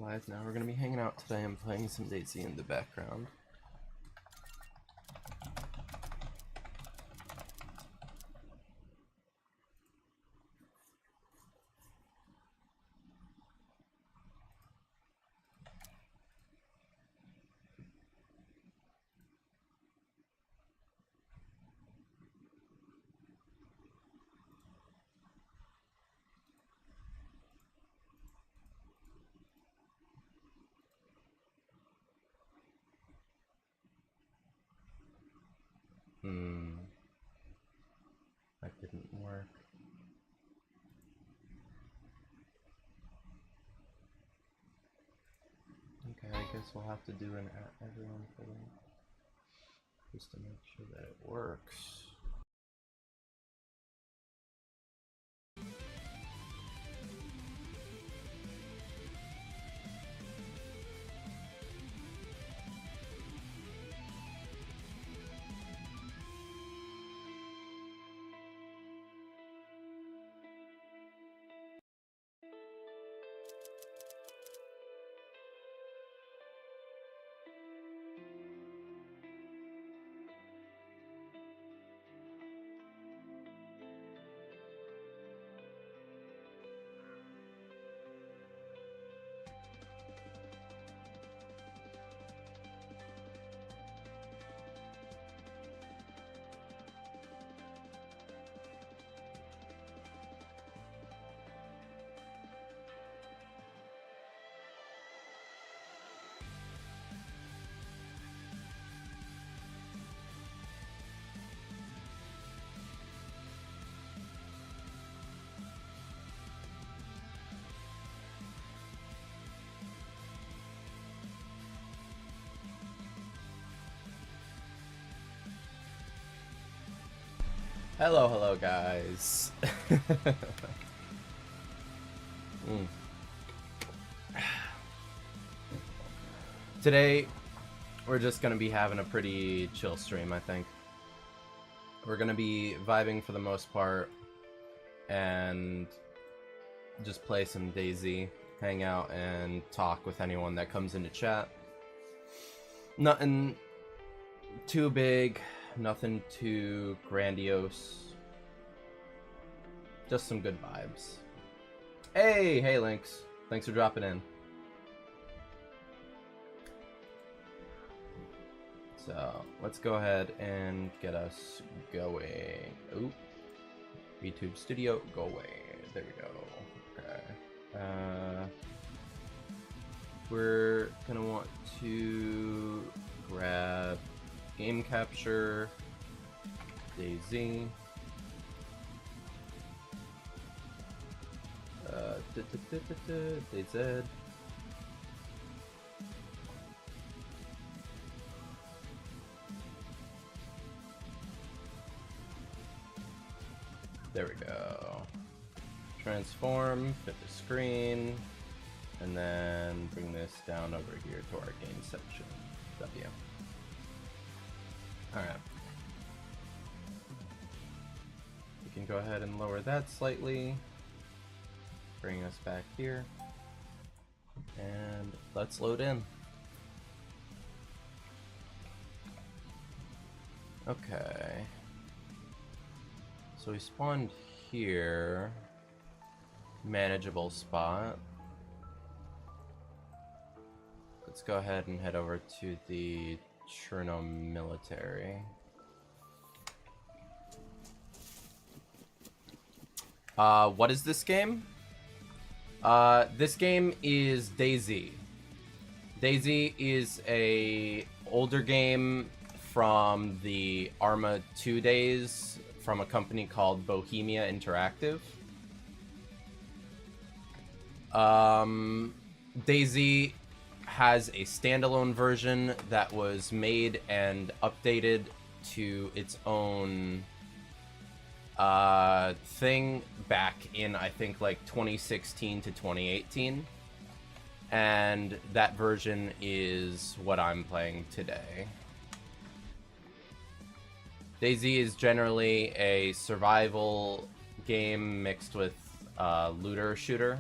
live now. We're gonna be hanging out today and playing some DayZ in the background. That didn't work. Okay, I guess we'll have to do an everyone for them just to make sure that it works. Hello guys. Today we're just gonna be having a pretty chill stream, I think. We're gonna be vibing for the most part and just play some DayZ, hang out and talk with anyone that comes into chat. Nothing too big, nothing too grandiose. Just some good vibes. Hey Lynx. Thanks for dropping in. So, let's go ahead and get us going. Ooh. YouTube Studio, go away. There we go. Okay. We're gonna want to grab game capture, DayZ, DayZ, there we go. Transform, fit the screen, and then bring this down over here to our game section. W. Alright. We can go ahead and lower that slightly. Bring us back here. And let's load in. Okay. So we spawned here. Manageable spot. Let's go ahead and head over to the Cherno military. What is this game? This game is DayZ. DayZ is a older game from the Arma 2 days from a company called Bohemia Interactive. DayZ has a standalone version that was made and updated to its own thing back in, I think, like 2016 to 2018, and that version is what I'm playing today. DayZ is generally a survival game mixed with looter shooter.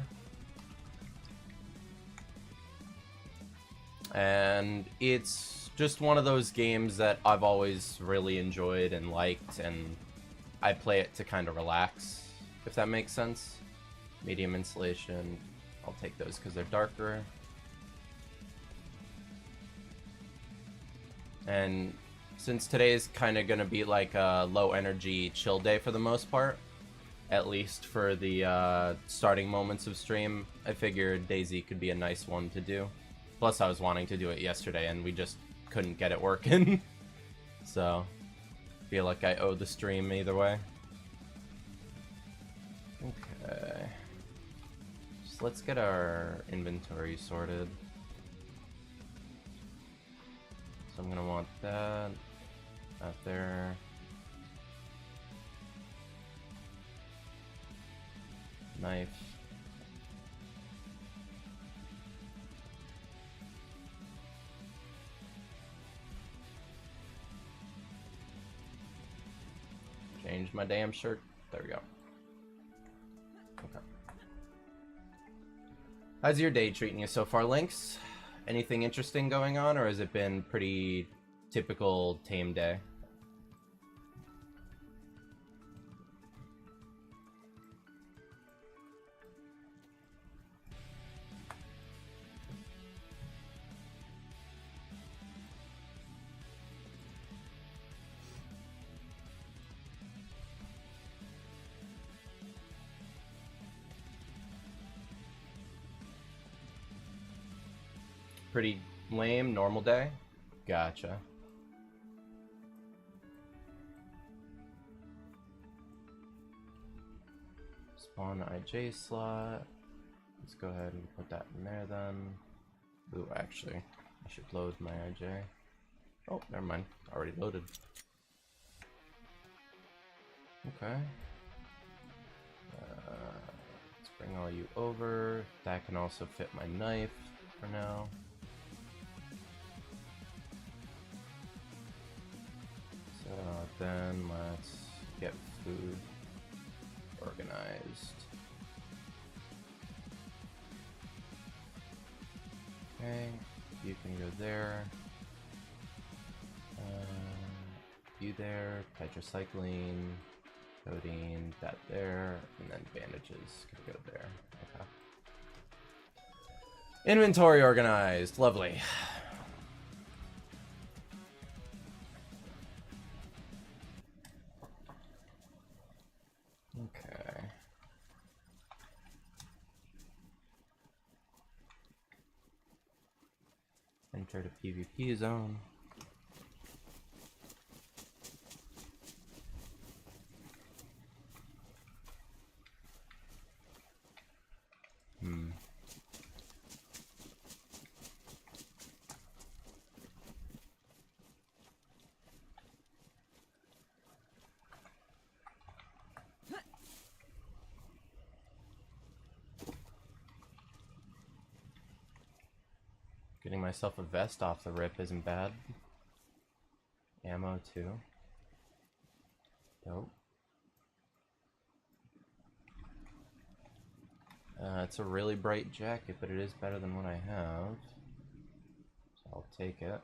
And it's just one of those games that I've always really enjoyed and liked, and I play it to kind of relax, if that makes sense. Medium insulation, I'll take those because they're darker. And since today's kind of going to be like a low energy chill day for the most part, at least for the starting moments of stream, I figured DayZ could be a nice one to do. Plus I was wanting to do it yesterday and we just couldn't get it working. So, feel like I owe the stream either way. Okay. So let's get our inventory sorted. So I'm gonna want that out there. Knife. Change my damn shirt. There we go. Okay. How's your day treating you so far, Lynx? Anything interesting going on, or has it been pretty typical tame day? Pretty lame, normal day? Gotcha. Spawn IJ slot. Let's go ahead and put that in there then. Ooh, actually, I should load my IJ. Oh, never mind. Already loaded. Okay. Let's bring all you over. That can also fit my knife for now. Then let's get food organized. Okay, you can go there. You there, tetracycline, codeine, that there, and then bandages can go there. Okay. Inventory organized, lovely. Okay. Enter the PvP zone. Getting myself a vest off the rip isn't bad. Ammo too. Dope. It's a really bright jacket, but it is better than what I have. So I'll take it.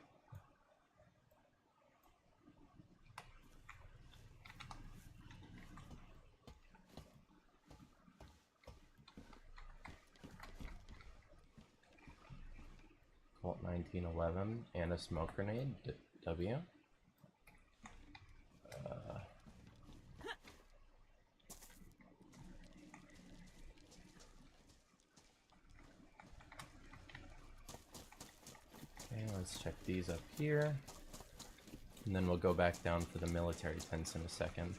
Colt 1911 and a smoke grenade. W. Okay, let's check these up here. And then we'll go back down for the military tents in a second.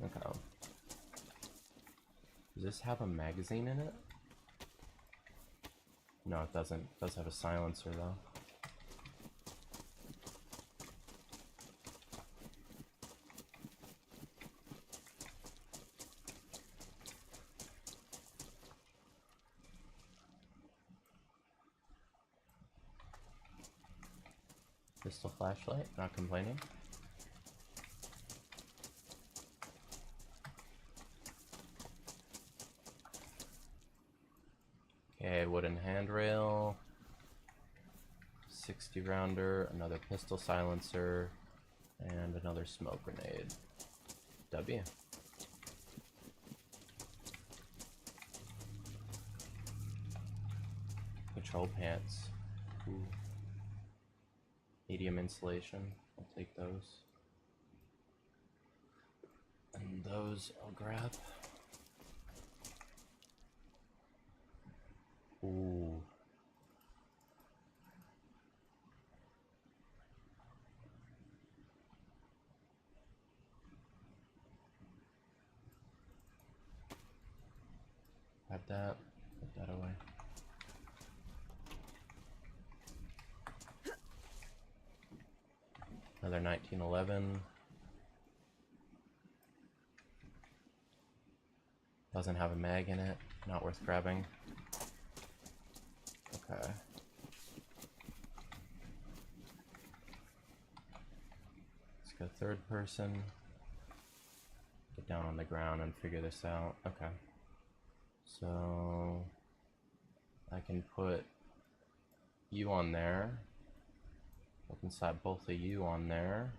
Okay. Does this have a magazine in it? No, it doesn't. It does have a silencer though. Pistol flashlight, not complaining. handrail, 60 rounder, another pistol silencer, and another smoke grenade. W. Control pants. Ooh. Medium insulation. I'll take those. And those I'll grab. Ooh. Grab that. Put that away. Another 1911. Doesn't have a mag in it. Not worth grabbing. Okay. Let's go third person. Get down on the ground and figure this out. Okay. So I can put you on there. Look inside both of you on there.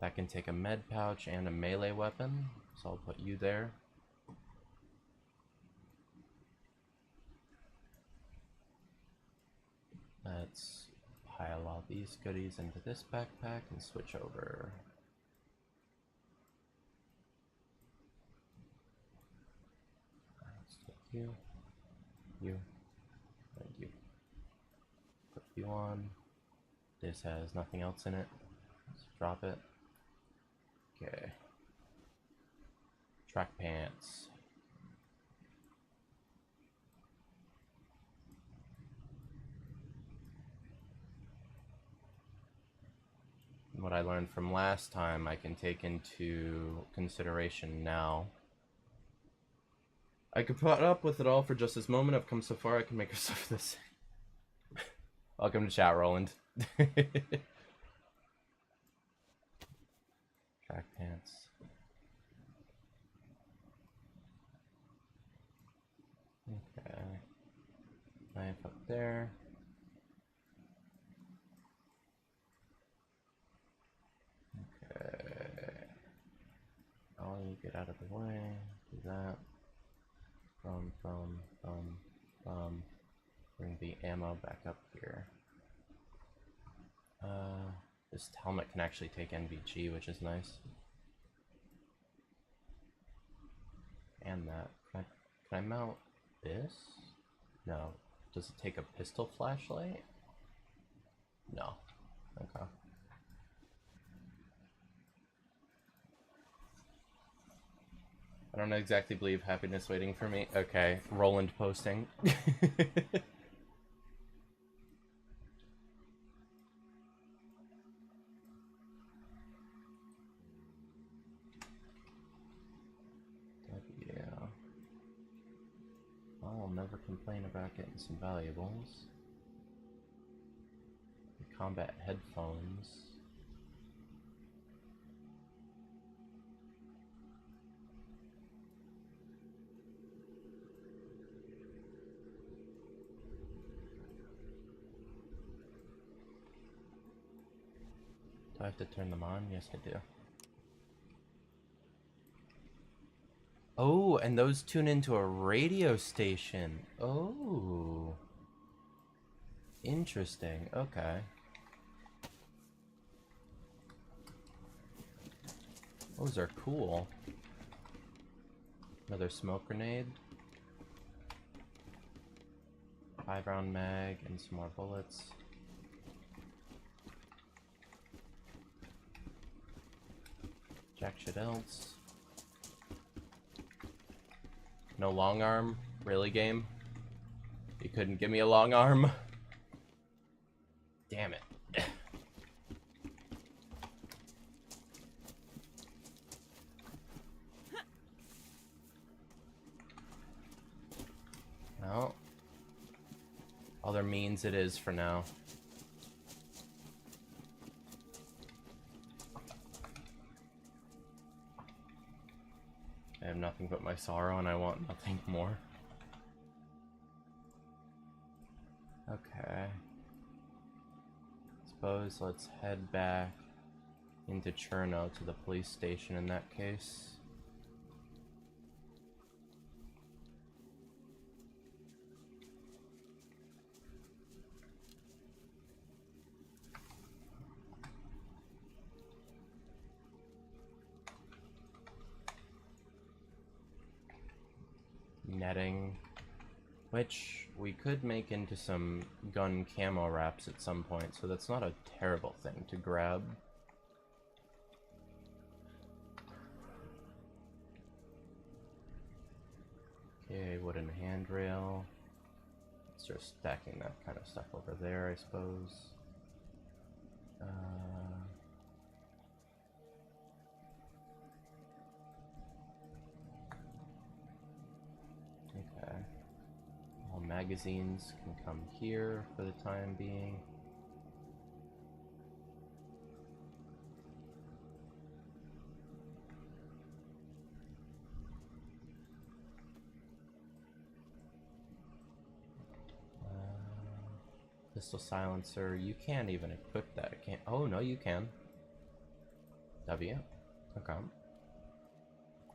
That can take a med pouch and a melee weapon. So I'll put you there. Let's pile all these goodies into this backpack and switch over. Let's take you, and you. Put you on. This has nothing else in it. Let's drop it. Okay. Track pants. What I learned from last time I can take into consideration now. I could put up with it all for just this moment. I've come so far I can make yourself this. Welcome to chat, Roland. Track pants. Okay. Knife up there. Okay. Oh, you get out of the way. Do that. Bring the ammo back up here. This helmet can actually take NVG, which is nice. And that. Can I mount this? No. Does it take a pistol flashlight? No. Okay. I don't exactly believe happiness waiting for me. Okay, Roland posting. Yeah. I'll never complain about getting some valuables. Combat headphones. Do I have to turn them on? Yes, I do. Oh, and those tune into a radio station. Oh. Interesting. Okay. Those are cool. Another smoke grenade. 5-round mag and some more bullets. Jack shit else. No long arm? Really, game? You couldn't give me a long arm? Damn it. Well, other means it is for now. I have nothing but my sorrow and I want nothing more. Okay. Suppose let's head back into Cherno to the police station in that case. Netting, which we could make into some gun camo wraps at some point, so that's not a terrible thing to grab. Okay, wooden handrail. Let's start stacking that kind of stuff over there, I suppose. Okay. All magazines can come here for the time being. Pistol silencer, you can't even equip that. I can't. Oh, no, you can. W. Okay.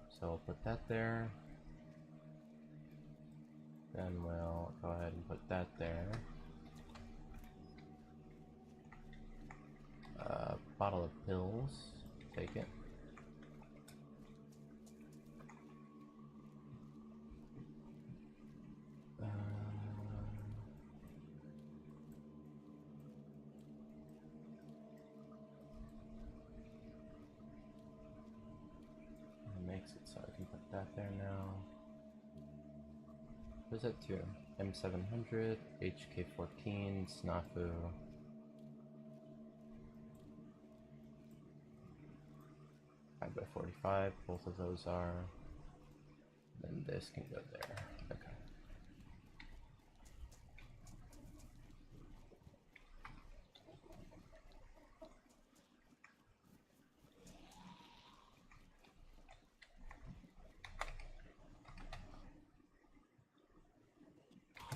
So I'll put that there. Then we'll go ahead and put that there. Bottle of pills. Take it. Makes it so I can put that there now. What is that to? M700, HK14, Snafu. Five by 45, both of those are. Then this can go there. Okay.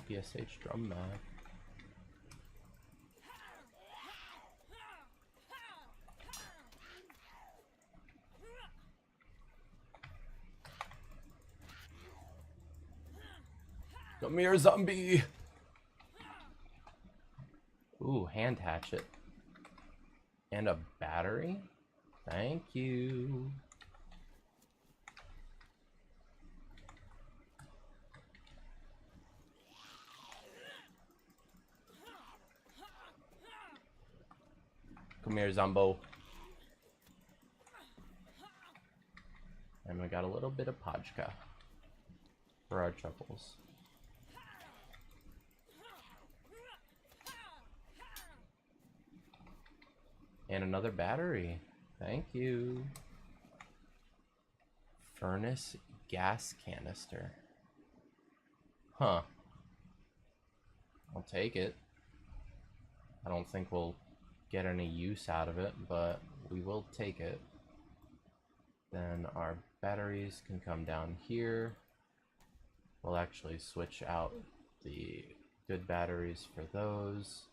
PSH drum mag. Come here, zombie! Ooh, hand hatchet. And a battery? Thank you. Come here, Zombo. And we got a little bit of Pajka for our troubles. And another battery. Thank you. Furnace gas canister. Huh. I'll take it. I don't think we'll get any use out of it, but we will take it. Then our batteries can come down here. We'll actually switch out the good batteries for those.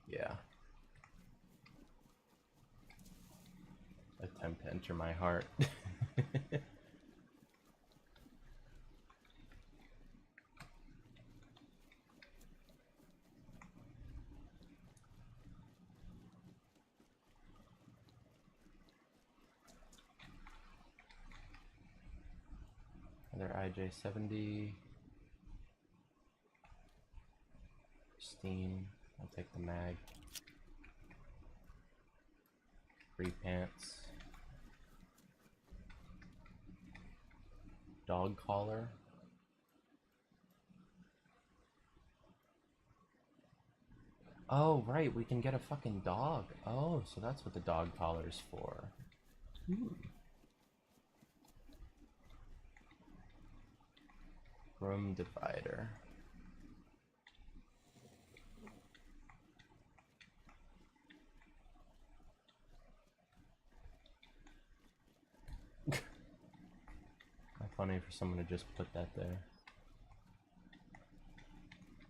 Yeah. Attempt to enter my heart. Another IJ70. Steam. I'll take the mag. Free pants. Dog collar. Oh, right, we can get a fucking dog. Oh, so that's what the dog collar's for. Room divider. funny for someone to just put that there.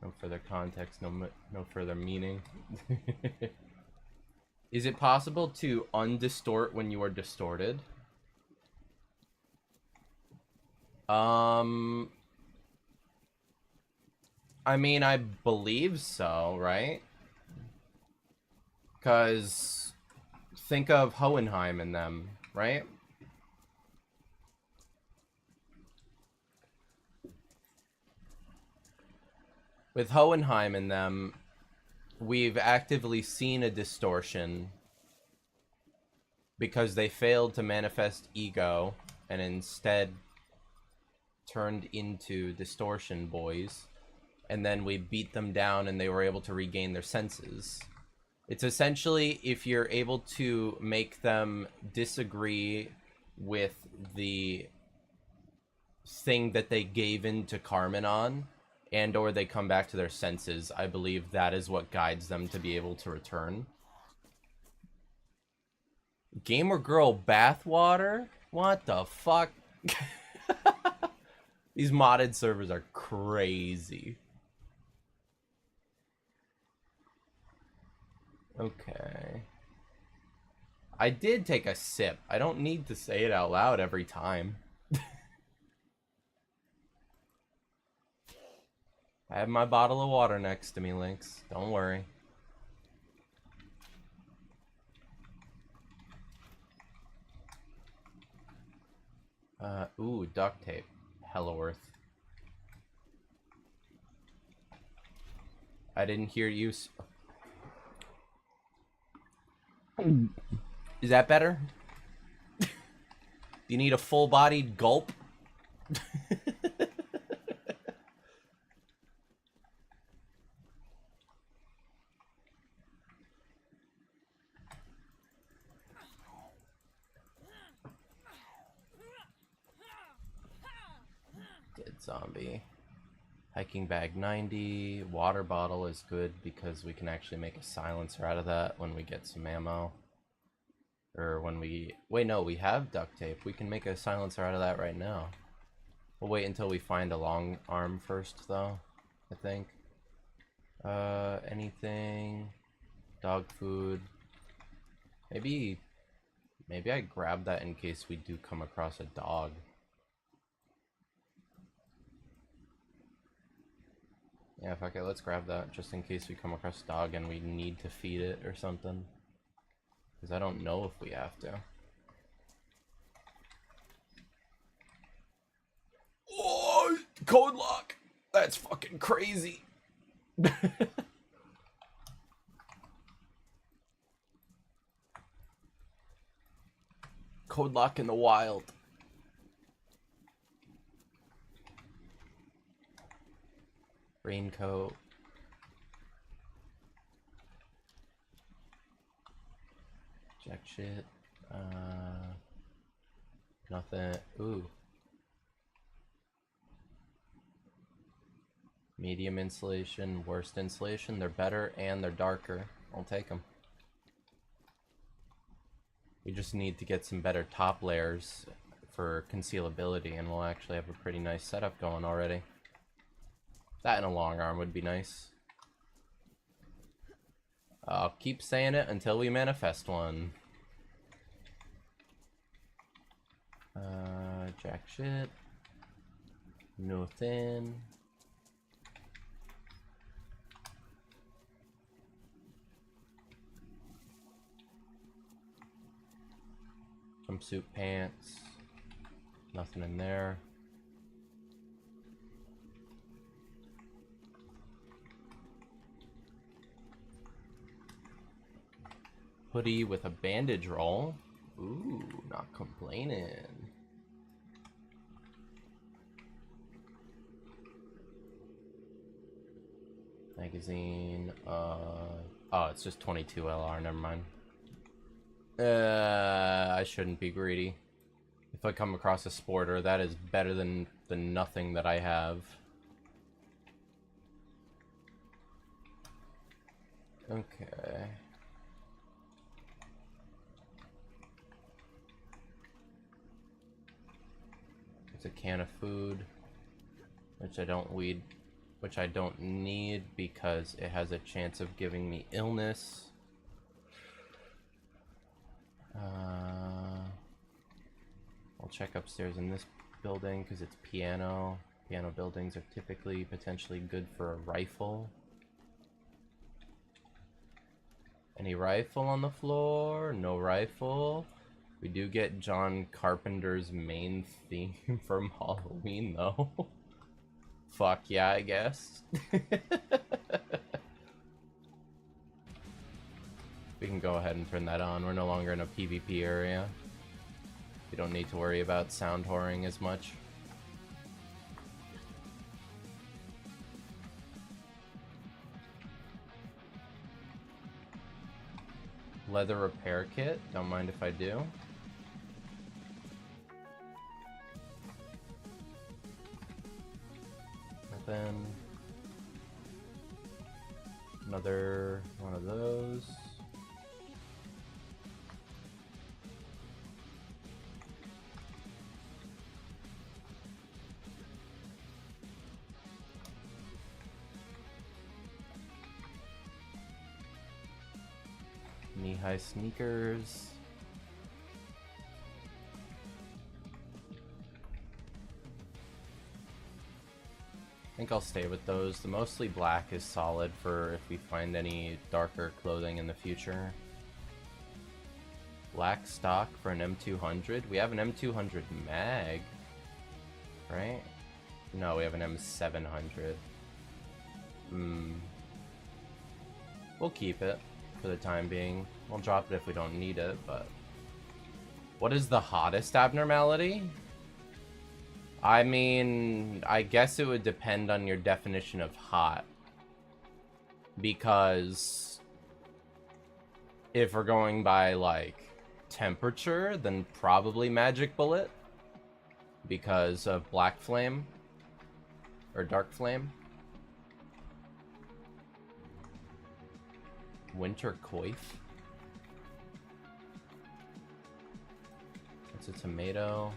No further context, no further meaning. Is it possible to undistort when you are distorted? I mean, I believe so, right? Because think of Hohenheim and them, right? With Hohenheim and them, we've actively seen a distortion because they failed to manifest ego and instead turned into distortion boys, and then we beat them down and they were able to regain their senses. It's essentially if you're able to make them disagree with the thing that they gave into Carmen on, and or they come back to their senses, I believe that is what guides them to be able to return. Gamer girl bathwater? What the fuck? These modded servers are crazy. Okay. I did take a sip. I don't need to say it out loud every time. I have my bottle of water next to me, Lynx. Don't worry. Ooh, duct tape. Hella worth. I didn't hear you. Is that better? Do you need a full-bodied gulp? Dead zombie. Hiking bag 90. Water bottle is good because we can actually make a silencer out of that when we get some ammo. Or when we... Wait, no, we have duct tape. We can make a silencer out of that right now. We'll wait until we find a long arm first, though, I think. Anything? Dog food. Maybe I grab that in case we do come across a dog. Yeah, fuck it, let's grab that, just in case we come across a dog and we need to feed it or something. Because I don't know if we have to. Oh, code lock! That's fucking crazy! Code lock in the wild. Raincoat. Jack shit. Nothing. Ooh. Medium insulation, worst insulation. They're better and they're darker. I'll take them. We just need to get some better top layers for concealability, and we'll actually have a pretty nice setup going already. That and a long arm would be nice. I'll keep saying it until we manifest one. Jack shit. Nothing. Jumpsuit pants. Nothing in there. Hoodie with a bandage roll. Ooh, not complaining. Magazine. Oh, it's just 22 LR. Never mind. I shouldn't be greedy. If I come across a sporter, that is better than the nothing that I have. Okay. a can of food, which I don't need because it has a chance of giving me illness. I'll check upstairs in this building because it's piano. Piano buildings are typically potentially good for a rifle. Any rifle on the floor? No rifle. We do get John Carpenter's main theme from Halloween, though. Fuck yeah, I guess. We can go ahead and turn that on. We're no longer in a PvP area. We don't need to worry about sound whoring as much. Leather repair kit. Don't mind if I do. Then another one of those. Knee-high sneakers. I think I'll stay with those. The mostly black is solid for if we find any darker clothing in the future. Black stock for an M200. We have an M200 mag, right? No, we have an M700. We'll keep it for the time being. We'll drop it if we don't need it, but... What is the hottest abnormality? I mean, I guess it would depend on your definition of hot. Because if we're going by, like, temperature, then probably Magic Bullet. Because of Black Flame. Or Dark Flame. Winter Coif. That's a tomato.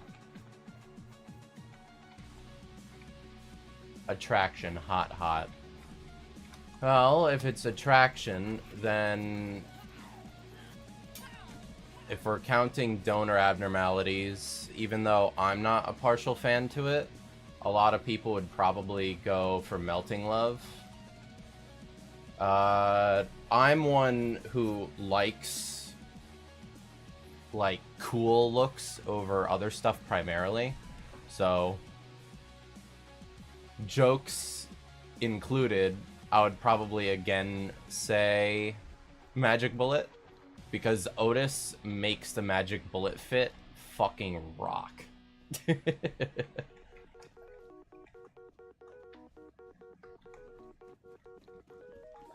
Attraction, hot, hot. Well, if it's attraction, then if we're counting donor abnormalities, even though I'm not a partial fan to it, a lot of people would probably go for Melting Love. I'm one who likes, like, cool looks over other stuff primarily, so... Jokes included, I would probably again say Magic Bullet, because Otis makes the Magic Bullet fit fucking rock.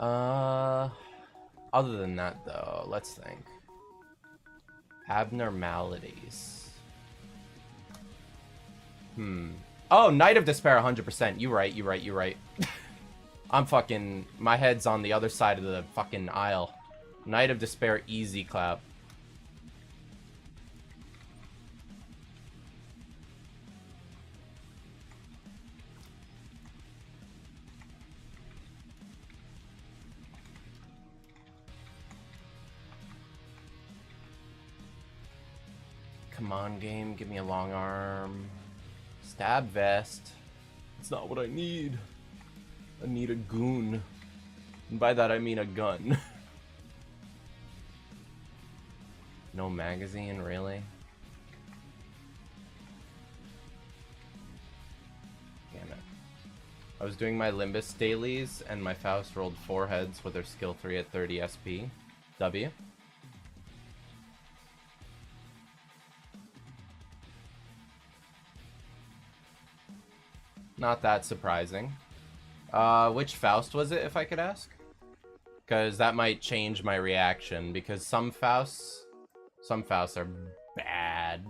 Other than that though, let's think. Abnormalities. Oh, Night of Despair, 100%. You right. I'm fucking... My head's on the other side of the fucking aisle. Night of Despair, easy clap. Come on, game. Give me a long arm. Stab vest. It's not what I need. I need a goon. And by that I mean a gun. No magazine, really? Damn it. I was doing my Limbus dailies and my Faust rolled 4 heads with her skill 3 at 30 SP. W. Not that surprising. Which Faust was it, if I could ask? Because that might change my reaction, because some Fausts are bad.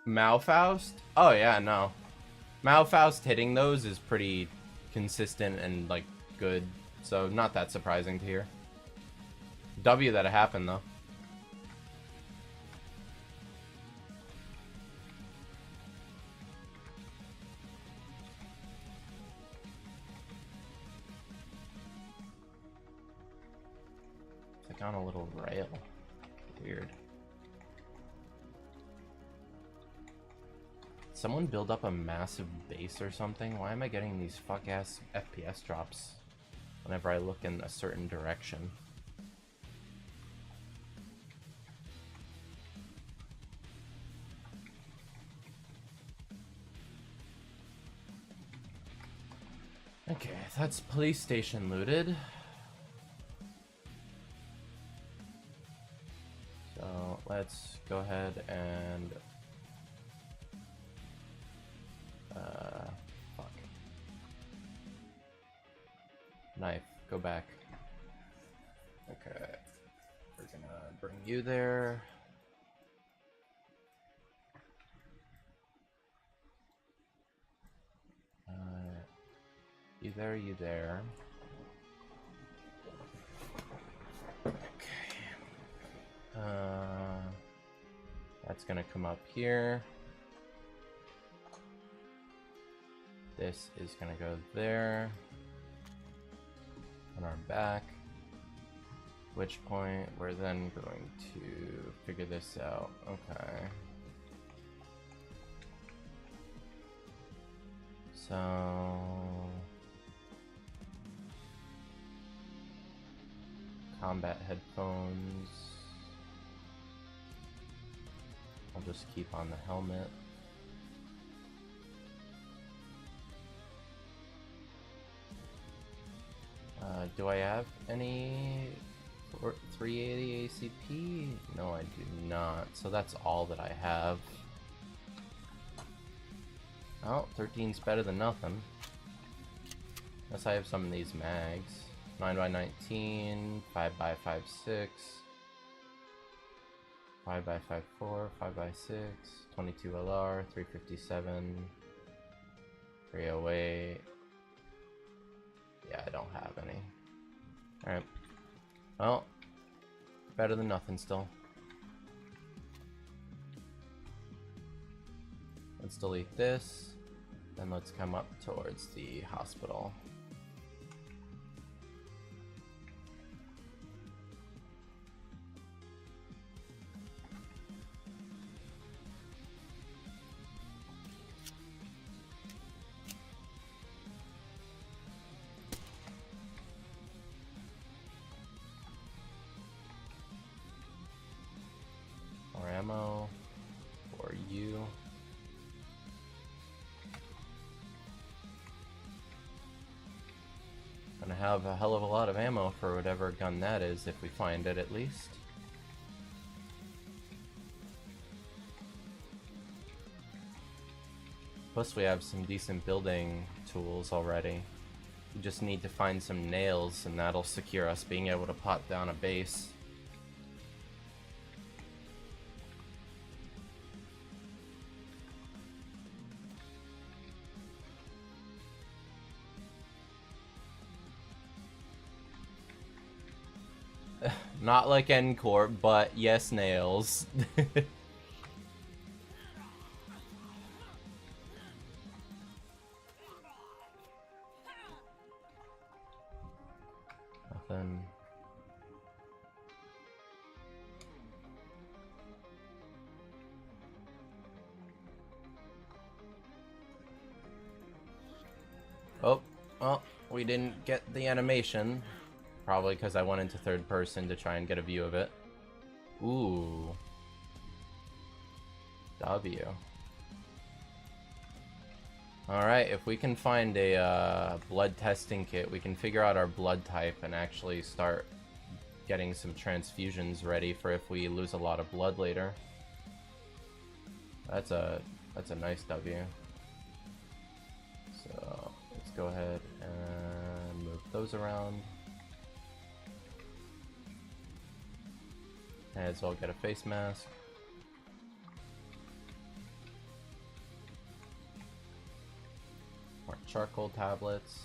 Mao Faust? Oh yeah, no. Mao Faust hitting those is pretty consistent and, like, good, so not that surprising to hear. W that it happened, though. on a little rail. Weird. Someone build up a massive base or something? Why am I getting these fuck-ass FPS drops whenever I look in a certain direction? Okay, that's police station looted. So let's go ahead and fuck. Knife, go back. Okay, we're gonna bring you there. You there, you there. Okay. That's gonna come up here. This is gonna go there. On our back. Which point we're then going to figure this out. Okay. So combat headphones. I'll just keep on the helmet. Do I have any 380 ACP? No, I do not. So that's all that I have. Oh, 13's better than nothing. Unless I have some of these mags. 9x19, 5x56, 5x54, 5x6, 22 LR, 357, 308. Yeah, I don't have any. Alright. Well, better than nothing still. Let's delete this, then let's come up towards the hospital. More ammo for you. Gonna have a hell of a lot of ammo for whatever gun that is, if we find it at least. Plus we have some decent building tools already. We just need to find some nails and that'll secure us being able to pot down a base. Not like Encore, but yes, nails. Nothing. Oh, well, we didn't get the animation. Probably because I went into third person to try and get a view of it. Ooh. W. Alright, if we can find a blood testing kit, we can figure out our blood type and actually start getting some transfusions ready for if we lose a lot of blood later. That's a nice W. So, let's go ahead and move those around. May as well get a face mask. More charcoal tablets.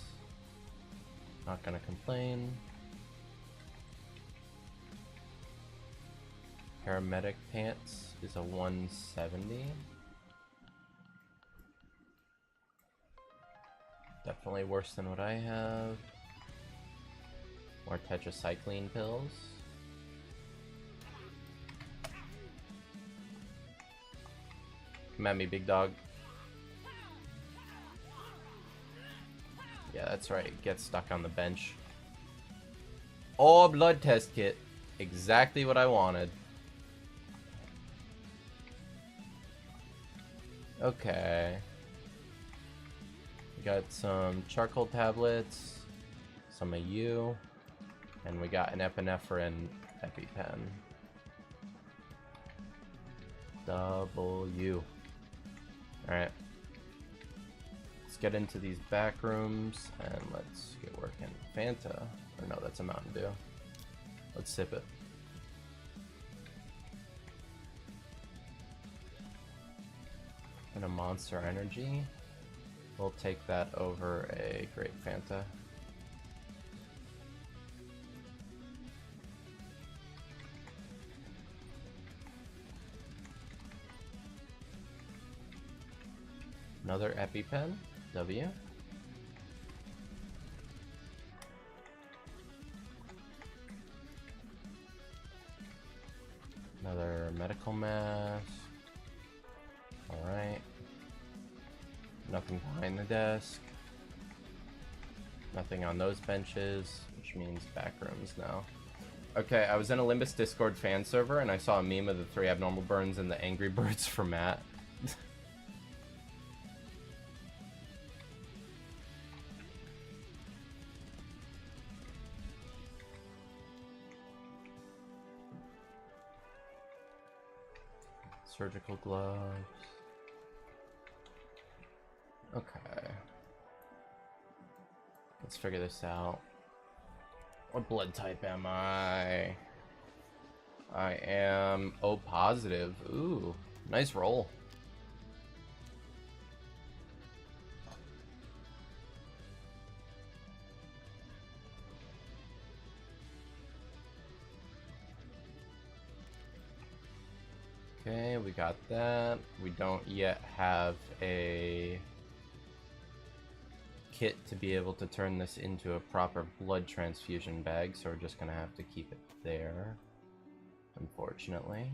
Not gonna complain. Paramedic pants is a 170. Definitely worse than what I have. More tetracycline pills. Come at me, big dog. Yeah, that's right. Get stuck on the bench. Oh, blood test kit. Exactly what I wanted. Okay. We got some charcoal tablets, some of you, and we got an epinephrine EpiPen. W. Alright. Let's get into these back rooms and let's get working. Fanta. Or no, that's a Mountain Dew. Let's sip it. And a Monster Energy. We'll take that over a Grape Fanta. Another EpiPen, W. Another medical mask. Alright. Nothing behind the desk. Nothing on those benches, which means back rooms now. Okay, I was in a Limbus Discord fan server and I saw a meme of the 3 abnormal burns and the Angry Birds for Matt. Surgical gloves. Okay. Let's figure this out. What blood type am I? I am O positive. Ooh, nice roll. Okay, we got that. We don't yet have a kit to be able to turn this into a proper blood transfusion bag, so we're just gonna have to keep it there, unfortunately.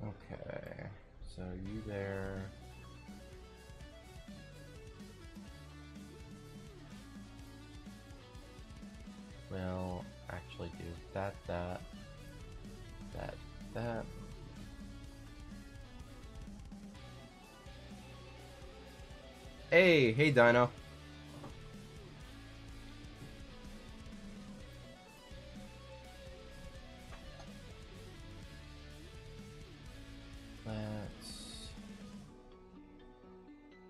Okay, so you there. We'll actually do that. Hey, Dino.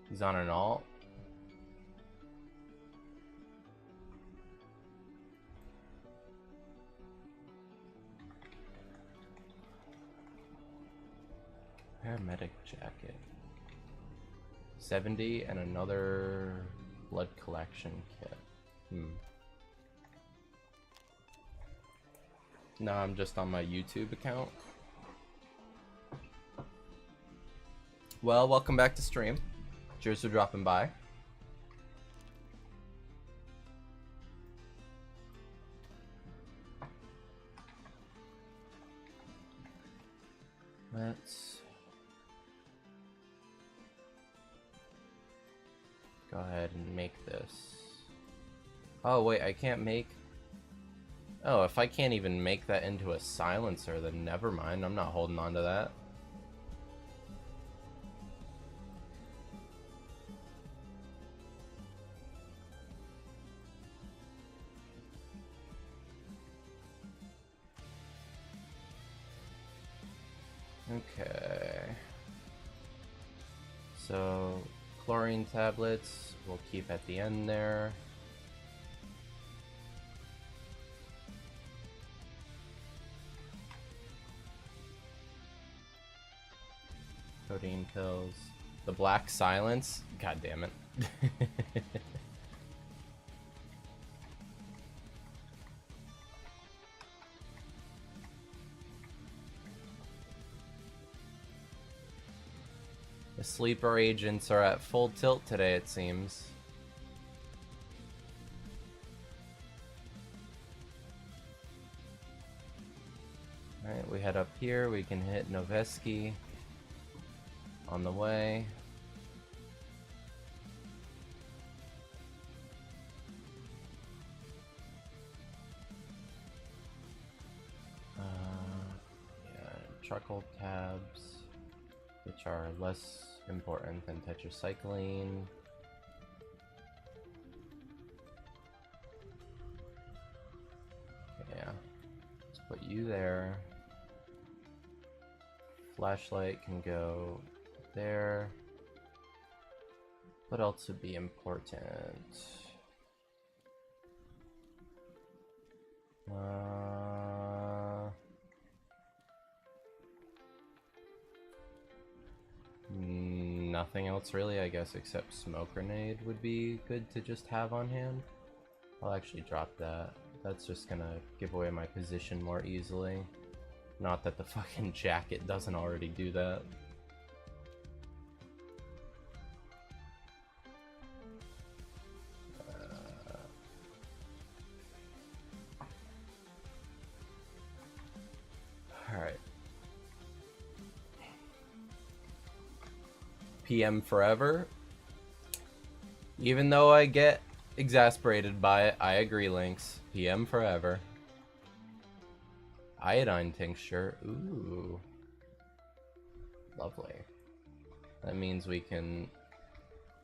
He's on an alt. Paramedic jacket. 70 and another blood collection kit. No, I'm just on my YouTube account. Well, welcome back to stream. Cheers for dropping by. Let's go ahead and make this. Oh wait, I can't make... Oh, if I can't even make that into a silencer, then never mind. I'm not holding on to that. Okay. So, chlorine tablets we'll keep at the end there. Codeine pills. The black silence? God damn it. The sleeper agents are at full tilt today, it seems. we head up here. We can hit Noveski on the way. Charcoal tabs, which are less important than tetracycline. Yeah, let's put you there. Flashlight can go there. What else would be important? Nothing else really, I guess, except smoke grenade would be good to just have on hand. I'll actually drop that. That's just gonna give away my position more easily. Not that the fucking jacket doesn't already do that. Alright. PM forever. Even though I get exasperated by it, I agree, Lynx. PM forever. Iodine tincture. Ooh. Lovely. That means we can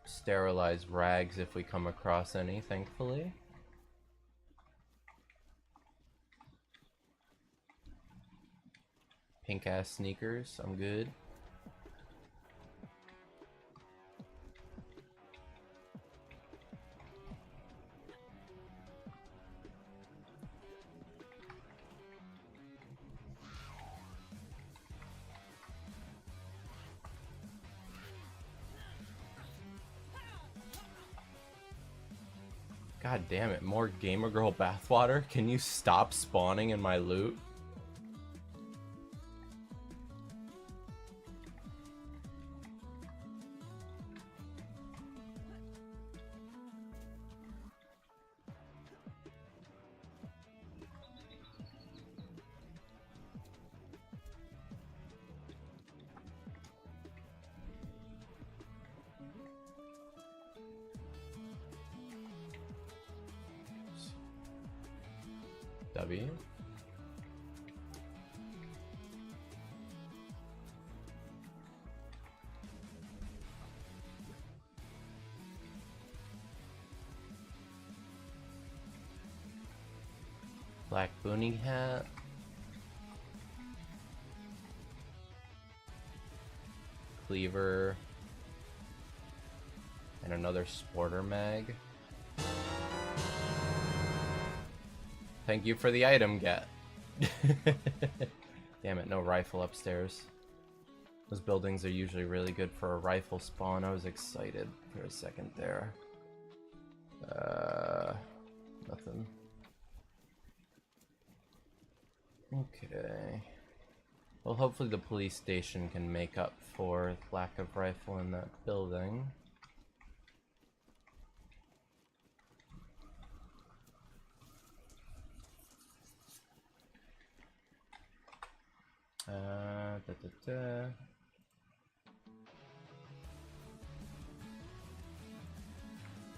sterilize rags if we come across any, thankfully. Pink ass sneakers, I'm good. God damn it, more Gamer Girl bathwater? Can you stop spawning in my loot? W. Black boonie hat. Cleaver. And another sporter mag. Thank you for the item get. Damn it, no rifle upstairs. Those buildings are usually really good for a rifle spawn. I was excited for a second there. Nothing. Okay. Well, hopefully the police station can make up for lack of rifle in that building.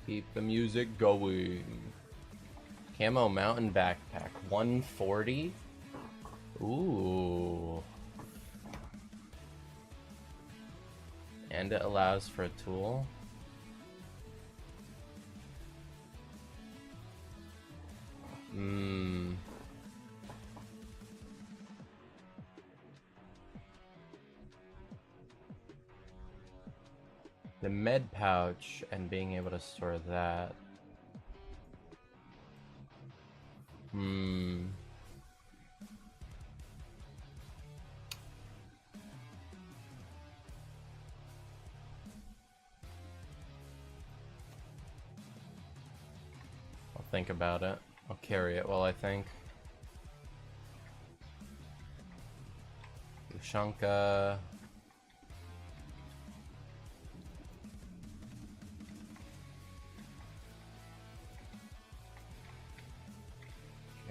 Keep the music going. Camo mountain backpack, 140. Ooh. And it allows for a tool. The med pouch and being able to store that. I'll think about it. I'll carry it while I think. Ushanka.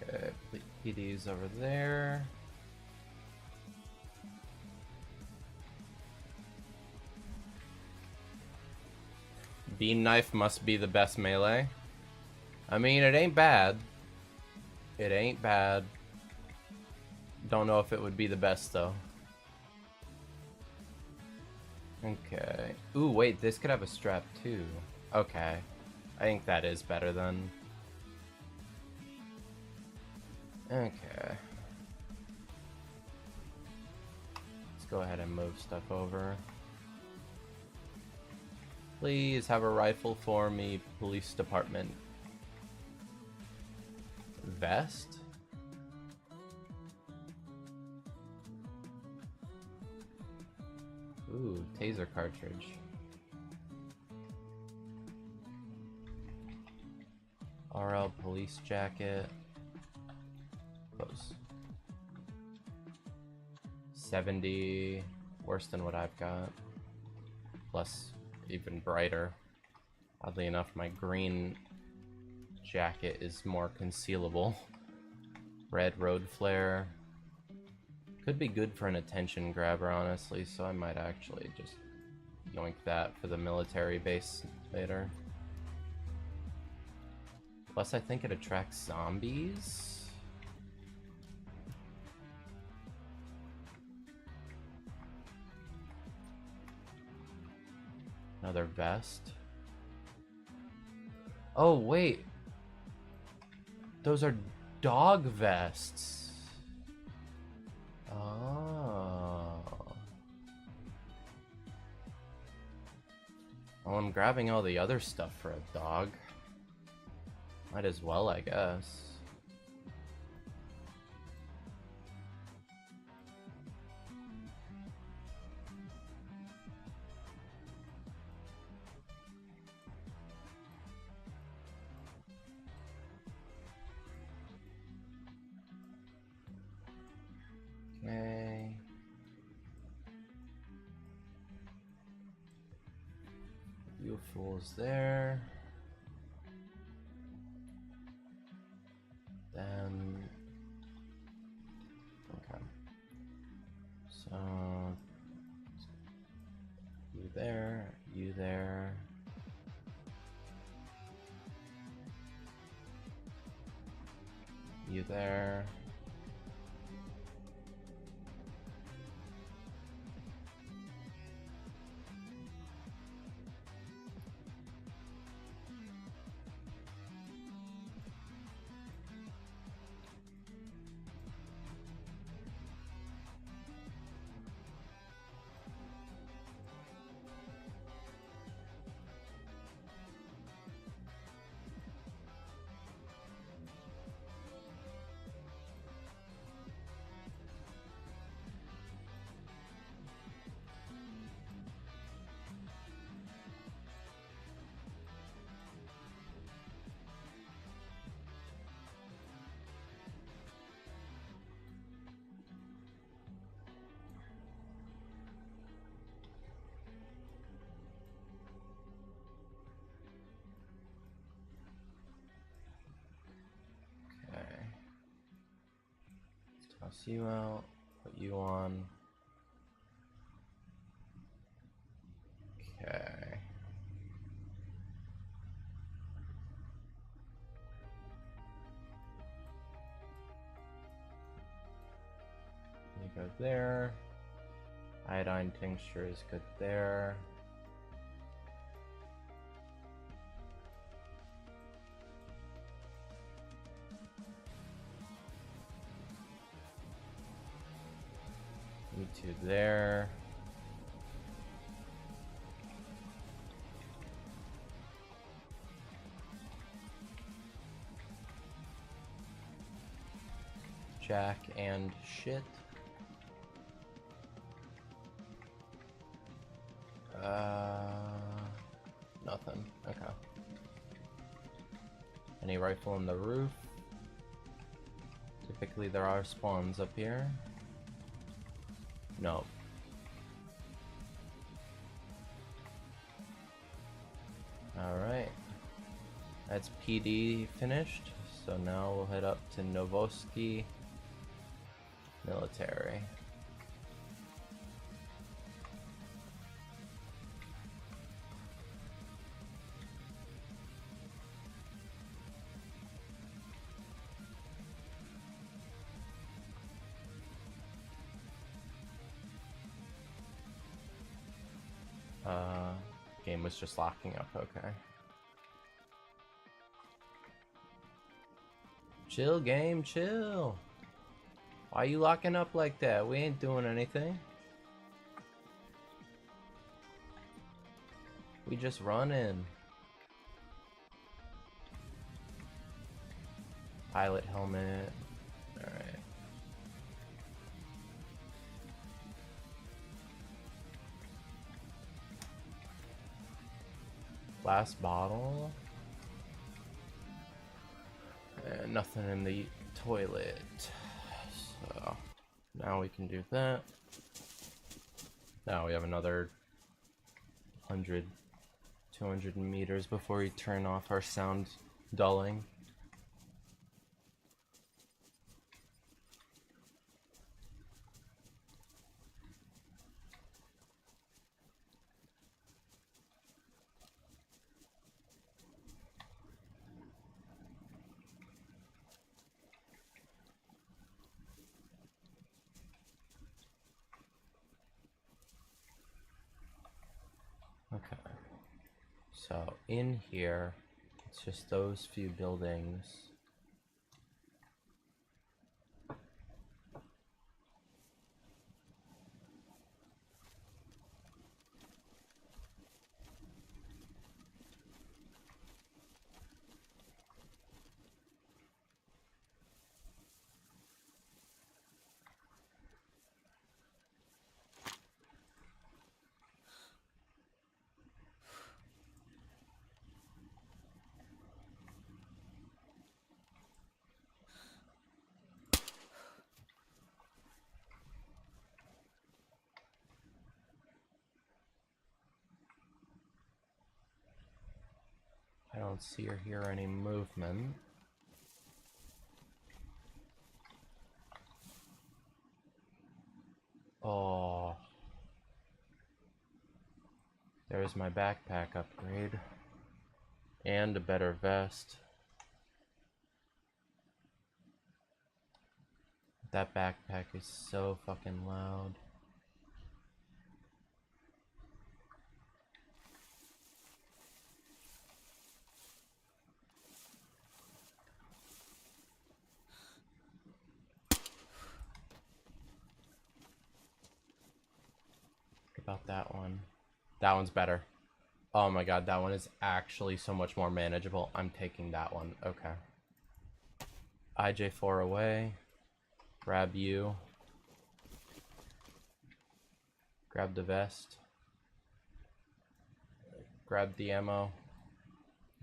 Okay, PD's over there. Bean knife must be the best melee. I mean, it ain't bad. It ain't bad. Don't know if it would be the best, though. Okay. Ooh, wait, this could have a strap, too. Okay. I think that is better, then. Okay. Let's go ahead and move stuff over. Please have a rifle for me, police department. Vest? Ooh, taser cartridge. RL police jacket. Close. 70. Worse than what I've got. Plus, even brighter. Oddly enough, my green jacket is more concealable. Red road flare. Could be good for an attention grabber, honestly, so I might actually just yoink that for the military base later. Plus, I think it attracts zombies. Another vest. Oh, wait. Those are dog vests. Oh. Well, I'm grabbing all the other stuff for a dog. Might as well, I guess. Okay. You fools there. Then, okay. So, you there, you there. You there. Toss you out, put you on. Okay. You go there. Iodine tincture is good there. You two there. Jack and shit. Nothing. Okay. Any rifle on the roof? Typically there are spawns up here. No. Alright. That's PD finished. So now we'll head up to Novoski Military. Game was just locking up, okay. Chill, game, chill. Why you locking up like that? We ain't doing anything. We just running. Pilot helmet. Alright. Last bottle. And nothing in the toilet. So now we can do that. Now we have another 100, 200 meters before we turn off our sound dulling. Okay, so in here, it's just those few buildings. I don't see or hear any movement. Oh. There's my backpack upgrade. And a better vest. That backpack is so fucking loud. About that one. That one's better. Oh my god, that one is actually so much more manageable. I'm taking that one. Okay. IJ4 away. Grab you. Grab the vest. Grab the ammo.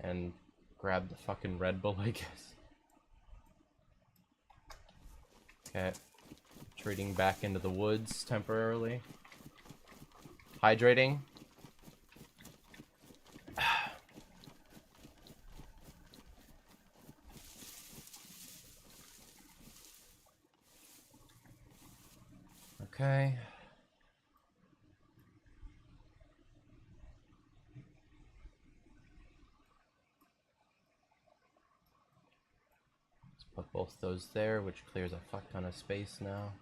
And grab the fucking Red Bull, I guess. Okay. Retreating back into the woods temporarily. Hydrating. Okay. Let's put both those there, which clears a fuck ton of space now.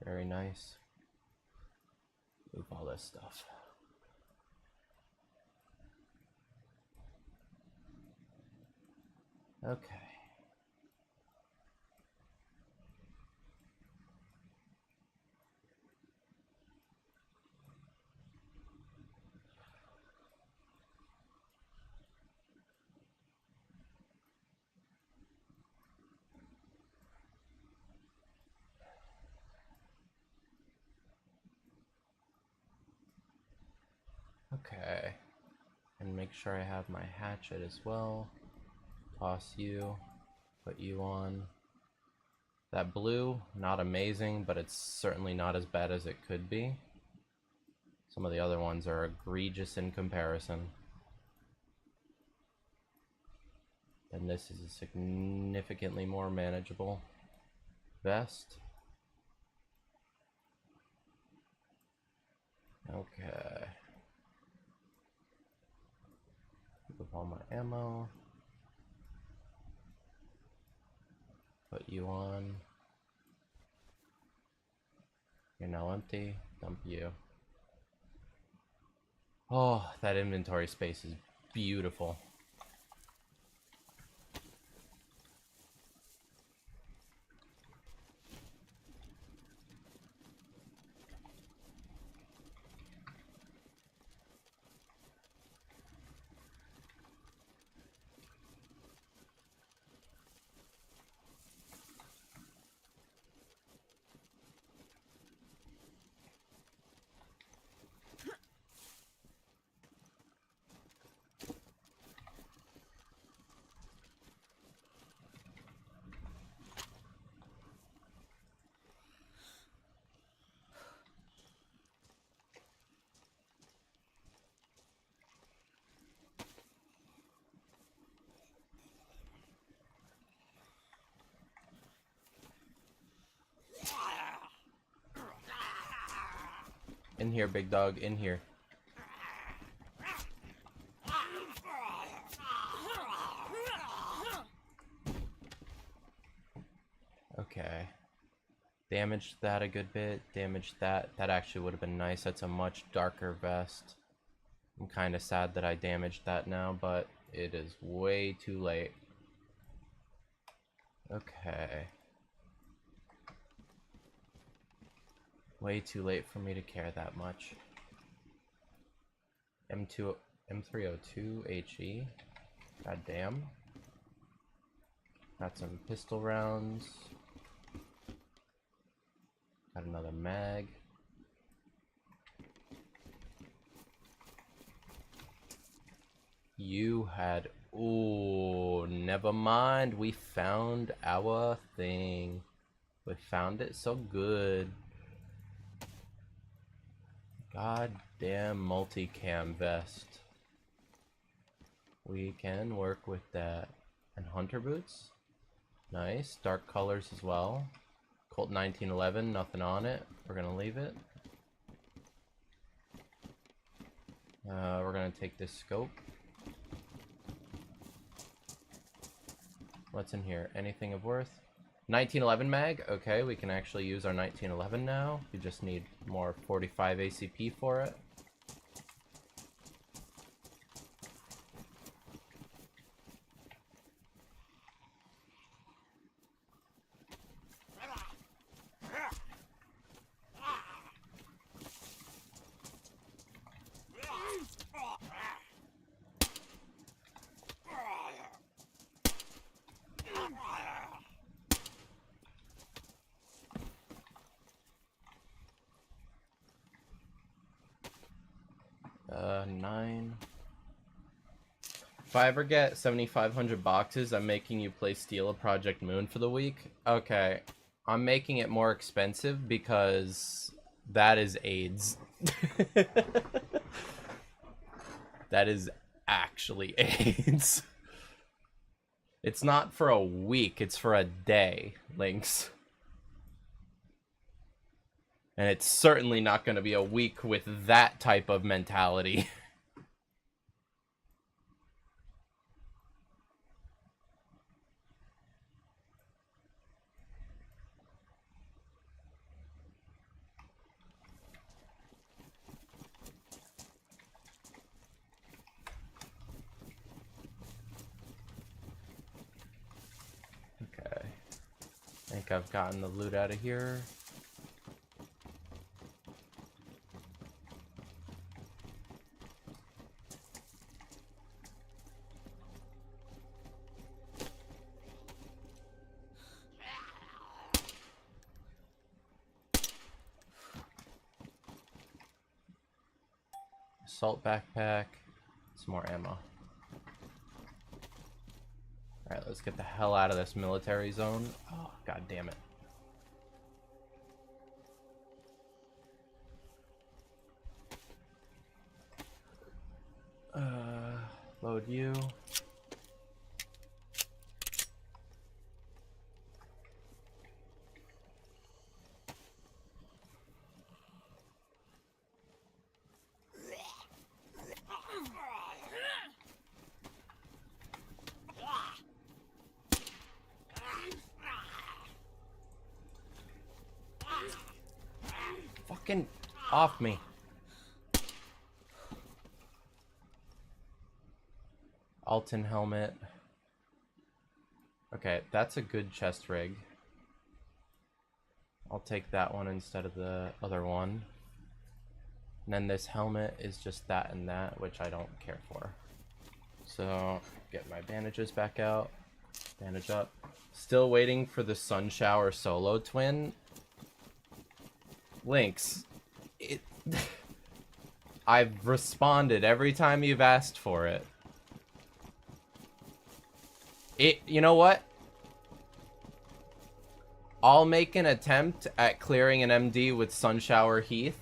Very nice. Move all this stuff. Okay. Okay. And make sure I have my hatchet as well. Toss you. Put you on. That blue, not amazing, but it's certainly not as bad as it could be. Some of the other ones are egregious in comparison. And this is a significantly more manageable vest. Okay. Move all my ammo. Put you on. You're now empty. Dump you. Oh, that inventory space is beautiful. In here, big dog, in here. Okay. Damaged that a good bit. Damaged that. That actually would have been nice. That's a much darker vest. I'm kind of sad that I damaged that now, but it is way too late. Okay. Way too late for me to care that much. M302 HE. God damn. Got some pistol rounds. Got another mag. You had... Ooh, never mind. We found our thing. We found it so good. Goddamn multicam vest. We can work with that. And hunter boots. Nice. Dark colors as well. Colt 1911, nothing on it. We're gonna leave it. We're gonna take this scope. What's in here? Anything of worth? 1911 mag? Okay, we can actually use our 1911 now. We just need more 45 ACP for it. Nine. If I ever get 7,500 boxes, I'm making you play Steal a Project Moon for the week. Okay, I'm making it more expensive because that is AIDS. That is actually AIDS. It's not for a week, it's for a day, Lynx. And it's certainly not going to be a week with that type of mentality. Okay. I think I've gotten the loot out of here. Assault backpack, some more ammo. Alright, let's get the hell out of this military zone. Oh, god damn it. Load you. Fucking off me. Alton helmet. Okay, that's a good chest rig. I'll take that one instead of the other one. And then this helmet is just that and that, which I don't care for. So, get my bandages back out. Bandage up. Still waiting for the Sunshower solo twin. Lynx. I've responded every time you've asked for it. You know what? I'll make an attempt at clearing an MD with Sunshower Heath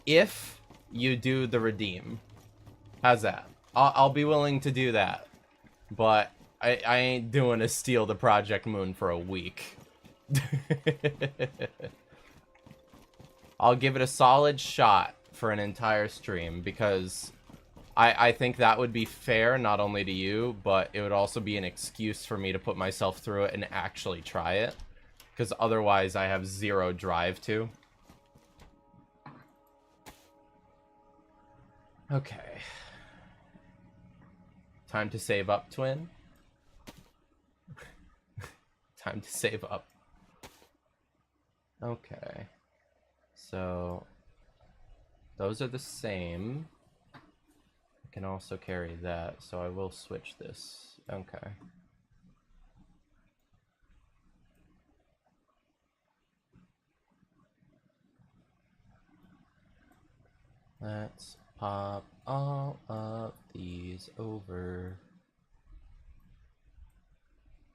if you do the redeem. How's that? I'll be willing to do that. But I ain't doing a steal the Project Moon for a week. I'll give it a solid shot for an entire stream because I think that would be fair not only to you, but it would also be an excuse for me to put myself through it and actually try it. Because otherwise I have zero drive to. Okay. Time to save up, twin. Time to save up. Okay. So, those are the same. I can also carry that, so I will switch this. Okay. Let's pop all of these over.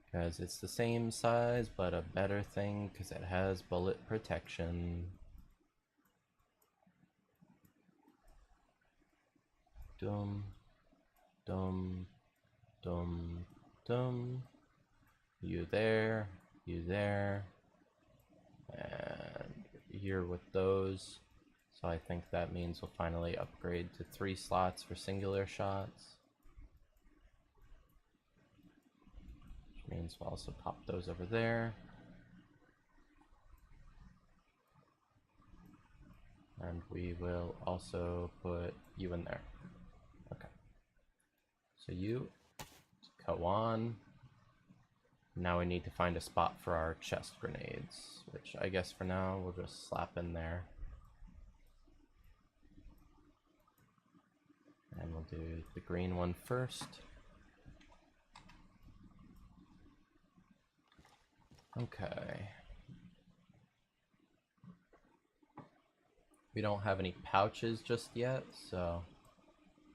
Because it's the same size, but a better thing because it has bullet protection. Dum, dum, dum, dum. You there, and you're with those. So I think that means we'll finally upgrade to 3 slots for singular shots. Which means we'll also pop those over there. And we will also put you in there. Okay. So you go on. Now we need to find a spot for our chest grenades, which I guess for now we'll just slap in there. And we'll do the green one first. Okay. We don't have any pouches just yet, so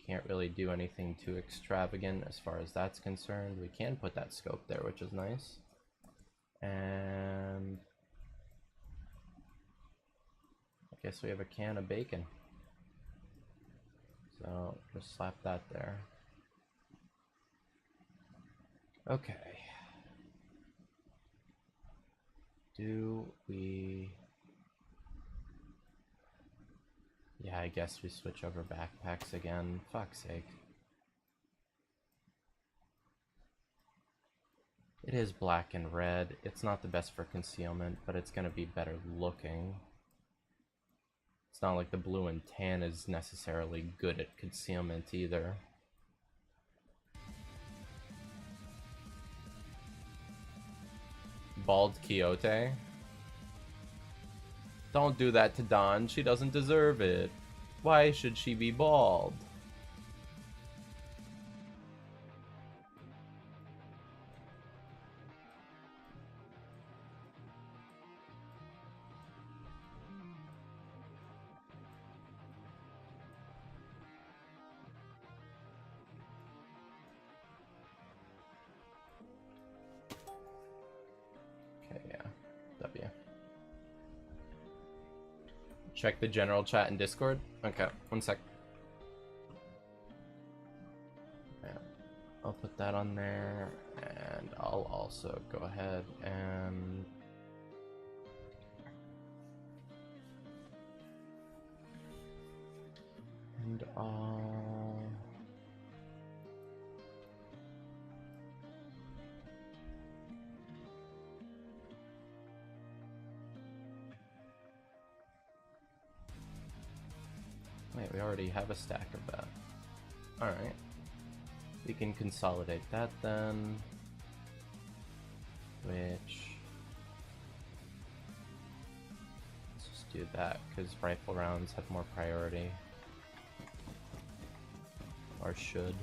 can't really do anything too extravagant as far as that's concerned. We can put that scope there, which is nice. And I guess we have a can of bacon. So just slap that there. Okay. Do we... Yeah, I guess we switch over backpacks again. Fuck's sake. It is black and red. It's not the best for concealment, but it's gonna be better looking. It's not like the blue and tan is necessarily good at concealment either. Bald Quixote? Don't do that to Dawn. She doesn't deserve it. Why should she be bald? Okay, yeah. W. Check the general chat in Discord. Okay, one sec. Yeah, I'll put that on there, and I'll also go ahead and I'll wait, we already have a stack of that. Alright. We can consolidate that then. Which... let's just do that, because rifle rounds have more priority. Or should.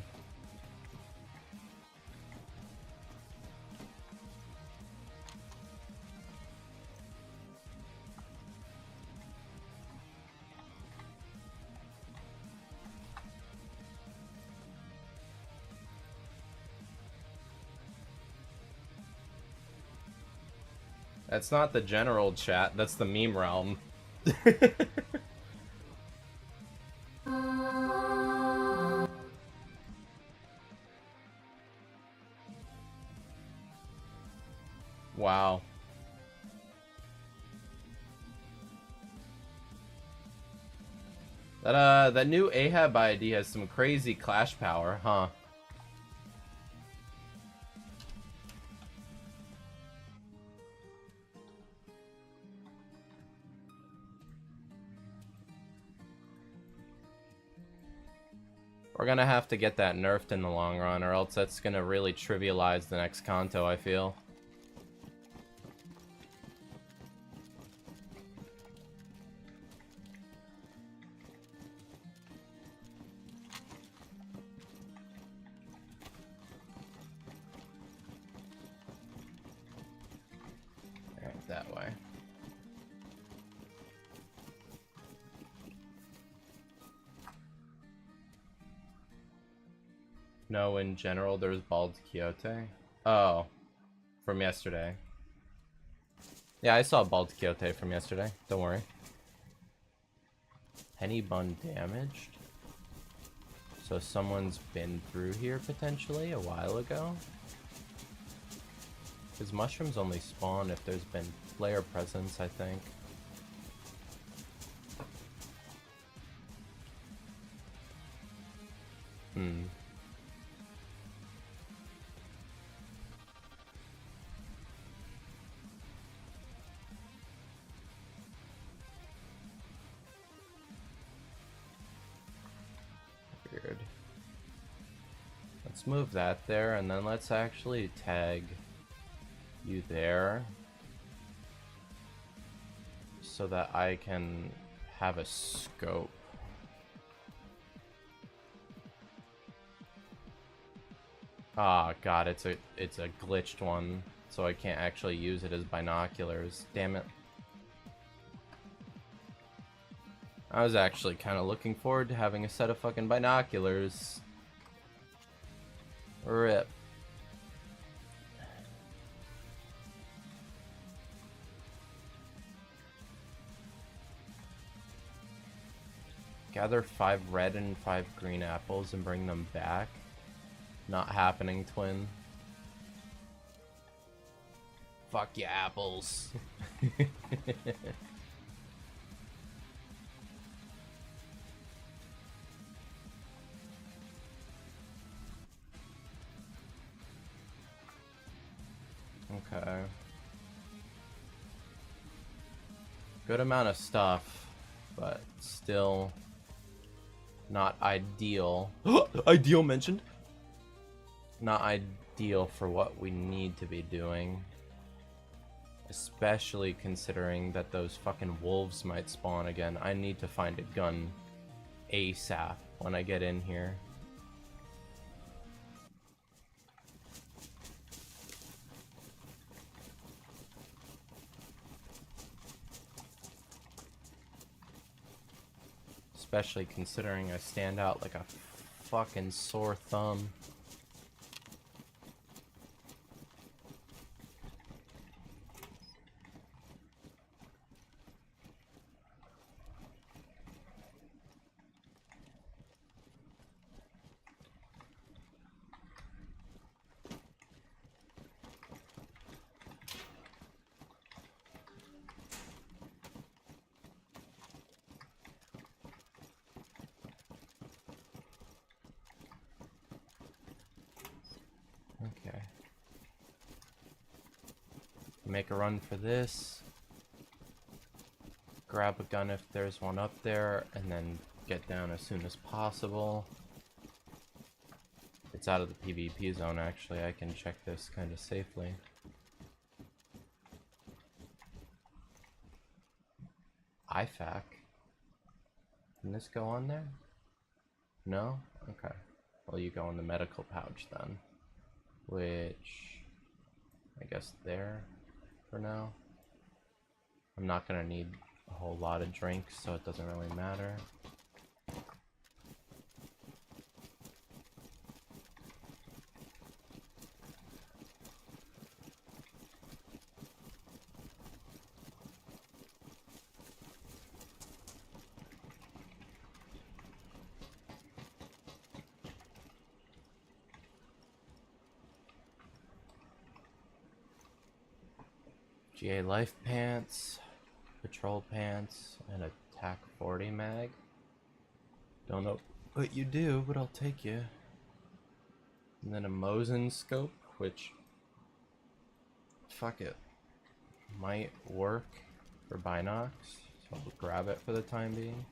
That's not the general chat, that's the meme realm. Wow. That new Ahab ID has some crazy clash power, huh? We're gonna have to get that nerfed in the long run, or else that's gonna really trivialize the next Kanto, I feel. Alright, that way. No, in general, there's Bald Quixote. Oh, from yesterday. Yeah, I saw Bald Quixote from yesterday. Don't worry. Penny bun damaged? So someone's been through here potentially a while ago? Because mushrooms only spawn if there's been player presence, I think. Weird. Let's move that there, and then let's actually tag you there so that I can have a scope. Ah, God, it's a glitched one, so I can't actually use it as binoculars. Damn it. I was actually kind of looking forward to having a set of fucking binoculars. RIP. Gather 5 red and 5 green apples and bring them back. Not happening, twin. Fuck ya, apples. Okay. Good amount of stuff, but still not ideal. Ideal mentioned? Not ideal for what we need to be doing. Especially considering that those fucking wolves might spawn again. I need to find a gun ASAP when I get in here. Especially considering I stand out like a fucking sore thumb. Okay. Make a run for this. Grab a gun if there's one up there, and then get down as soon as possible. It it's out of the PvP zone, actually, I can check this kind of safely. IFAC. Can this go on there? No? Okay. Well, you go in the medical pouch then. Which... I guess there for now. I'm not gonna need a whole lot of drinks, so it doesn't really matter. GA life pants, patrol pants, and a TAC 40 mag. Don't know what you do, but I'll take you. And then a Mosin scope, which, fuck it, might work for binocs, so I'll grab it for the time being.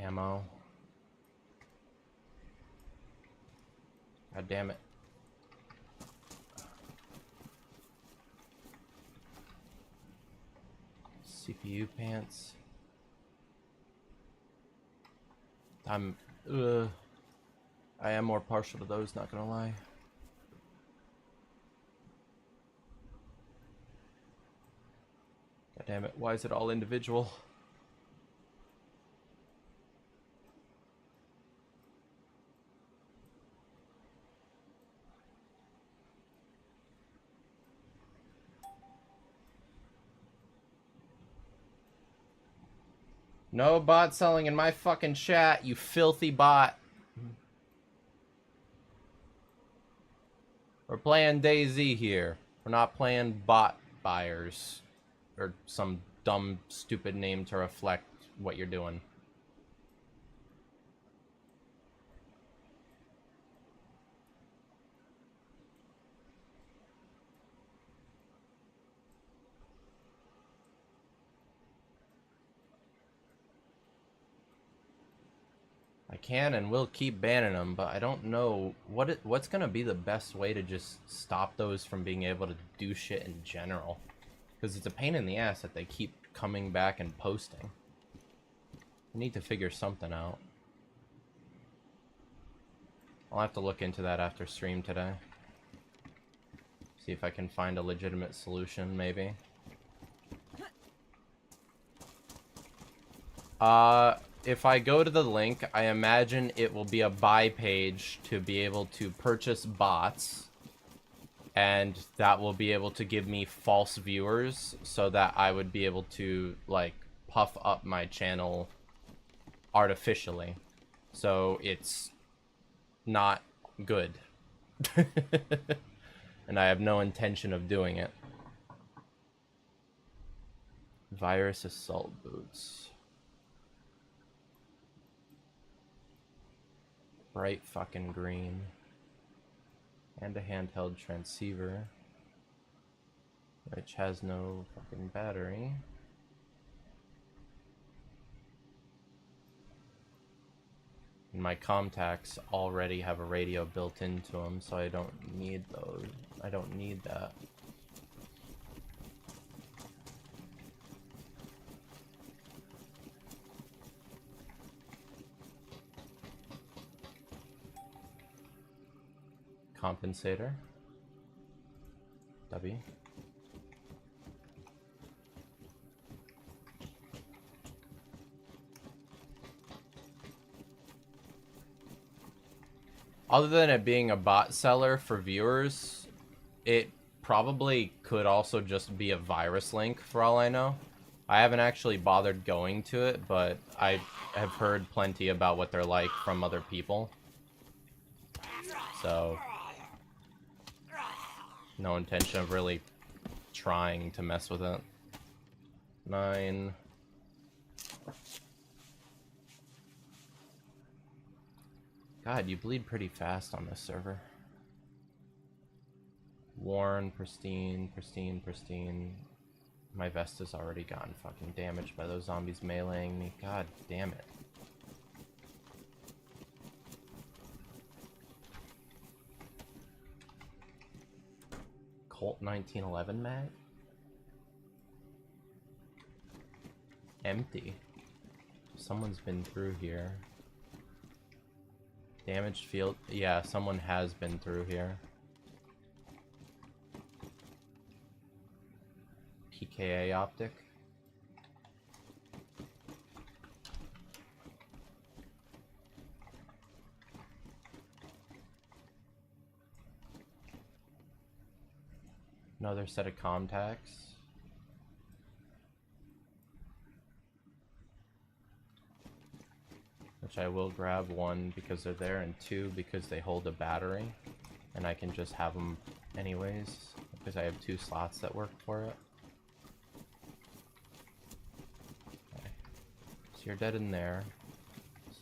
Ammo. God damn it. CPU pants. I am more partial to those, not gonna lie. God damn it, why is it all individual? No bot selling in my fucking chat, you filthy bot. We're playing DayZ here. We're not playing bot buyers. Or some dumb, stupid name to reflect what you're doing. I can and will keep banning them, but I don't know what's gonna be the best way to just stop those from being able to do shit in general. Because it's a pain in the ass that they keep coming back and posting. I need to figure something out. I'll have to look into that after stream today. See if I can find a legitimate solution, maybe. If I go to the link, I imagine it will be a buy page to be able to purchase bots. And that will be able to give me false viewers so that I would be able to, like, puff up my channel artificially. So it's not good. And I have no intention of doing it. Virus assault boots. Bright fucking green. And a handheld transceiver. Which has no fucking battery. And my contacts already have a radio built into them, so I don't need those. I don't need that. Compensator. W. Other than it being a bot seller for viewers, it probably could also just be a virus link for all I know. I haven't actually bothered going to it, but I have heard plenty about what they're like from other people. So, no intention of really trying to mess with it. 9. God, you bleed pretty fast on this server. Worn, pristine, pristine, pristine. My vest has already gotten fucking damaged by those zombies meleeing me. God damn it. Colt 1911 mag? Empty. Someone's been through here. Damaged field. Yeah, someone has been through here. PKA optic. Another set of contacts. Which I will grab, 1 because they're there, and 2 because they hold a battery. And I can just have them anyways, because I have 2 slots that work for it. Okay. So you're dead in there.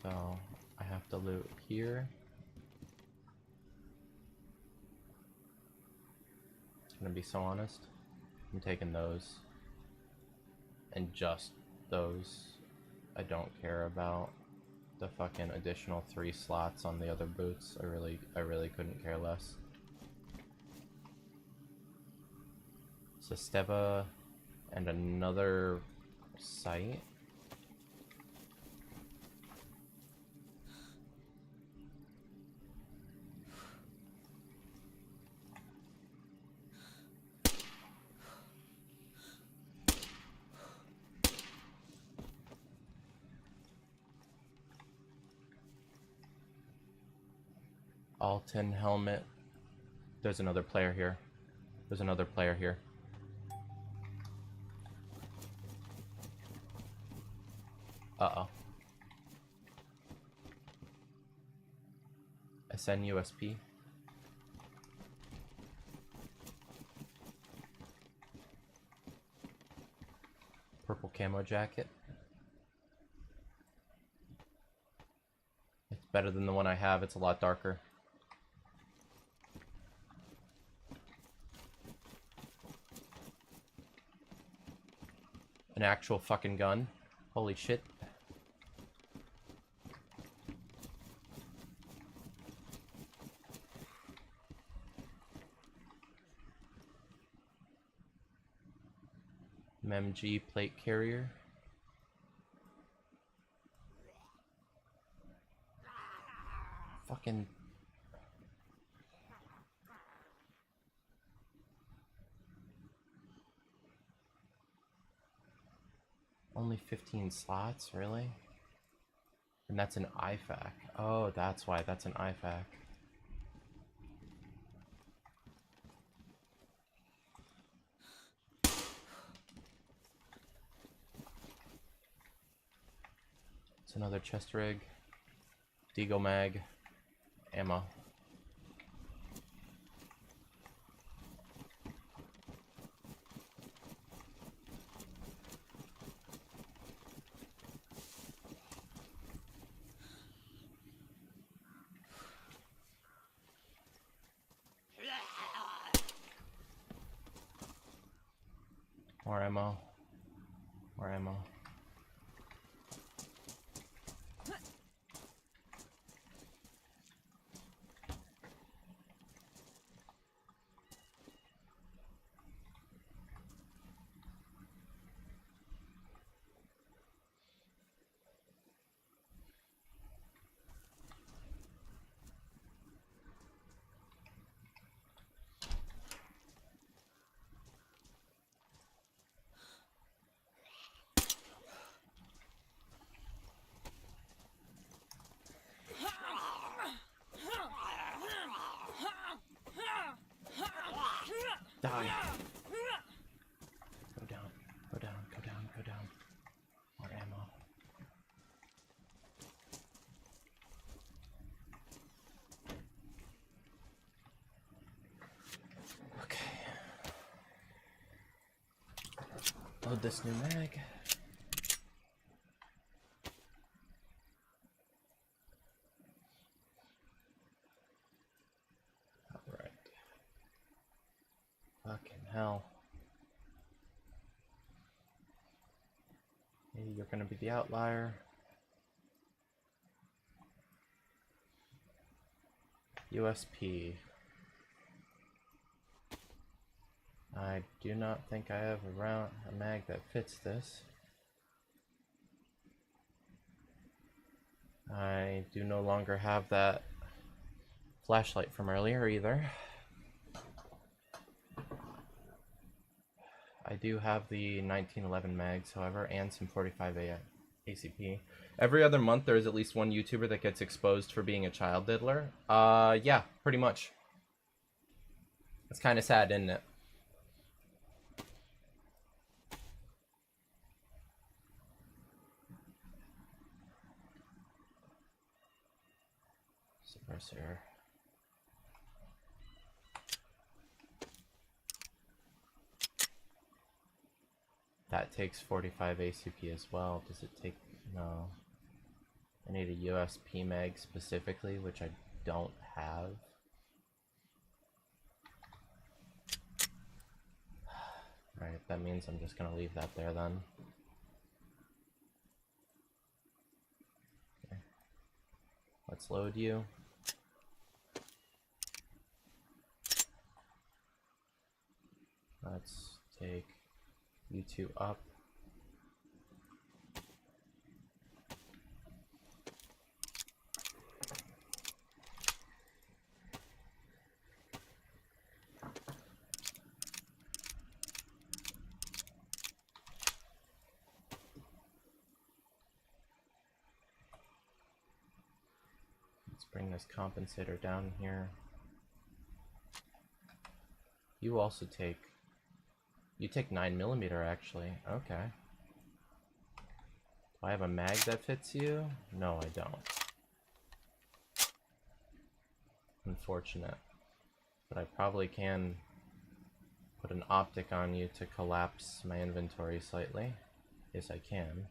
So I have to loot here. I'm gonna be so honest. I'm taking those. And just those. I don't care about the fucking additional 3 slots on the other boots. I really couldn't care less. Sesteva and another site. Alton helmet. There's another player here. There's another player here. Uh-oh. SN USP. Purple camo jacket. It's better than the one I have. It's a lot darker. An actual fucking gun. Holy shit. MG plate carrier. Fucking... Only 15 slots, really? And that's an IFAK. Oh, that's why that's an IFAK. It's another chest rig. Deagle mag. Ammo. More ammo. More ammo. Die. Go down. Go down. Go down. Go down. More ammo. Load this new mag. Alright. Fucking hell. Hey, you're gonna be the outlier. USP. I do not think I have a mag that fits this. I do no longer have that flashlight from earlier either. I do have the 1911 mags, however, and some 45 ACP. Every other month there is at least one YouTuber that gets exposed for being a child diddler. Yeah, pretty much. It's kind of sad, isn't it? Suppressor. That takes 45 ACP as well. Does it take... no. I need a USP mag specifically, which I don't have. Right, that means I'm just gonna leave that there then. Okay. Let's load you. Let's take you two up. Let's bring this compensator down here. You also take... you take 9mm actually. Okay. Do I have a mag that fits you? No, I don't. Unfortunate. But I probably can put an optic on you to collapse my inventory slightly. Yes, I can.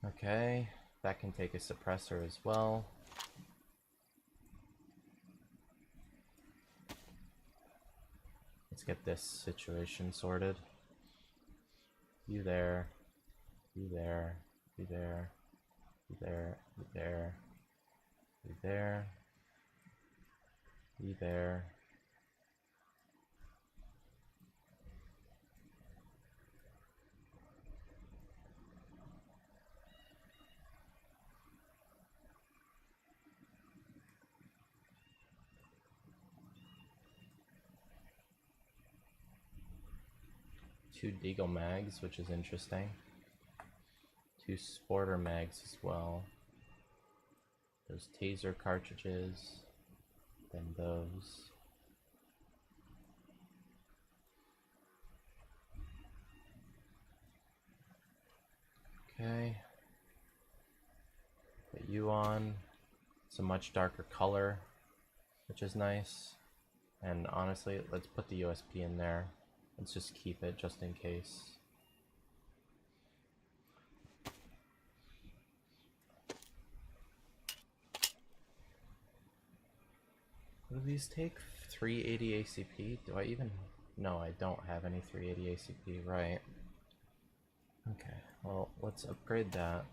Okay. That can take a suppressor as well. Let's get this situation sorted. You there. You there. You there. You there. You there. You there. You there. Two Deagle mags, which is interesting. Two Sporter mags as well. Those taser cartridges. Then those. Okay. Put you on. It's a much darker color, which is nice. And honestly, let's put the USP in there. Let's just keep it just in case. What do these take? 380 ACP? Do I even... no, I don't have any 380 ACP, right. Okay, well, let's upgrade that.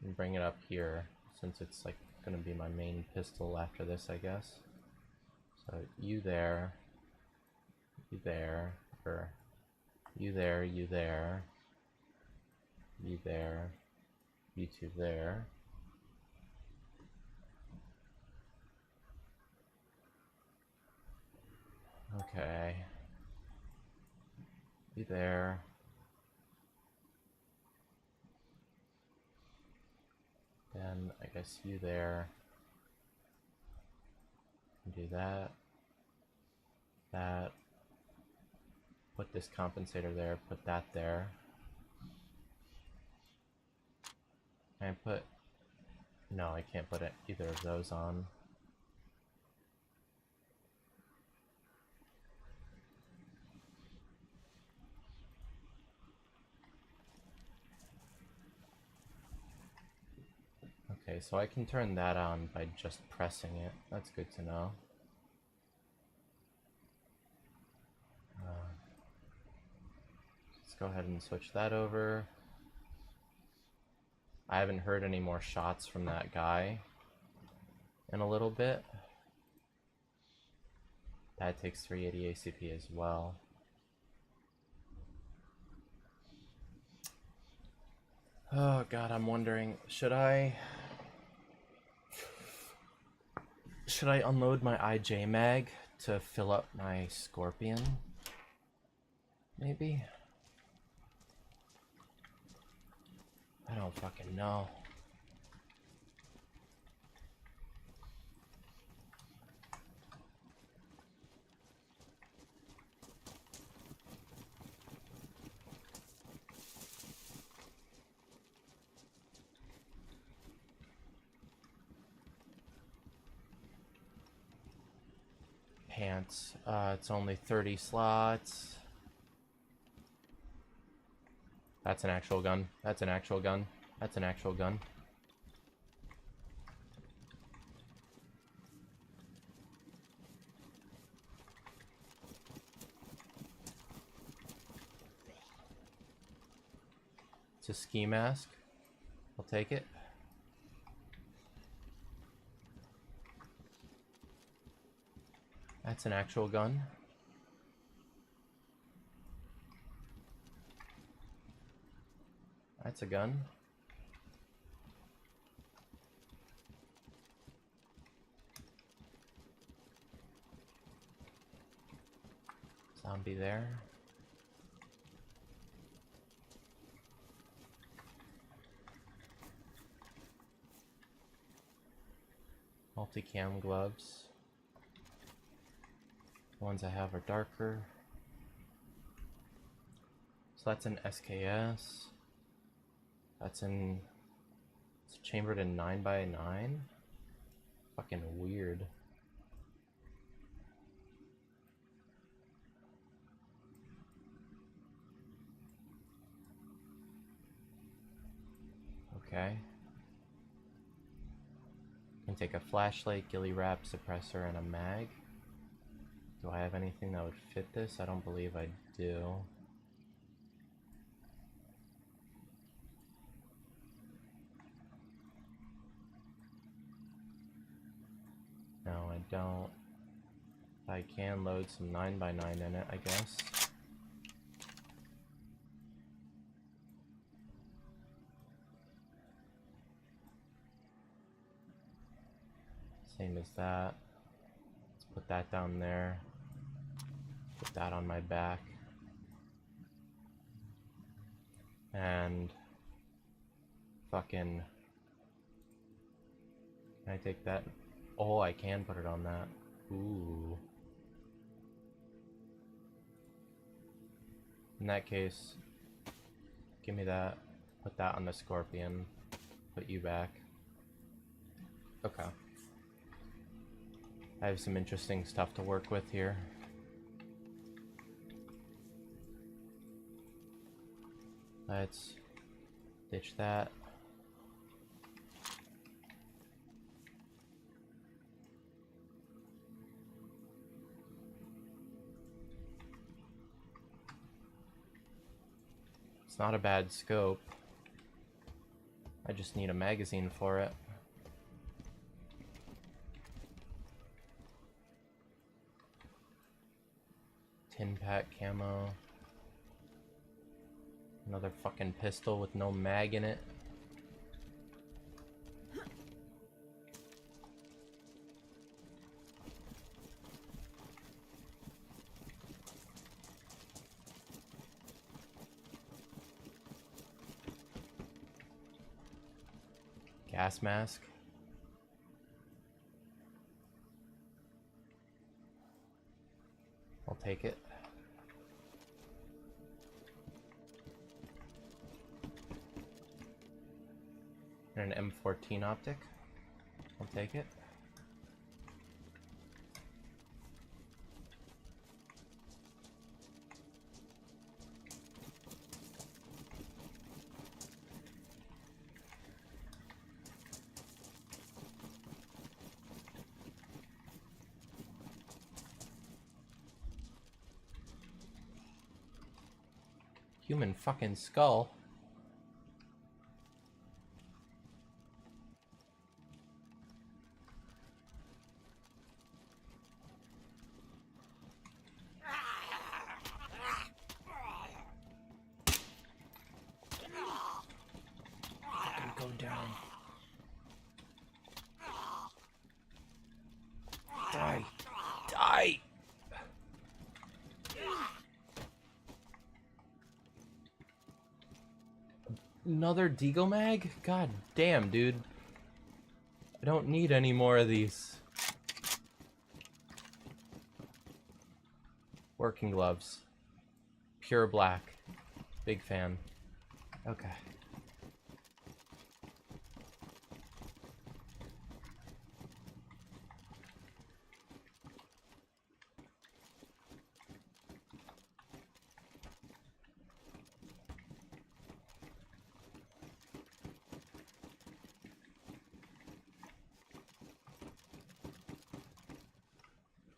And bring it up here, since it's like gonna be my main pistol after this, I guess. So, you there. You there. Or... you there, you there. You there. You two there. Okay. You there. Then I guess you there. Do that. That. Put this compensator there. Put that there. Can I put... no, I can't put either of those on. Okay, so I can turn that on by just pressing it. That's good to know. Let's go ahead and switch that over. I haven't heard any more shots from that guy in a little bit. That takes 380 ACP as well. Oh god, I'm wondering, should I unload my IJ mag to fill up my Scorpion? Maybe? I don't fucking know. Pants. It's only 30 slots. That's an actual gun. That's an actual gun. That's an actual gun. It's a ski mask. I'll take it. That's an actual gun. That's a gun. Zombie there. Multicam gloves. The ones I have are darker. So that's an SKS. It's chambered in 9x9. Fucking weird. Okay. Can take a flashlight, ghillie wrap, suppressor, and a mag. Do I have anything that would fit this? I don't believe I do. No, I don't. I can load some 9x9 in it, I guess. Same as that. Let's put that down there. Put that on my back. And fucking, can I take that? Oh, I can put it on that. Ooh. In that case, give me that. Put that on the Scorpion. Put you back. Okay. I have some interesting stuff to work with here. Let's ditch that. It's not a bad scope. I just need a magazine for it. Tin pack camo. Another fucking pistol with no mag in it. Gas mask. I'll take it. And an M14 optic. I'll take it. human fucking skull. Fucking go down. Die. Die! Another Deagle mag? God damn, dude. I don't need any more of these. Working gloves. Pure black. Big fan. Okay.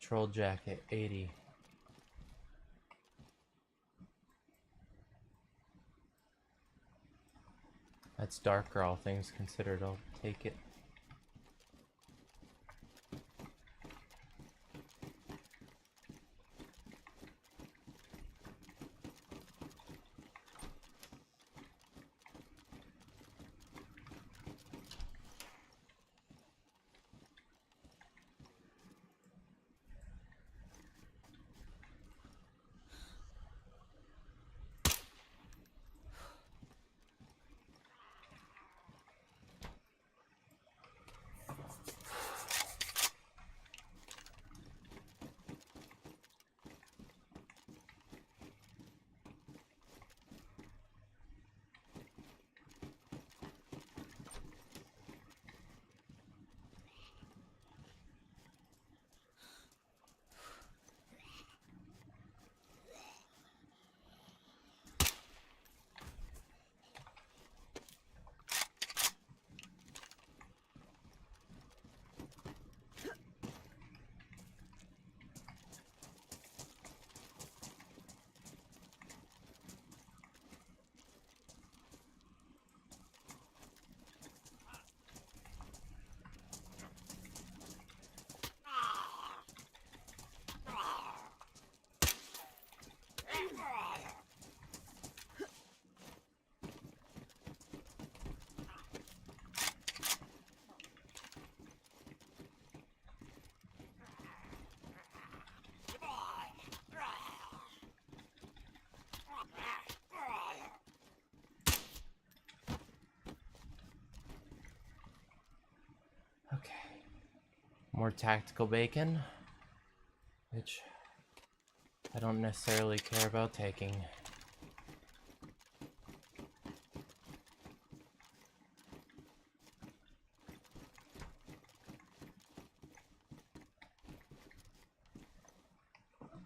Patrol jacket, 80. That's darker, all things considered. I'll take it. Okay. More tactical bacon, which I don't necessarily care about taking.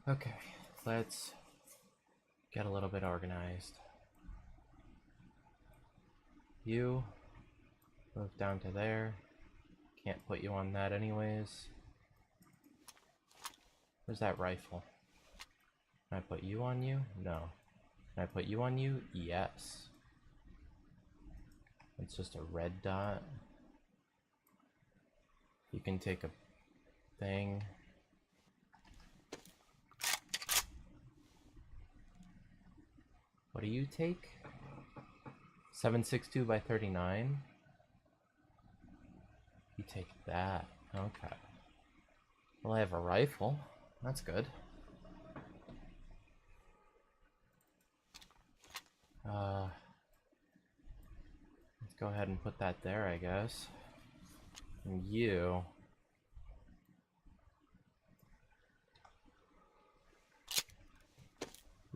Okay, let's get a little bit organized. You move down to there. Can't put you on that anyways. Where's that rifle? Can I put you on you? No. Can I put you on you? Yes. It's just a red dot. You can take a thing. What do you take? 762 by 39? You take that. Okay. Well, I have a rifle. That's good. Let's go ahead and put that there, I guess. And you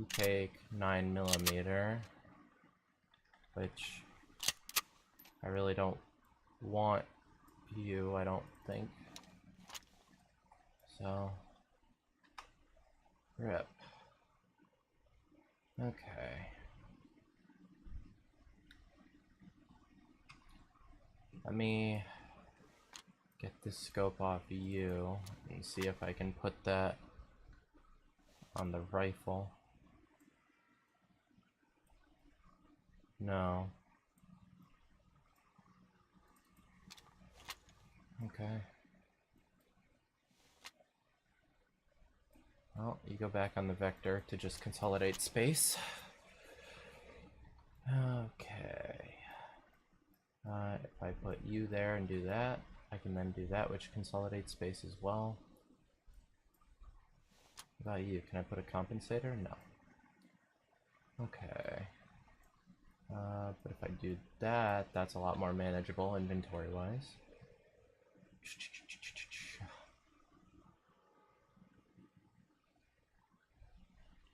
take 9mm, which I really don't want you, I don't think. So, rip. Okay. Let me get this scope off of you and see if I can put that on the rifle. No. Okay. Well, you go back on the vector to just consolidate space. Okay. If I put you there and do that, I can then do that, which consolidates space as well. What about you? Can I put a compensator? No. Okay. But if I do that, that's a lot more manageable inventory-wise.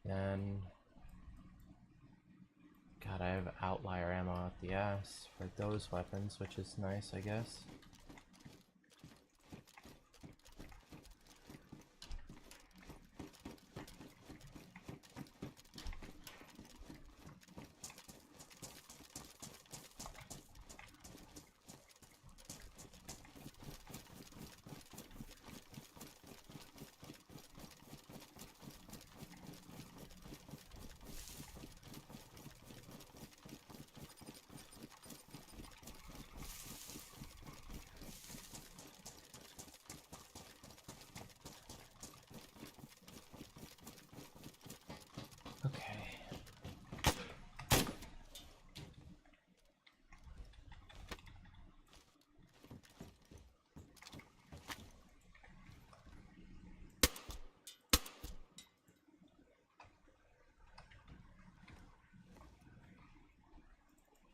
Then... God, I have outlier ammo out the ass for those weapons, which is nice, I guess. Okay.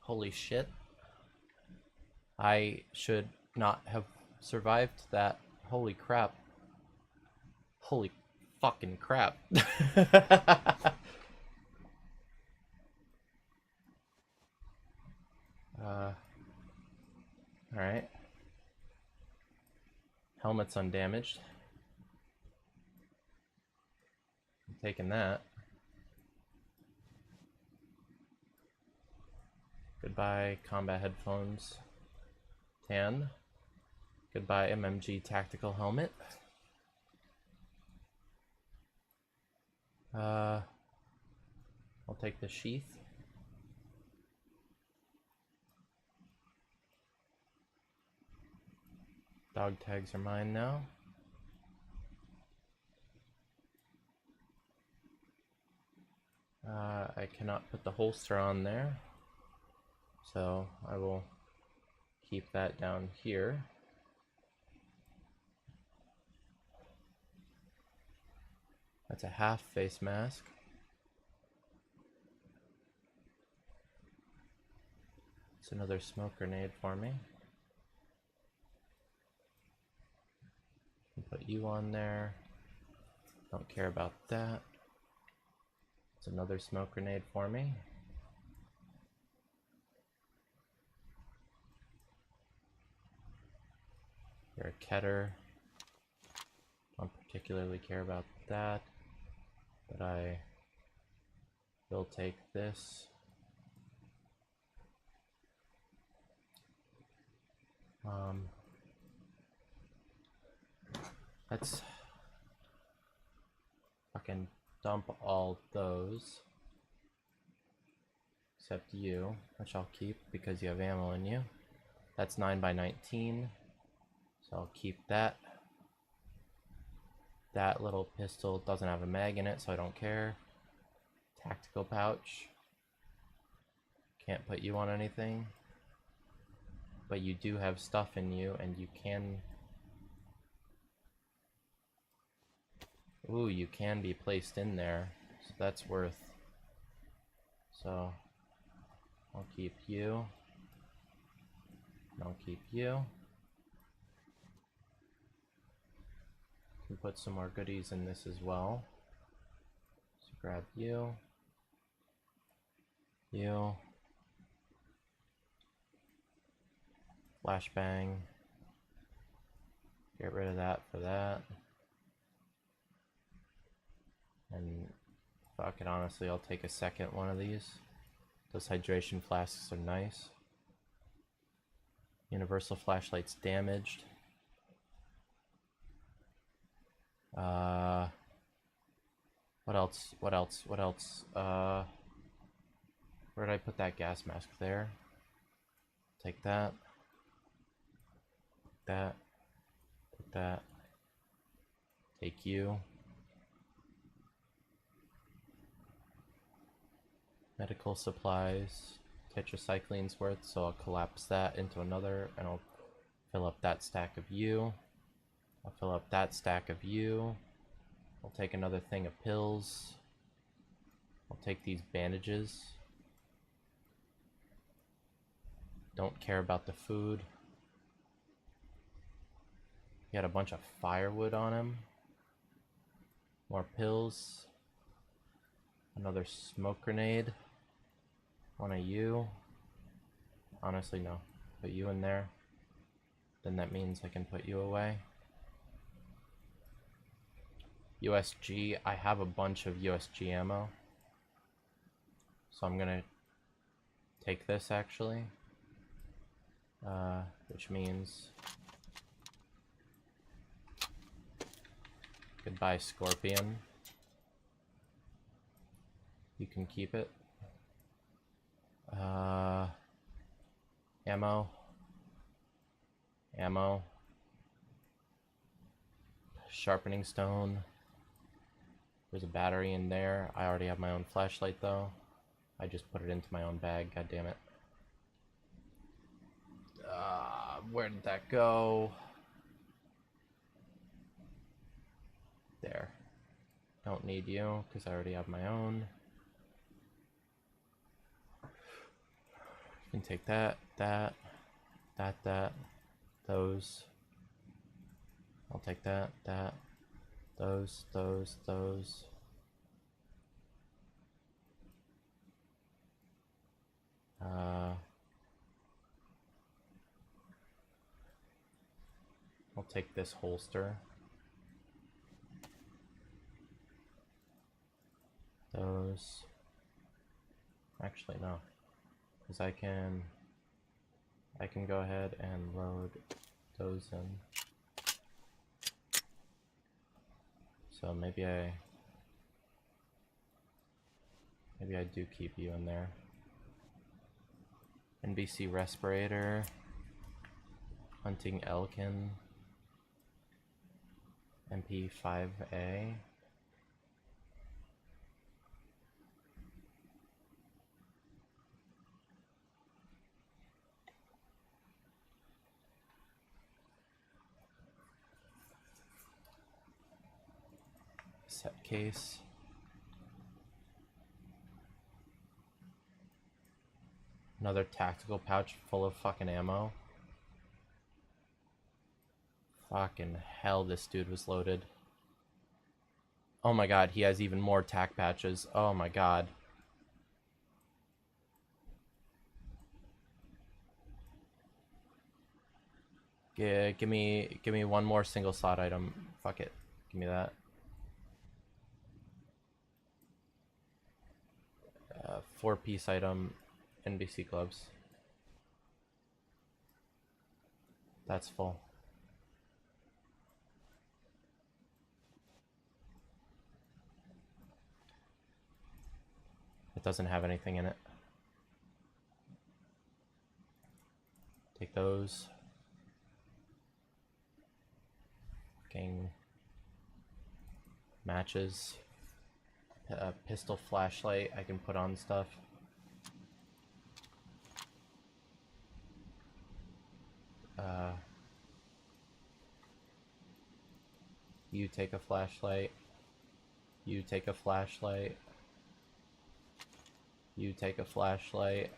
Holy shit. I should not have survived that. Holy crap. Holy fucking crap. Alright. Helmet's undamaged. I'm taking that. Goodbye, combat headphones. Tan. Goodbye, MMG tactical helmet. I'll take the sheath. Dog tags are mine now. I cannot put the holster on there, so I will keep that down here. That's a half face mask. It's another smoke grenade for me. Put you on there. Don't care about that. It's another smoke grenade for me. You're a Keter. Don't particularly care about that, but I will take this. Let's fucking dump all those. Except you, which I'll keep because you have ammo in you. That's 9x19, so I'll keep that. That little pistol doesn't have a mag in it, so I don't care. Tactical pouch. Can't put you on anything. But you do have stuff in you, and you can... Ooh, you can be placed in there, so that's worth. So, I'll keep you. And I'll keep you. Can put some more goodies in this as well. So grab you. You. Flashbang. Get rid of that for that. And fuck it, honestly, I'll take a second one of these. Those hydration flasks are nice. Universal flashlight's damaged. What else? What else? What else? Where did I put that gas mask? There. Take that. That. Put that. Take you. Medical supplies. Tetracycline's worth, so I'll collapse that into another, and I'll fill up that stack of you. I'll fill up that stack of you. I'll take another thing of pills. I'll take these bandages. Don't care about the food. He had a bunch of firewood on him. More pills. Another smoke grenade. One of you. Honestly, no. Put you in there. Then that means I can put you away. USG. I have a bunch of USG ammo. So I'm gonna take this actually. Which means goodbye, Scorpion. You can keep it. Ammo. Ammo. Sharpening stone. There's a battery in there. I already have my own flashlight though. I just put it into my own bag, god damn it. Where did that go? There. Don't need you, because I already have my own. You can take that, those. I'll take that, those. I'll take this holster. Those. Actually, no. Because I can go ahead and load those in. So maybe I do keep you in there. NBC respirator. Hunting Elkin. MP5A. Set case. Another tactical pouch full of fucking ammo. Fucking hell, this dude was loaded. Oh my god, he has even more tac patches. Oh my god. Yeah, give me one more single slot item. Fuck it. Give me that. 4-piece item, NBC gloves. That's full. It doesn't have anything in it. Take those. Fucking matches. Pistol flashlight, I can put on stuff. You take a flashlight. You take a flashlight. You take a flashlight.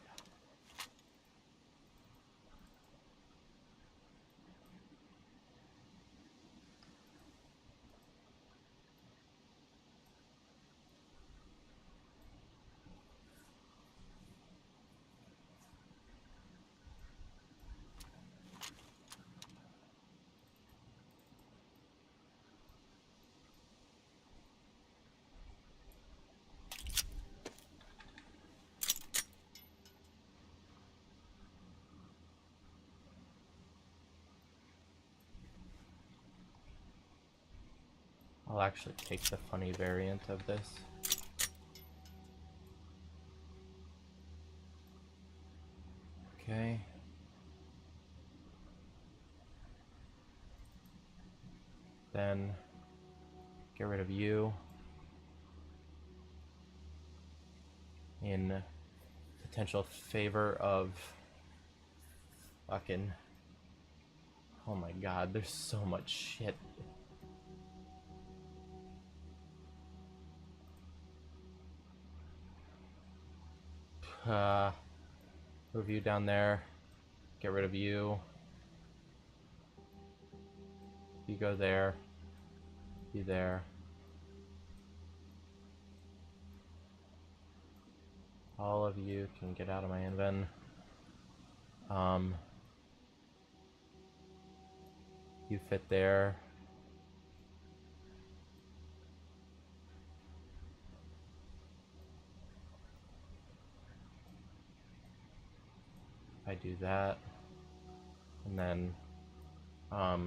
I'll actually take the funny variant of this. Okay. Then get rid of you. In potential favor of fucking... Oh my god, there's so much shit. Move you down there. Get rid of you. You go there. You there. All of you can get out of my inven. You fit there. I do that. And then, fuck.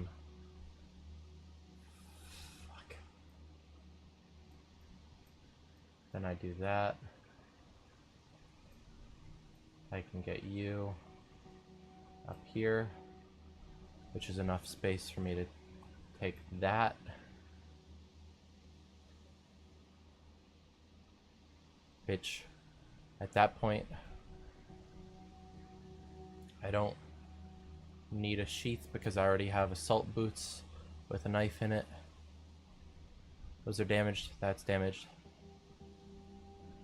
Then I do that. I can get you up here, which is enough space for me to take that. Which, at that point, I don't need a sheath because I already have assault boots with a knife in it. Those are damaged. That's damaged.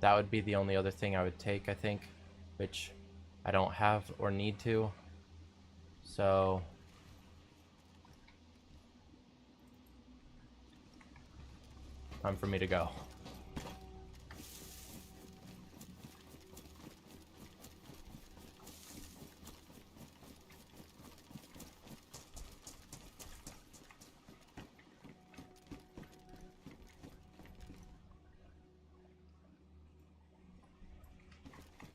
That would be the only other thing I would take, I think, which I don't have or need to. So time for me to go.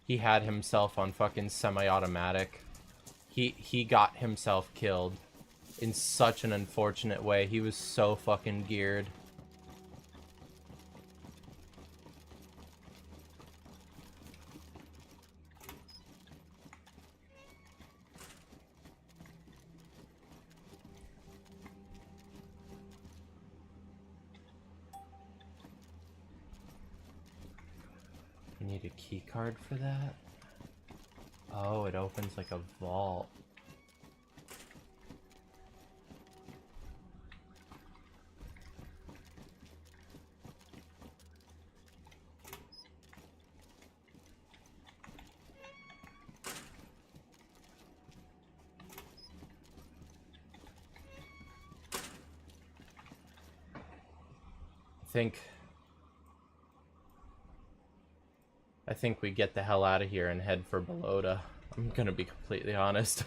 He had himself on fucking semi-automatic. He got himself killed in such an unfortunate way. He was so fucking geared. You need a key card for that? Oh, it opens like a vault. I think we get the hell out of here and head for Belota. I'm gonna be completely honest.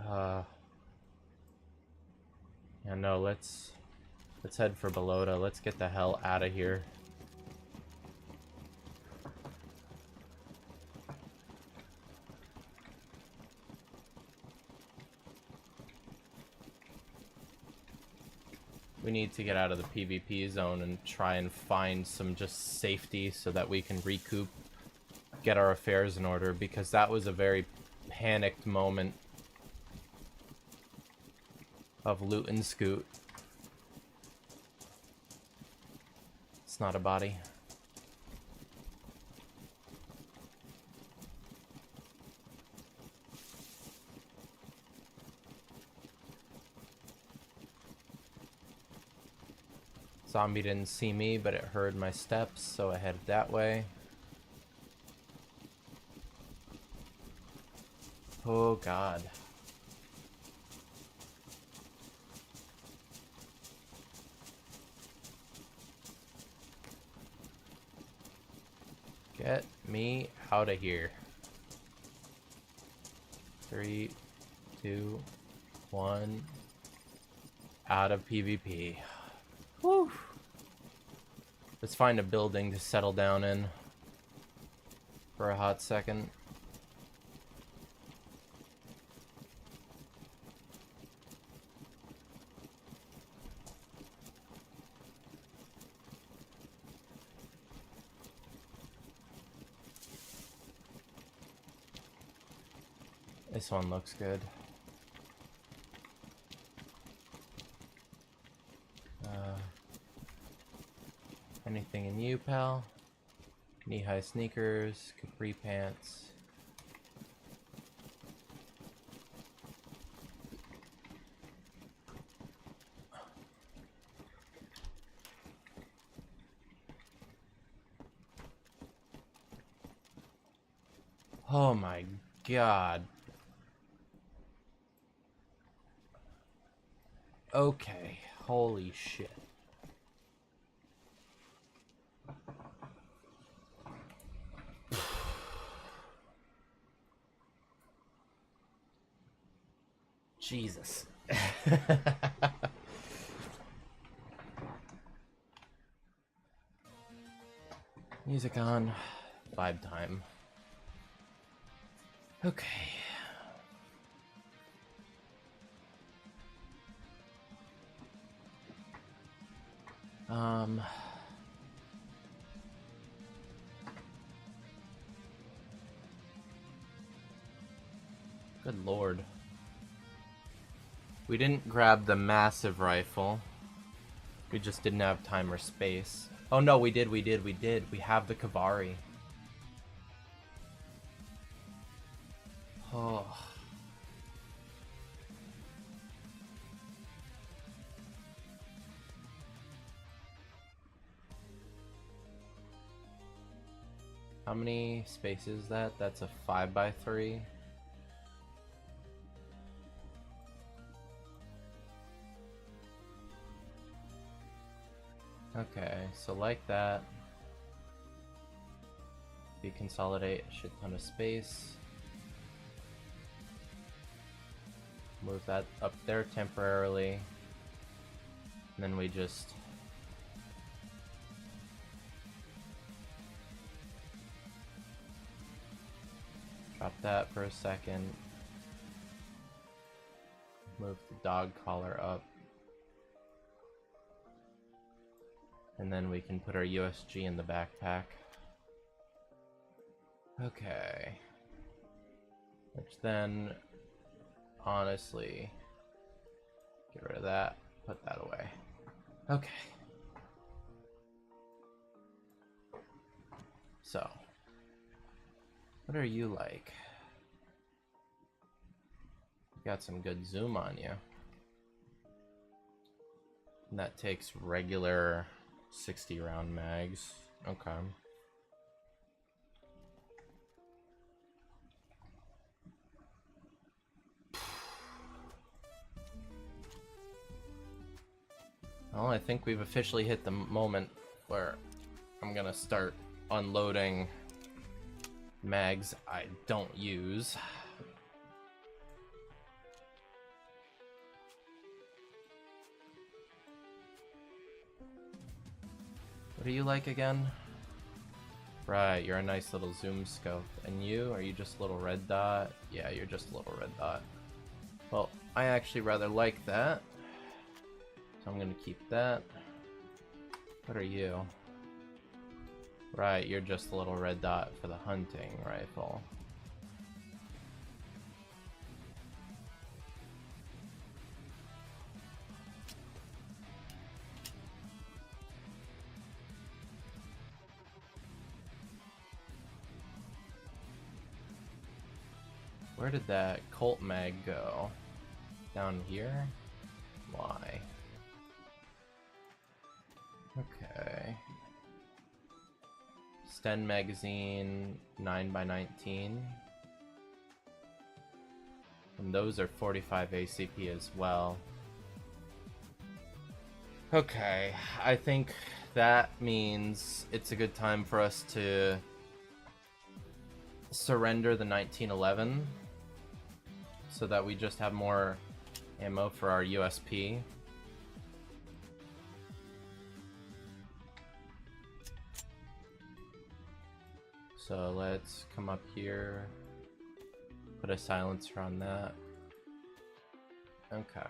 Yeah, no, let's head for Belota. Let's get the hell out of here. We need to get out of the PvP zone and try and find some just safety so that we can recoup, get our affairs in order, because that was a very panicked moment of loot and scoot. It's not a body. Zombie didn't see me, but it heard my steps, so I headed that way. Oh god. Get me out of here. 3, 2, 1. Out of PvP. Woo! Let's find a building to settle down in for a hot second. This one looks good. Anything in you, pal? Knee-high sneakers, capri pants. Oh my god. Okay, holy shit. Jesus. Music on. Vibe time. Okay. Good lord. We didn't grab the massive rifle. We just didn't have time or space. Oh no, we did. We have the Kavari. Oh. How many spaces is that? That's a 5x3. Okay, so like that. We consolidate a shit ton of space. Move that up there temporarily. And then we just drop that for a second. Move the dog collar up. And then we can put our USG in the backpack. Okay. Which then, honestly, get rid of that, put that away. Okay. So, what are you like? Got some good zoom on you. And that takes regular 60 round mags. Okay. Well, I think we've officially hit the moment where I'm gonna start unloading mags I don't use. What are you like again? Right, you're a nice little zoom scope. And you? Are you just a little red dot? Yeah, you're just a little red dot. Well, I actually rather like that. So I'm gonna keep that. What are you? Right, you're just a little red dot for the hunting rifle. Where did that Colt mag go? Down here? Why? Okay. Sten magazine 9x19. And those are 45 ACP as well. Okay, I think that means it's a good time for us to surrender the 1911 so that we just have more ammo for our USP. So let's come up here, put a silencer on that. Okay.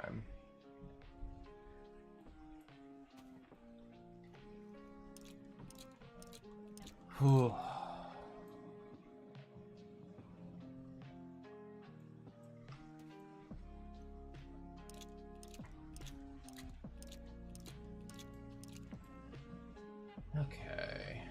Whew. Okay.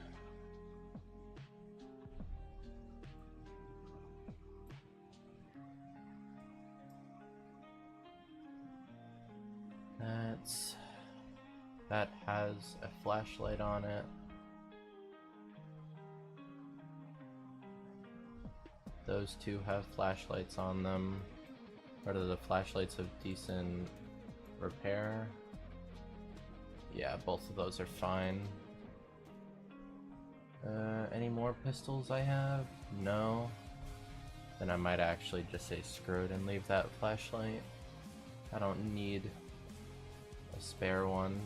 That has a flashlight on it. Those two have flashlights on them. Are the flashlights of decent repair? Yeah, both of those are fine. Any more pistols I have? No. Then I might actually just say screw it and leave that flashlight. I don't need a spare one.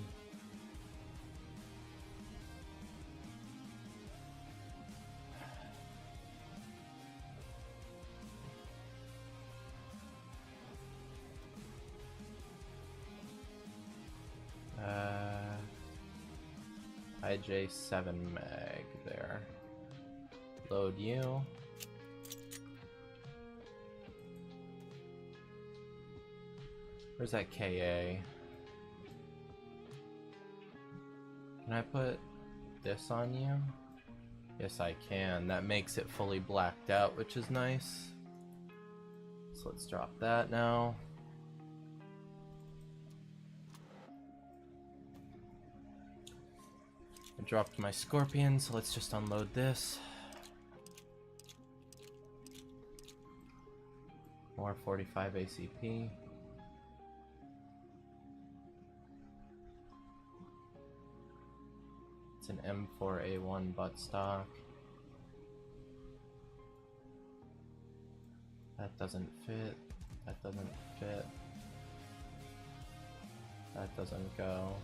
IJ7 mag there. Load you. Where's that KA? Can I put this on you? Yes, I can. That makes it fully blacked out, which is nice. So let's drop that now. I dropped my Scorpion, so let's just unload this. More 45 ACP. It's an M4A1 buttstock. That doesn't fit. That doesn't fit. That doesn't go.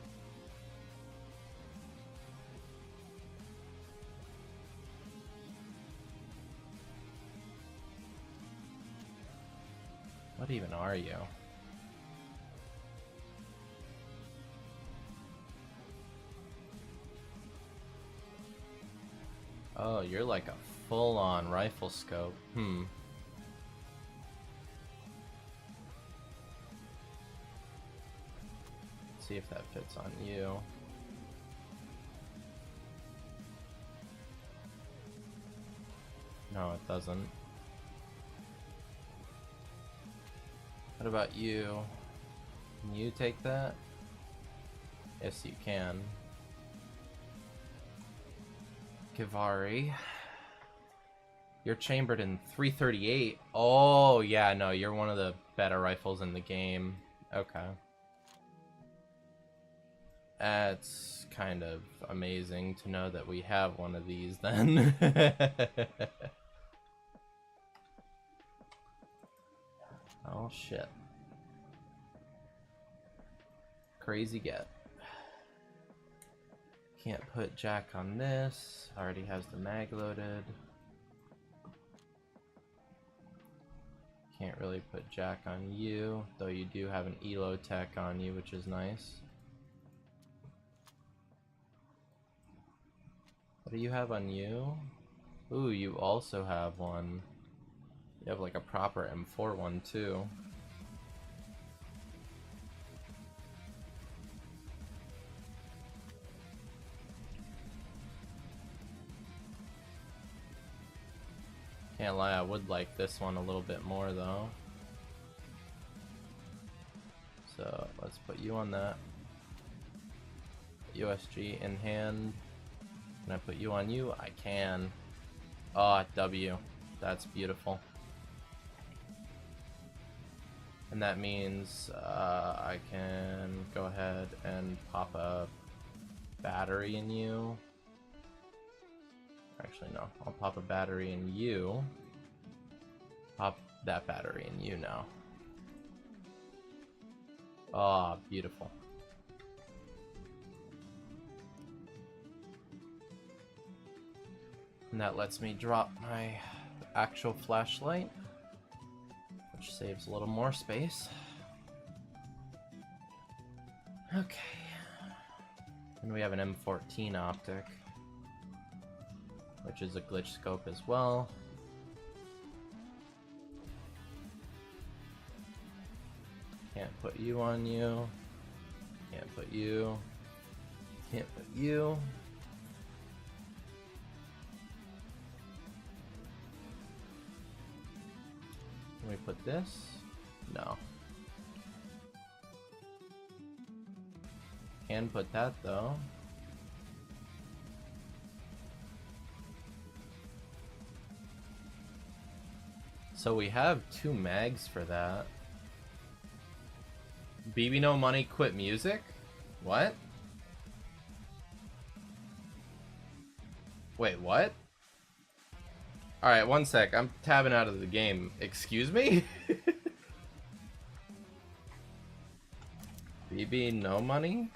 What even are you? Oh, you're like a full-on rifle scope. Let's see if that fits on you. No, it doesn't. What about you? Can you take that? Yes, you can. Kivari. You're chambered in 338. Oh, yeah, no, you're one of the better rifles in the game. Okay. That's kind of amazing to know that we have one of these then. Oh shit. Crazy get. Can't put Jack on this. Already has the mag loaded. Can't really put Jack on you, though you do have an Elo tech on you, which is nice. What do you have on you? Ooh, you also have one. You have like a proper M4 one too. Can't lie, I would like this one a little bit more though. So let's put you on that. USG in hand. Can I put you on you? I can. Oh, W. That's beautiful. And that means I can go ahead and pop a battery in you. Actually, no. I'll pop a battery in you. Pop that battery in you now. Ah, beautiful. And that lets me drop my actual flashlight, which saves a little more space. Okay. And we have an M14 optic, which is a glitch scope as well. Can't put you on you. Can't put you. Can't put you. Can we put this? No. Can put that though. So we have 2 mags for that. BB No Money quit music? What? Wait, what? Alright, one sec. I'm tabbing out of the game. Excuse me? BB No Money?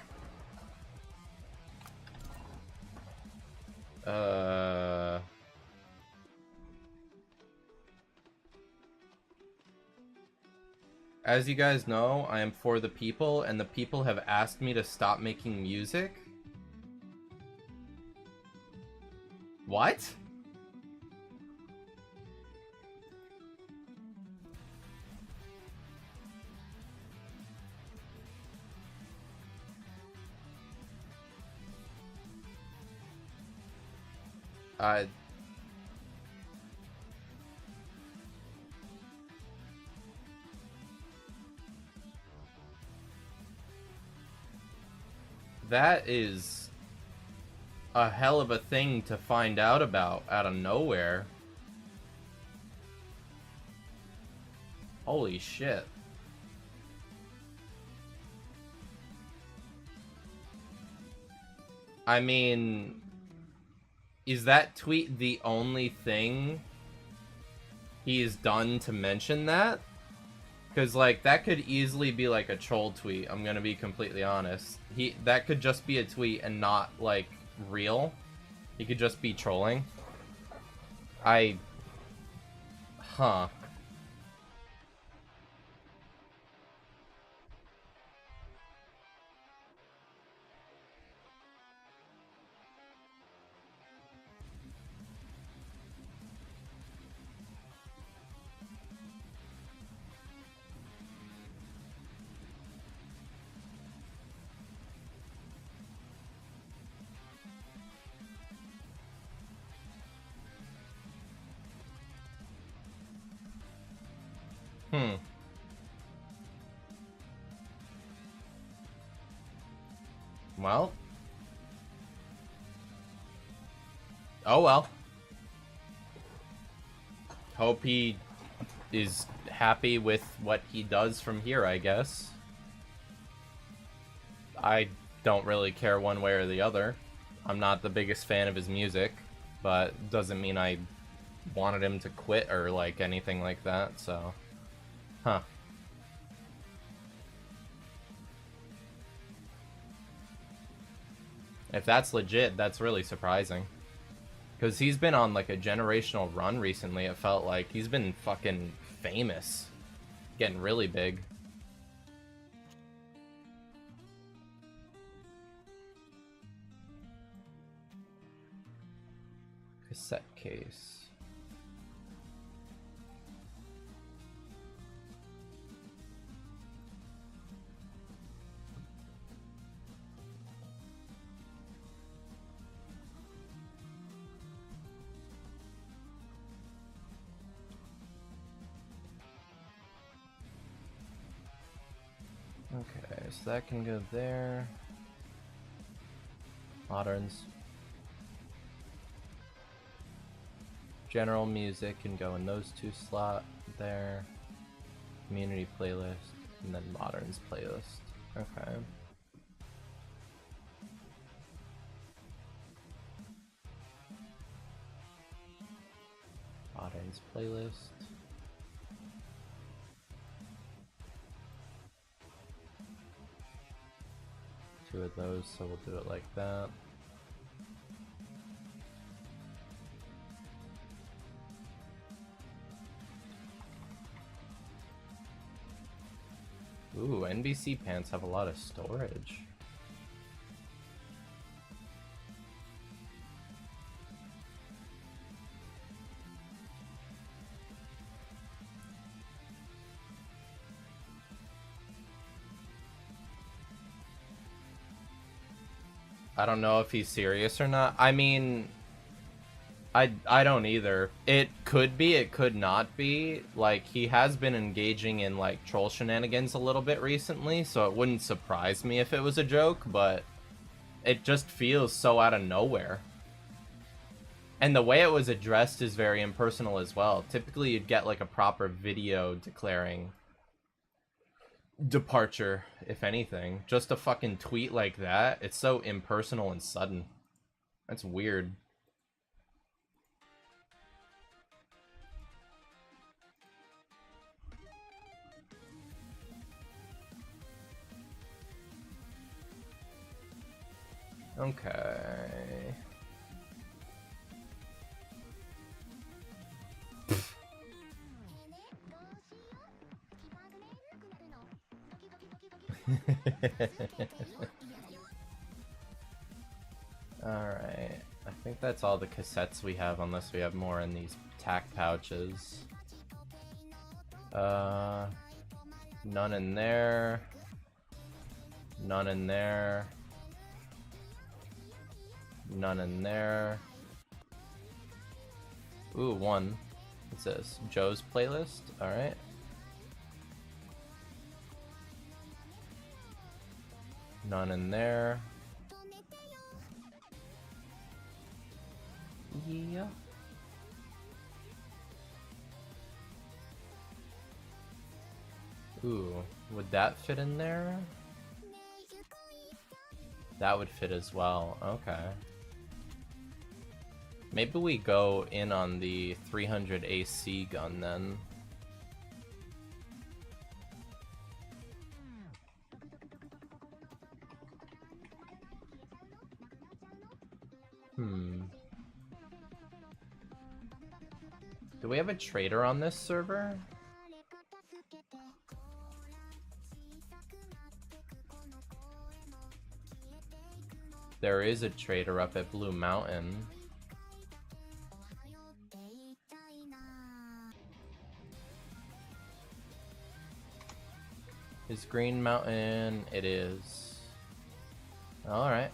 As you guys know, I am for the people, and the people have asked me to stop making music. What? That is a hell of a thing to find out about out of nowhere. Holy shit. I mean, is that tweet the only thing he's done to mention that? Because, like, that could easily be, like, a troll tweet, I'm gonna be completely honest. That could just be a tweet and not, like, real. He could just be trolling. Huh. Well. Oh well. Hope he is happy with what he does from here, I guess. I don't really care one way or the other. I'm not the biggest fan of his music, but doesn't mean I wanted him to quit or, like, anything like that, so... Huh. If that's legit, that's really surprising. Because he's been on, like, a generational run recently, it felt like. He's been fucking famous. Getting really big. Cassette case. Okay, so that can go there. Moderns. General music can go in those 2 slots there. Community playlist, and then moderns playlist. Okay. Moderns playlist. Two of those, so we'll do it like that. Ooh, NBC pants have a lot of storage. I don't know if he's serious or not. I mean, I don't either. It could be, it could not be. Like, he has been engaging in, like, troll shenanigans a little bit recently, so it wouldn't surprise me if it was a joke, but it just feels so out of nowhere. And the way it was addressed is very impersonal as well. Typically, you'd get, like, a proper video declaring departure, if anything. Just a fucking tweet like that, it's so impersonal and sudden. That's weird. Okay. Alright. I think that's all the cassettes we have, unless we have more in these tack pouches. None in there. None in there. None in there. Ooh, one. What's this? Joe's playlist? Alright. None in there. Yeah. Ooh, would that fit in there? That would fit as well. Okay. Maybe we go in on the 300 AC gun then. Do we have a trader on this server? There is a trader up at Blue Mountain. Is Green Mountain? It is. Alright.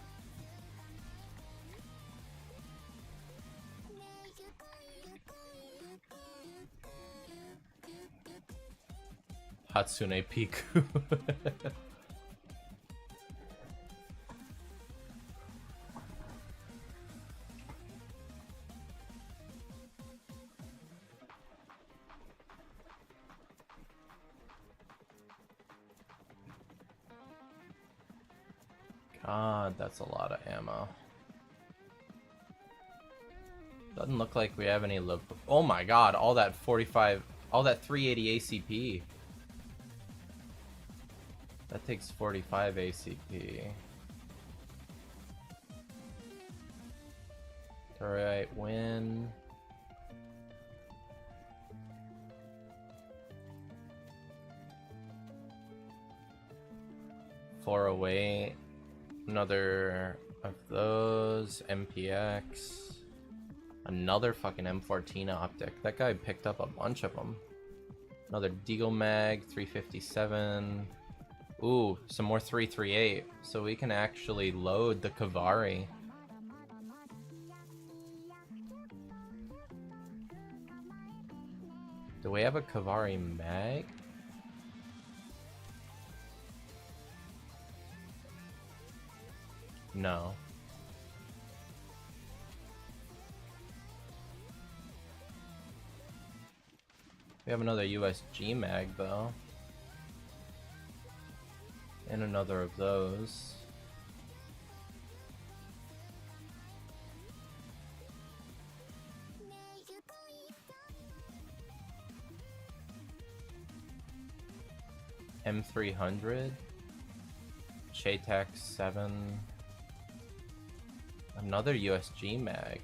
Hatsune Piku. God, that's a lot of ammo. Doesn't look like we have any low. Oh my god, all that 45, all that 380 ACP. That takes 45 ACP. Alright, win. .408. Another of those. MPX. Another fucking M14 optic. That guy picked up a bunch of them. Another Deagle Mag. 357. Ooh, some more 338. So we can actually load the Kavari. Do we have a Kavari mag? No. We have another USG mag though. And another of those. M300. Chaytac 7. Another USG mag.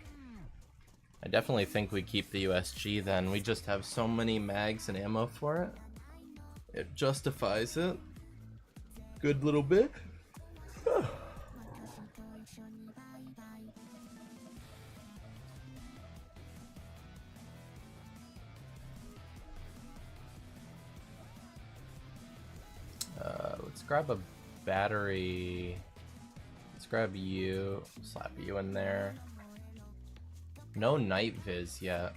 I definitely think we keep the USG then. We just have so many mags and ammo for it. It justifies it. Good little bit. Let's grab a battery. Let's grab you. Slap you in there. No night viz yet.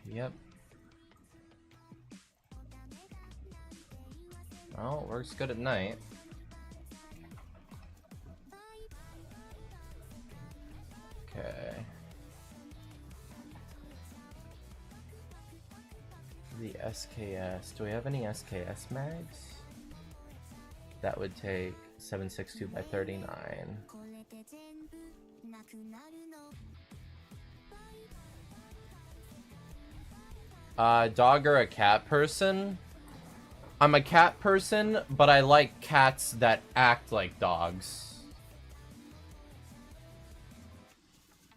Yep. Well, it works good at night. Okay. The SKS. Do we have any SKS mags? That would take 762 by 39. Dog or a cat person? I'm a cat person, but I like cats that act like dogs.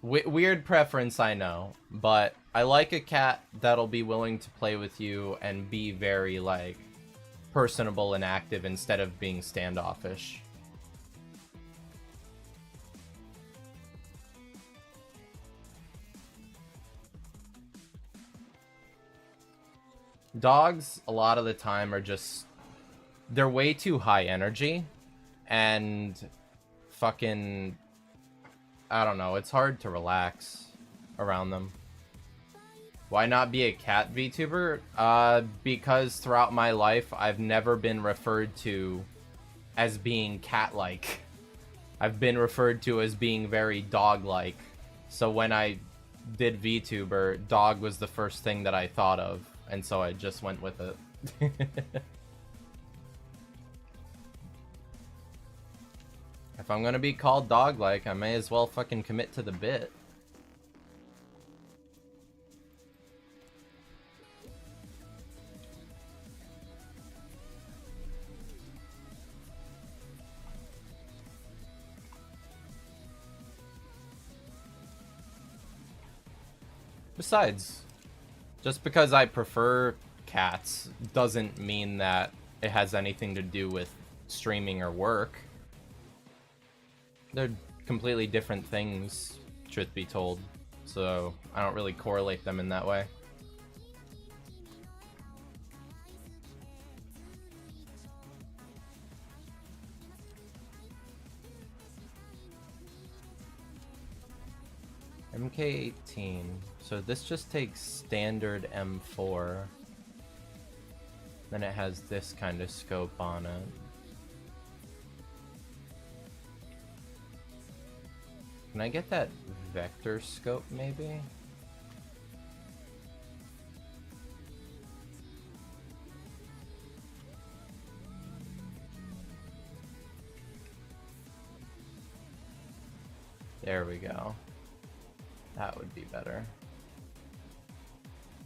Weird preference, I know, but I like a cat that'll be willing to play with you and be very, like, personable and active instead of being standoffish. Dogs, a lot of the time, are just... they're way too high energy, and fucking... I don't know, it's hard to relax around them. Why not be a cat VTuber? Because throughout my life, I've never been referred to as being cat-like. I've been referred to as being very dog-like. So when I did VTuber, dog was the first thing that I thought of, and so I just went with it. If I'm gonna be called dog-like, I may as well fucking commit to the bit. Besides, just because I prefer cats doesn't mean that it has anything to do with streaming or work. They're completely different things, truth be told, so I don't really correlate them in that way. MK18. So this just takes standard M4. Then it has this kind of scope on it. Can I get that vector scope, maybe? There we go. That would be better.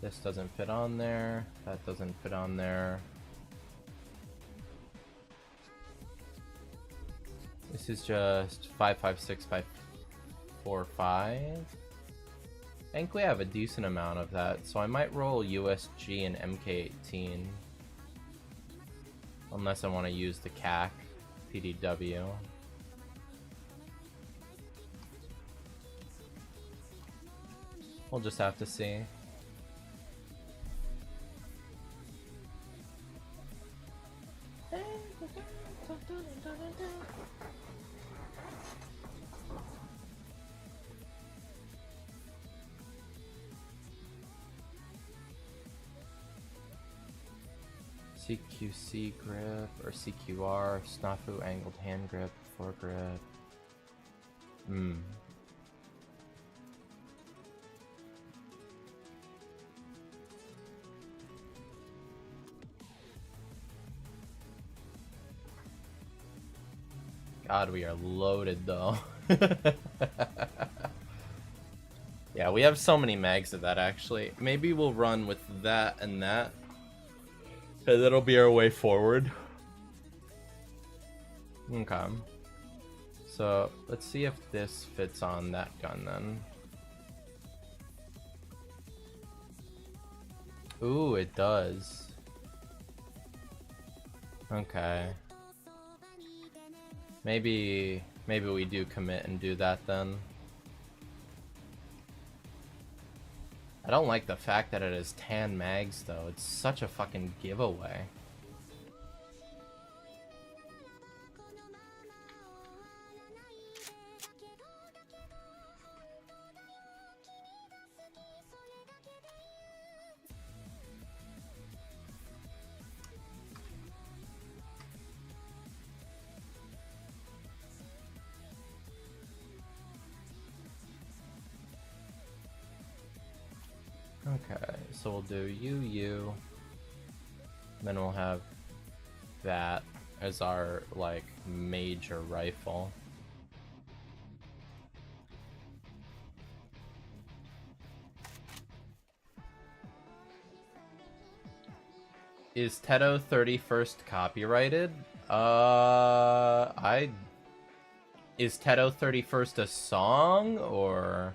This doesn't fit on there. That doesn't fit on there. This is just 556 by 45. I think we have a decent amount of that, so I might roll USG and MK18. Unless I want to use the CAC PDW. We'll just have to see. CQC grip or CQR, snafu angled hand grip, foregrip. God, we are loaded though. Yeah, we have so many mags of that actually. Maybe we'll run with that and that. And that'll be our way forward. Okay. So let's see if this fits on that gun then. Ooh, it does. Okay. Maybe we do commit and do that then. I don't like the fact that it is tan mags though. It's such a fucking giveaway. Okay, so we'll do you. Then we'll have that as our, like, major rifle. Is Teto 31st copyrighted? Is Teto 31st a song, or...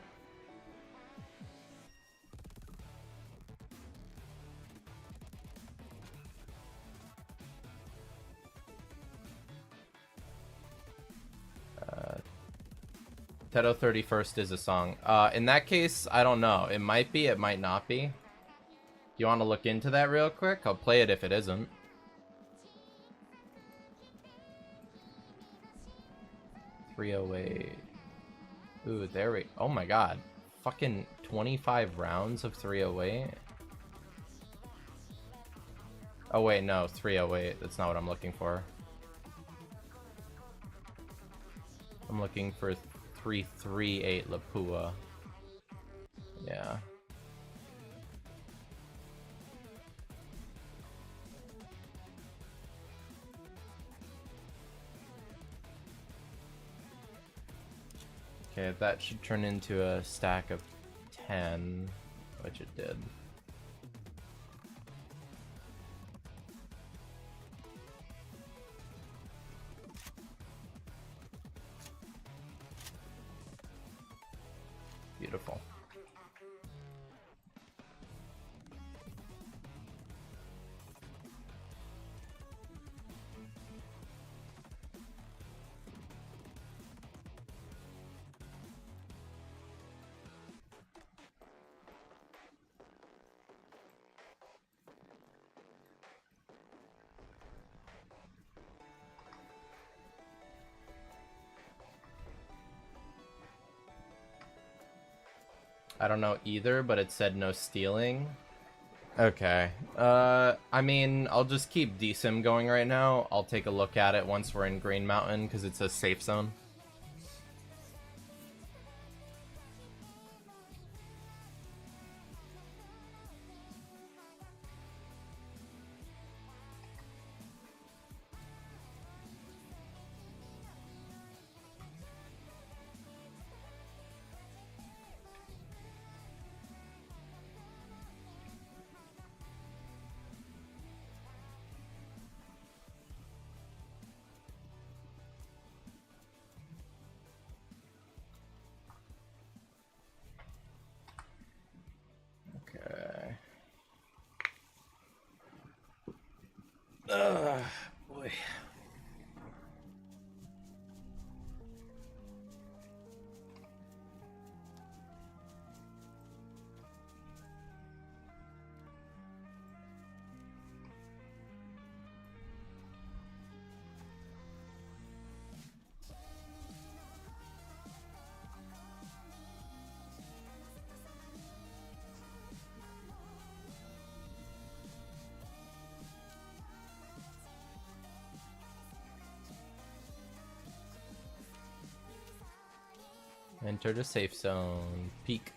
Teto 31st is a song. In that case, I don't know. It might be, it might not be. You want to look into that real quick? I'll play it if it isn't. .308. Ooh, there we... Oh my god. Fucking 25 rounds of 308? Oh wait, no, 308. That's not what I'm looking for. I'm looking for 338 Lapua. Yeah. Okay, that should turn into a stack of 10, which it did. Beautiful. I don't know either, but it said no stealing. Okay. I mean, I'll just keep DSIM going right now. I'll take a look at it once we're in Green Mountain, because it's a safe zone. Okay. Boy. Enter the safe zone. Peek.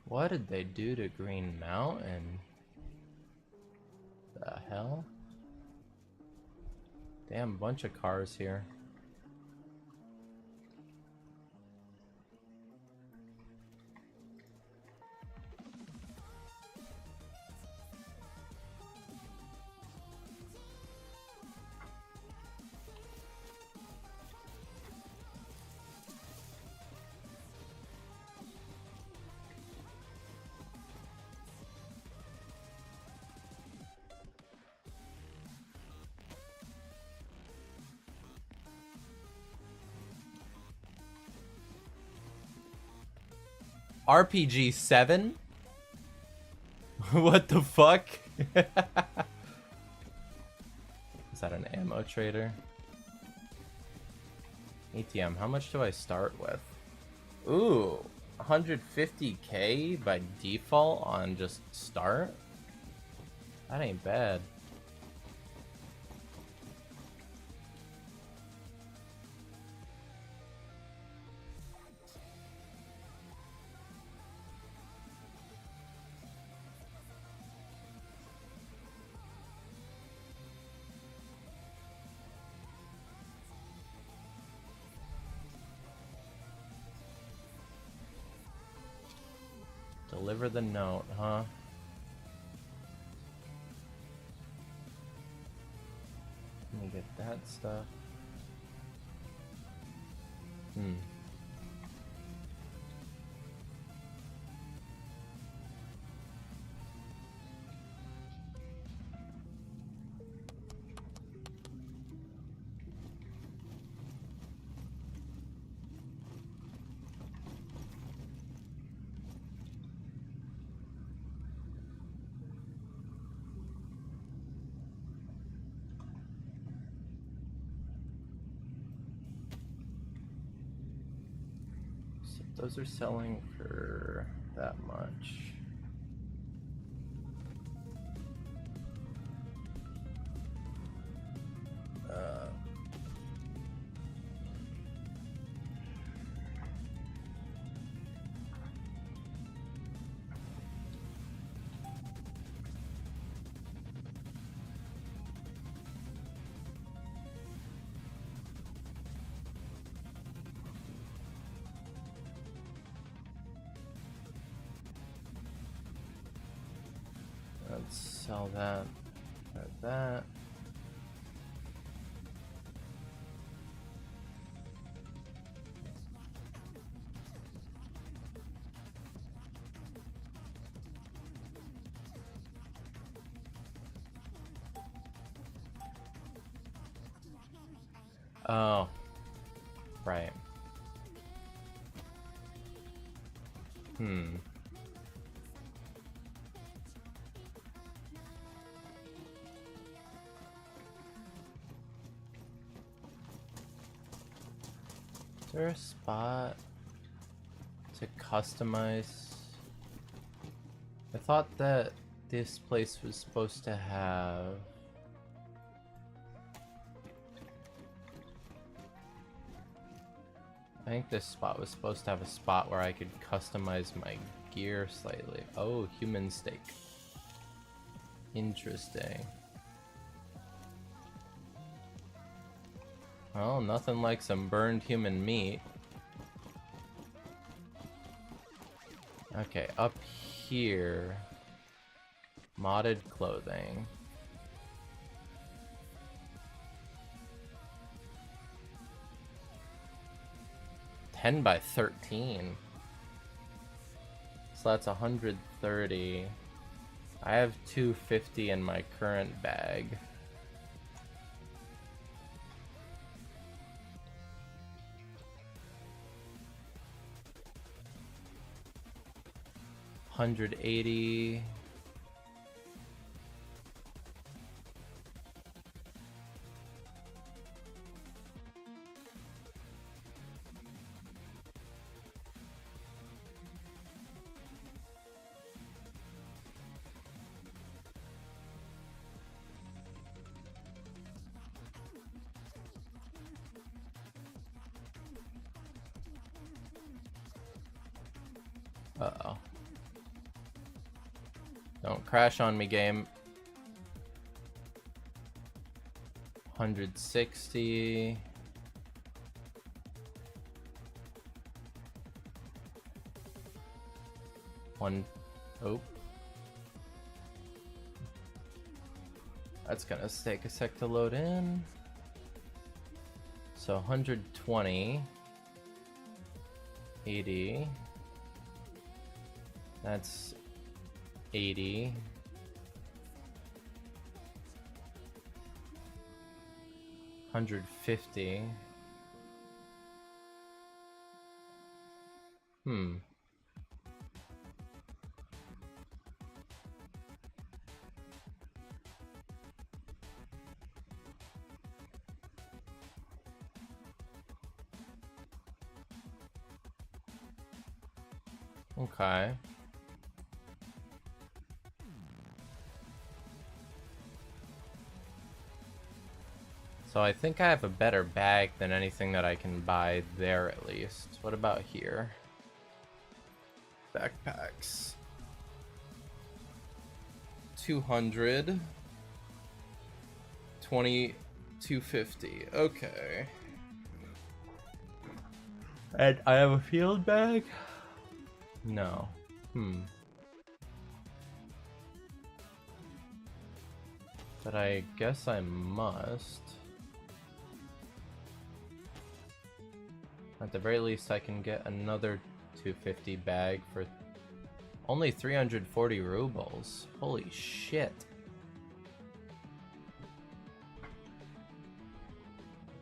What did they do to Green Mountain? The hell? Damn, bunch of cars here. RPG 7? What the fuck? Is that an ammo trader? ATM, how much do I start with? Ooh, 150k by default on just start? That ain't bad. Deliver the note, huh? Let me get that stuff. Those are selling for that much. Let's sell that or that. Oh, right. Is there a spot to customize? I thought that this place was supposed to have... I think this spot was supposed to have a spot where I could customize my gear slightly. Oh, human steak. Interesting. Well, nothing like some burned human meat. Okay, up here. Modded clothing. $10 by 13. So that's 130. I have 250 in my current bag. $180. Uh-oh. Don't crash on me, game. 160. Oh. That's gonna take a sec to load in. So 120. 80. That's 80. 150. Okay. So I think I have a better bag than anything that I can buy there at least. What about here? Backpacks. 200. 250. Okay. And I have a field bag? No. But I guess I must. At the very least, I can get another 250 bag for only 340 rubles. Holy shit.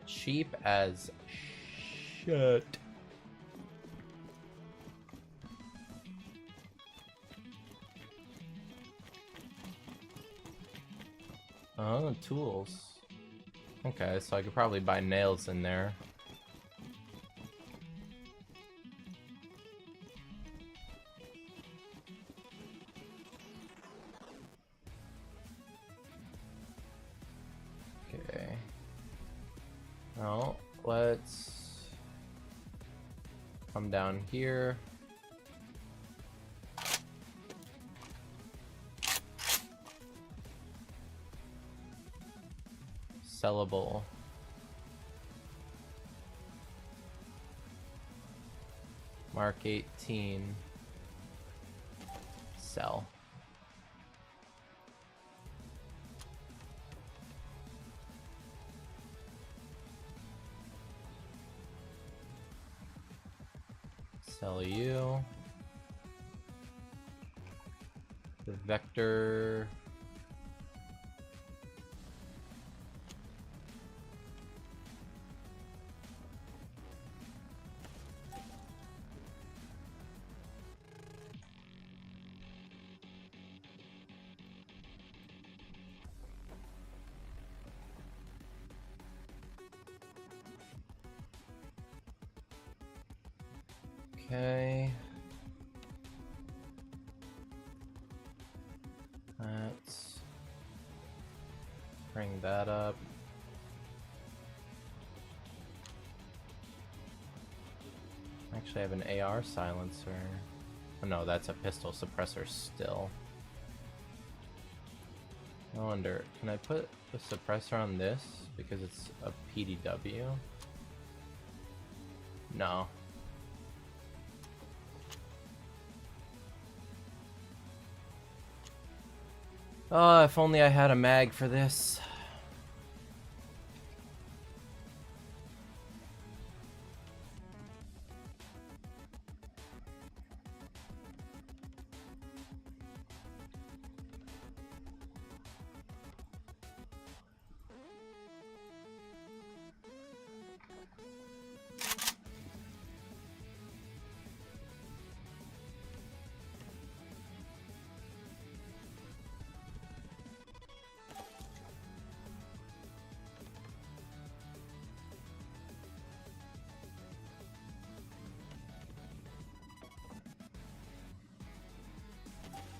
Cheap as shit. Oh, tools. Okay, so I could probably buy nails in there. Okay. Now, let's come down here. Sellable. Mark 18. Sell. Sell you. The vector. Okay. Let's bring that up. Actually, I have an AR silencer. Oh no, that's a pistol suppressor still. I wonder, can I put the suppressor on this because it's a PDW? No. Oh, if only I had a mag for this.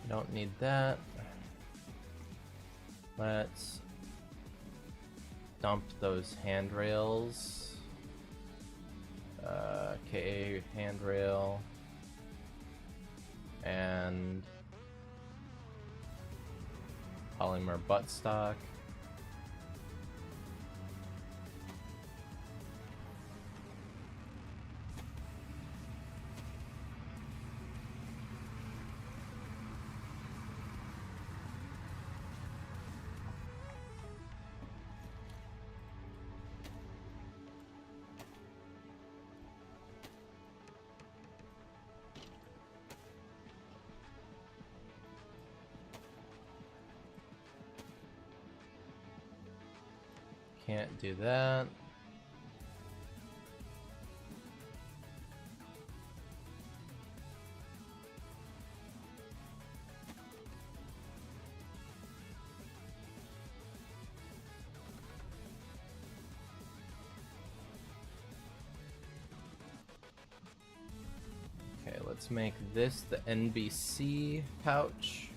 Don't need that. Let's dump those handrails. KA handrail. And polymer buttstock. Can't do that. Okay, let's make this the NBC pouch.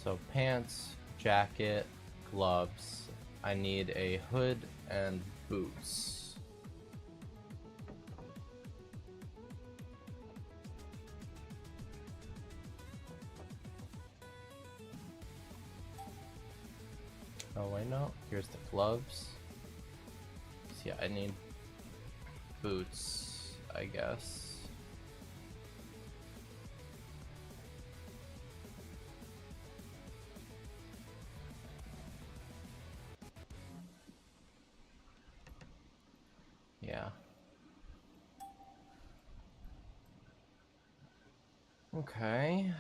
So pants, jacket, gloves. I need a hood and boots. Oh wait, no. Here's the gloves. So yeah, I need boots, I guess. Yeah. Okay.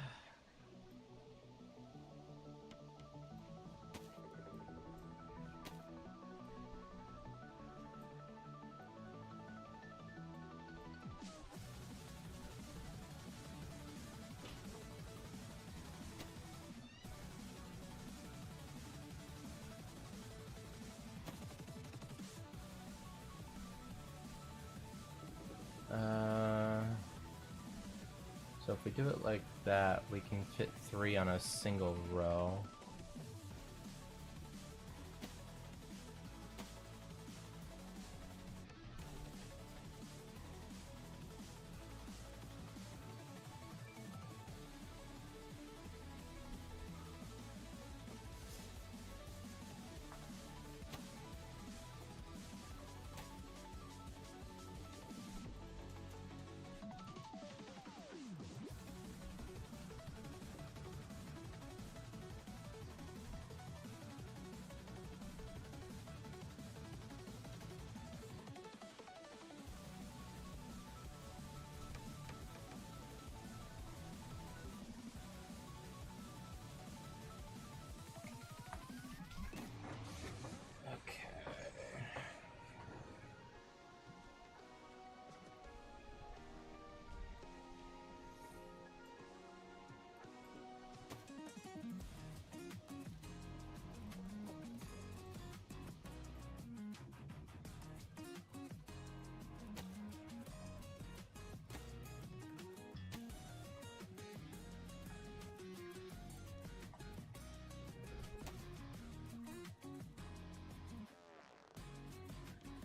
So if we do it like that, we can fit 3 on a single row.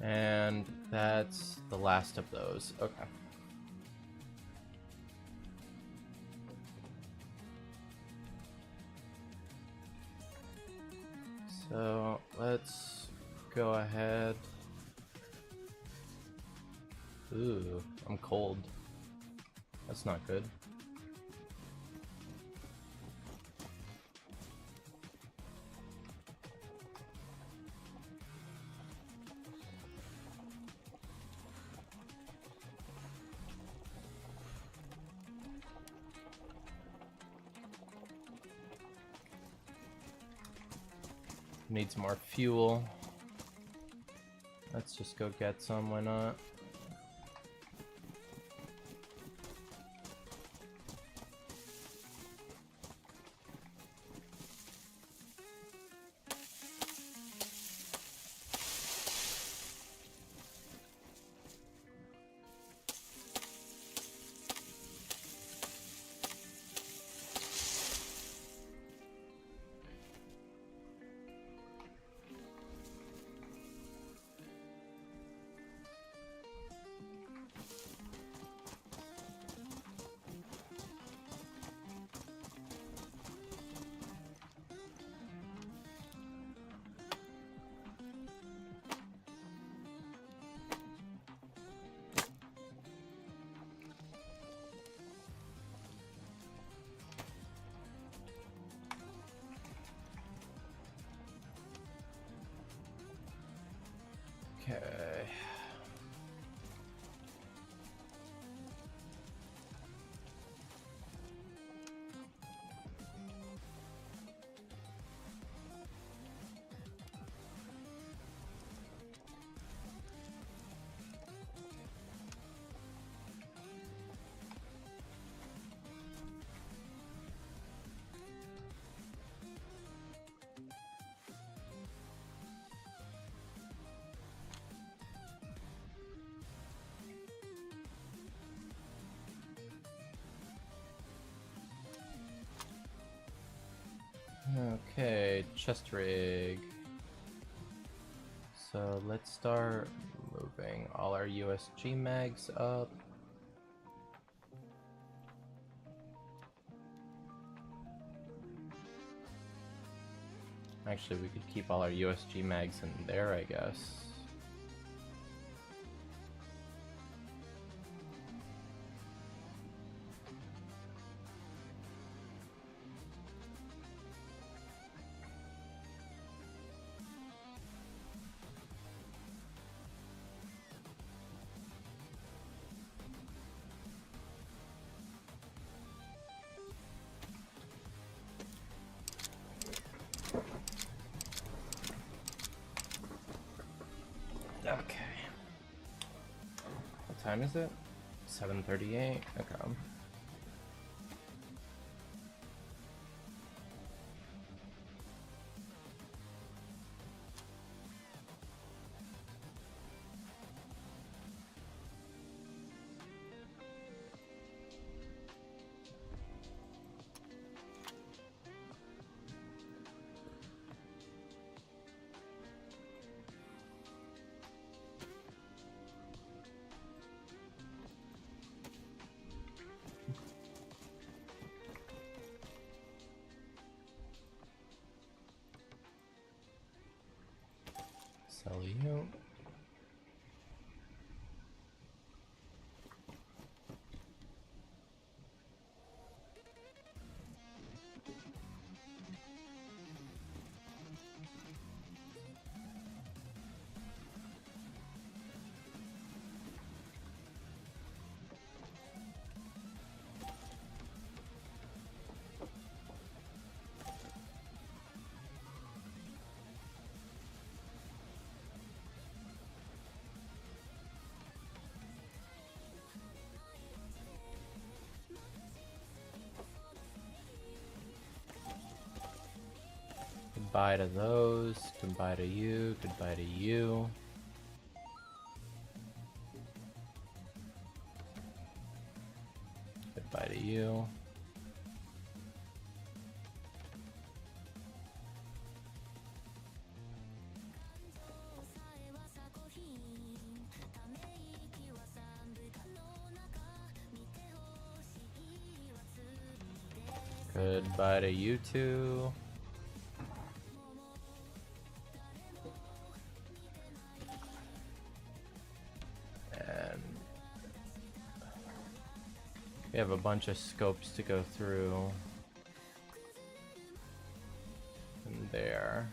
And that's the last of those. Okay. So let's go ahead. Ooh, I'm cold. That's not good. Needs more fuel. Let's just go get some, why not? Okay. Okay, chest rig. So let's start moving all our USG mags up. Actually, we could keep all our USG mags in there, I guess. Okay. What time is it? 7:38. Okay. Sell you. Goodbye to those, goodbye to you, goodbye to you. Goodbye to you. Goodbye to you two. And we have a bunch of scopes to go through. And there.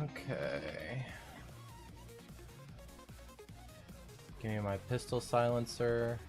Okay. Give me my pistol silencer.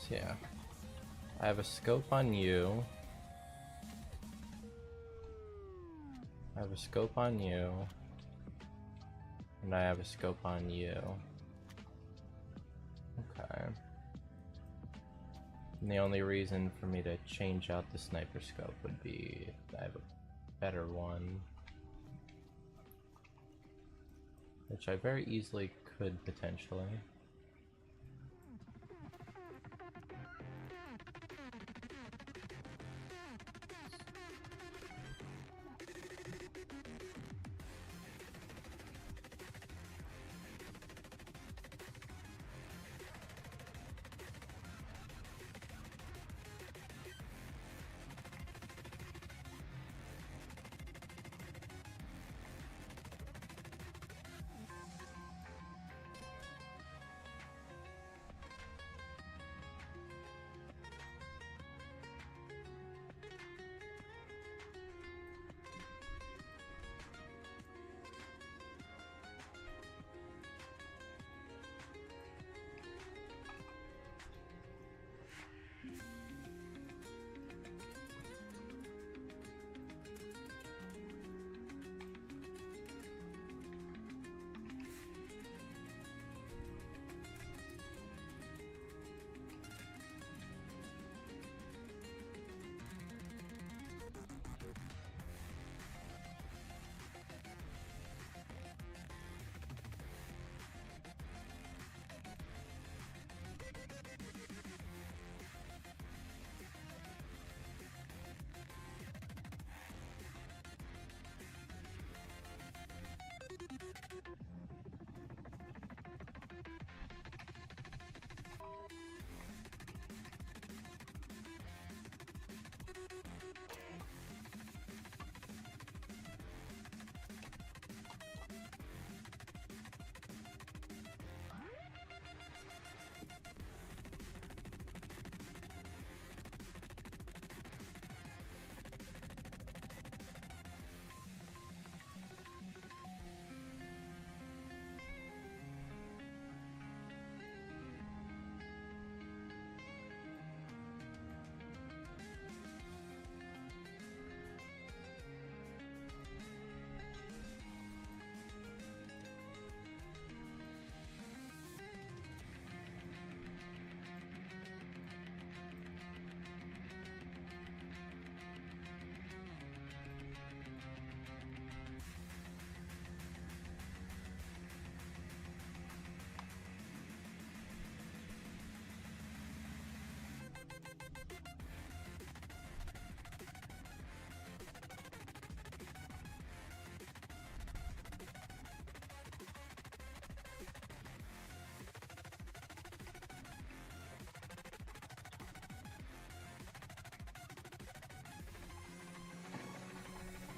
So yeah, I have a scope on you. I have a scope on you. And I have a scope on you. Okay. And the only reason for me to change out the sniper scope would be if I have a better one. Which I very easily could potentially.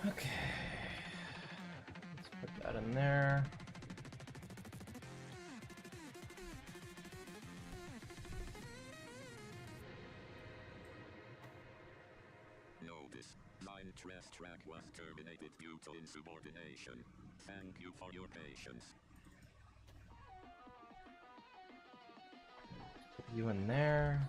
Okay, let's put that in there. Notice, my interest track was terminated due to insubordination. Thank you for your patience. Put you in there.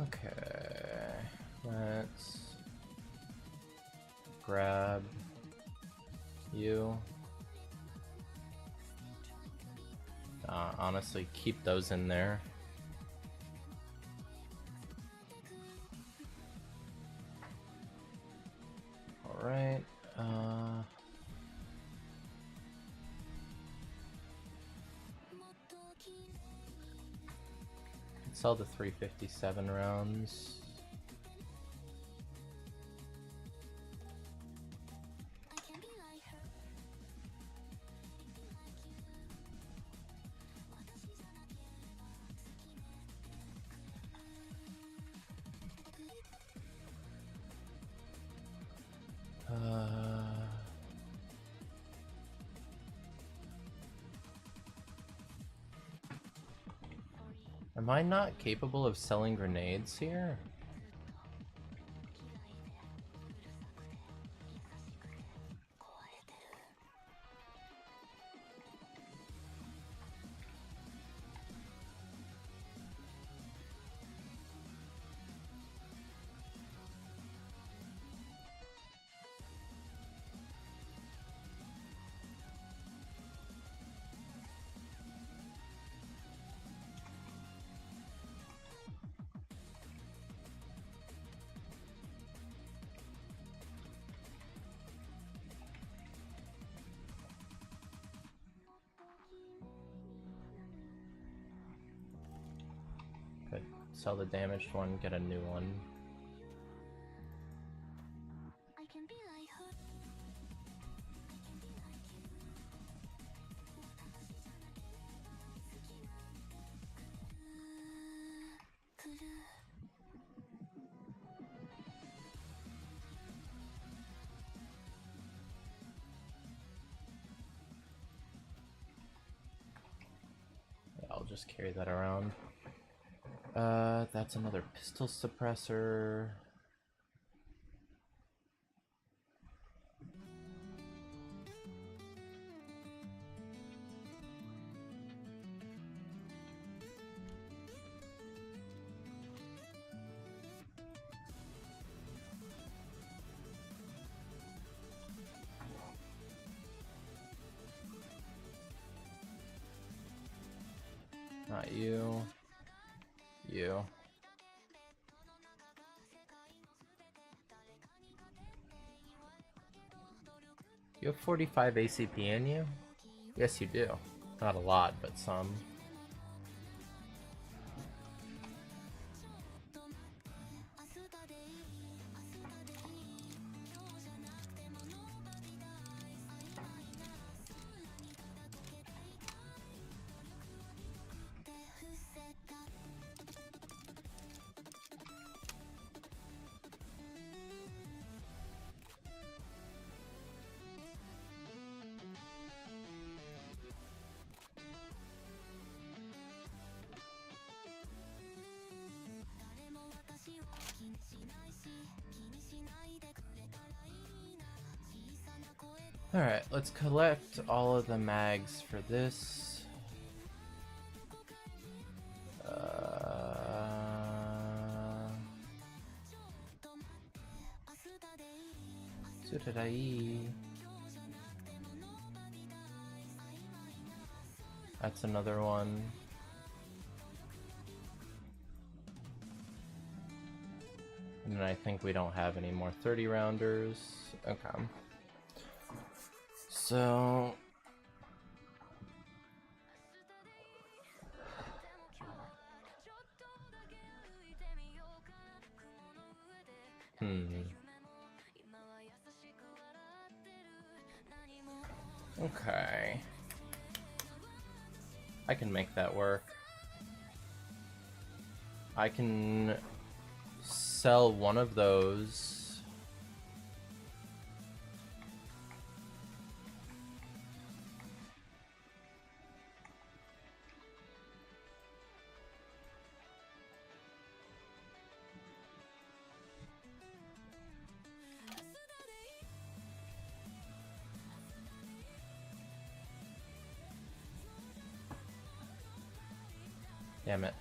Okay, let's grab you. Honestly, keep those in there. All right. Sell the 357 rounds. Am I not capable of selling grenades here? Could sell the damaged one, get a new one. I'll just carry that around. That's another pistol suppressor. Not you. You. You have 45 ACP in you? Yes, you do. Not a lot, but some. Alright, let's collect all of the mags for this. That's another one. And then I think we don't have any more 30 rounders. Okay. So okay. I can make that work. I can sell one of those. Damn it.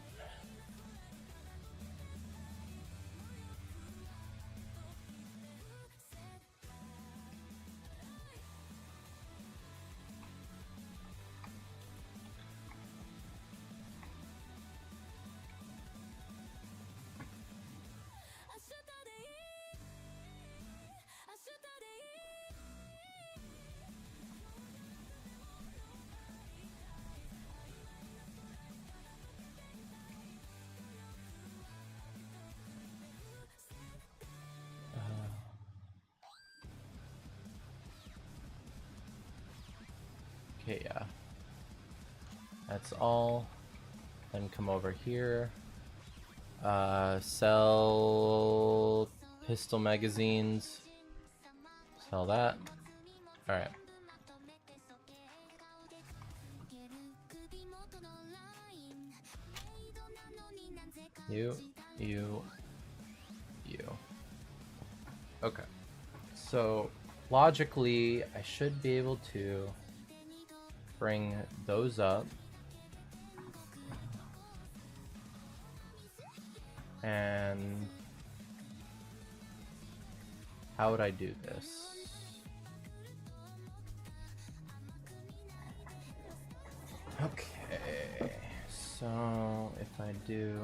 Okay, yeah. That's all. Then come over here. Sell pistol magazines. Sell that. Alright. You. Okay. So, logically, I should be able to bring those up. And how would I do this? Okay, so if I do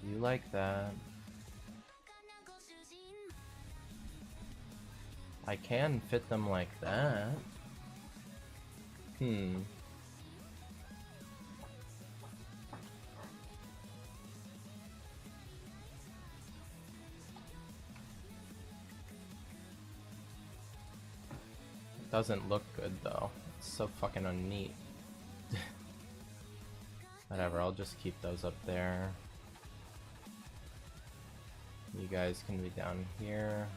you like that, I can fit them like that. Doesn't look good though. It's so fucking unneat. Whatever, I'll just keep those up there. You guys can be down here.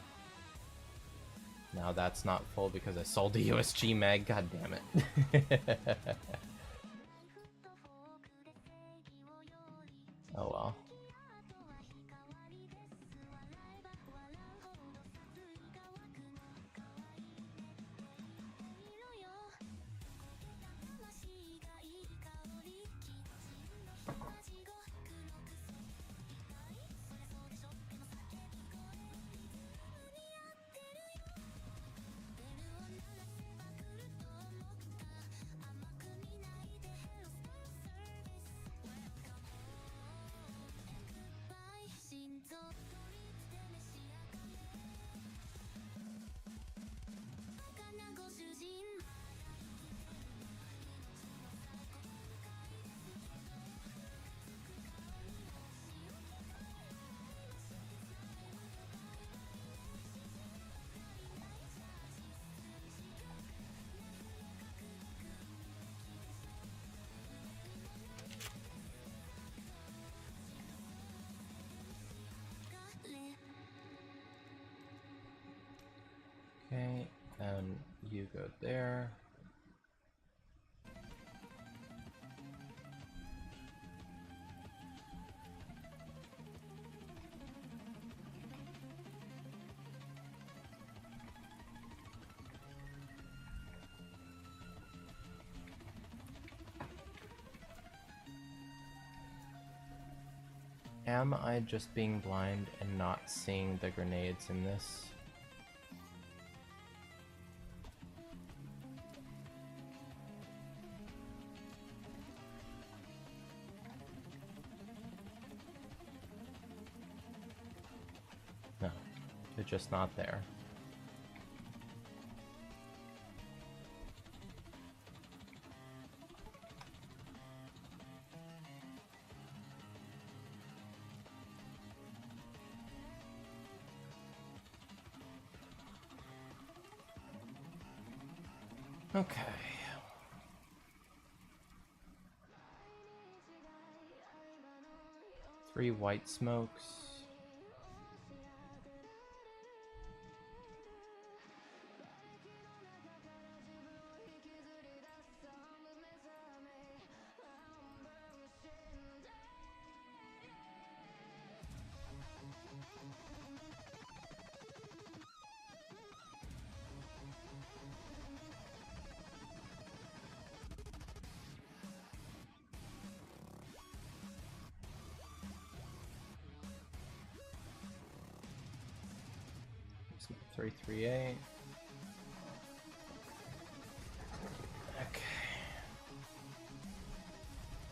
Now that's not full because I sold the USG mag. God damn it. Oh well. Okay, and you go there. Am I just being blind and not seeing the grenades in this? No, they're just not there. Okay. Three white smokes. Smoke 338. Okay.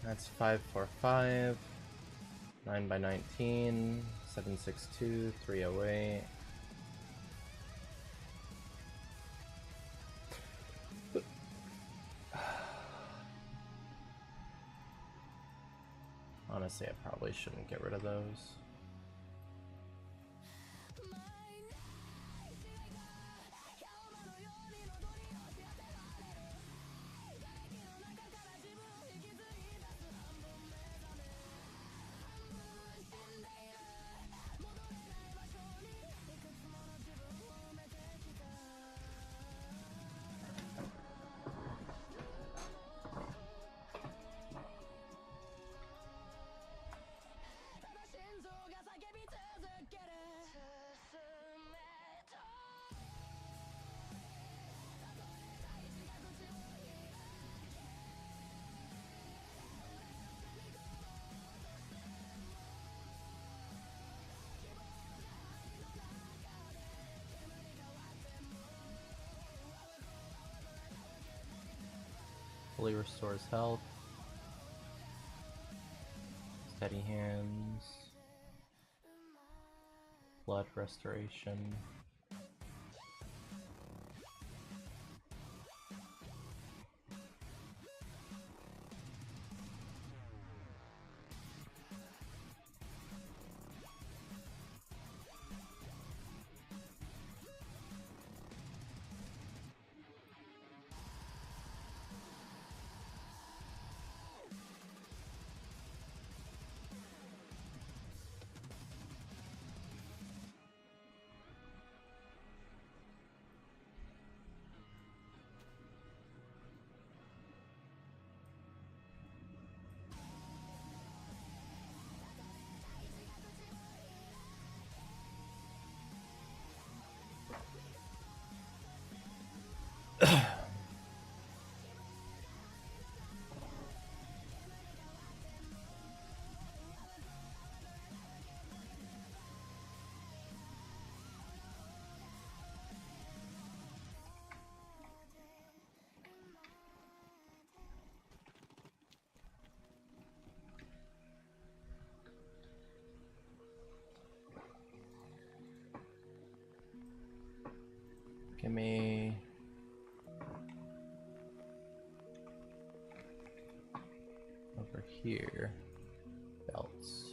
That's 545. 9 by 19. 762. 308. Honestly, I probably shouldn't get rid of those. Fully restores health. Steady hands. Blood restoration. Give me over here belts.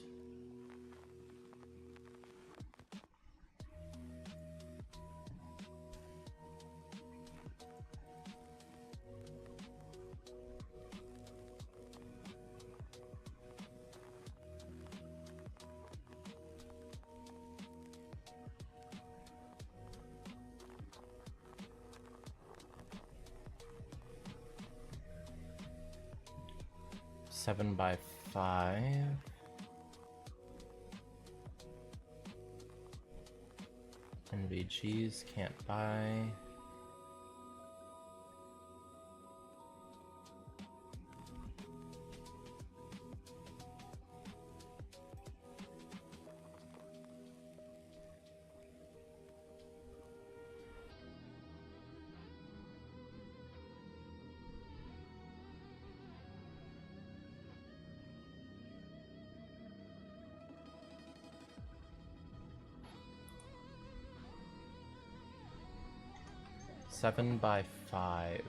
Seven by 5. NVGs can't buy. Seven by 5.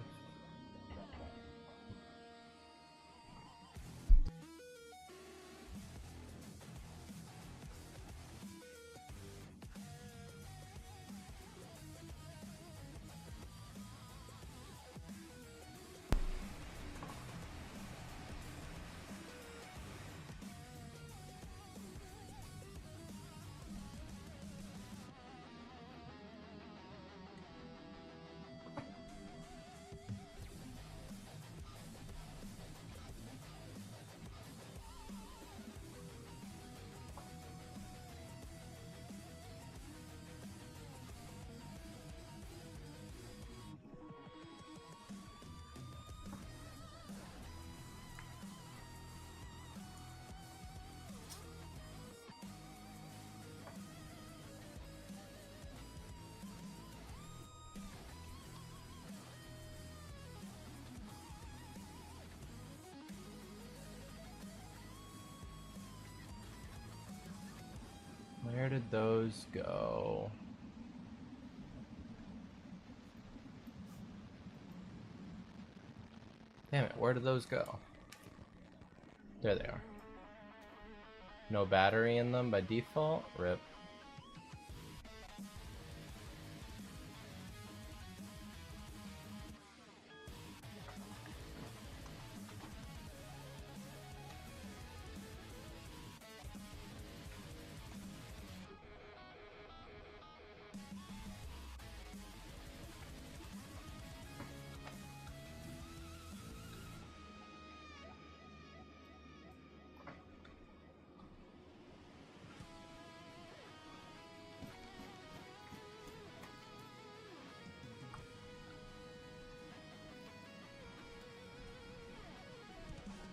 Where did those go? Damn it, where did those go? There they are. No battery in them by default? RIP.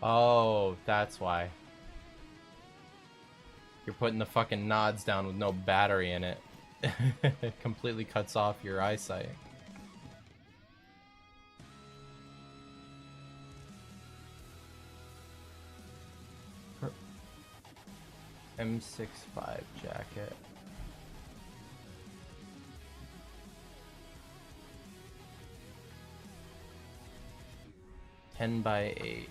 Oh, that's why. You're putting the fucking nods down with no battery in it. It completely cuts off your eyesight. M65 jacket. Ten by 8.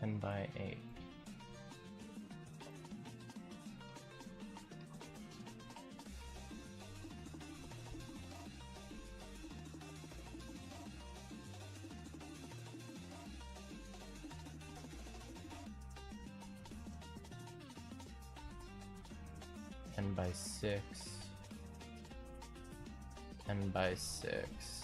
Ten by 8. Ten by 6. 10 by 6.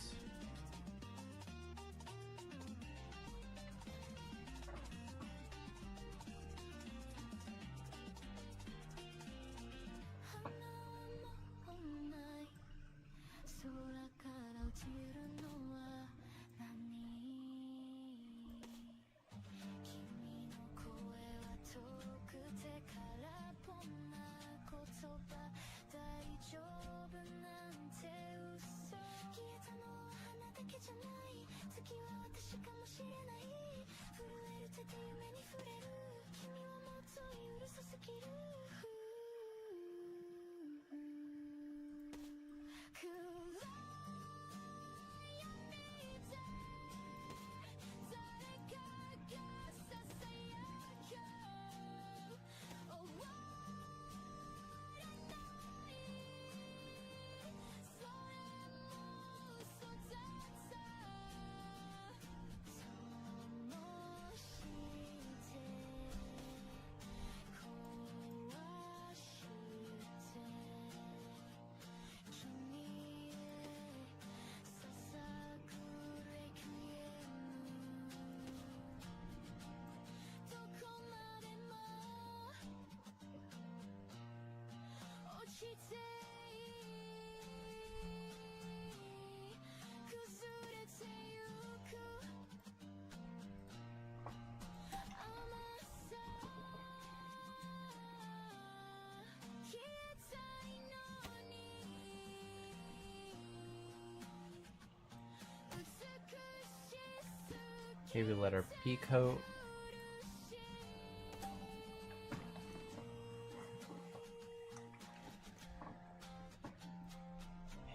Maybe let her peacoat.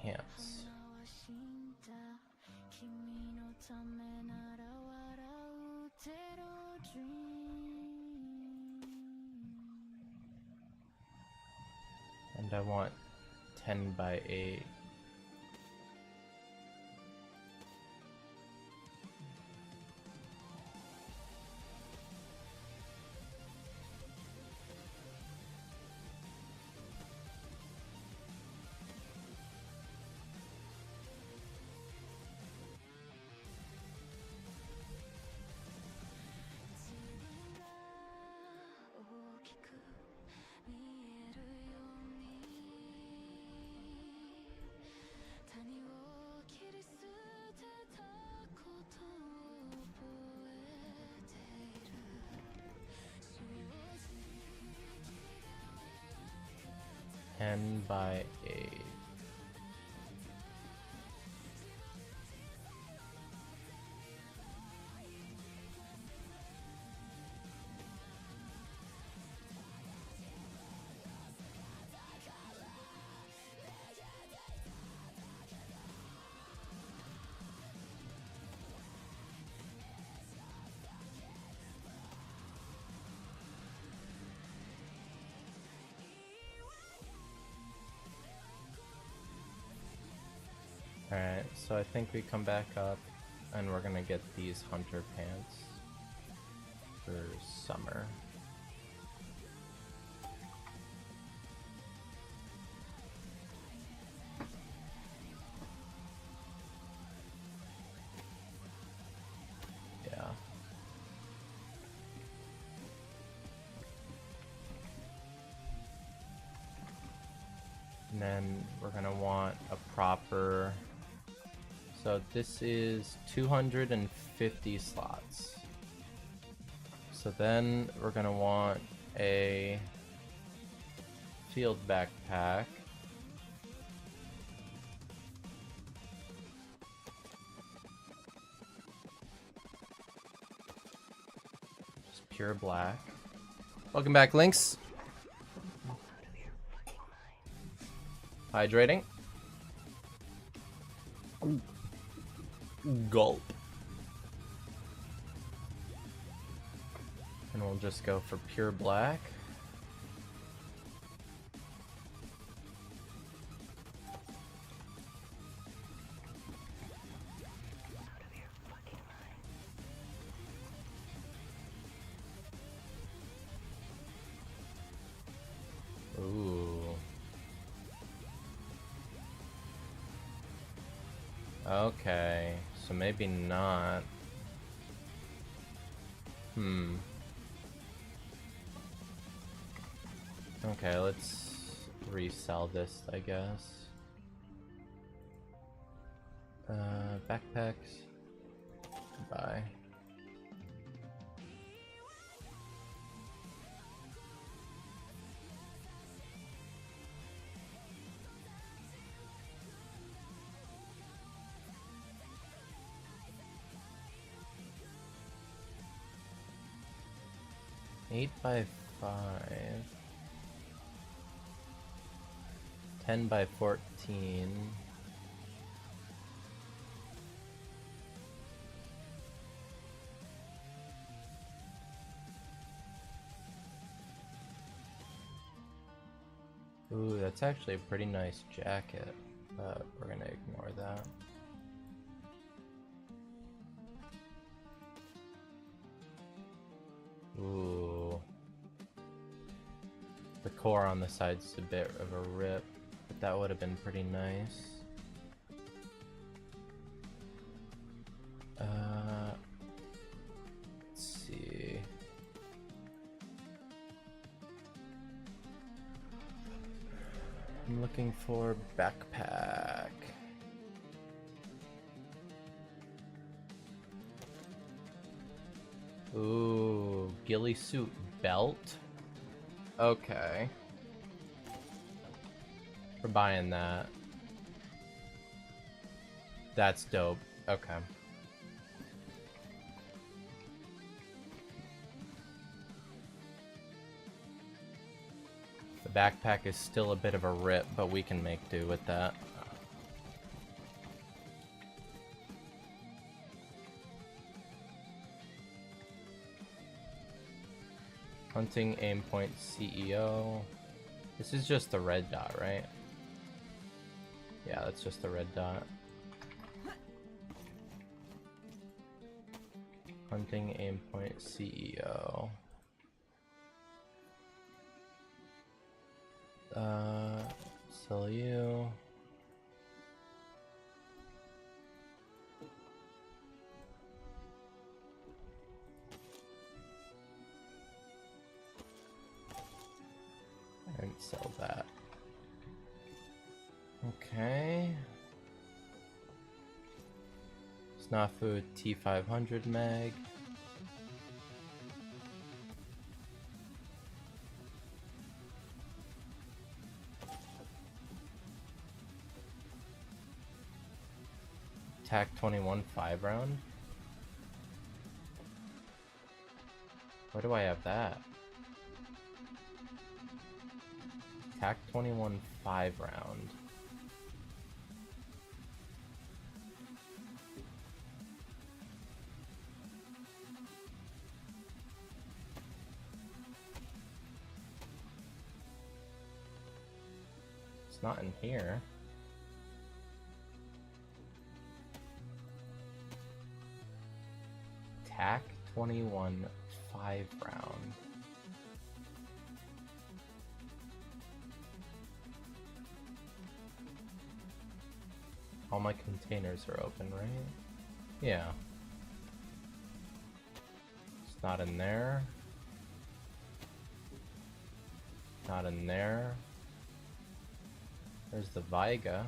Pants. And I want 10 by 8. 10 by 8. Alright, so I think we come back up and we're gonna get these hunter pants for summer. Yeah. And then we're gonna want a proper. So this is 250 slots. So then we're gonna want a field backpack. Just pure black. Welcome back, Lynx. Hydrating. Gulp. And we'll just go for pure black. Ooh. Okay, so maybe not. Okay, let's resell this, I guess. Backpacks. Bye. Eight by 5. 10 by 14. Ooh, that's actually a pretty nice jacket, but we're gonna ignore that. Ooh. The core on the side's a bit of a rip, but that would have been pretty nice. Let's see. I'm looking for backpack. Ooh, ghillie suit belt. Okay. We're buying that. That's dope. Okay. The backpack is still a bit of a rip, but we can make do with that. Hunting aim point CEO. This is just the red dot, right? Yeah, that's just the red dot. Hunting aim point CEO. Sell you. And sell that. Okay. Snafu T500 mag. TAC 21 5-round? Where do I have that? TAC 21 5-round. It's not in here. TAC 21 5-round. All my containers are open, right? Yeah. It's not in there. Not in there. There's the Viga,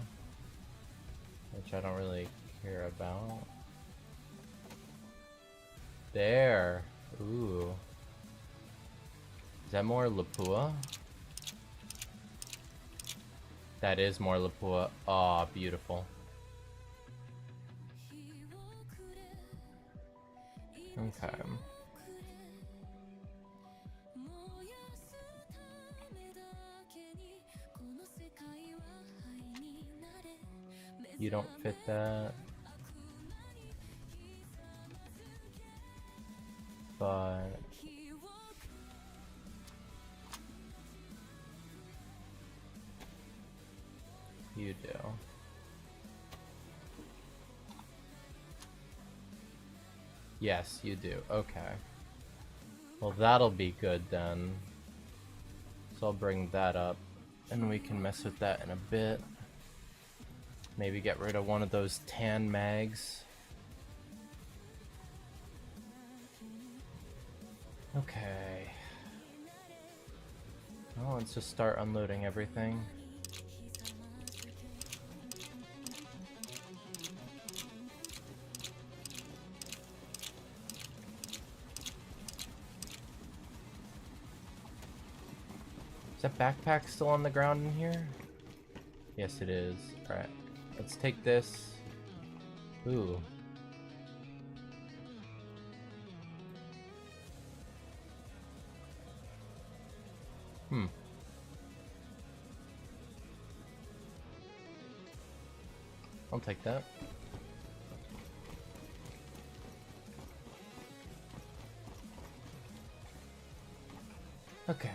which I don't really care about. There. Ooh. Is that more Lapua? That is more Lapua. Aw, beautiful. Okay. You don't fit that. But you do. Yes, you do. Okay. Well, that'll be good then. So I'll bring that up, and we can mess with that in a bit. Maybe get rid of one of those tan mags. Okay. Well, let's just start unloading everything. Is that backpack still on the ground in here? Yes, it is. Alright. Let's take this. Ooh. I'll take that. Okay.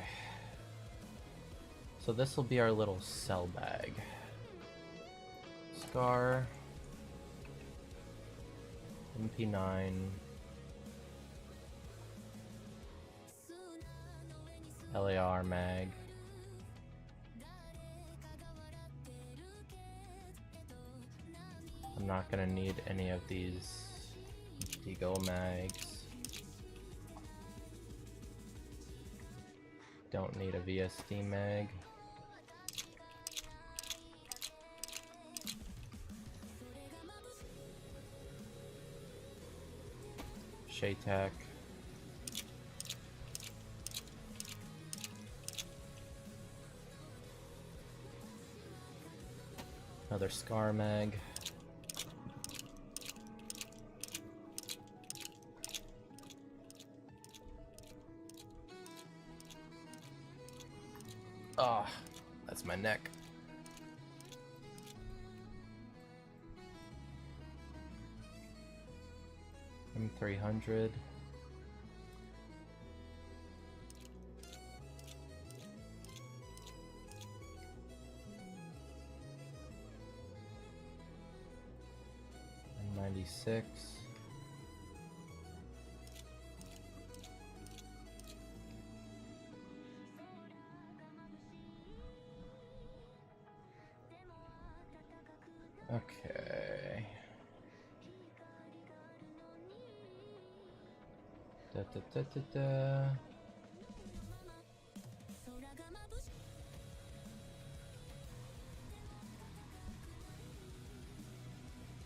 So this will be our little cell bag. Scar. MP9. LAR mag. I'm not gonna need any of these Deagle mags. Don't need a VSD mag. Shaytac. Another Scar mag. Ah, oh, that's my neck. M300. M96. Okay. Da, da, da, da, da.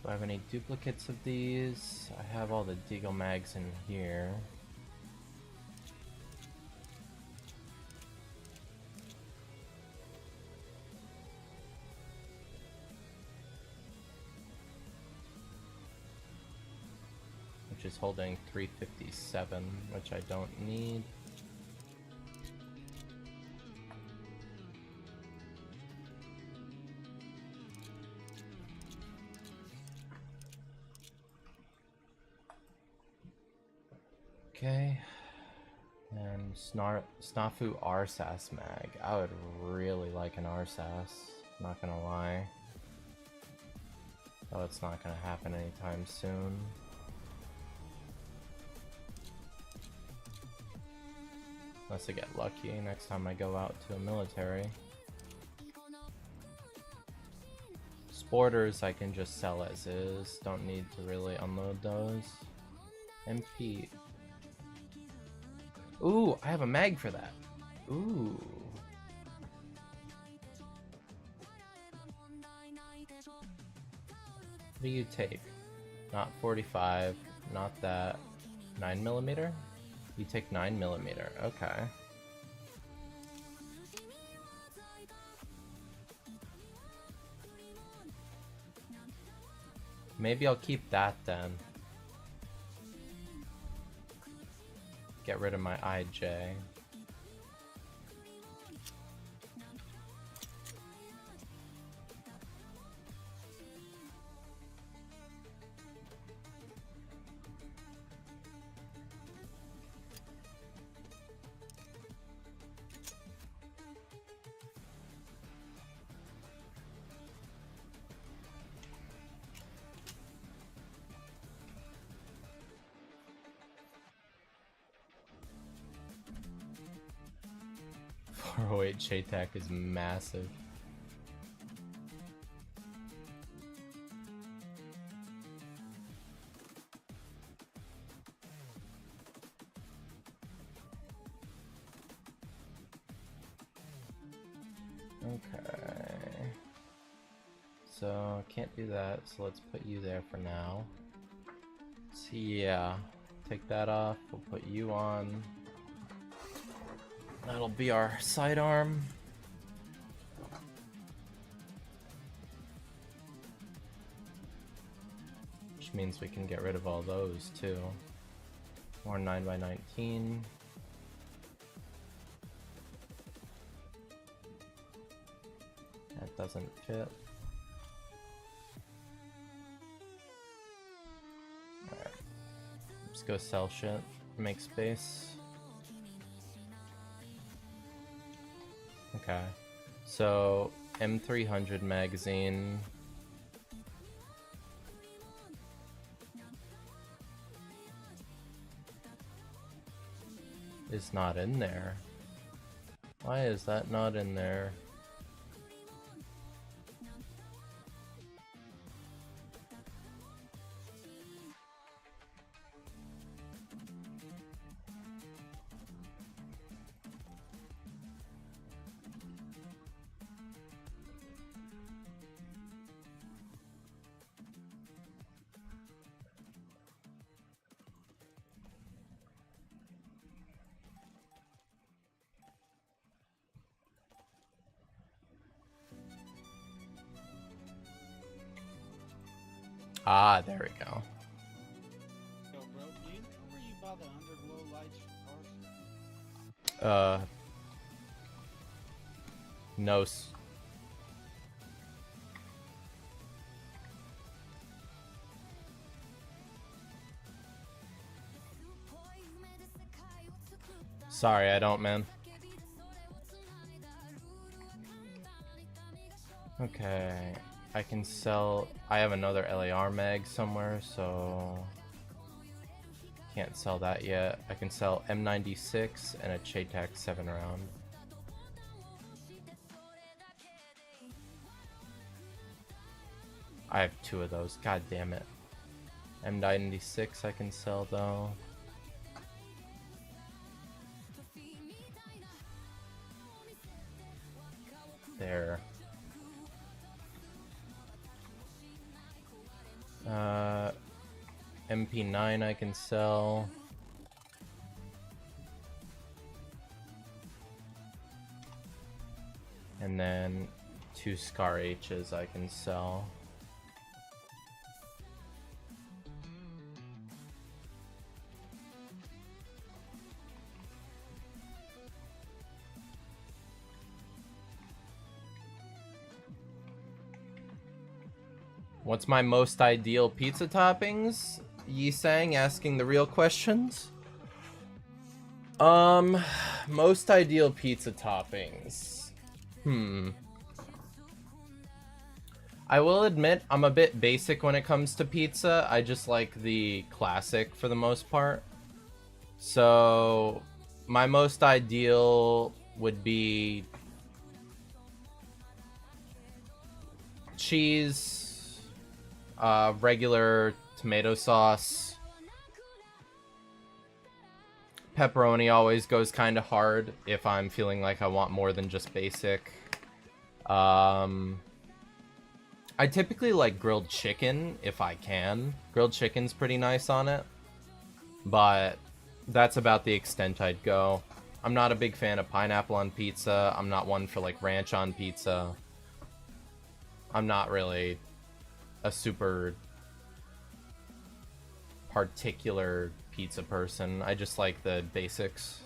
Do I have any duplicates of these? I have all the Deagle mags in here. which is holding 357, which I don't need. Okay. And Snafu RSAS mag. I would really like an RSAS, not gonna lie. Oh, it's not gonna happen anytime soon. Unless I get lucky next time I go out to a military. Sporters I can just sell as is, don't need to really unload those. MP. Ooh, I have a mag for that. Ooh. What do you take? Not 45, not that. 9mm? You take 9mm, okay. Maybe I'll keep that then. Get rid of my IJ. Oh wait, Chaytak is massive. Okay. So, can't do that, so let's put you there for now. So yeah, take that off, we'll put you on. That'll be our sidearm. Which means we can get rid of all those too. More 9x19. That doesn't fit. Alright. Just go sell shit. Make space. Okay. So, M300 magazine. Is not in there. Why is that not in there? Ah, there we go. Yo, bro, do you know where you buy the underglow lights for cars? No. Sorry, I don't, man. Okay, I can sell. I have another LAR mag somewhere, so can't sell that yet. I can sell M96 and a Chaytak 7 round. I have 2 of those. God damn it. M96 I can sell though. There. MP9 I can sell. And then 2 Scar H's I can sell. What's my most ideal pizza toppings? Yi Sang asking the real questions. Most ideal pizza toppings. I will admit I'm a bit basic when it comes to pizza. I just like the classic for the most part. So my most ideal would be cheese, regular tomato sauce. Pepperoni always goes kind of hard if I'm feeling like I want more than just basic. I typically like grilled chicken if I can. Grilled chicken's pretty nice on it. But that's about the extent I'd go. I'm not a big fan of pineapple on pizza. I'm not one for like ranch on pizza. I'm not really a super particular pizza person. I just like the basics.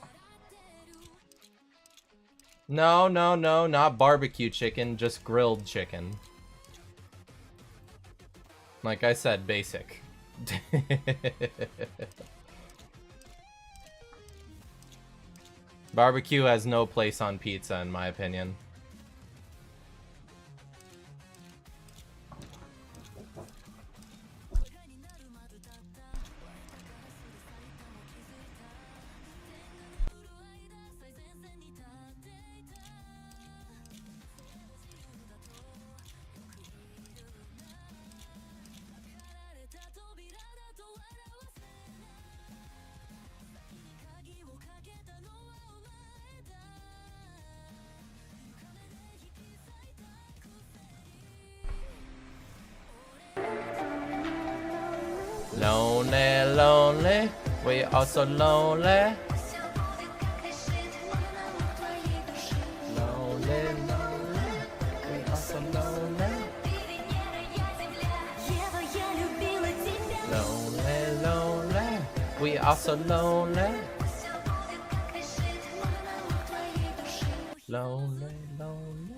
No, not barbecue chicken, just grilled chicken. Like I said, basic. Barbecue has no place on pizza, in my opinion. Lonely, lonely, we are so lonely. Lonely, lonely, we are so lonely. Lonely, lonely, we are so lonely. Lonely, lonely.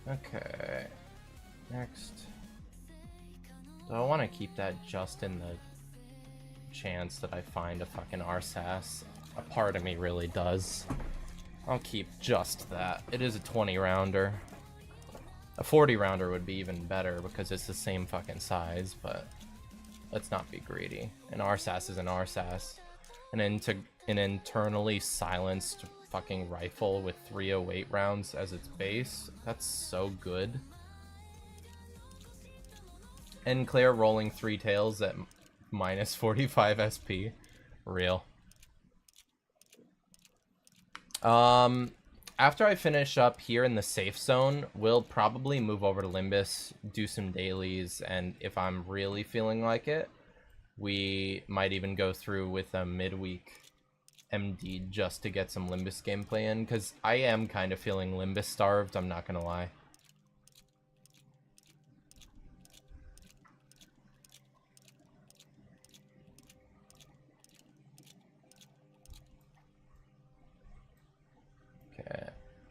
Okay, next. Do I want to keep that just in the chance that I find a fucking RSAS? A part of me really does. I'll keep just that. It is a 20 rounder. A 40 rounder would be even better because it's the same fucking size, but let's not be greedy. An RSAS is an RSAS. An internally silenced fucking rifle with 308 rounds as its base. That's so good. And Claire rolling 3 tails at minus 45 SP. Real. After I finish up here in the safe zone, we'll probably move over to Limbus, do some dailies, and if I'm really feeling like it, we might even go through with a midweek MD just to get some Limbus gameplay in, because I am kind of feeling Limbus starved, I'm not gonna lie. Okay,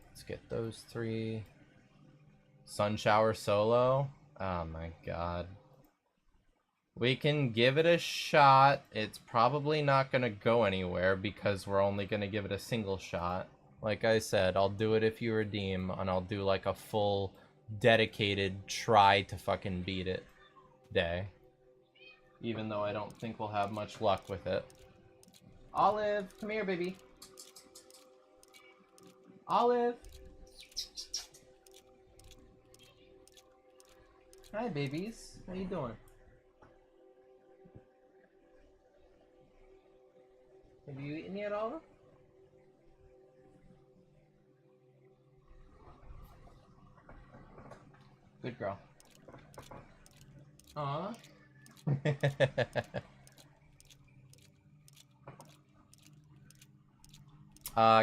let's get those 3. Sunshower solo? Oh my god. We can give it a shot. It's probably not going to go anywhere because we're only going to give it a single shot. Like I said, I'll do it if you redeem, and I'll do like a full, dedicated, try to fucking beat it day. Even though I don't think we'll have much luck with it. Olive, come here, baby. Olive. Hi, babies. How you doing? Have you eaten yet, Olive? Good girl. Aww.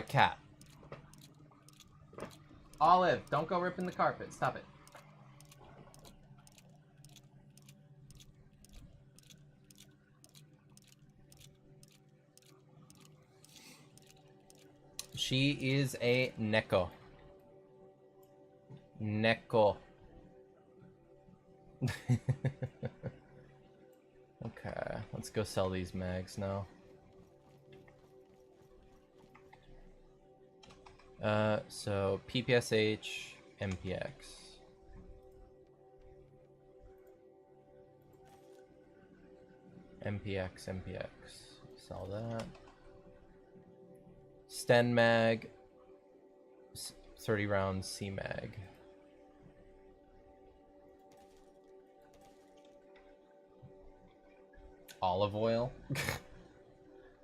Cat. Olive, don't go ripping the carpet. Stop it. She is a Neko. Neko. Okay, let's go sell these mags now. So PPSH, MPX. MPX. Sell that. Sten mag. 30 rounds C mag. Olive oil?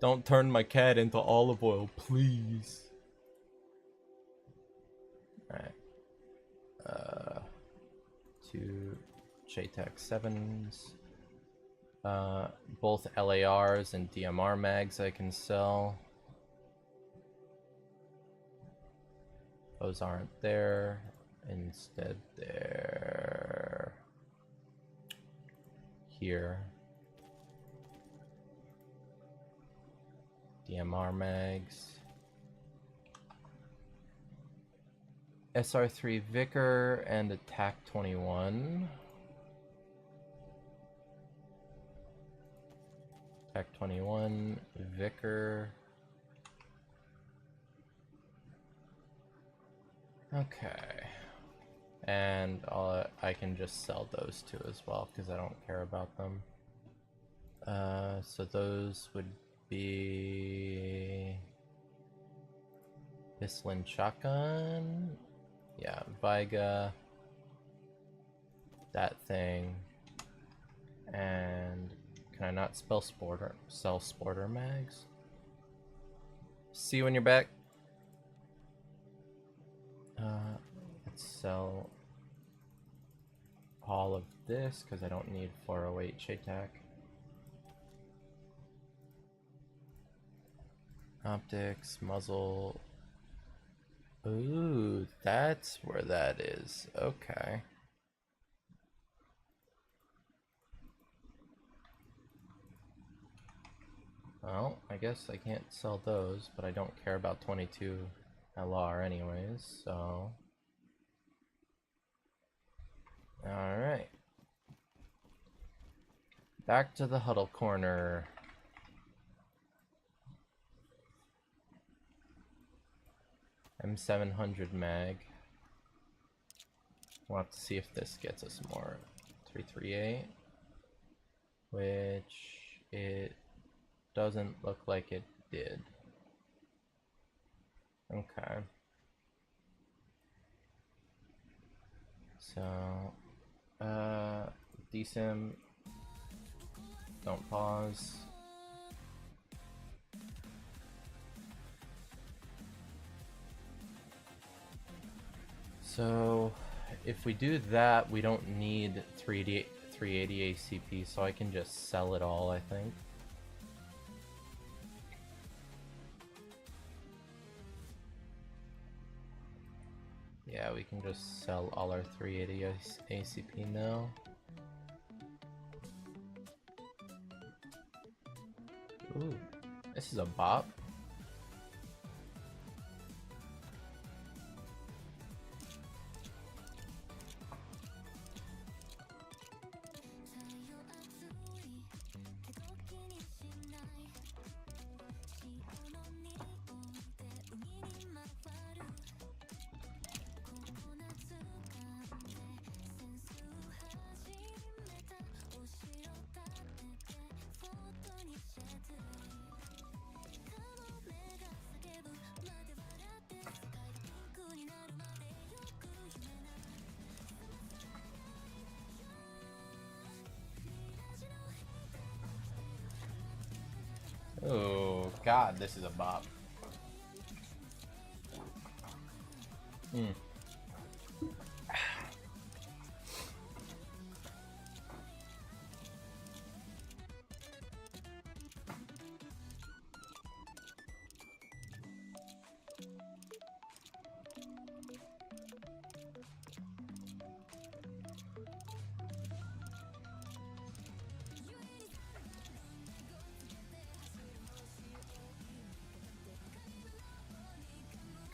Don't turn my cat into olive oil, please. Alright. 2 JTAC 7s. Both LARs and DMR mags I can sell. Those aren't there. Instead, they're here. DMR mags. SR3 Vicar and Attack 21. Attack 21, Vicar. Okay. And I can just sell those two as well because I don't care about them. So those would be pistol and shotgun. Yeah, Viga. That thing. And can I not sell sporter mags? See you when you're back. Let's sell all of this because I don't need 408 JTAC. Optics, muzzle. Ooh, that's where that is. Okay. Well, I guess I can't sell those, but I don't care about 22 LR anyways, so... Alright. Back to the huddle corner. M700 mag. We'll have to see if this gets us more. 338. Which it doesn't look like it did. Okay. So, DSIM, don't pause. So, if we do that, we don't need 380 ACP, so I can just sell it all, I think. Yeah, we can just sell all our 380 ACP now. Ooh, this is a bop. Oh god, this is a bop.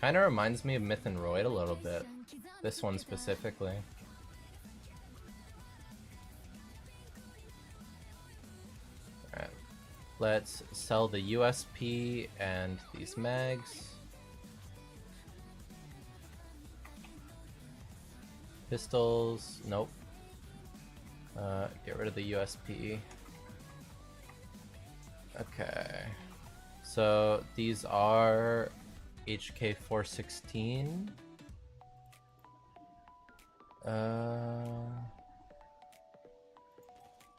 kind of reminds me of Myth and Roid a little bit. This one specifically. Alright. Let's sell the USP and these mags. Pistols, nope. Get rid of the USP. Okay. So these are HK 416.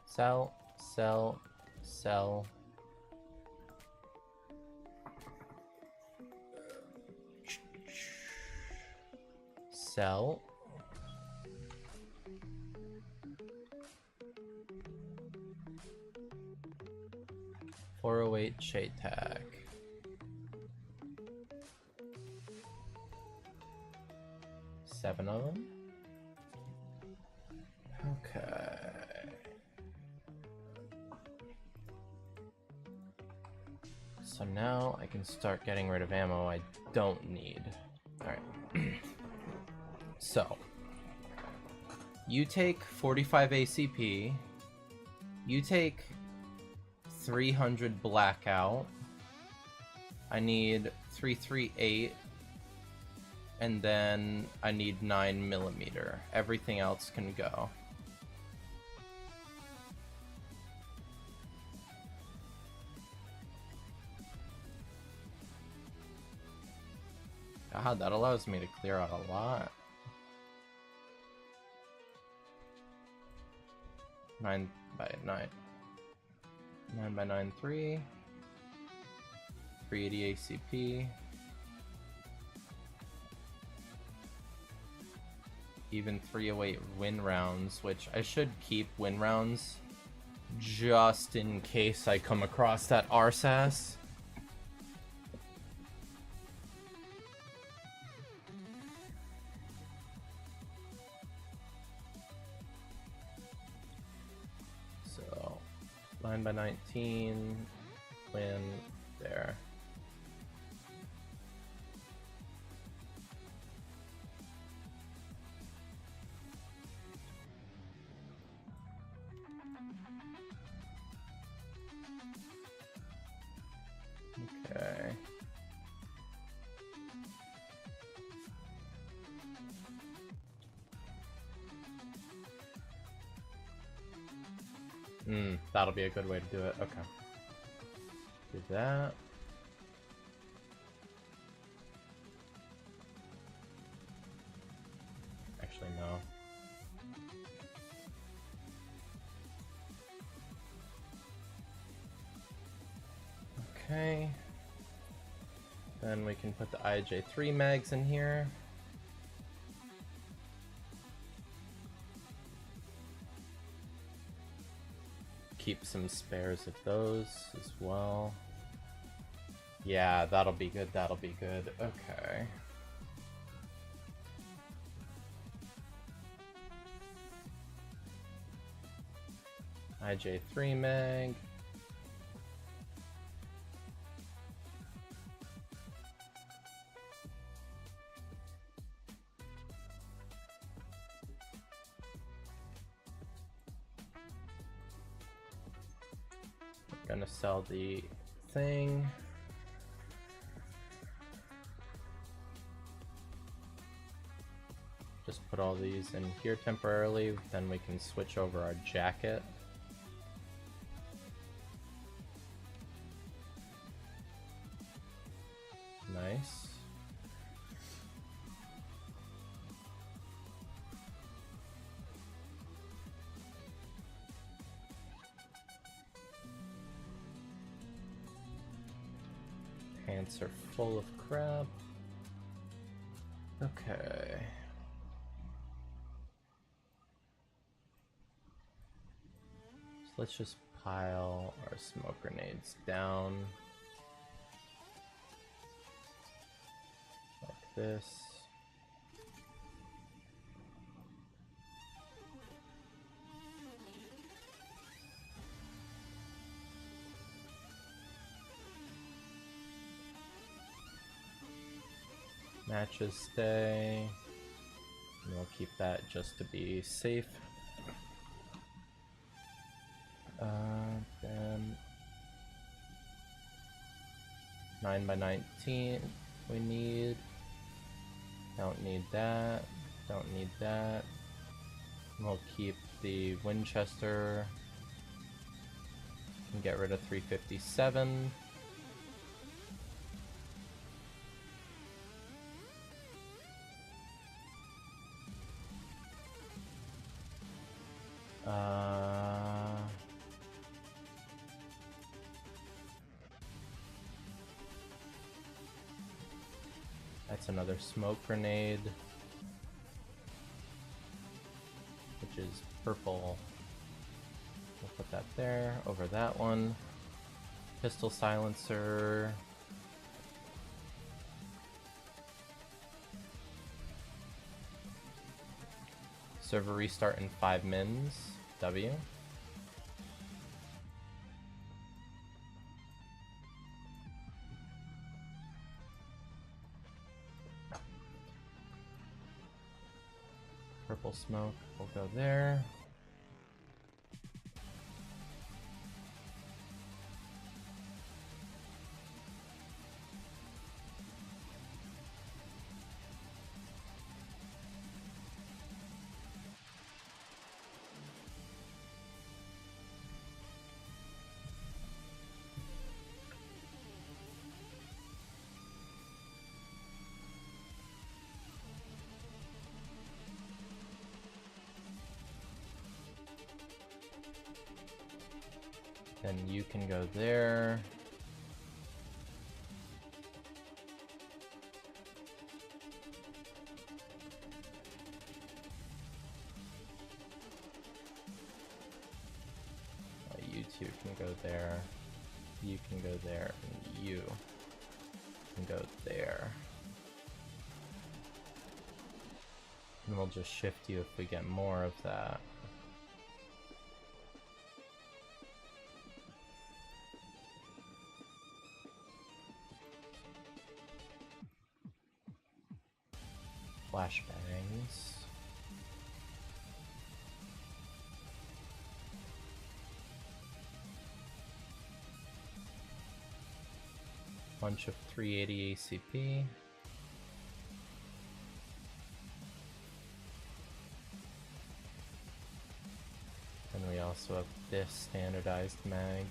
Sell, sell, sell. Sell. .408 shade tag. Seven of them. Okay. So now I can start getting rid of ammo I don't need. Alright. So, you take 45 ACP, you take 300 blackout, I need 338, and then I need 9mm. Everything else can go. God, that allows me to clear out a lot. 9 by 9. 9 by 9, 3. 380 ACP. Even 308 win rounds, which I should keep win rounds just in case I come across that RSAS. So 9 by 19, win there. Okay. That'll be a good way to do it. Okay. Do that. Actually, no. Okay. Then we can put the IJ3 mags in here. Keep some spares of those as well. Yeah, that'll be good, that'll be good. Okay. IJ3 mag. Gonna sell the thing. Just put all these in here temporarily, then we can switch over our jacket. Nice. Pants are full of crap. Okay. So let's just pile our smoke grenades down. Like this. Matches stay. And we'll keep that just to be safe. Then 9 by 19 we need. Don't need that. Don't need that. We'll keep the Winchester. And get rid of 357. That's another smoke grenade, which is purple. We'll put that there, over that one. Pistol silencer. Server restart in 5 mins. W. Purple smoke will go there. Then you can go there. You two can go there. You can go there, and you can go there. And we'll just shift you if we get more of that. Flashbangs. Bunch of 380 ACP. And we also have this standardized mag.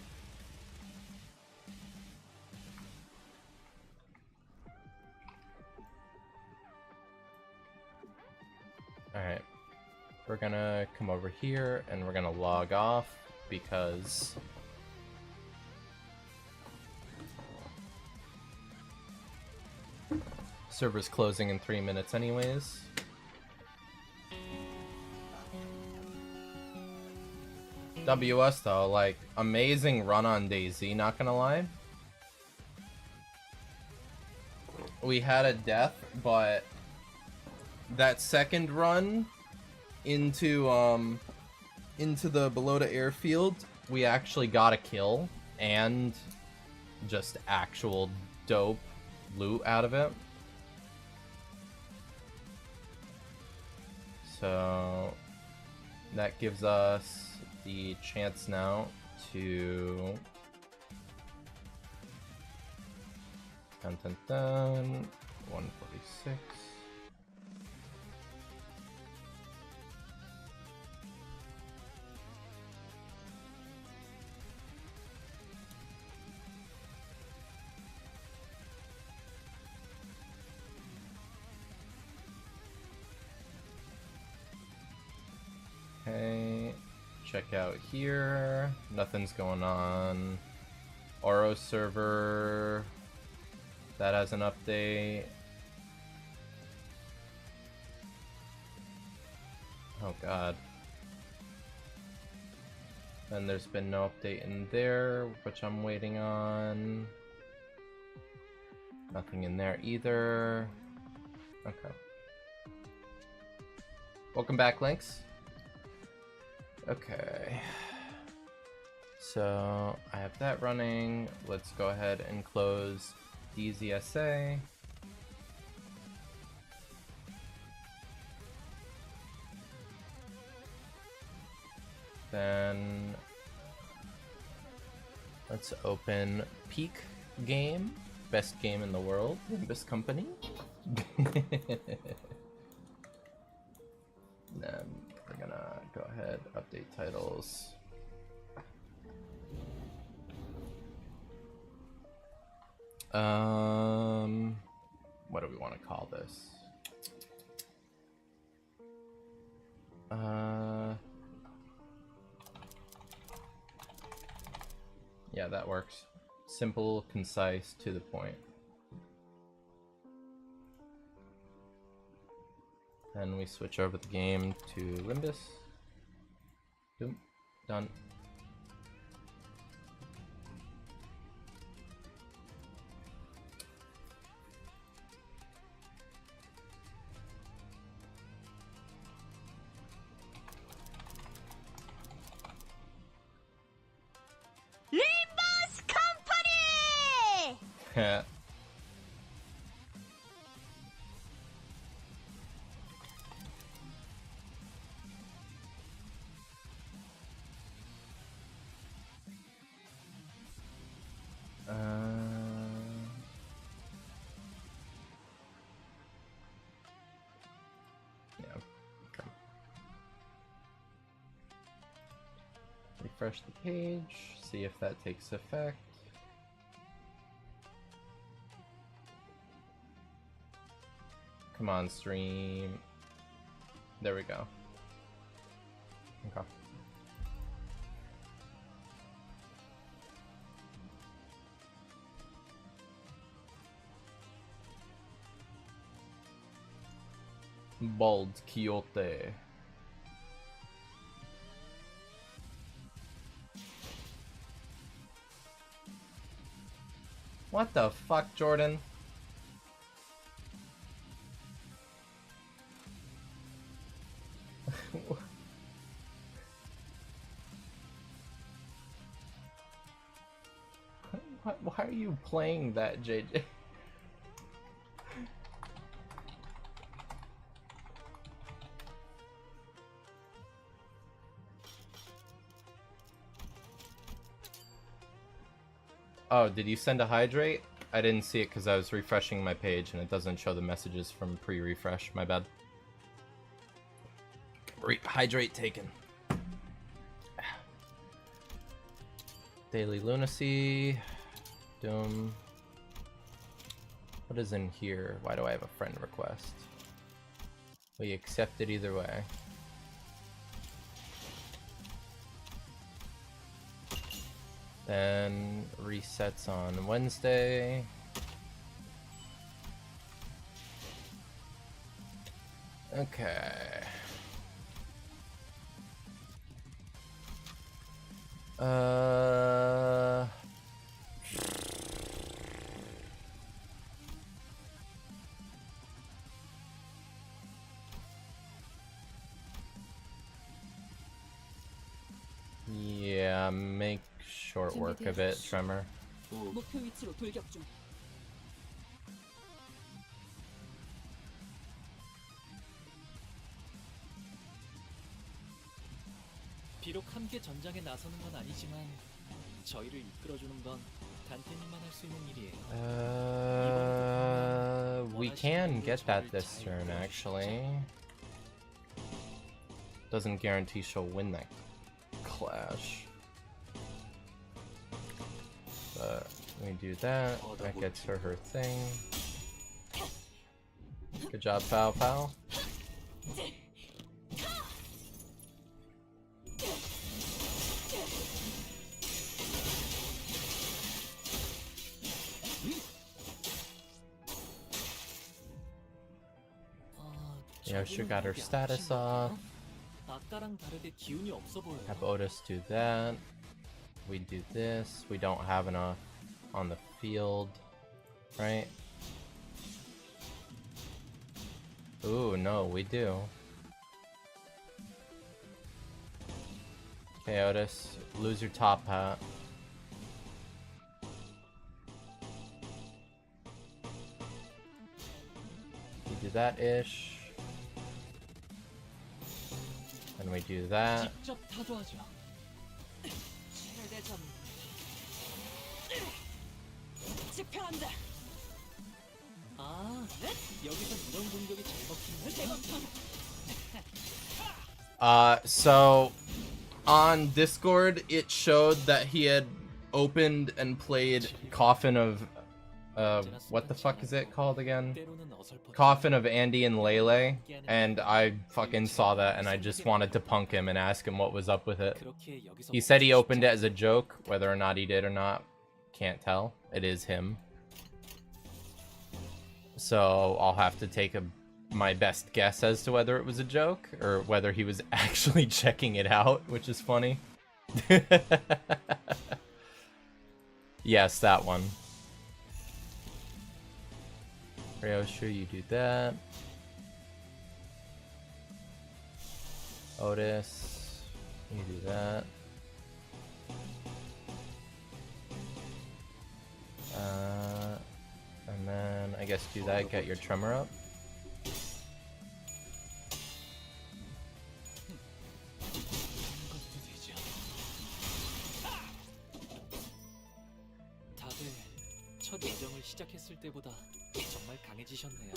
Alright, we're gonna come over here and we're gonna log off because server's closing in 3 minutes anyways. WS though, like, amazing run on DayZ, not gonna lie. We had a death, but that second run into the below the airfield, we actually got a kill and just actual dope loot out of it. So that gives us the chance now to dun dun dun 146. Okay, check out here. Nothing's going on. Oro server, that has an update. Oh god. And there's been no update in there, which I'm waiting on. Nothing in there either. Okay. Welcome back, Lynx. Okay, so I have that running. Let's go ahead and close DZSA. Then let's open Peak Game, best game in the world, Limbus Company. Then we're gonna go ahead, update titles. What do we want to call this? Yeah, that works. Simple, concise, to the point. Then we switch over the game to Limbus. Boom. Done. Limbus Company! Yeah. Okay. Refresh the page, see if that takes effect. Come on, stream. There we go. Okay. Bald Quixote. What the fuck, Jordan? Why are you playing that, JJ? Oh, did you send a hydrate? I didn't see it because I was refreshing my page and it doesn't show the messages from pre-refresh. My bad. Hydrate taken. Daily Lunacy. Doom. What is in here? Why do I have a friend request? We accept it either way. Then resets on Wednesday. Okay. Yeah, make short work of it, Tremor. 목표 위치로 돌격 중. 비록 함께 전장에 나서는 건 아니지만 저희를 이끌어주는 건 단테님만 할 수 있는 일이에요. We can get that this turn, actually. Doesn't guarantee she'll win that clash. But we do that. That gets her her thing. Good job, Foul Foul. Yosha got her status off. 아까랑 다르게 기운이 없어 보여요. Have Otis do that. We do this. We don't have enough on the field, right? Ooh, no, we do. Okay, Otis, lose your top hat. We do that-ish. And we do that. 직접 타도하죠. 집행한다. 아, 여기서 이런 공격이 잘 먹히는 So on Discord, it showed that he had opened and played Coffin of, what the fuck is it called again? 때로는 어설퍼. Coffin of Andy and Lele, and I fucking saw that and I just wanted to punk him and ask him what was up with it. 그렇게 여기서 He said he opened it as a joke, whether or not he did or not, can't tell. It is him. So I'll have to take my best guess as to whether it was a joke or whether he was actually checking it out, which is funny. Yes, that one. Ryoshu, you do that. Otis, you do that. And then I guess do that, get your tremor up. 다들 첫 여정을 시작했을 때보다 정말 강해지셨네요.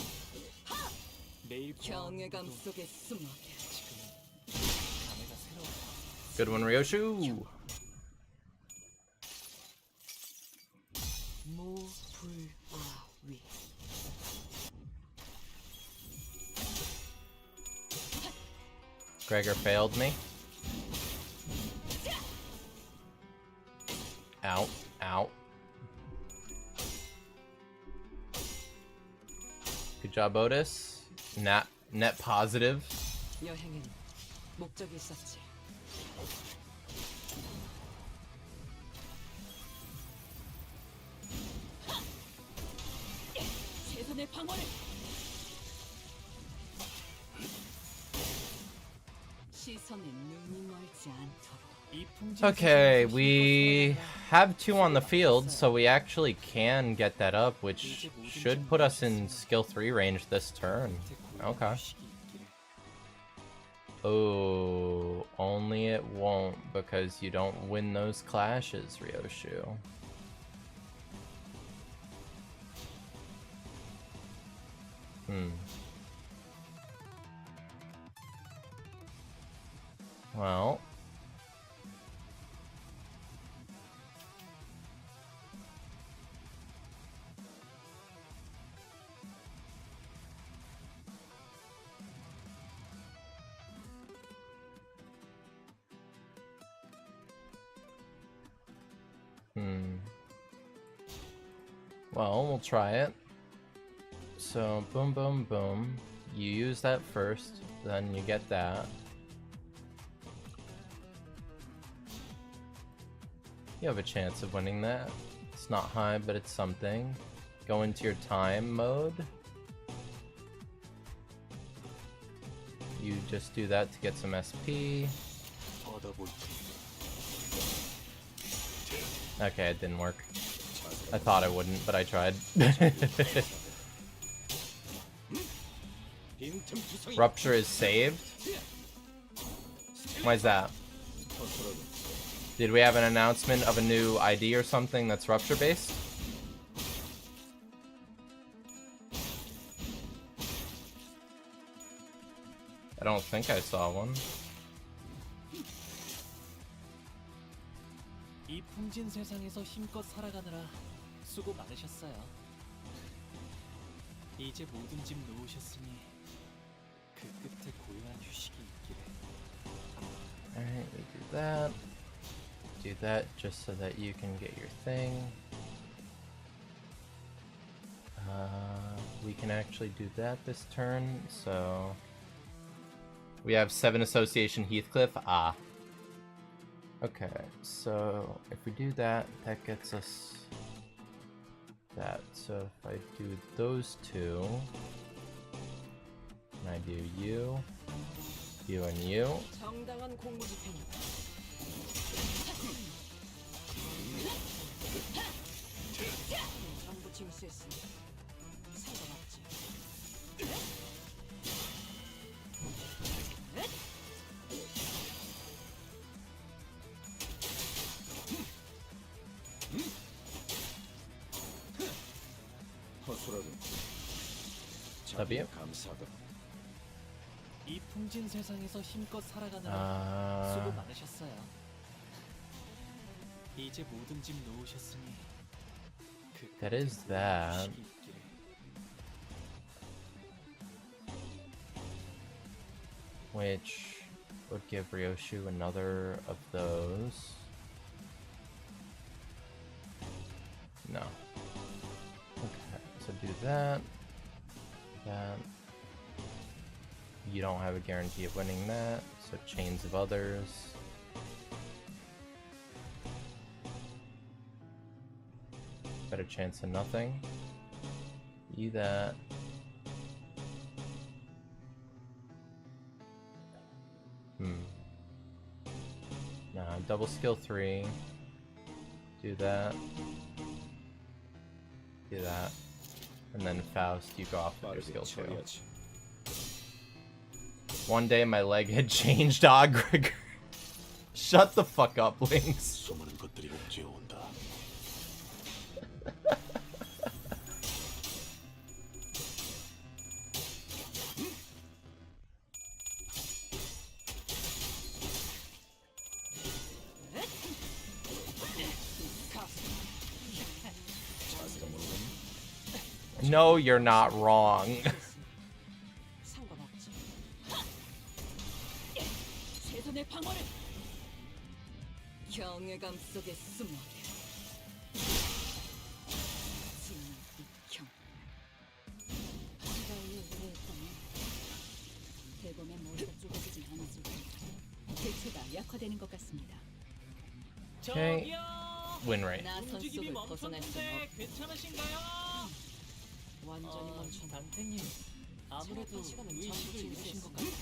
매일 경외감 보아하는 속에 숨어게. 지금은 감회가 새로워요. Good one, Ryoshu. 무불아위. Gregor failed me. Ow, ow. Good job, Otis. Net positive. 여행엔 목적이 있었지. 최선의 방어를. 시선에 눈이 멀지 않도록. 이 풍진 Okay, 세상에서 we 힘껏 have 2 on the field, so we actually can get that up, which should put us in skill 3 range this turn. Okay. Oh, only it won't because you don't win those clashes, Ryoshu. Well. Well, we'll try it. So, boom, boom, boom. You use that first, then you get that. You have a chance of winning that. It's not high, but it's something. Go into your time mode. You just do that to get some SP. Okay, it didn't work. I thought it wouldn't, but I tried. Rupture is saved? Why is that? Did we have an announcement of a new ID or something that's Rupture based? I don't think I saw one. 이 풍진 세상에서 힘껏 살아가느라 수고 많으셨어요. 이제 모든 짐 놓으셨으니 그 끝에 고요한 휴식이 있기를. Alright, we do that. Do that just so that you can get your thing. We can actually do that this turn, so... We have 7 Association Heathcliff. Ah. Okay, so if we do that, that gets us that. So if I do those 2, and I do you, you and you. 정당한 공무 집행이다. 전부 징수했으니 상관없지. W. 이 풍진 세상에서 힘껏 살아가느라 수고 많으셨어요. 이제 모든 짐 놓으셨으니 That is that. 휴식이 있기를. Which would give Ryoshu another of those. No. Okay, so do that. That. You don't have a guarantee of winning that, so chains of others. Better chance of nothing. You that. No, double skill 3. Do that. Do that. And then Faust, you go off with your skill 2. One day my leg had changed, Grigor. Shut the fuck up, Lynx. 수많은 것들이 옥죄어 온다. No, you're not wrong. 상관없지. 최선의 방어를. 경외감 속에 숨어게. 진영 익형. 시간이 오래 했다면 대범의 머리가 좁아지진 않았을 텐데 대체가 약화되는 것 같습니다. Okay. 저기요. Win rate. 나선 움직임이 속을 벗어날 수 멈췄는데 없. 괜찮으신가요? 완전히 멈춘. 단테님 아무래도 의식을 잃으신 것 같아요.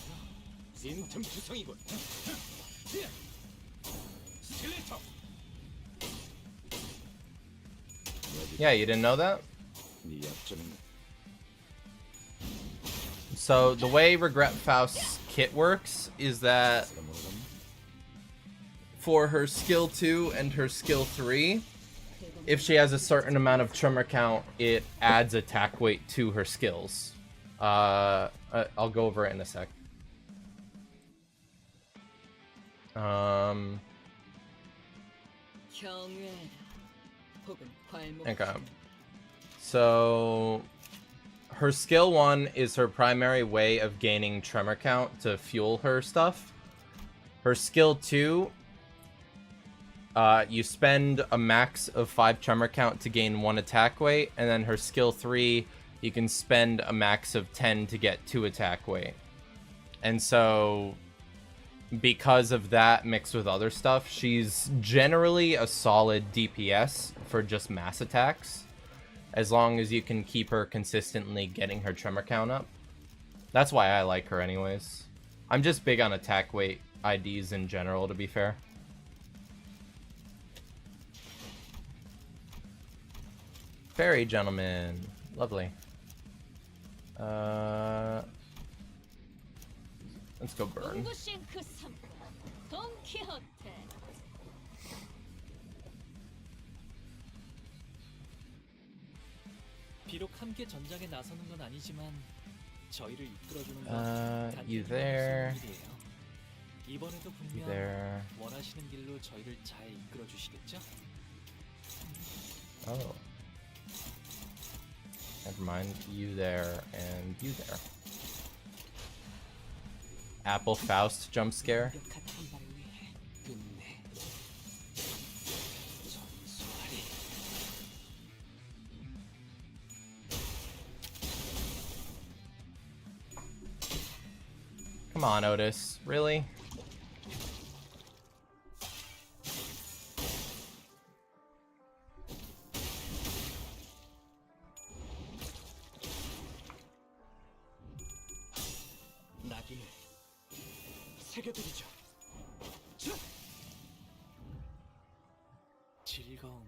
빈틈 투성이군. 스틸리터. Yeah, you didn't know that? 네 약점은 So the way Regret Faust's kit works is that 내가 뭐라고? for her skill 2 and her skill 3, if she has a certain amount of tremor count, it adds attack weight to her skills. I'll go over it in a sec. Okay. So her skill 1 is her primary way of gaining tremor count to fuel her stuff. Her skill 2, you spend a max of 5 tremor count to gain 1 attack weight, and then her skill 3, you can spend a max of 10 to get 2 attack weight. And so, because of that mixed with other stuff, she's generally a solid DPS for just mass attacks, as long as you can keep her consistently getting her tremor count up. That's why I like her anyways. I'm just big on attack weight IDs in general, to be fair. Fairy gentleman. Lovely. Let's go burn. 비록 함께 전장에 나서는 건 아니지만 저희를 이끌어주는 건 you 단테님이 there. 무슨 일이에요. 이번에도 You 분명 there. 원하시는 길로 저희를 잘 이끌어 주시겠죠? Oh. Never mind. You there and you there. Apple Faust jump scare. 끝내 전수하리. Come on, Otis. Really? 낙인을 새겨드리죠. 즐거움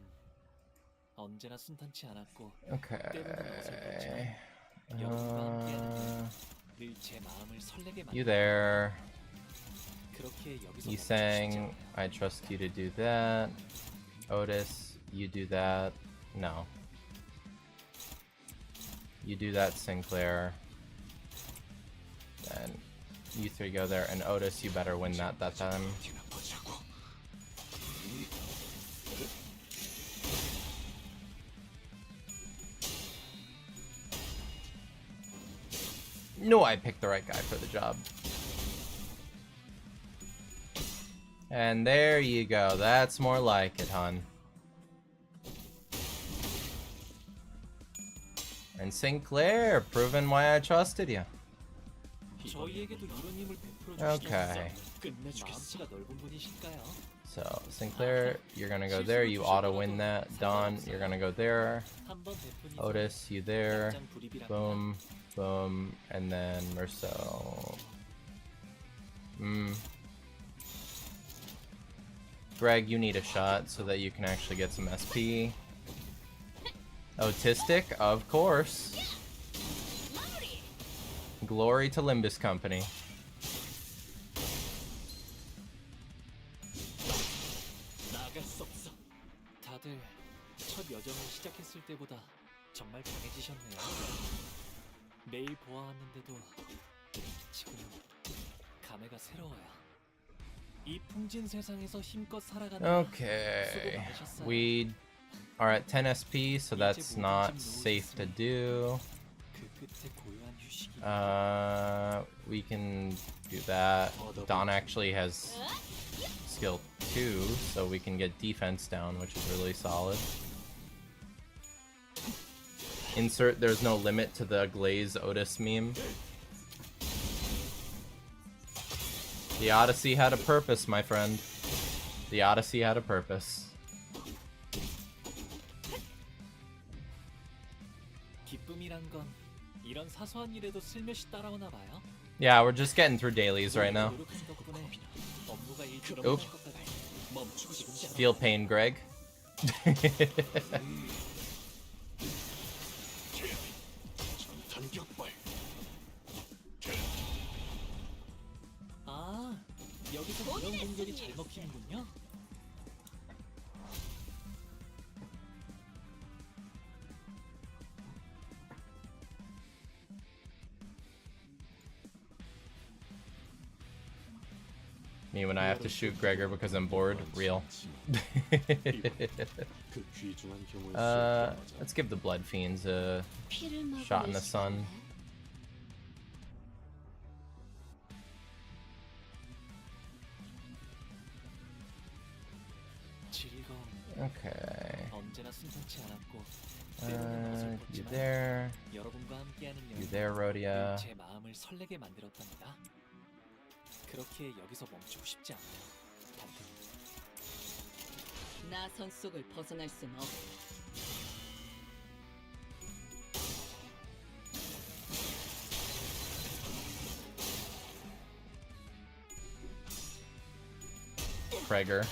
언제나 순탄치 않았고 때로는 어설펐지만 Okay. 여러분과 함께하는 늘 제 마음을 설레게 You 만들어요. there. 그렇게 여기서 You 멈춰주시죠. sang, I trust you to do that. Otis, you do that. No. You do that, Sinclair. And you three go there, and Otis, you better win that time. No, I picked the right guy for the job. And there you go. That's more like it, hon. And Sinclair, proving why I trusted you. 저희에게도 이런 힘을 베풀어 Okay. 마음씨가 넓은 분이실까요? So, Sinclair, you're gonna go there. You auto-win that. Don, you're gonna go there. 한번 베푼 이상 Otis, you there. 약장 불입이랍니다. Boom. Boom. And then Merceau. Greg, you need a shot so that you can actually get some SP. Autistic, of course. Glory to Limbus Company. 나갈 수 없어. 다들 첫 여정을 시작했을 때보다 정말 강해지셨네요. 매일 보아왔는데도 지금 감회가 새로워요. 이 풍진 세상에서 힘껏 살아가는 Okay. 수고 많으셨어요. We are at 10 SP, so that's not safe to do. 그 끝에 고요한 휴식이 We can do that. Don actually has skill 2, so we can get defense down, which is really solid. Insert there's no limit to the Glaze Otis meme. The Odyssey had a purpose, my friend. The Odyssey had a purpose. 기쁨이란 건 이런 사소한 일에도 슬며시 따라오나 봐요. Yeah, we're just getting through dailies right now. 노력한 덕분에 업무가 일처럼 Oop. 될 것 같아요. 멈추고 싶지 않아. Feel pain, Greg. 전격발. 아, 여기서 이런 공격이 잘 먹히는군요. Me when I have to shoot Gregor because I'm bored. Real. 그 귀중한 경우에 Let's give the Blood Fiends a shot in the sun. 즐거움 Okay. 언제나 순탄치 않았고 You there. 여러분과 함께하는 You 여행 there, Rhodia. 제 마음을 설레게 만들었답니다. 그렇게 여기서 멈추고 싶지 않아요. 단테님. 나선 속을 벗어날 순 없. Gregor.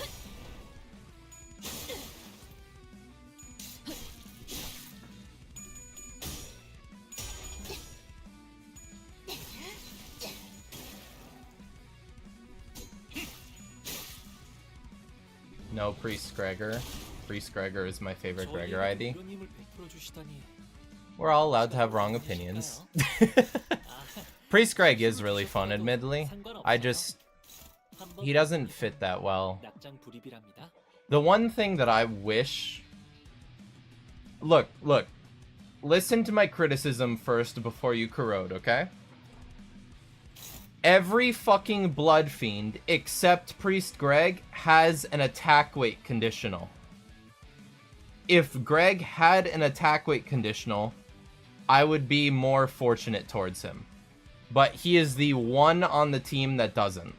No, Priest Gregor. Priest Gregor is my favorite Gregor ID. 이런 힘을 베풀어 주시다니. We're all allowed to have wrong opinions. Priest Greg is really fun, admittedly. He doesn't fit that well. 낙장 불입이랍니다. The one thing that I wish... Look. Listen to my criticism first before you corrode, okay? Every fucking Blood Fiend, except Priest Greg, has an attack weight conditional. If Greg had an attack weight conditional, I would be more fortunate towards him. But he is the one on the team that doesn't.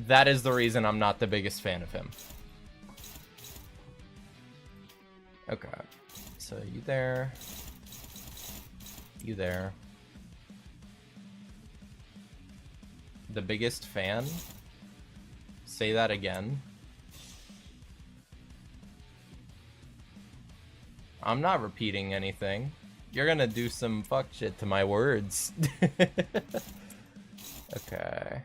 That is the reason I'm not the biggest fan of him. Okay. So you there. You there. The biggest fan? Say that again. I'm not repeating anything. You're gonna do some fuck shit to my words. Okay.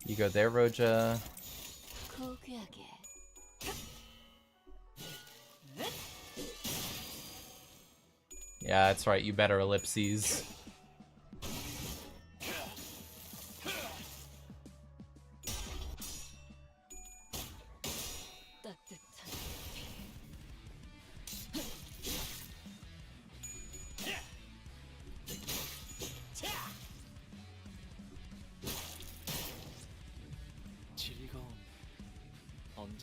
You go there, Roja. 고귀하게. Yeah, that's right. You better ellipses.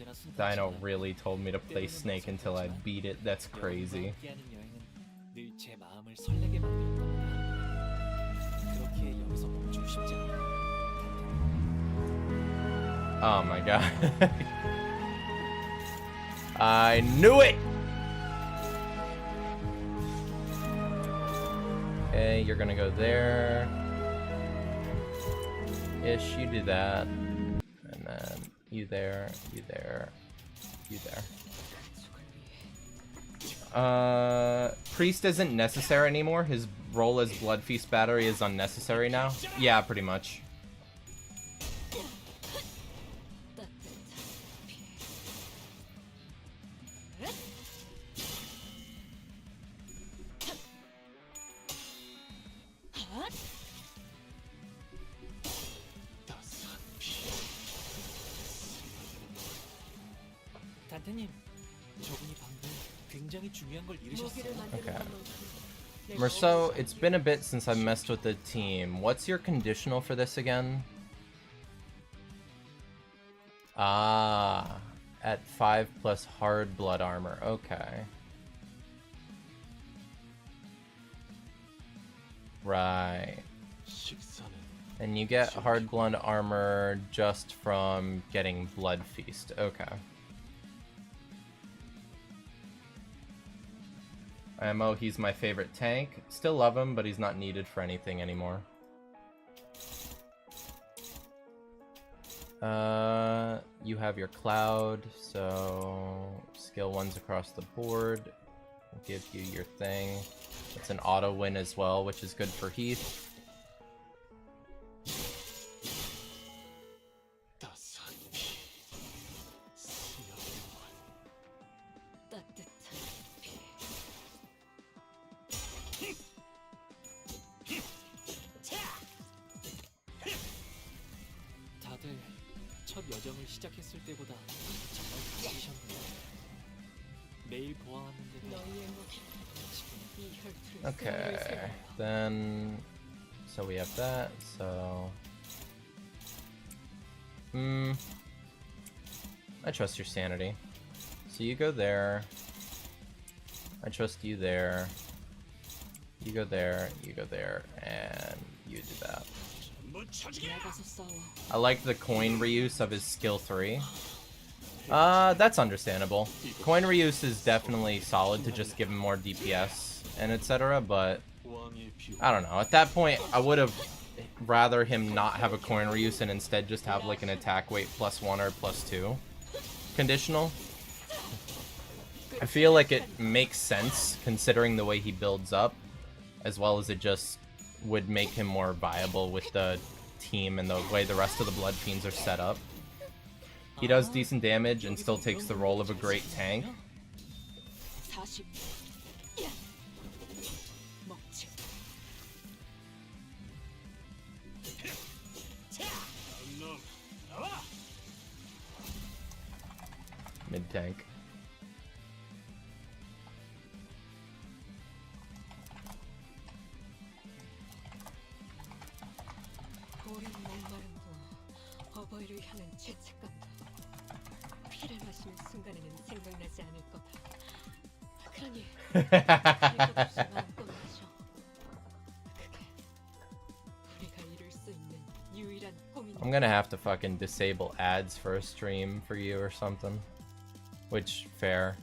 언제나 Dino 순탄하지만 really told me to play Snake until I beat it. That's crazy. 여러분과 함께하는 여행은 늘 제 마음을 설레게 만들었답니다. 그렇기에 여기서 멈추고 싶지 않아. Oh my god. I knew it! Okay, you're gonna go there. Ish, you do that. And then you there, you there, you there. Priest isn't necessary anymore. His role as Blood Feast Battery is unnecessary now. Yeah, pretty much. 단테님, 저분이 방금 굉장히 중요한 걸 잃으셨어요. Okay. Merceau, it's been a bit since I messed with the team. What's your conditional for this again? Ah, at 5 plus hard blood armor. Okay. Right. 식사는 And you get hard blood armor just from getting Blood Feast. Okay. IMO, he's my favorite tank. Still love him, but he's not needed for anything anymore. You have your Cloud, so skill 1s across the board. I'll give you your thing. It's an auto win as well, which is good for Heath. 따스한 피 수영관 따뜻한 피. 다들 첫 여정을 시작했을 때보다 정말 강해지셨네요. 매일 보아왔는데도 너희의 목이 지금 이 혈투를 Okay, then so we have that. So I trust your sanity. So you go there. I trust you there. You go there, you go there, and you do that. 나가서 싸워. I like the coin reuse of his skill 3. That's understandable. Coin reuse is definitely solid to just give him more DPS and etc., but 왕의 비 I don't know. At that point, I would have rather him not have a coin reuse and instead just have like an attack weight +1 or +2 conditional. I feel like it makes sense considering the way he builds up, as well as it just would make him more viable with the team and the way the rest of the Blood Fiends are set up. He does decent damage and still takes the role of a great tank. 40. 먹지. Mid tank. 오랜 목마름도 어버이를 향한 죄책감도 피를 마시는 순간에는 생각나지 않을 거다. 그러니 이것 없이 마음껏 마셔. 그게 우리가 이룰 수 있는 유일한 꿈이니까. I'm gonna have to fucking disable ads for a stream for you or something. Which, fair.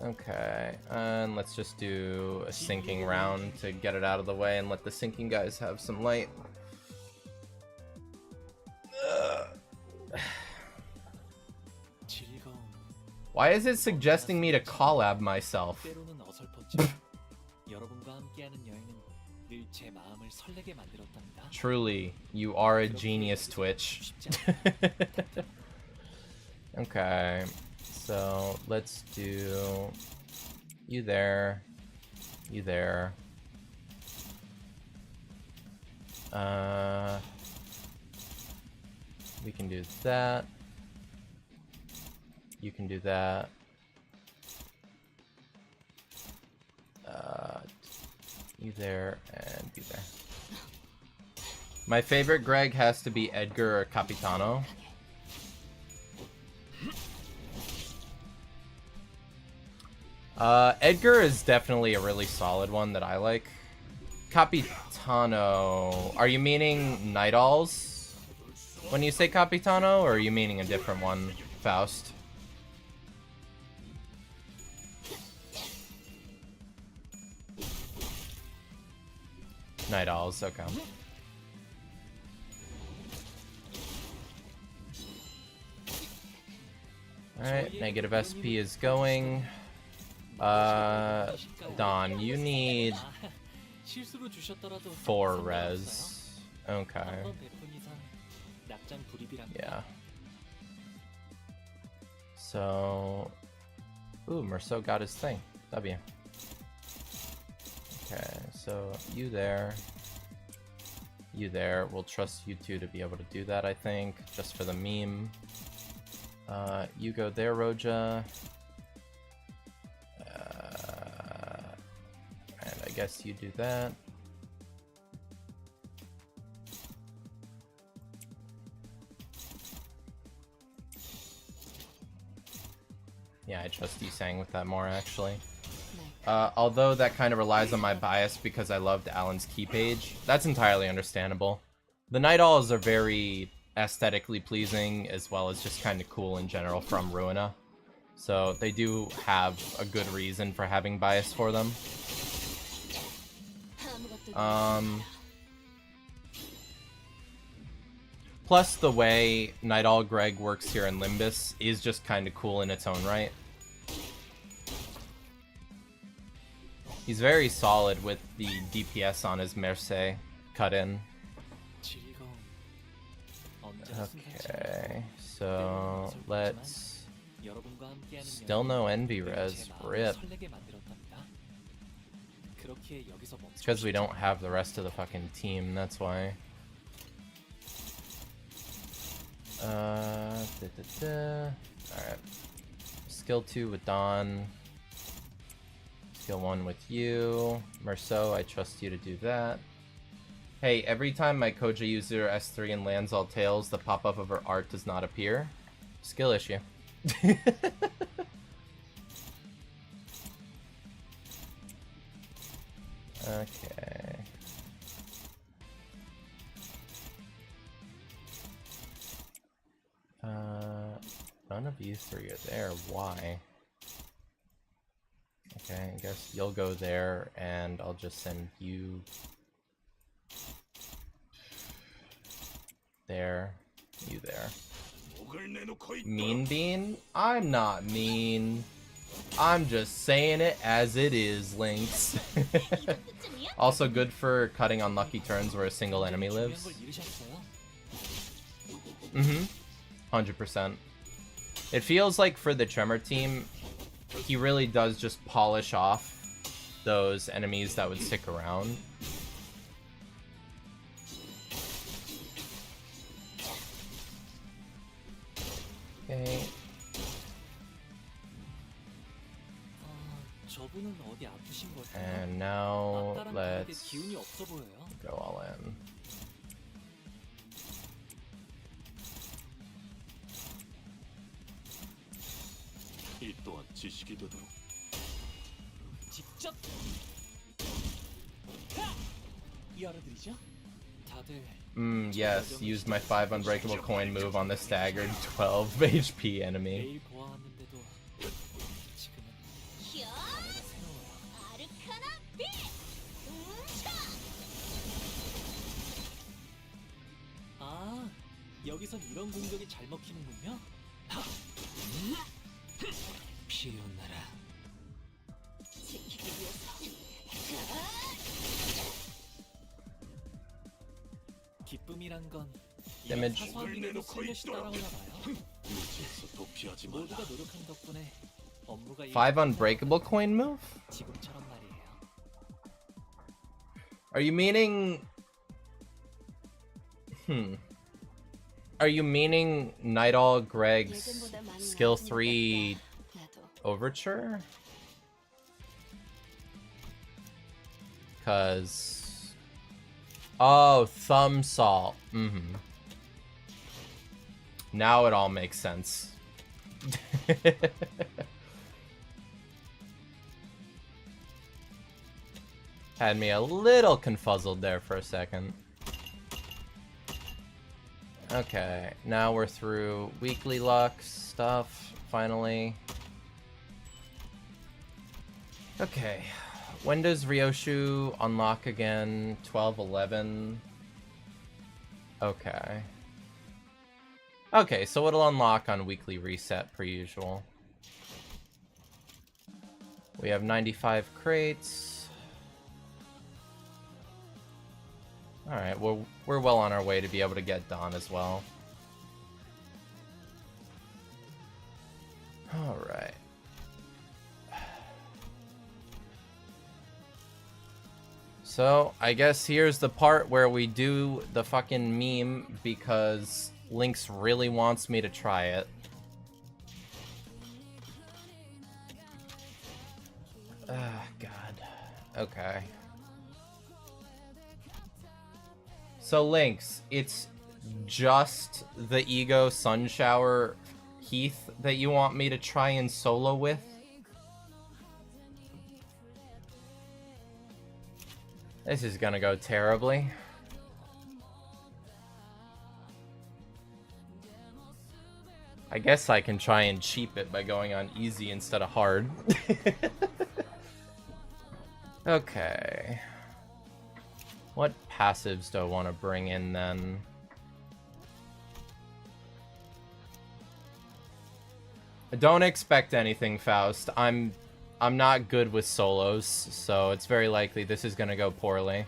Okay, and let's just do a sinking round to get it out of the way and let the sinking guys have some light. 즐거움, Why is it suggesting me to collab myself? 때로는 어설펐지만 여러분과 함께하는 여행은 늘 제 마음을 설레게 만들었답니다. Truly, you are a genius, Twitch. 쉽지 않아. Okay, so let's do you there, you there. We can do that. You can do that. You there and you there. My favorite Greg has to be Edgar or Capitano. Edgar is definitely a really solid one that I like. Capitano... Are you meaning Night Owls when you say Capitano, or are you meaning a different one, Faust? Night Owls, okay. Alright, negative SP is going. Don, you need 4 res. Okay. Yeah. So... Ooh, Merceau got his thing. W. Okay, so you there. You there. We'll trust you two to be able to do that, I think. Just for the meme. You go there, Roja. And I guess you do that. Yeah, I trust Sang with that more, actually. Although that kind of relies on my bias because I loved Alan's key page. That's entirely understandable. The Night Owls are very aesthetically pleasing, as well as just kind of cool in general from Ruina. So they do have a good reason for having bias for them. Plus the way Night Owl Greg works here in Limbus is just kind of cool in its own right. He's very solid with the DPS on his Merce cut in. Okay, so let's... Still no Envy res. RIP. It's because we don't have the rest of the fucking team, that's why. Alright. Skill 2 with Dawn. Skill 1 with you. Merceau, I trust you to do that. Hey, every time my Koja uses her S3 and lands all tails, the pop-up of her art does not appear. Skill issue. Okay. None of you three are there. Why? Okay, I guess you'll go there, and I'll just send you there, you there. Mean Bean? I'm not mean. I'm just saying it as it is, Lynx. Also good for cutting on lucky turns where a single enemy lives. 100%. It feels like for the Tremor team, he really does just polish off those enemies that would stick around. Okay. And now let's go all in. 이 또한 지식이 되도록. 직접 열어드리죠. 다들 Yes, used my 5 unbreakable coin move on the staggered 12 HP enemy. 매일 보아왔는데도 지금은 감회가 새로워요. 아, 여기선 이런 공격이 잘 먹히는군요. 피어나라. 기쁨이란 건 Damage. 사소한 일에도 슬래시 따라오나 봐요. 무지에서 도피하지 마라. 모두가 노력한 덕분에 업무가 5 unbreakable coin move? 지금처럼 말이에요. Are you meaning... Are you meaning Night Owl Greg's skill 3 overture? Cause Oh, thumb salt. Mm-hmm. Now it all makes sense. Had me a little confuzzled there for a second. Okay, now we're through weekly luck stuff, finally. Okay, when does Ryoshu unlock again? 12-11. Okay. Okay, so it'll unlock on weekly reset per usual. We have 95 crates. Alright, well, we're well on our way to be able to get Dawn as well. Alright. So, I guess here's the part where we do the fucking meme because Lynx really wants me to try it. Ah, God. Okay. So, Lynx, it's just the Ego Sunshower Heath that you want me to try and solo with? This is gonna go terribly. I guess I can try and cheap it by going on easy instead of hard. Okay. What passives do I want to bring in then? Don't expect anything, Faust. I'm not good with solos, so it's very likely this is gonna go poorly.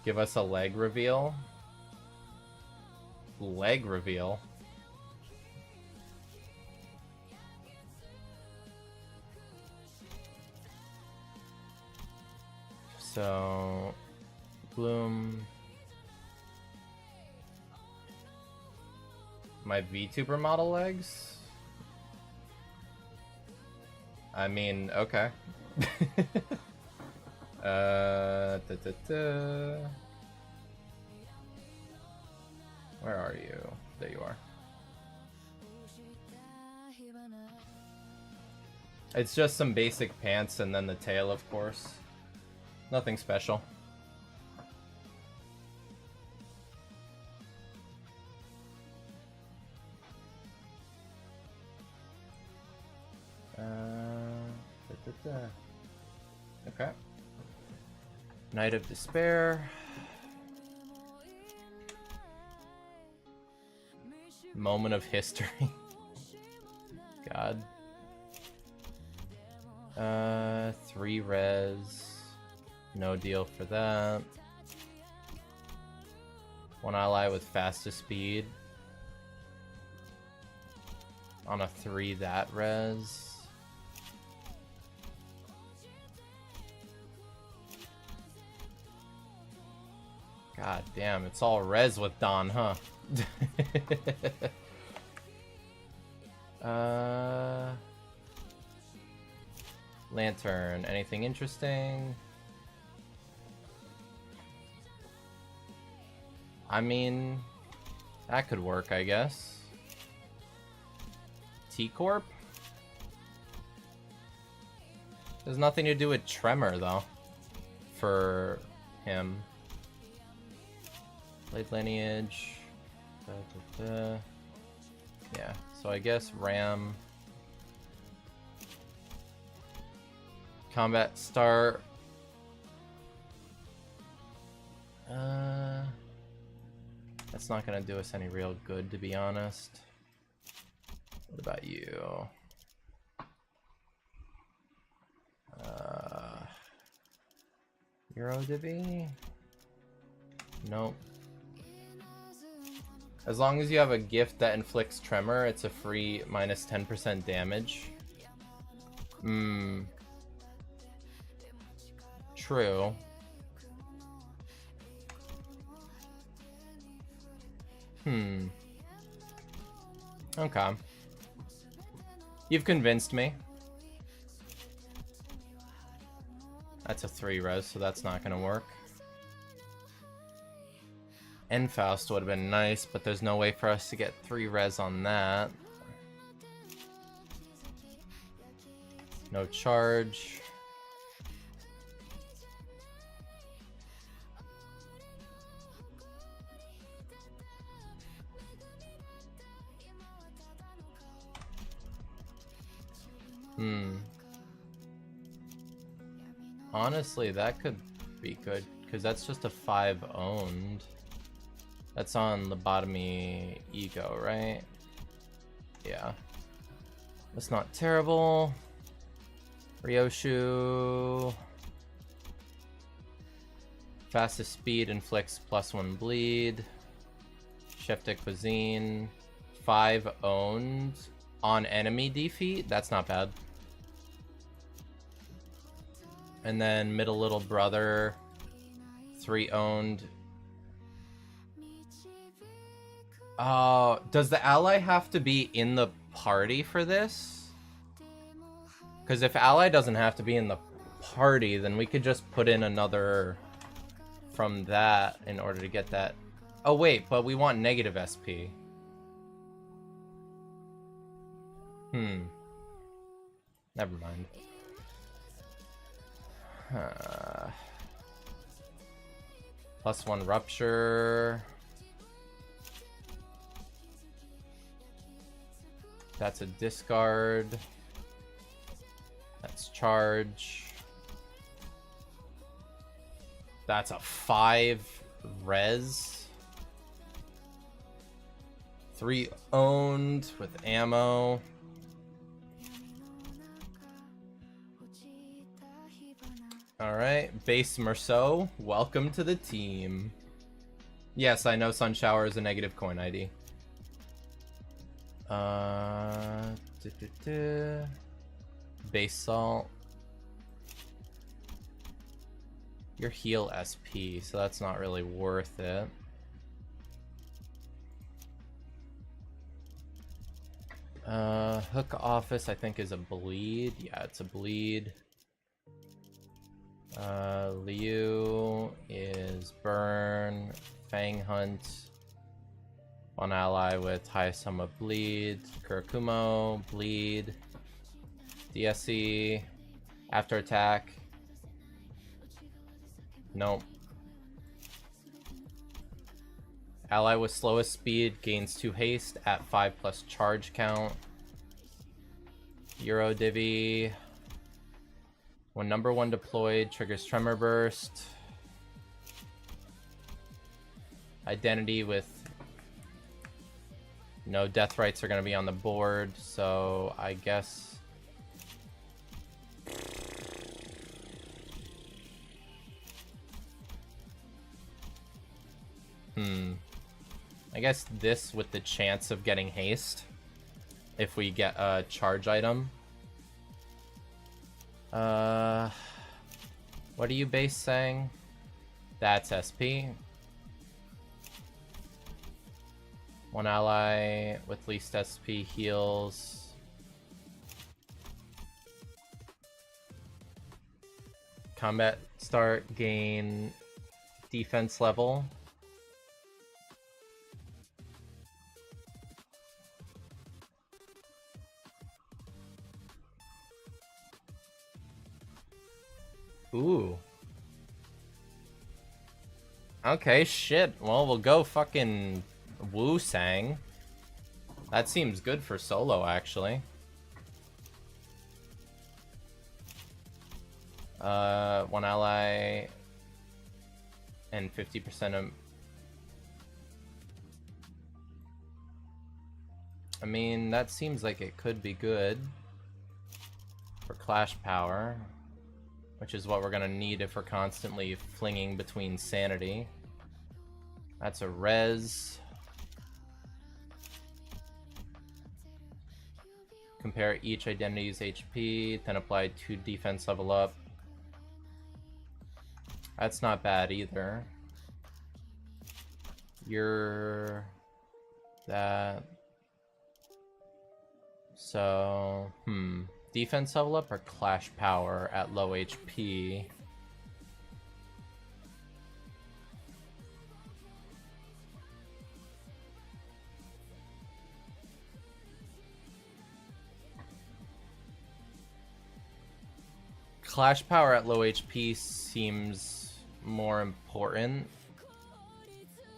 Give us a leg reveal. Leg reveal? So, Bloom. My VTuber model legs? I mean, okay. Where are you? There you are. It's just some basic pants and then the tail, of course. Nothing special. Okay. Night of Despair. Moment of History. God. 3 res. No deal for that. 1 ally with fastest speed. On a 3 that res. God damn, it's all res with Dawn, huh? Lantern, anything interesting? I mean, that could work, I guess. T-Corp? There's nothing to do with Tremor, though. For him. Blade Lineage. Yeah, so I guess Ram. Combat start. That's not gonna do us any real good, to be honest. What about you? Euro Divi? Nope. As long as you have a gift that inflicts Tremor, it's a free minus 10% damage. True. Okay. You've convinced me. That's a 3 res, so that's not gonna work. Enfaust would have been nice, but there's no way for us to get 3 res on that. No charge. Honestly, that could be good, because that's just a 5 owned. That's on Lobotomy Ego, right? Yeah. That's not terrible. Ryoshu. Fastest speed inflicts +1 bleed. Chef de Cuisine. 5 owned on enemy defeat. That's not bad. And then Middle Little Brother. 3 owned. Does the ally have to be in the party for this? Because if ally doesn't have to be in the party, then we could just put in another from that in order to get that. Oh wait, but we want negative SP. Never mind. +1 rupture. That's a discard. That's charge. That's a 5 res. 3 owned with ammo. Alright, Base Merceau, welcome to the team. Yes, I know Sunshower is a negative coin ID. Base Salt. Your heal SP, so that's not really worth it. Hook Office, I think, is a bleed. Yeah, it's a bleed. Liu is burn. Fang Hunt. One ally with high sum of bleed. Kurakumo, bleed. DSC. After attack. Nope. Ally with slowest speed gains 2 haste at 5+ charge count. Euro Divi. When number 1 deployed, triggers Tremor Burst. Identity with no death rights are going to be on the board, so I guess... I guess this with the chance of getting haste if we get a charge item. What are you base saying? That's SP. One ally with least SP heals. Combat start, gain defense level. Ooh. Okay, shit. Well, we'll go fucking Wu Sang. That seems good for solo, actually. One ally and 50% of... I mean, that seems like it could be good for Clash Power, which is what we're gonna need if we're constantly flinging between sanity. That's a res. Compare each identity's HP, then apply 2 defense level up. That's not bad either. You're that. So, defense level up or Clash Power at low HP? Clash power at low HP seems more important,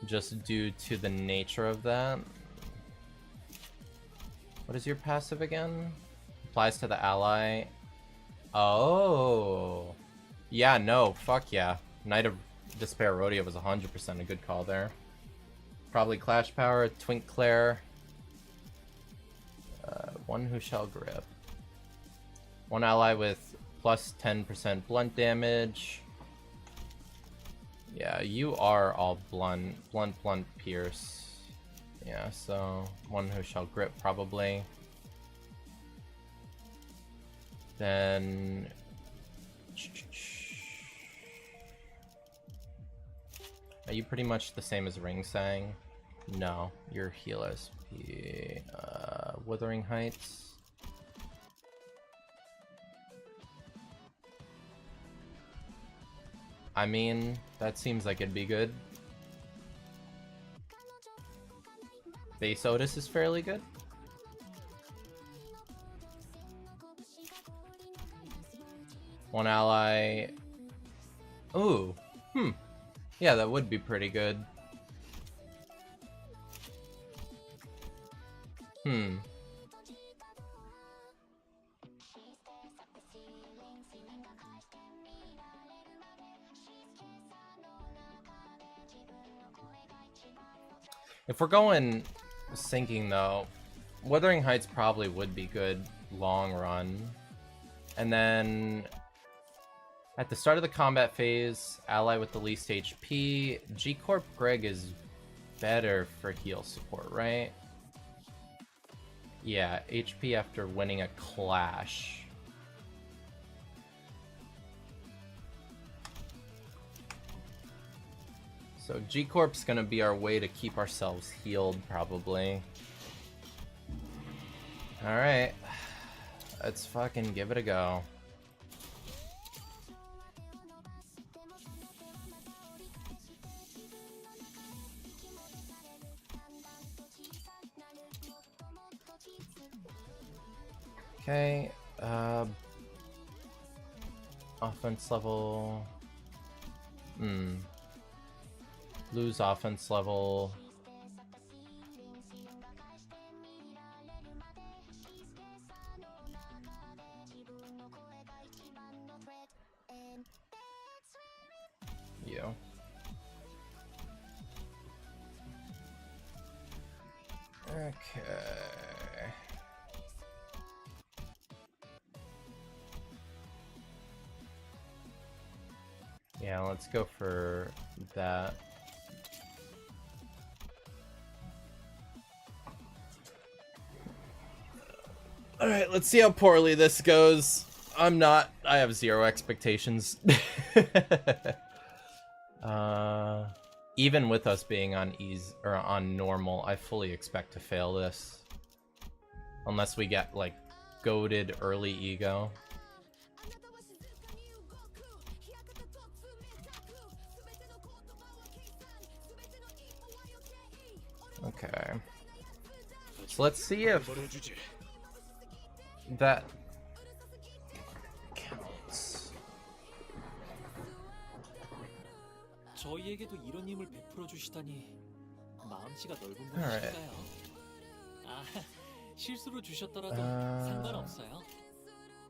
just due to the nature of that. What is your passive again? Applies to the ally. Oh. Yeah, no, fuck yeah. Knight of Despair Rodeo was 100% a good call there. Probably Clash power, Twink Claire. One who shall grip. One ally with plus 10% blunt damage. Yeah, you are all blunt, pierce. Yeah, so one who shall grip probably. Then are you pretty much the same as Ring Sang? No, you're heal SP. Wuthering Heights. I mean, that seems like it'd be good. Base Otis is fairly good. One ally. Ooh. Yeah, that would be pretty good. If we're going sinking though, Wuthering Heights probably would be good long run. And then at the start of the combat phase, ally with the least HP, G-Corp Greg is better for heal support, right? Yeah, HP after winning a clash. So G-Corp's gonna be our way to keep ourselves healed, probably. Alright. Let's fucking give it a go. Okay, offense level. Lose offense level. You. Okay. Yeah, let's go for that. Alright, let's see how poorly this goes. I have zero expectations. Even with us being on ease or on normal, I fully expect to fail this. Unless we get like goated early ego. Okay. So let's see if that counts. 저희에게도 이런 힘을 베풀어 주시다니 마음씨가 넓은 Alright. 분이실까요? 아, 실수로 주셨더라도 상관없어요.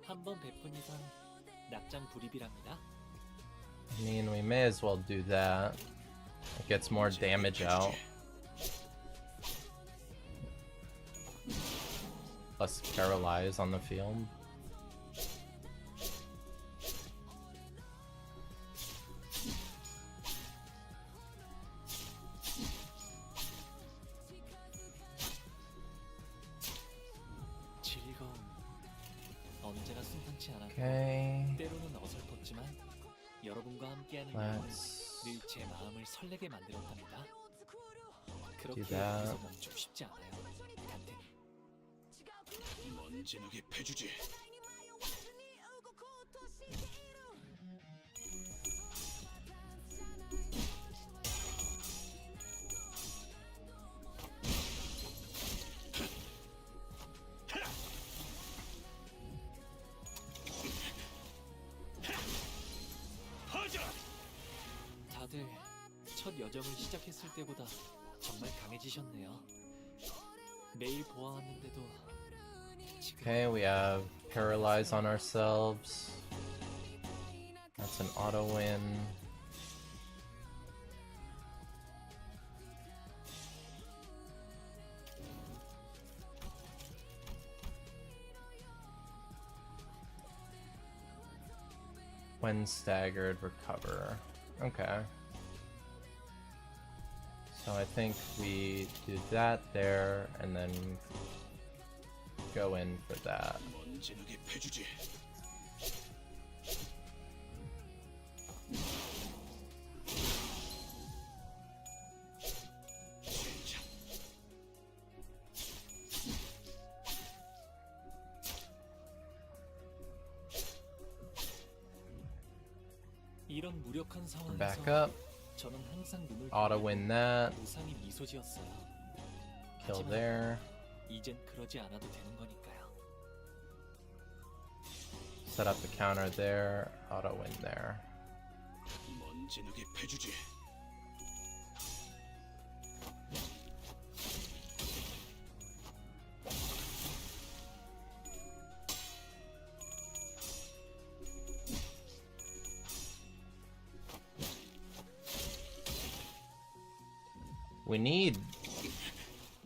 한번 베푼 이상 낙장 불입이랍니다. I mean, we may as well do that. It gets more damage out. Plus paralyze on the field. 즐거움 언제나 순탄치 않았고 Okay. 때로는 어설펐지만 여러분과 함께하는 영화는 Let's 늘 제 마음을 설레게 만들었답니다. do 그렇게 that. 여기서 멈추고 싶지 않아요. 단테니. 먼지나게 패주지. 다들 첫 여정을 시작했을 때보다 정말 강해지셨네요. 매일 보아왔는데도 지금 Okay, we have paralyze on ourselves. That's an auto win. When staggered, recover. Okay. So I think we do that there and then go in for that. 먼지나게 패주지. 이런 무력한 상황에서 Back up. 저는 항상 눈을 Auto 돌리고 win that. 무상히 미소 지었어요. Kill 하지만 there. 이젠 그러지 않아도 되는 거니까요. Set up the counter there. Auto win there. 먼지나게 패주지. We need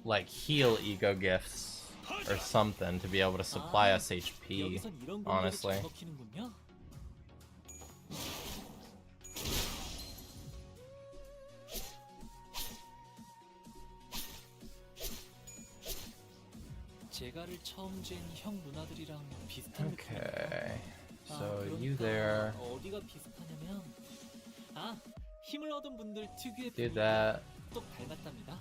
like heal ego gifts or something to be able to supply us HP, 여기선 이런 공격이 honestly. 잘 먹히는군요. 제가를 처음 잰 형 누나들이랑 비슷한 느낌이에요. Okay. 아, So 그러니까 you there. 어디가 비슷하냐면 힘을 얻은 분들 특유의 Do 분위기가 that. 또 닮았답니다.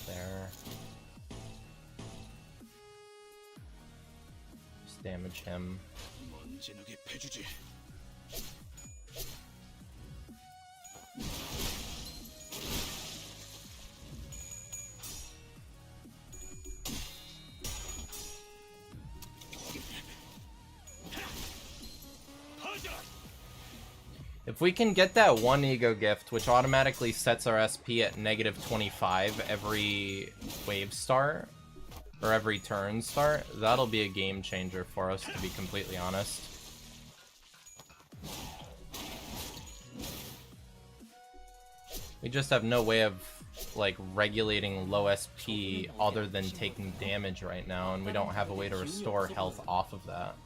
There. Just damage him. 먼지나게 패주지. If we can get that one ego gift, which automatically sets our SP at -25 every wave start, or every turn start, that'll be a game changer for us, to be completely honest. We just have no way of, like, regulating low SP other than taking damage right now, and we don't have a way to restore health off of that.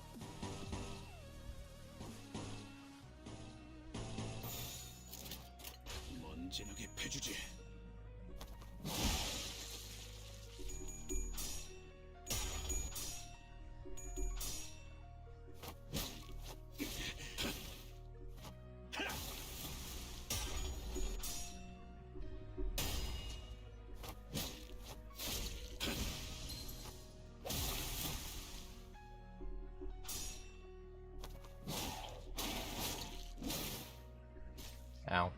먼지나게 패주지. Ow.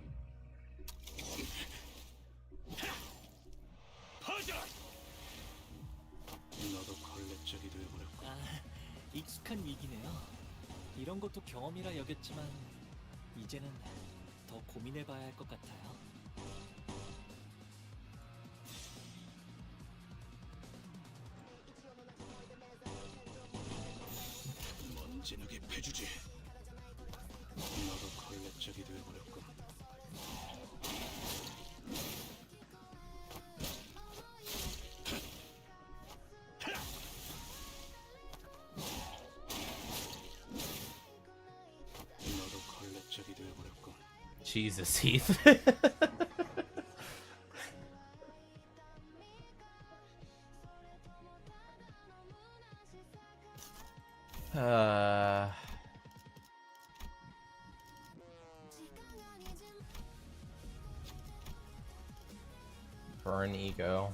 나도 걸레짝이 되어버렸고. 익숙한 위기네요. 이런 것도 경험이라 여겼지만 이제는 더 고민해봐야 할 것 같아요. 먼지나게 패주지. 나도 걸레짝이 되어버렸고. 나도 걸레짝이 되어버렸고. Jesus, Heath. Burn ego.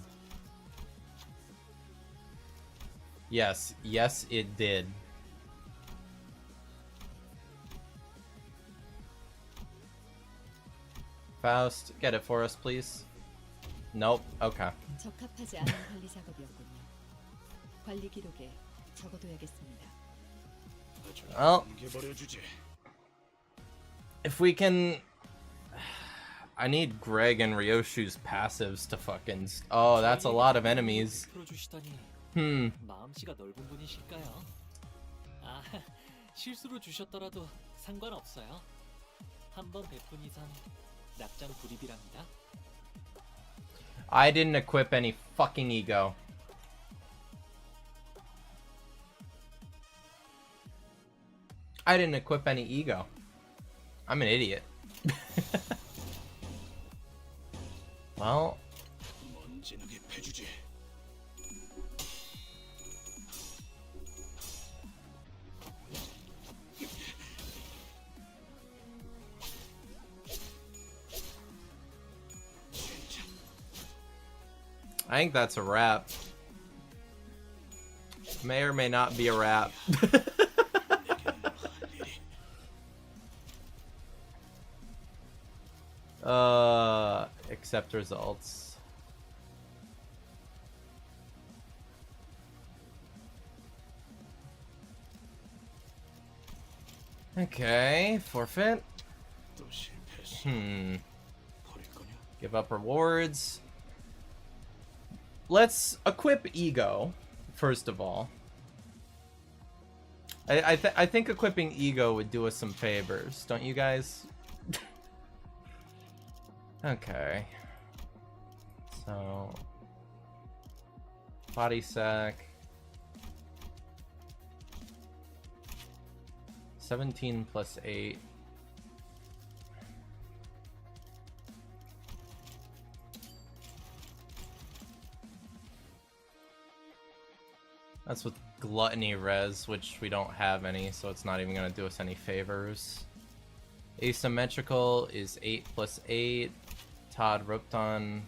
Yes, yes, it did. Faust, get it for us, please. Nope. Okay. 적합하지 않은 관리 작업이었군요. 관리 기록에 적어둬야겠습니다. Well, 뭉개버려주지. if we can... I need Greg and Ryoshu's passives to fucking... Oh, that's a lot of enemies. 풀어주시다니 Hmm. 마음씨가 넓은 분이실까요? 아, 실수로 주셨더라도 상관없어요. 한 번 베푼 이상 낙장 불입이랍니다. I didn't equip any fucking ego. I didn't equip any ego. I'm an idiot. Well, 먼지나게 패주지. I think that's a wrap. May or may not be a wrap. Accept results. Okay, forfeit. 또 실패했어. 버릴 거냐? Give up rewards. Let's equip ego, first of all. I think equipping ego would do us some favors, don't you guys? Okay. So body sack. 17 plus 8. That's with gluttony res, which we don't have any, so it's not even gonna do us any favors. Asymmetrical is 8 plus 8. Todd Ropton.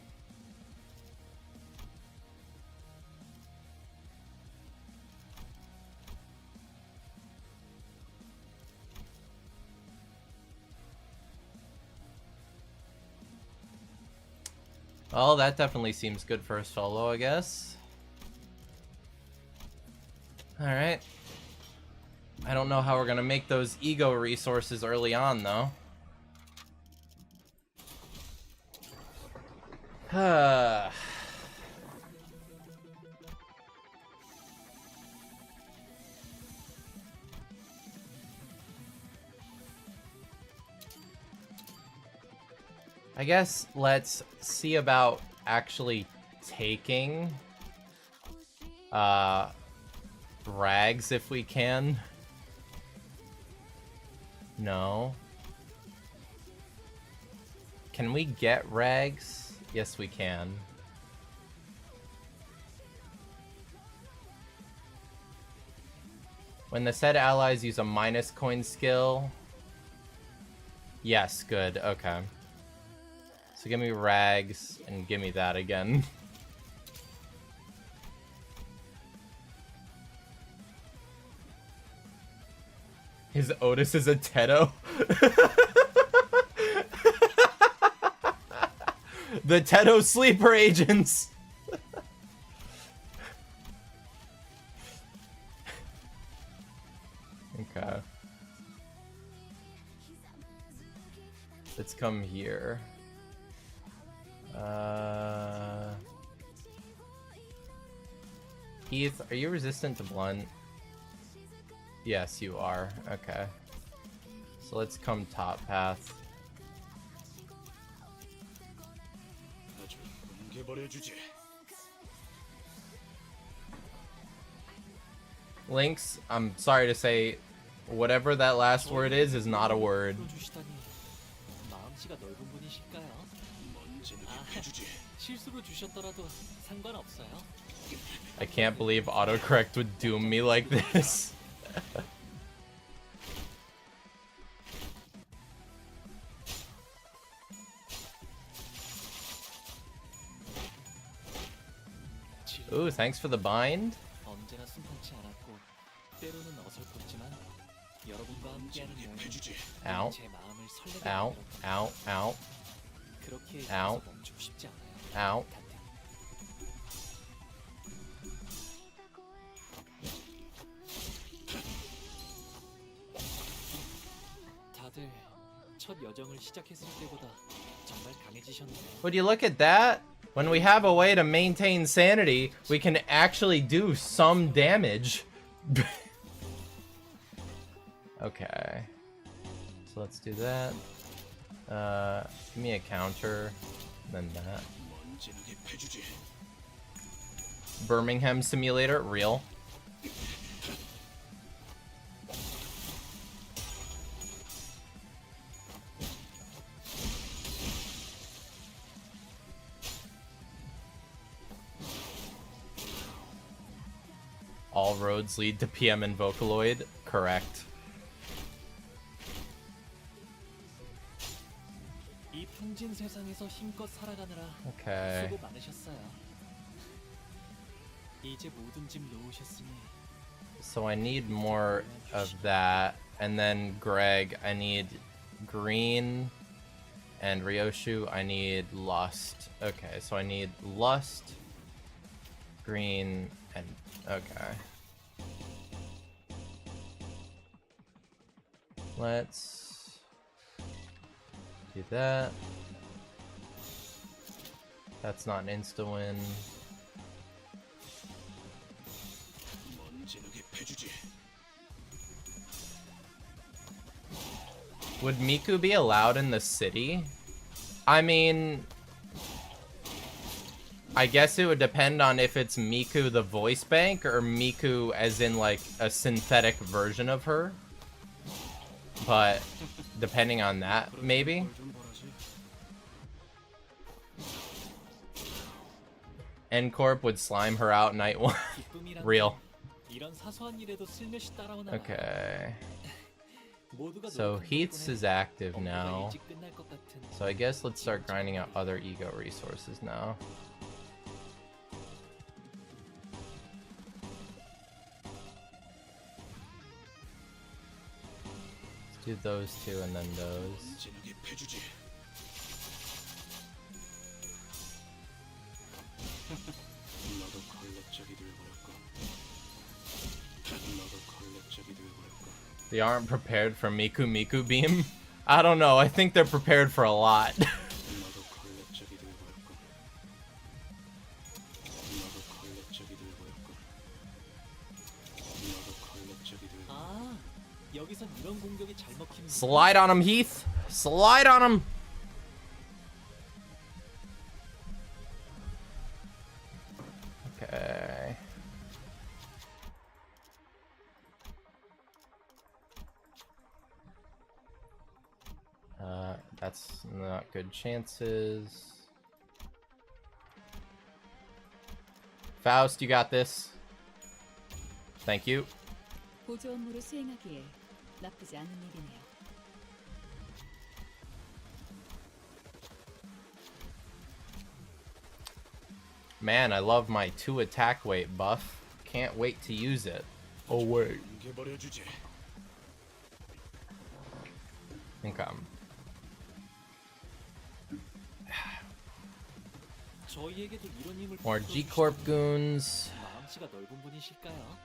Well, that definitely seems good for a solo, I guess. Alright. I don't know how we're gonna make those ego resources early on, though. I guess let's see about actually taking rags if we can. No. Can we get rags? Yes, we can. When the said allies use a minus coin skill. Yes, good. Okay. So give me rags and give me that again. His Otis is a Teto. The Teto sleeper agents. Okay. Let's come here. Heath, are you resistant to blunt? Yes, you are. Okay. So let's come top path. 아주 뭉개버려주지. Lynx, I'm sorry to say, whatever that last word is not a word. 풀어주시다니 마음씨가 넓은 분이실까요? 먼지나게 패주지. 실수로 주셨더라도 상관없어요. I can't believe autocorrect would doom me like this. Ooh, thanks for the bind. 언제나 순탄치 않았고 때로는 어설펐지만 여러분과 함께하는 먼지나게 여행은 패주지. Ow. 제 마음을 설레게 Ow. 만들었거든요. Ow. Ow. 그렇게 Ow. 해서 멈추고 싶지 않아요. Ow. 같은 다들 첫 여정을 시작했을 때보다 정말 강해지셨네요. Would you look at that? When we have a way to maintain sanity, we can actually do some damage. Okay. So let's do that. Give me a counter, then that. 먼지나게 패주지. Birmingham Simulator, real. All roads lead to PM and Vocaloid, correct. 이 풍진 세상에서 힘껏 살아가느라 Okay. 수고 많으셨어요. 이제 모든 짐 놓으셨으니 So I need more of that. And then Greg, I need green. And Ryoshu, I need lust. Okay, so I need lust, green, and okay. Let's do that. That's not an insta-win. 먼지나게 패주지. Would Miku be allowed in the city? I mean, I guess it would depend on if it's Miku the voice bank or Miku as in like a synthetic version of her. But depending on that, maybe. N-Corp would slime her out night one. 기쁨이란 Real. 이런 사소한 일에도 슬며시 따라오나. Okay. 모두가 So 노력한 Heath's 덕분에 is active 뭔가가 now. 일찍 끝날 것 같은 So I guess let's start grinding out other ego resources now. Let's do those two and then those. 먼지나게 패주지. 나도 걸레짝이 되어버렸고. 나도 걸레짝이 되어버렸고. They aren't prepared for Miku beam? I don't know, I think they're prepared for a lot. 나도 걸레짝이 되어버렸고. 나도 걸레짝이 되어버렸고. 나도 걸레짝이 되어버렸고. 아, 여기선 이런 공격이 잘 먹히는. Slide on him, Heath! Slide on him! Okay. That's not good chances. Faust, you got this. Thank you. 보조 업무를 수행하기에 나쁘지 않은 일이네요. Man, I love my 2 attack weight buff. Can't wait to use it. Oh wait. 뭉개버려주지. Okay. 저희에게도 이런 힘을 More 북돋우시는 G-Corp goons. 마음씨가 넓은 분이실까요?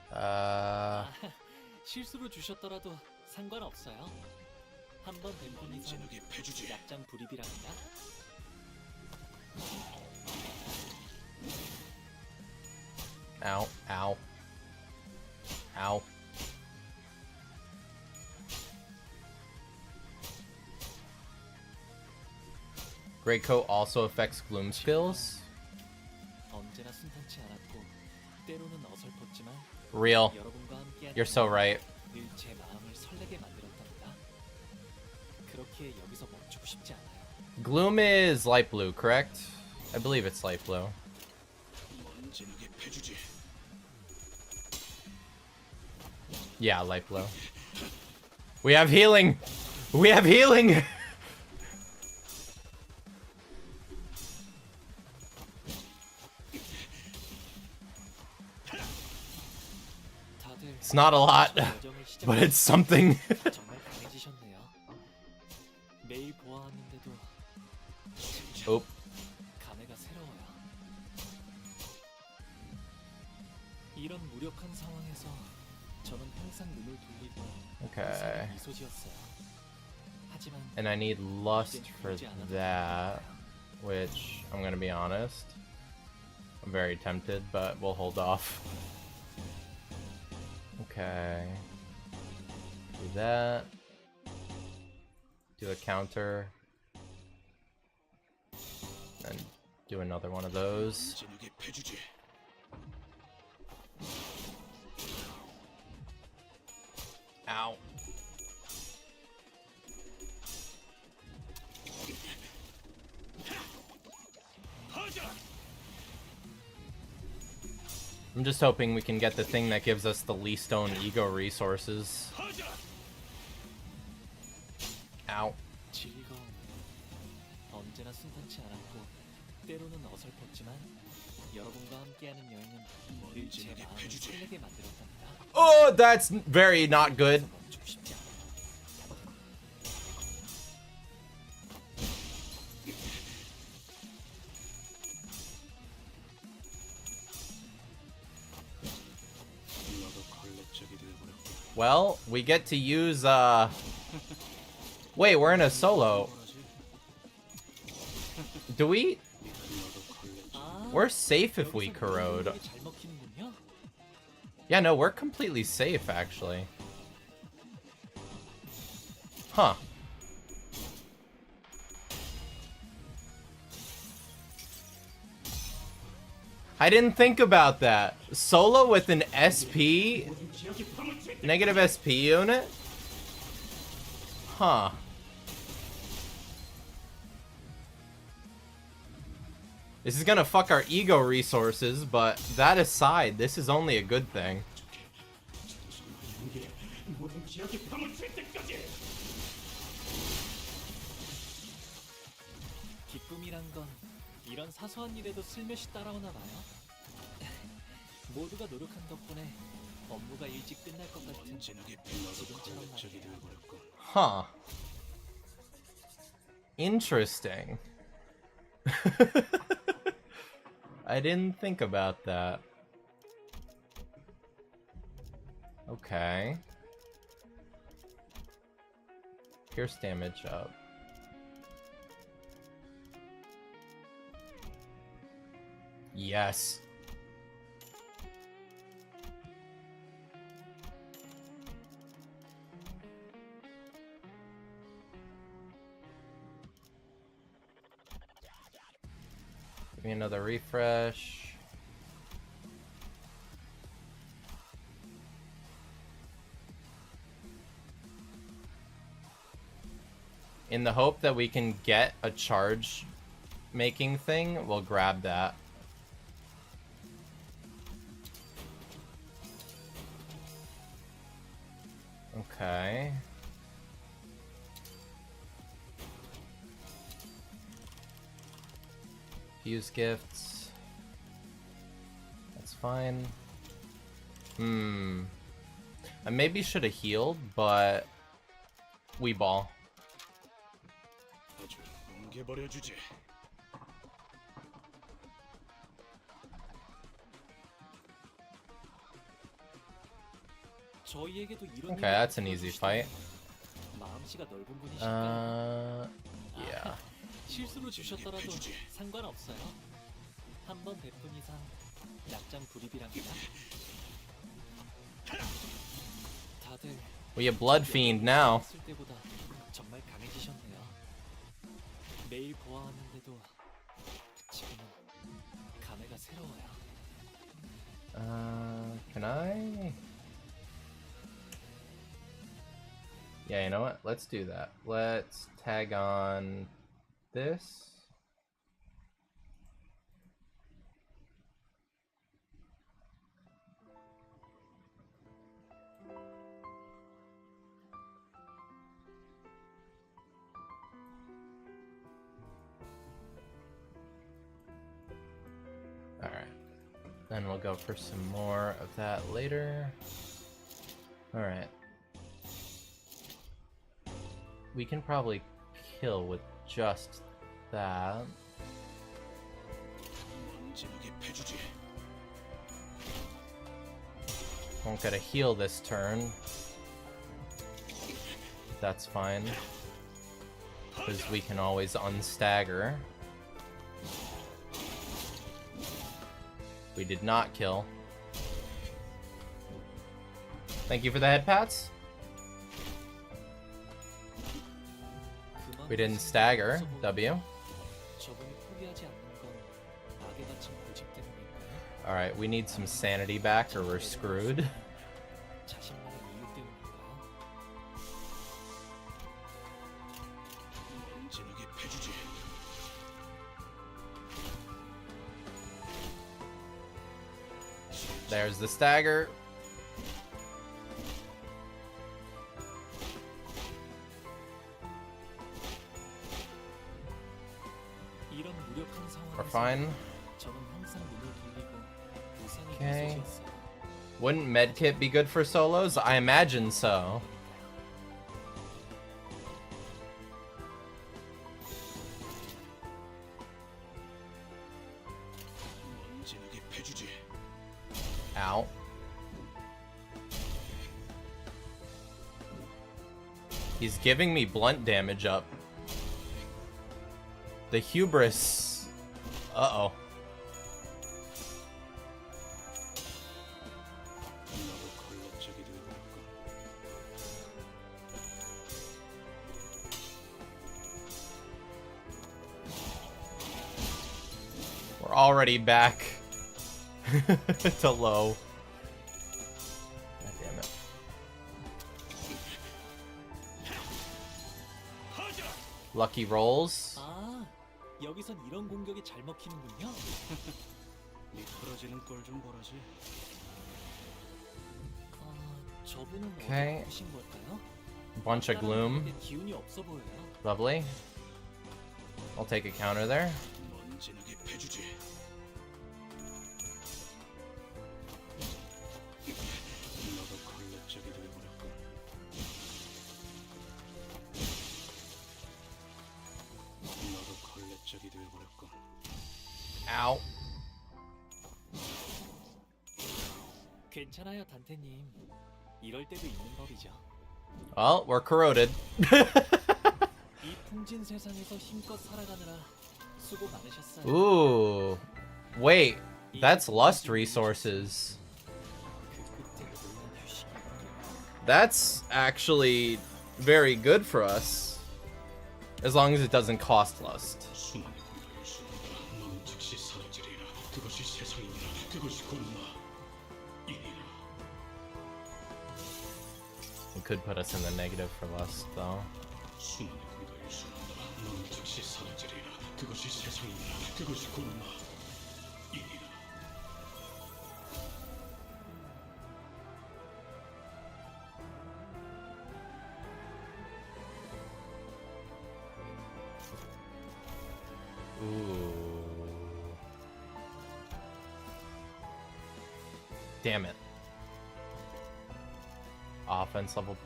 실수로 주셨더라도 상관없어요. 한번 된 분 이상 먼지나게 패주지. 약장 불입이랍니다. Ow, ow. Ow. Great Coat also affects gloom skills. 언제나 순탄치 않았고 때로는 어설펐지만 Real. 여러분과 함께한 You're so right. 늘 제 마음을 설레게 만들었답니다. 그렇게 여기서 멈추고 싶지 않아요. Gloom is light blue, correct? I believe it's light blue. 먼지나게 패주지. Yeah, light blue. We have healing! We have healing! 다들 It's not a lot, 여정을 but it's something. 정말 강해지셨네요. 매일 보아하는데도 Oop. 감회가 새로워요. 이런 무력한 상황에서 저는 항상 눈을 돌리고 Okay. 미소 지었어요. 했지만 And I need lust for that, which I'm gonna be honest, I'm very tempted, but we'll hold off. Okay. Do that. Do a counter. And do another one of those. 진흙에 패주지. Ow. I'm just hoping we can get the thing that gives us the least own ego resources. Ow. 즐거움 언제나 순탄치 않았고 때로는 어설펐지만 여러분과 함께하는 여행은 늘 제 마음을 설레게 만들었답니다. Oh, that's very not good. 멈추고 싶지 않아. 너도 걸레짝이 되어버렸고. Well, we get to use, Wait, we're in a solo. Do we? 너도 걸레짝. We're safe if we corrode. 여기서 잘 먹히는군요. Yeah, no, we're completely safe, actually. Huh. I didn't think about that. Solo with an SP? Negative SP unit? Huh. This is gonna fuck our ego resources, but that aside, this is only a good thing. 기쁨이란 건 이런 사소한 일에도 슬며시 따라오나 봐요. 모두가 노력한 덕분에 업무가 일찍 끝날 것 같은 진흙에 패 너도 지금처럼 걸레짝이 말이에요. 되어버렸고. Huh. Interesting. I didn't think about that. Okay. Pierce damage up. Yes. Give me another refresh. In the hope that we can get a charge making thing, we'll grab that. Okay. Fuse gifts. That's fine. I maybe should have healed, but we ball. 아주 뭉개버려주지. 저희에게도 이런 Okay, that's an easy fight. 마음씨가 넓은 분이실까요? Yeah. 실수로 주셨더라도 해주지. 상관없어요. 한 번 베푼 이상 약장 불입이랍니다. 다들 We a blood fiend now. 했을 때보다 정말 강해지셨네요. 매일 보아왔는데도 지금은 감회가 새로워요. Can I? Yeah, you know what? Let's do that. Let's tag on this. All right. Then we'll go for some more of that later. All right. We can probably kill with just that. 진흙에 패주지. Won't get a heal this turn. That's fine. Because we can always unstagger. We did not kill. Thank you for the head pats. We didn't stagger. W. 저분이 포기하지 않는 건 악에 갇힌 고집 때문일까요? Alright, we need some sanity back or we're screwed. 자신만의 이유 때문일까요? 진하게 패주지. There's the stagger. 이런 무력한 We're 상황에서 fine. 저는 항상 눈을 돌리고 우상의 Okay. 미소지었어요. Wouldn't medkit be good for solos? I imagine so. 진하게 패주지. Ow. He's giving me blunt damage up. The hubris. Uh-oh. 나도 걸레짝이 되어버렸군. We're already back to low. God damn it. Lucky rolls. 아, 여기선 이런 공격이 잘 먹히는군요. 미끄러지는 꼴 좀 보라지. 저분은 Okay. 어디 보신 걸까요? Bunch of gloom. 다른 기운이 없어 보여요. Lovely. I'll take a counter there. 넌 진하게 패주지. 나도 걸레짝이 되어버렸군. 나도 걸레짝이 되어버렸군. Ow. 괜찮아요, 단테님. 이럴 때도 있는 법이죠. Well, we're corroded. 이 풍진 세상에서 힘껏 살아가느라 수고 많으셨어요. Ooh. Wait, that's lust resources. 그 끝에 놀란 휴식이. That's actually very good for us. As long as it doesn't cost lust. 수많은 공격을 쏟는다. 너는 즉시 사라지리라. 그것이 세상이니라. 그것이 곧나 이니라. It could put us in the negative for lust, though. 수많은 공격을 쏟는다. 너는 즉시 사라지리라. 그것이 세상이니라. 그것이 곧나 이니라. Ooh. Damn it. Offense level.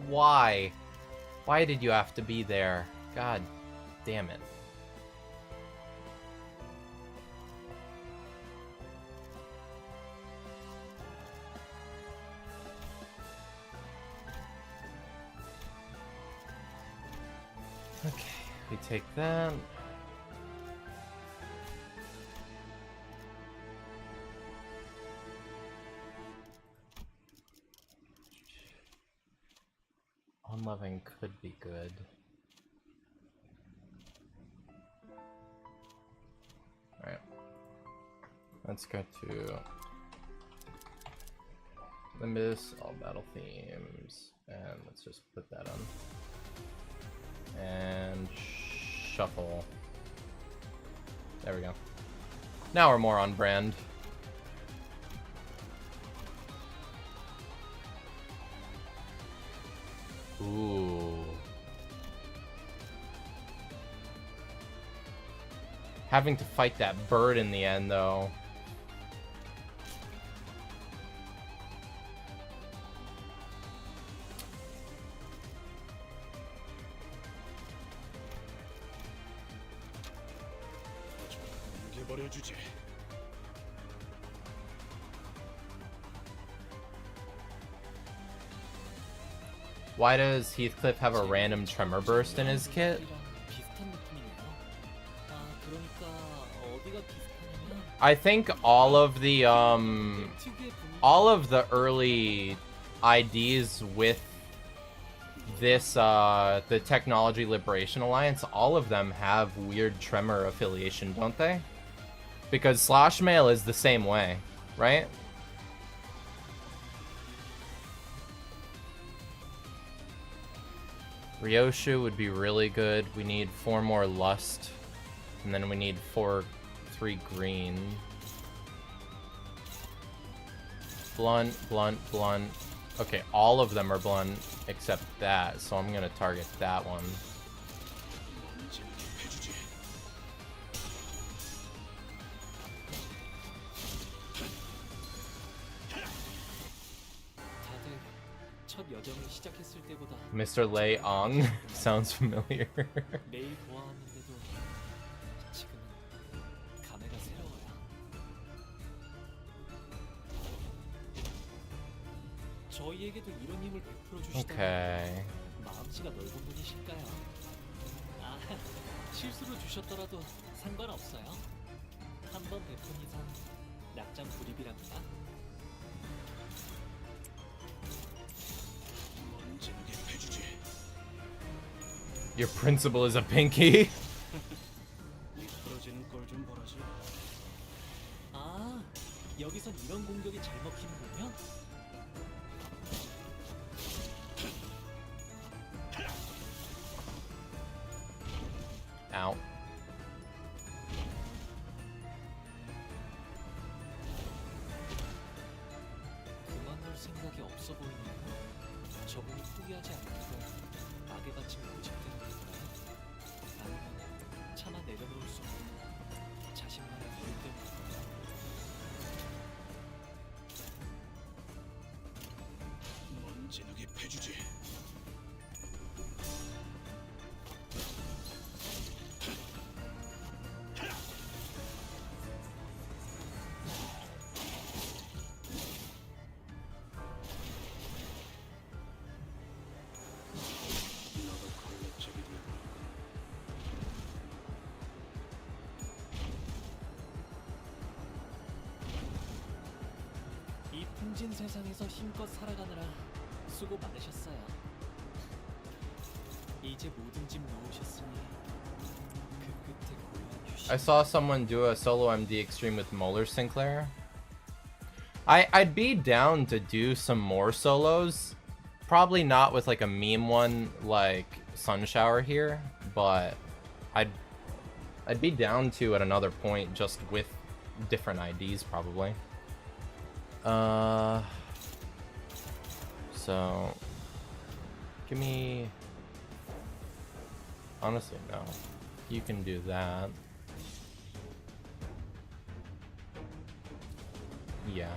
Why? Why did you have to be there? God damn it. Okay, we take that. Unloving could be good. Alright. Let's go to Limbus, all battle themes, and let's just put that on. And shuffle. There we go. Now we're more on brand. Ooh. Having to fight that bird in the end, though. 뭉개버려주지. Why does Heathcliff have a random tremor burst in his kit? I think all of the 특유의 분위기. early IDs with this the Technology Liberation Alliance, all of them have weird Tremor affiliation, don't they? Because Slash Mail is the same way, right? Ryoshu would be really good. We need 4 more Lust. And then we need 3 green. Blunt, blunt, blunt. Okay, all of them are blunt except that, so I'm gonna target that one. 다들 첫 여정을 시작했을 때보다 Mr. Lei Ong sounds familiar. 매일 보아왔는데도 지금은 감회가 새로워요. 저희에게도 이런 힘을 베풀어 주시다니 Okay. 마음씨가 넓은 분이실까요? 아, 실수로 주셨더라도 상관없어요. 한 번 베푼 이상 낙장 불입이랍니다. Your principal is a pinky? 미끄러지는 걸 좀 보라지. 아, 여기선 이런 공격이 잘 먹히는군요. Ow. 그만둘 생각이 없어 보이네요. 저분이 포기하지 않고 악의 받침을 고집되는 걸까요? 아니면 차마 내려놓을 수 없는 자신만의 이유 때문일까요? 먼 진흙에 패주지. 나도 걸레짝이 될 거야. 이 풍진 세상에서 힘껏 살아가느라 수고 많으셨어요. 이제 모든 짐 놓으셨으니 그 끝에 고요한 휴식. I saw someone do a solo MD extreme with Molar Sinclair. I'd be down to do some more solos. Probably not with like a meme one like Sunshower here, but I'd be down to at another point just with different IDs probably. So give me, honestly no, you can do that. Yeah.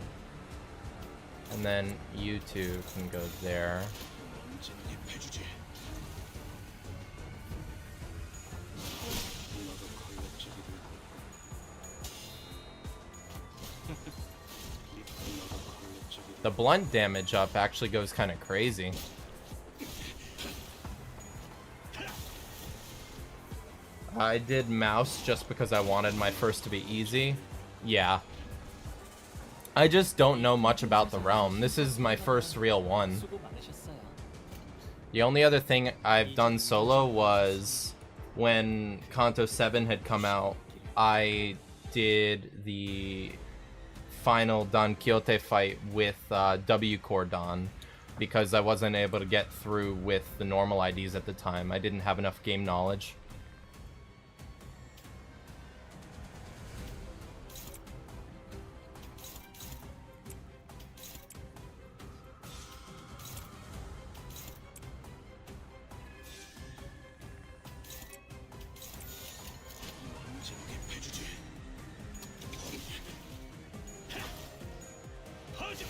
And then you two can go there. 먼 진흙에 패주지. 나도 걸레짝이 될 거야. 나도 걸레짝이 될 The blunt damage up actually goes kind of crazy. I did mouse just because I wanted my first to be easy. Yeah. I just don't know much about the realm. This is my first real one. 수고 많으셨어요. The only other thing I've done solo was when Kanto 7 had come out, I did the final Don Quixote fight with W Cordon because I wasn't able to get through with the normal IDs at the time. I didn't have enough game knowledge. 먼 진흙에 패주지. 퍼져!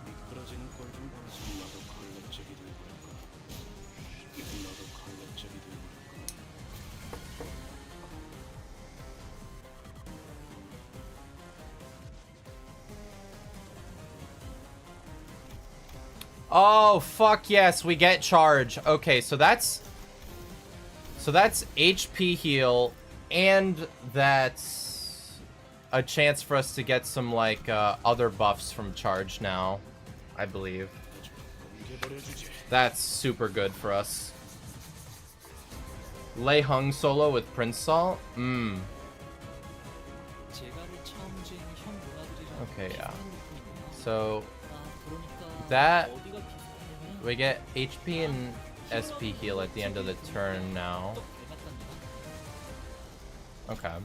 미끄러지는 걸 좀 보라지. 나도 걸레짝이 될 거야. 나도 걸레짝이 될 거야. Oh, fuck yes, we get charge. Okay, so that's HP heal, and that's a chance for us to get some, like, other buffs from charge now, I believe. That's super good for us. Lei Hung solo with Prince Salt? 제가를 처음 쥔 형 누나들이랑 Okay, yeah. 비슷한 느낌이네요. So, 아, 그러니까 that- 어디가 비슷하냐면 we get HP and SP heal at the end of the turn now. 또 닮았답니다. Okay.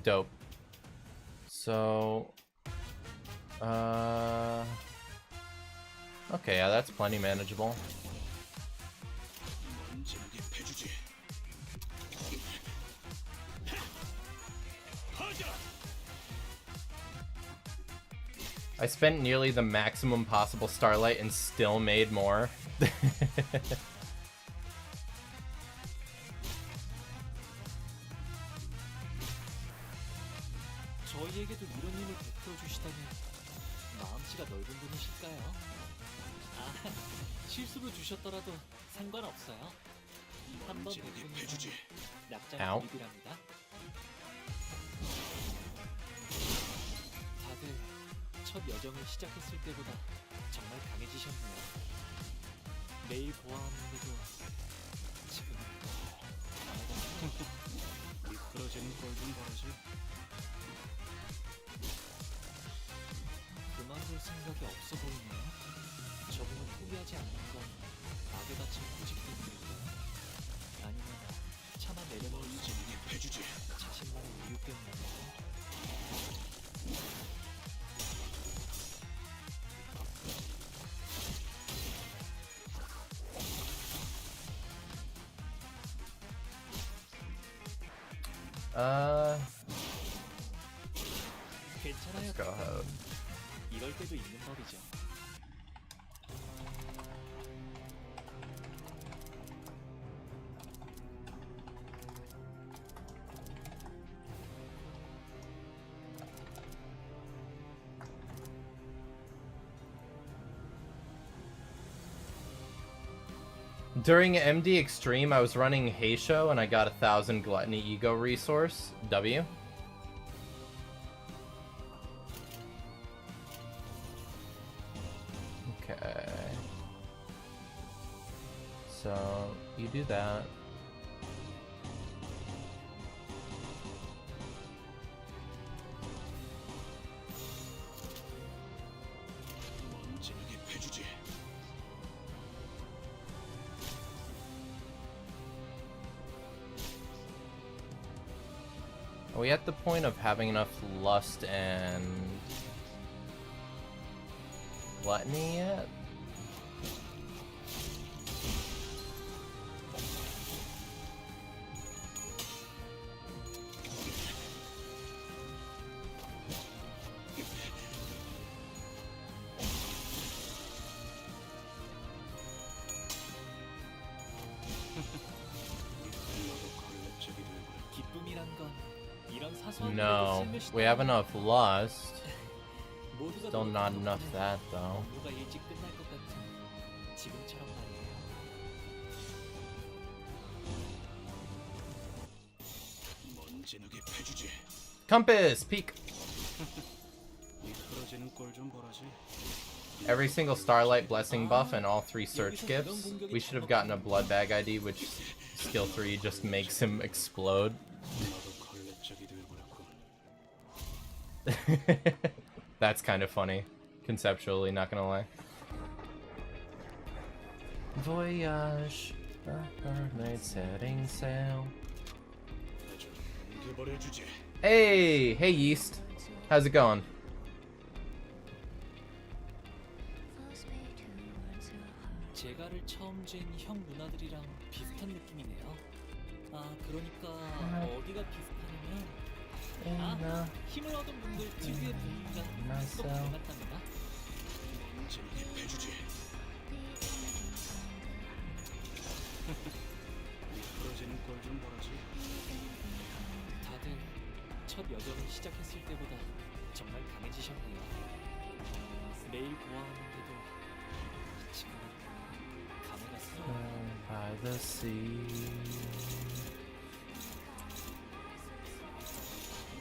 Dope. So, okay, yeah, that's plenty manageable. 언제나게 패주지. I spent nearly the maximum possible starlight and still made more. 저희에게도 이런 힘을 베풀어 주시다니 마음씨가 넓은 분이실까요? 아, 실수로 주셨더라도 상관없어요. 한번 언제나게 베푸면 패주지. 낙장 아우. 드립이랍니다. 다들 첫 여정을 시작했을 때보다 정말 강해지셨네요. 매일 보아하는데도 지금 미끄러지는 꼴좀 보라지. 그만둘 생각이 없어 보이네요. 저분은 포기하지 않는 건 악에 갇힌 고집 때문일까요? 아니면 차마 내려놓을 수 언제나게 없는 패주지. 자신만의 이유 때문일까요? 괜찮아요. Let's go ahead. 이럴 때도 있는 법이죠. During MD Extreme, I was running Heisho and I got 1,000 Gluttony Ego Resource. W. Okay. So, you do that. 언제나게 패주지. Are we at the point of having enough lust and gluttony yet? 나도 갈래짝이 되어버렸다. 기쁨이란 건 이런 사소한 No, 일에도 슬며시 we have enough lust. 모두가 Still not 노력한 enough 덕분에 that though. 업무가 일찍 끝날 것 같은 지금처럼 말이에요. 언제나게 패주지. Compass peak. 미끄러지는 꼴좀 보라지. Every single Starlight Blessing buff and all 3 search gifts. We should have gotten a Blood Bag ID, which skill 3 just makes him explode. 나도 갈래짝이 되어버렸군. That's kind of funny, conceptually, not gonna lie. Voyage, mermaid setting sail. 좀 옮겨버려주지. Hey, hey Yeast, how's it going? 제가를 처음 쥔 형 누나들이랑 비슷한 느낌이네요. 아, 그러니까 어디가 비슷하냐면 아, 힘을 얻은 분들 특유의 분위기가 쏙 닮았답니다. 언제나게 패주지. 미끄러지는 꼴좀 보라지. 다들 첫 여정을 시작했을 때보다 정말 강해지셨네요. 매일 보아하는데도 지금 감회가 새로워요. By the sea.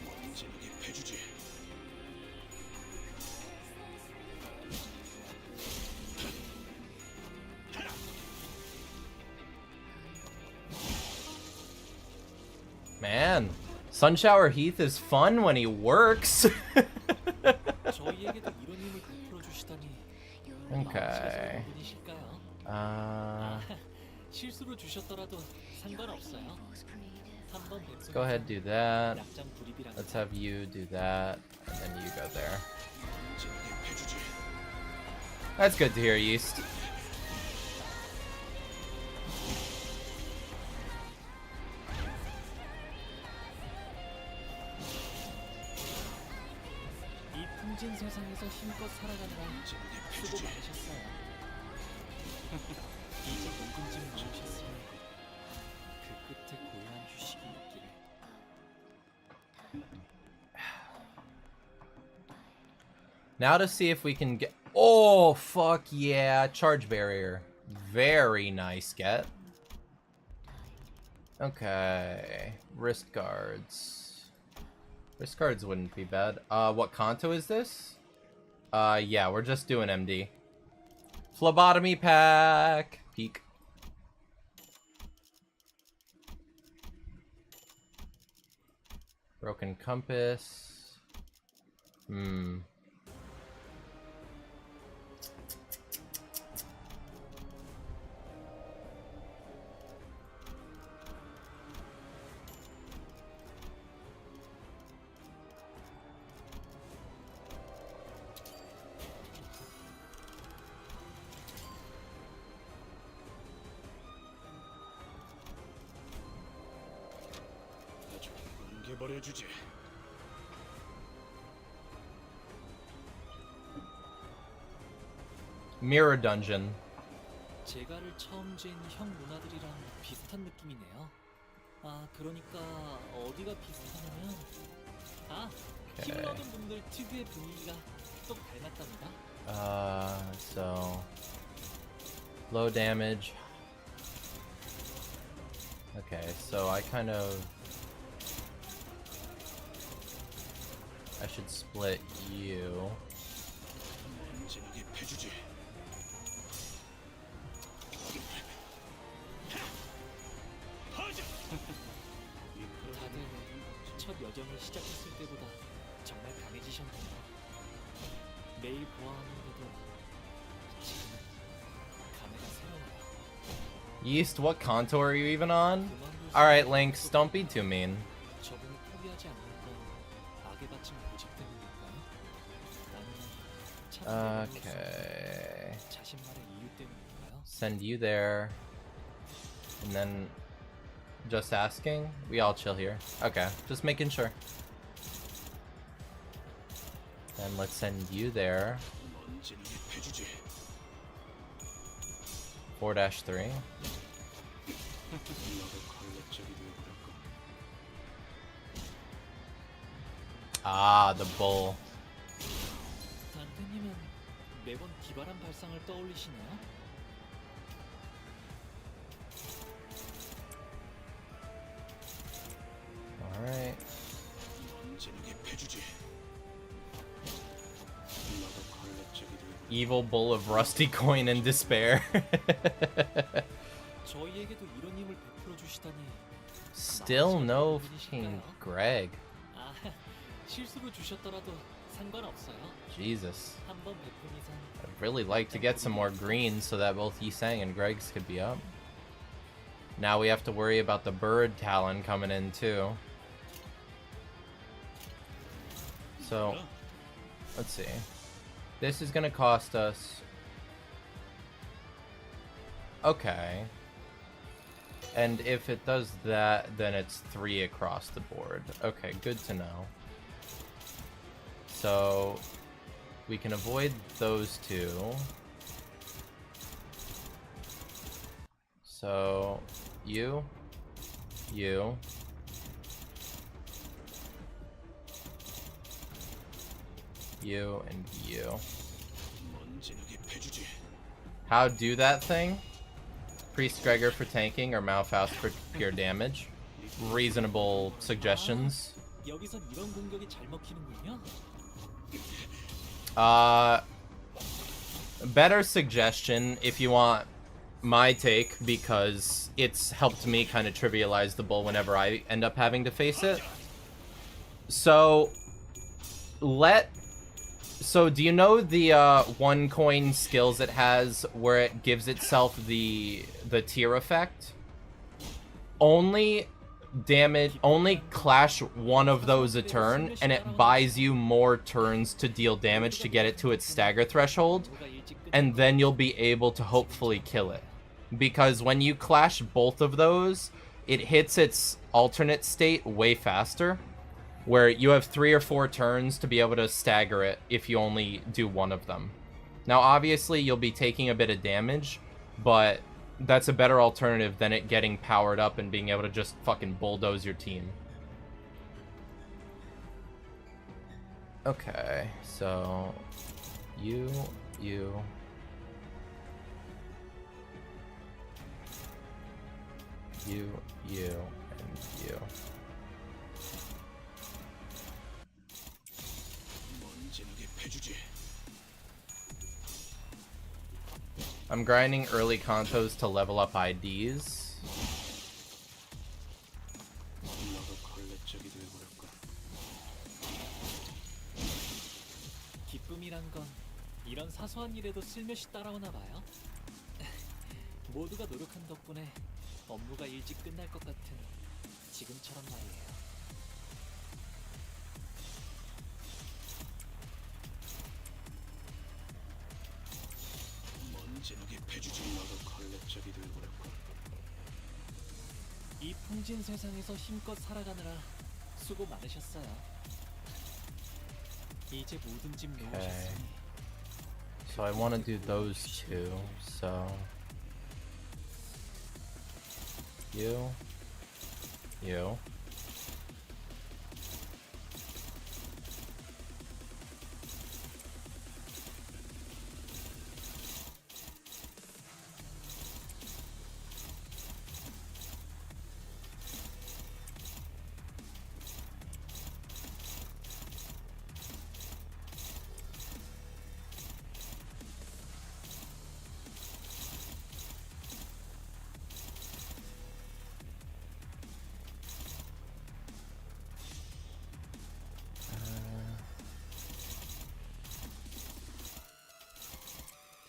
언제나게 패주지. again. Sunshower Heath is fun when he works. 저희에게도 이런 힘을 베풀어 주시다니. Okay. 실수로 주셨더라도 상관없어요. 한번 베풀면 Go ahead, do that. 약장 불입이란 Let's have you do that, and then you go there. That's good to hear, Yeast. 이 풍진 세상에서 힘껏 살아가느라 수고 많으셨어요. 이제 녹음쯤 나오셨으니 그 끝에 고요한 휴식이 있기를. Now to see if we can get... Oh, fuck yeah. Charge barrier. Very nice get. Okay. Wrist guards. Wrist guards wouldn't be bad. What Kanto is this? Yeah, we're just doing MD. Phlebotomy pack. Peek. Broken compass. 버려주지. Mirror dungeon. 제가를 처음 잰 형 누나들이랑 비슷한 느낌이네요. 아, 그러니까 어디가 비슷하냐면 힘을 얻은 분들 특유의 분위기가 또 닮았답니다. So low damage. Okay, so I should split you. 진하게 패주지. 다들 첫 여정을 시작했을 때보다 정말 강해지셨네요. 매일 보아하는데도 지금은 감회가 새로워요. Yeast, what contour are you even on? Alright, Lynx, don't be too mean. 저분이 포기하지 않는 건 악에 바친 고집 때문일까요? 아니면 Okay. 자신만의 이유 때문일까요? Send you there. And then just asking? We all chill here. Okay, just making sure. Then let's send you there. 4-3. Ah, the bull. 단테님은 매번 기발한 발상을 떠올리시네요. Alright. Evil bull of rusty coin and despair. 저희에게도 이런 힘을 베풀어 주시다니. Still no fucking Greg. 아, 실수로 주셨더라도 상관없어요. Jesus. 한번 베푼 이상 I'd really like to get some more greens so that both Yisang and Greg's could be up. Now we have to worry about the bird talon coming in too. So, let's see. This is gonna cost us... Okay. And if it does that, then it's 3 across the board. Okay, good to know. So, we can avoid those two. So, you, you. You and you. How do that thing? Priest Gregor for tanking or Malphas for pure damage. Reasonable suggestions. 여기선 이런 공격이 잘 먹히는군요. Better suggestion if you want my take, because it's helped me kind of trivialize the bull whenever I end up having to face it. So, do you know the one coin skills it has where it gives itself the tier effect? Only clash one of those a turn, and it buys you more turns to deal damage to get it to its stagger threshold, and then you'll be able to hopefully kill it. Because when you clash both of those, it hits its alternate state way faster, where you have 3 or 4 turns to be able to stagger it if you only do one of them. Now, obviously, you'll be taking a bit of damage, but that's a better alternative than it getting powered up and being able to just fucking bulldoze your team. Okay, so you, and you. I'm grinding early contos to level up IDs. 기쁨이란 건 이런 사소한 일에도 슬며시 따라오나 봐요. 모두가 노력한 덕분에 업무가 일찍 끝날 것 같은 지금처럼 말이에요. 이 풍진 세상에서 힘껏 살아가느라 수고 많으셨어요. 이제 모든 짐 놓으셨으니. So I want to do those two. So you.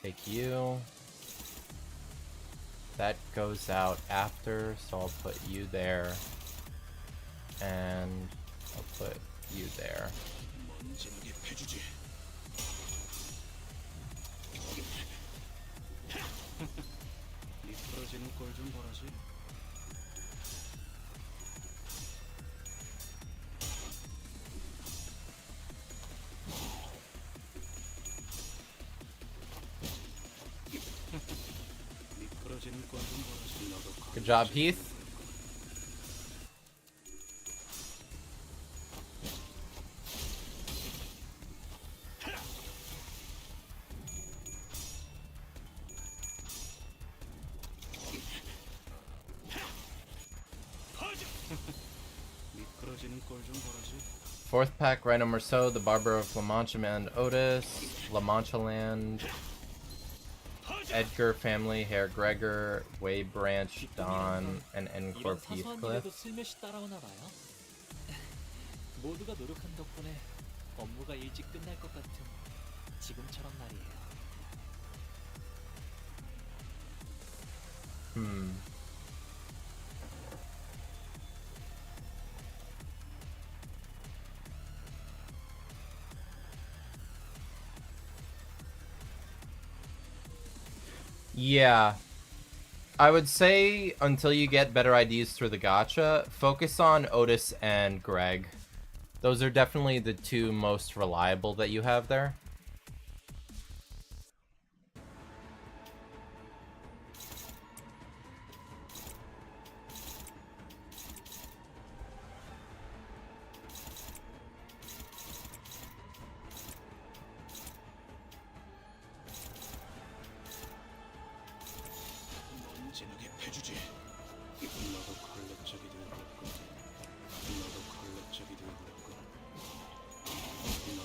Take you. That goes out after, so I'll put you there. And I'll put you there. Good job, Heath. Fourth pack, Rhino Merceau, the Barber of La Mancha Man Otis, La Mancha Land, Edgar family, Herr Gregor, Way Branch, Don, and Encorp Heathcliff. 모두가 노력한 덕분에 업무가 일찍 끝날 것 같은 지금처럼 말이에요. Yeah. I would say until you get better IDs through the gacha, focus on Otis and Greg. Those are definitely the two most reliable that you have there.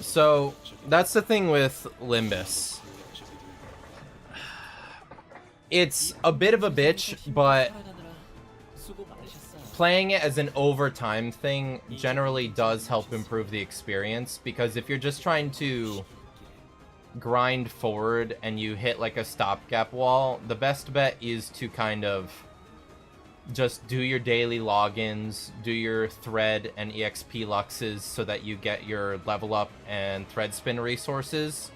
So, that's the thing with Limbus. It's a bit of a bitch, but playing it as an overtime thing generally does help improve the experience, because if you're just trying to grind forward and you hit like a stopgap wall, the best bet is to kind of just do your daily logins, do your thread and EXP luxes so that you get your level up and thread spin resources,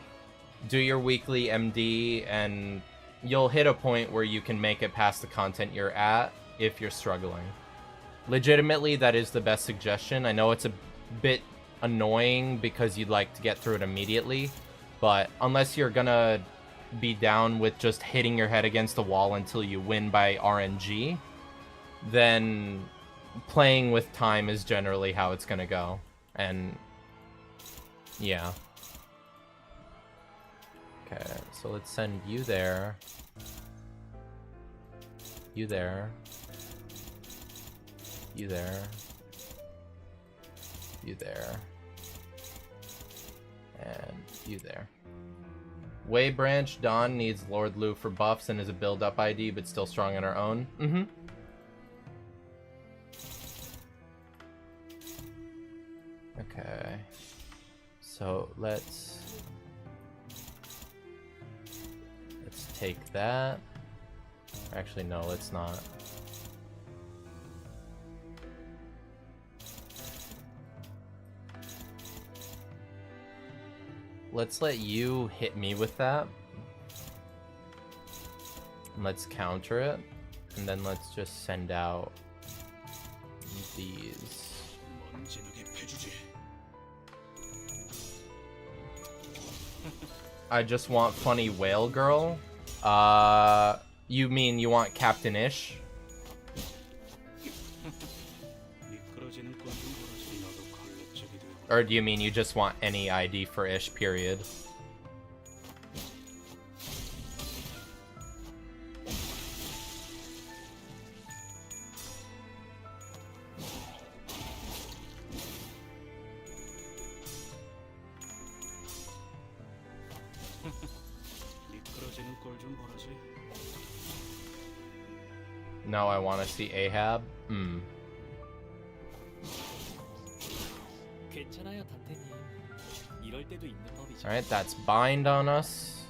do your weekly MD, and you'll hit a point where you can make it past the content you're at if you're struggling. Legitimately, that is the best suggestion. I know it's a bit annoying because you'd like to get through it immediately, but unless you're gonna be down with just hitting your head against the wall until you win by RNG, then playing with time is generally how it's gonna go. And yeah. Okay, so let's send you there. You there. You there. You there. And you there. Way Branch Dawn needs Lord Lu for buffs and is a build-up ID, but still strong on her own. Mm-hmm. Okay. So let's take that. Actually, no, let's not. Let's let you hit me with that. And let's counter it. And then let's just send out these. I just want funny whale girl. You mean you want Captain Ish? Or do you mean you just want any ID for Ish, period? No, I want to see Ahab. Hmm. Alright, that's bind on us.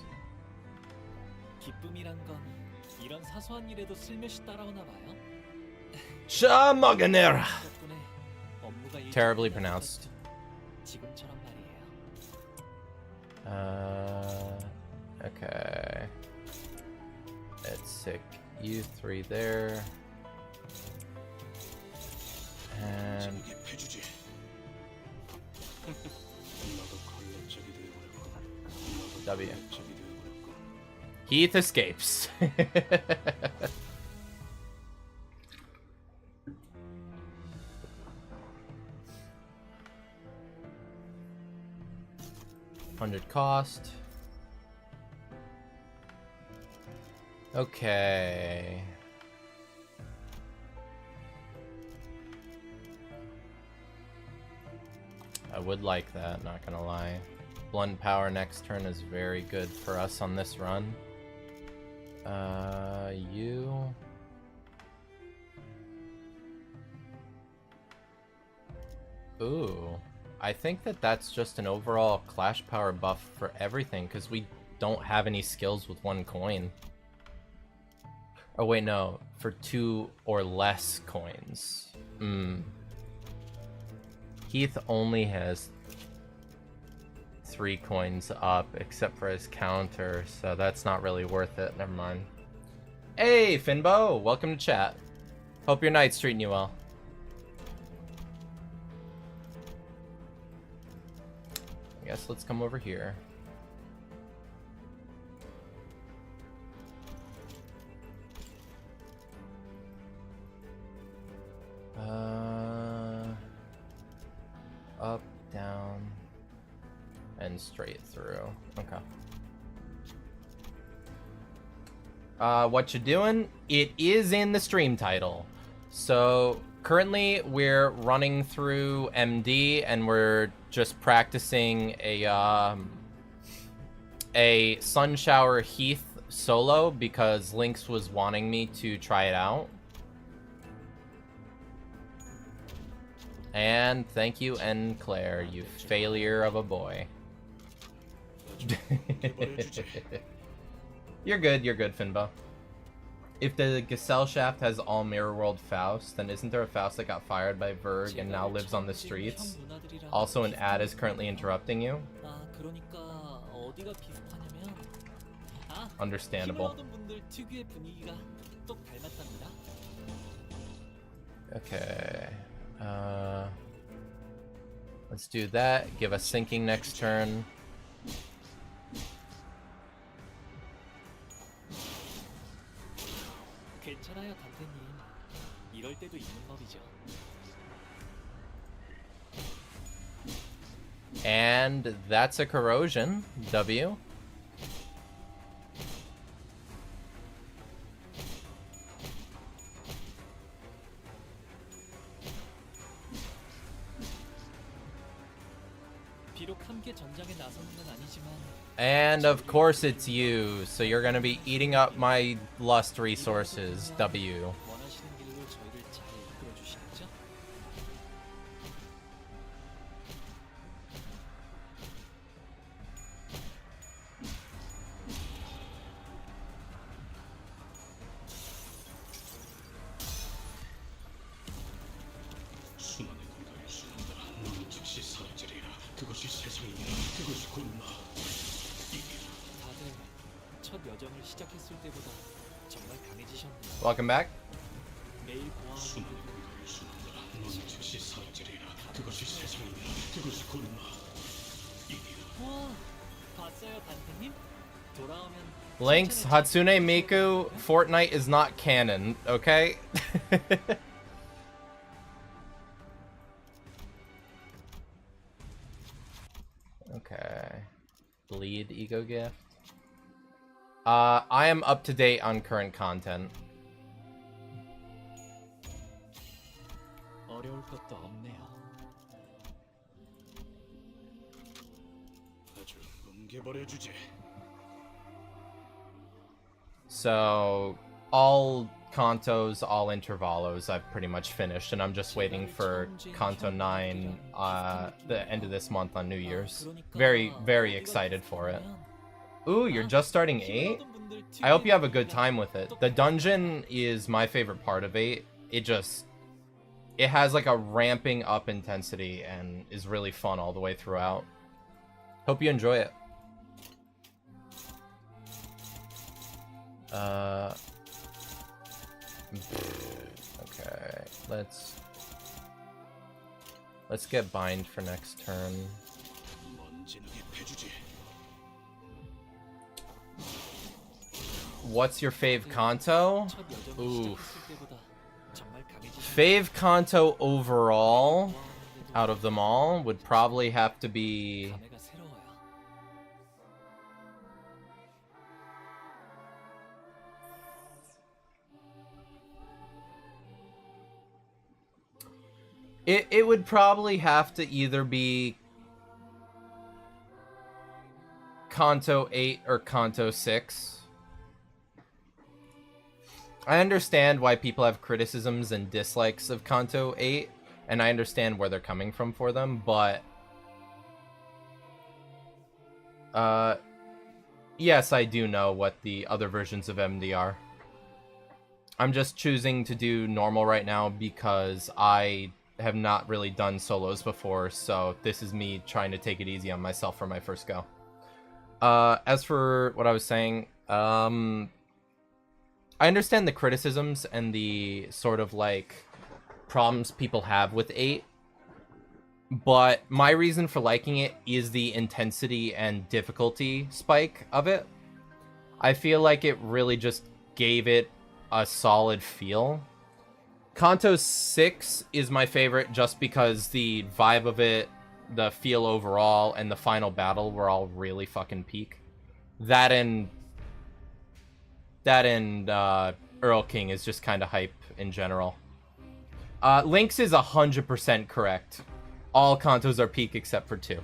Shamaganera! Terribly pronounced. Okay. Let's sick you three there. And W. Heath escapes. $100 cost. Okay. I would like that, not gonna lie. Blunt power next turn is very good for us on this run. You... Ooh. I think that that's just an overall clash power buff for everything, because we don't have any skills with 1 coin. Oh wait, no. For 2 or less coins. Heath only has 3 coins up, except for his counter, so that's not really worth it. Never mind. Hey, Finbo! Welcome to chat. Hope your night's treating you well. I guess let's come over here. Up, down, and straight through. Okay. What you doing? It is in the stream title. So currently we're running through MD and we're just practicing a Sunshower Heath solo because Lynx was wanting me to try it out. And thank you, N. Claire, you failure of a boy. You're good, Finba. If the Gesellschaft has all Mirror World Faust, then isn't there a Faust that got fired by Verg and now lives on the streets? Also, an ad is currently interrupting you? 아, 그러니까 어디가 비슷하냐면 Understandable. 힘을 얻은 분들 특유의 분위기가 똑 닮았답니다. Okay. Let's do that. Give us sinking next turn. 괜찮아요, 단테님. 이럴 때도 있는 법이죠. And that's a corrosion. W. 비록 함께 전장에 나서는 건 아니지만 And of course it's you, so you're gonna be eating up my lust resources, W. 원하시는 길로 저희를 잘 이끌어 주시겠죠? 순환의 공간을 순환하라. 너는 즉시 사라지리라. 그것이 세상이니라. 그것이 곧 나. 이리라. 다들 첫 여정을 시작했을 때보다 정말 강해지셨네요. Welcome back. 매일 보아하는 순환의 공간을 순환하라. 너는 즉시 사라지리라. 그것이 세상이니라. 그것이 곧 나. 이리라. 우와, 봤어요, 단테님? 돌아오면 Lynx, 칭찬해 Hatsune Miku, Fortnite is not canon, okay? Okay. Bleed ego gift. I am up to date on current content. 어려울 것도 없네요. 아주 뭉개버려주지. So, all Kantos, all Intervalos, I've pretty much finished, and I'm just waiting for Kanto 9 the end of this month on New Year's. Very, very excited for it. Ooh, you're just starting 8? I hope you have a good time with it. The dungeon is my favorite part of 8. It has like a ramping up intensity and is really fun all the way throughout. Hope you enjoy it. Okay, let's get bind for next turn. 먼지나게 패주지. What's your fave Kanto? 첫 여정을 Oof. 시작했을 때보다 정말 강해지신 Fave Kanto overall, out of them all, would probably have to be... 감회가 새로워요. It would probably have to either be Kanto 8 or Kanto 6. I understand why people have criticisms and dislikes of Kanto 8, and I understand where they're coming from for them, but... yes, I do know what the other versions of MD are. I'm just choosing to do normal right now because I have not really done solos before, so this is me trying to take it easy on myself for my first go. As for what I was saying, I understand the criticisms and the sort of like problems people have with 8, but my reason for liking it is the intensity and difficulty spike of it. I feel like it really just gave it a solid feel. Kanto 6 is my favorite just because the vibe of it, the feel overall, and the final battle were all really fucking peak. That and Earl King is just kind of hype in general. Lynx is 100% correct. All Kantos are peak except for 2.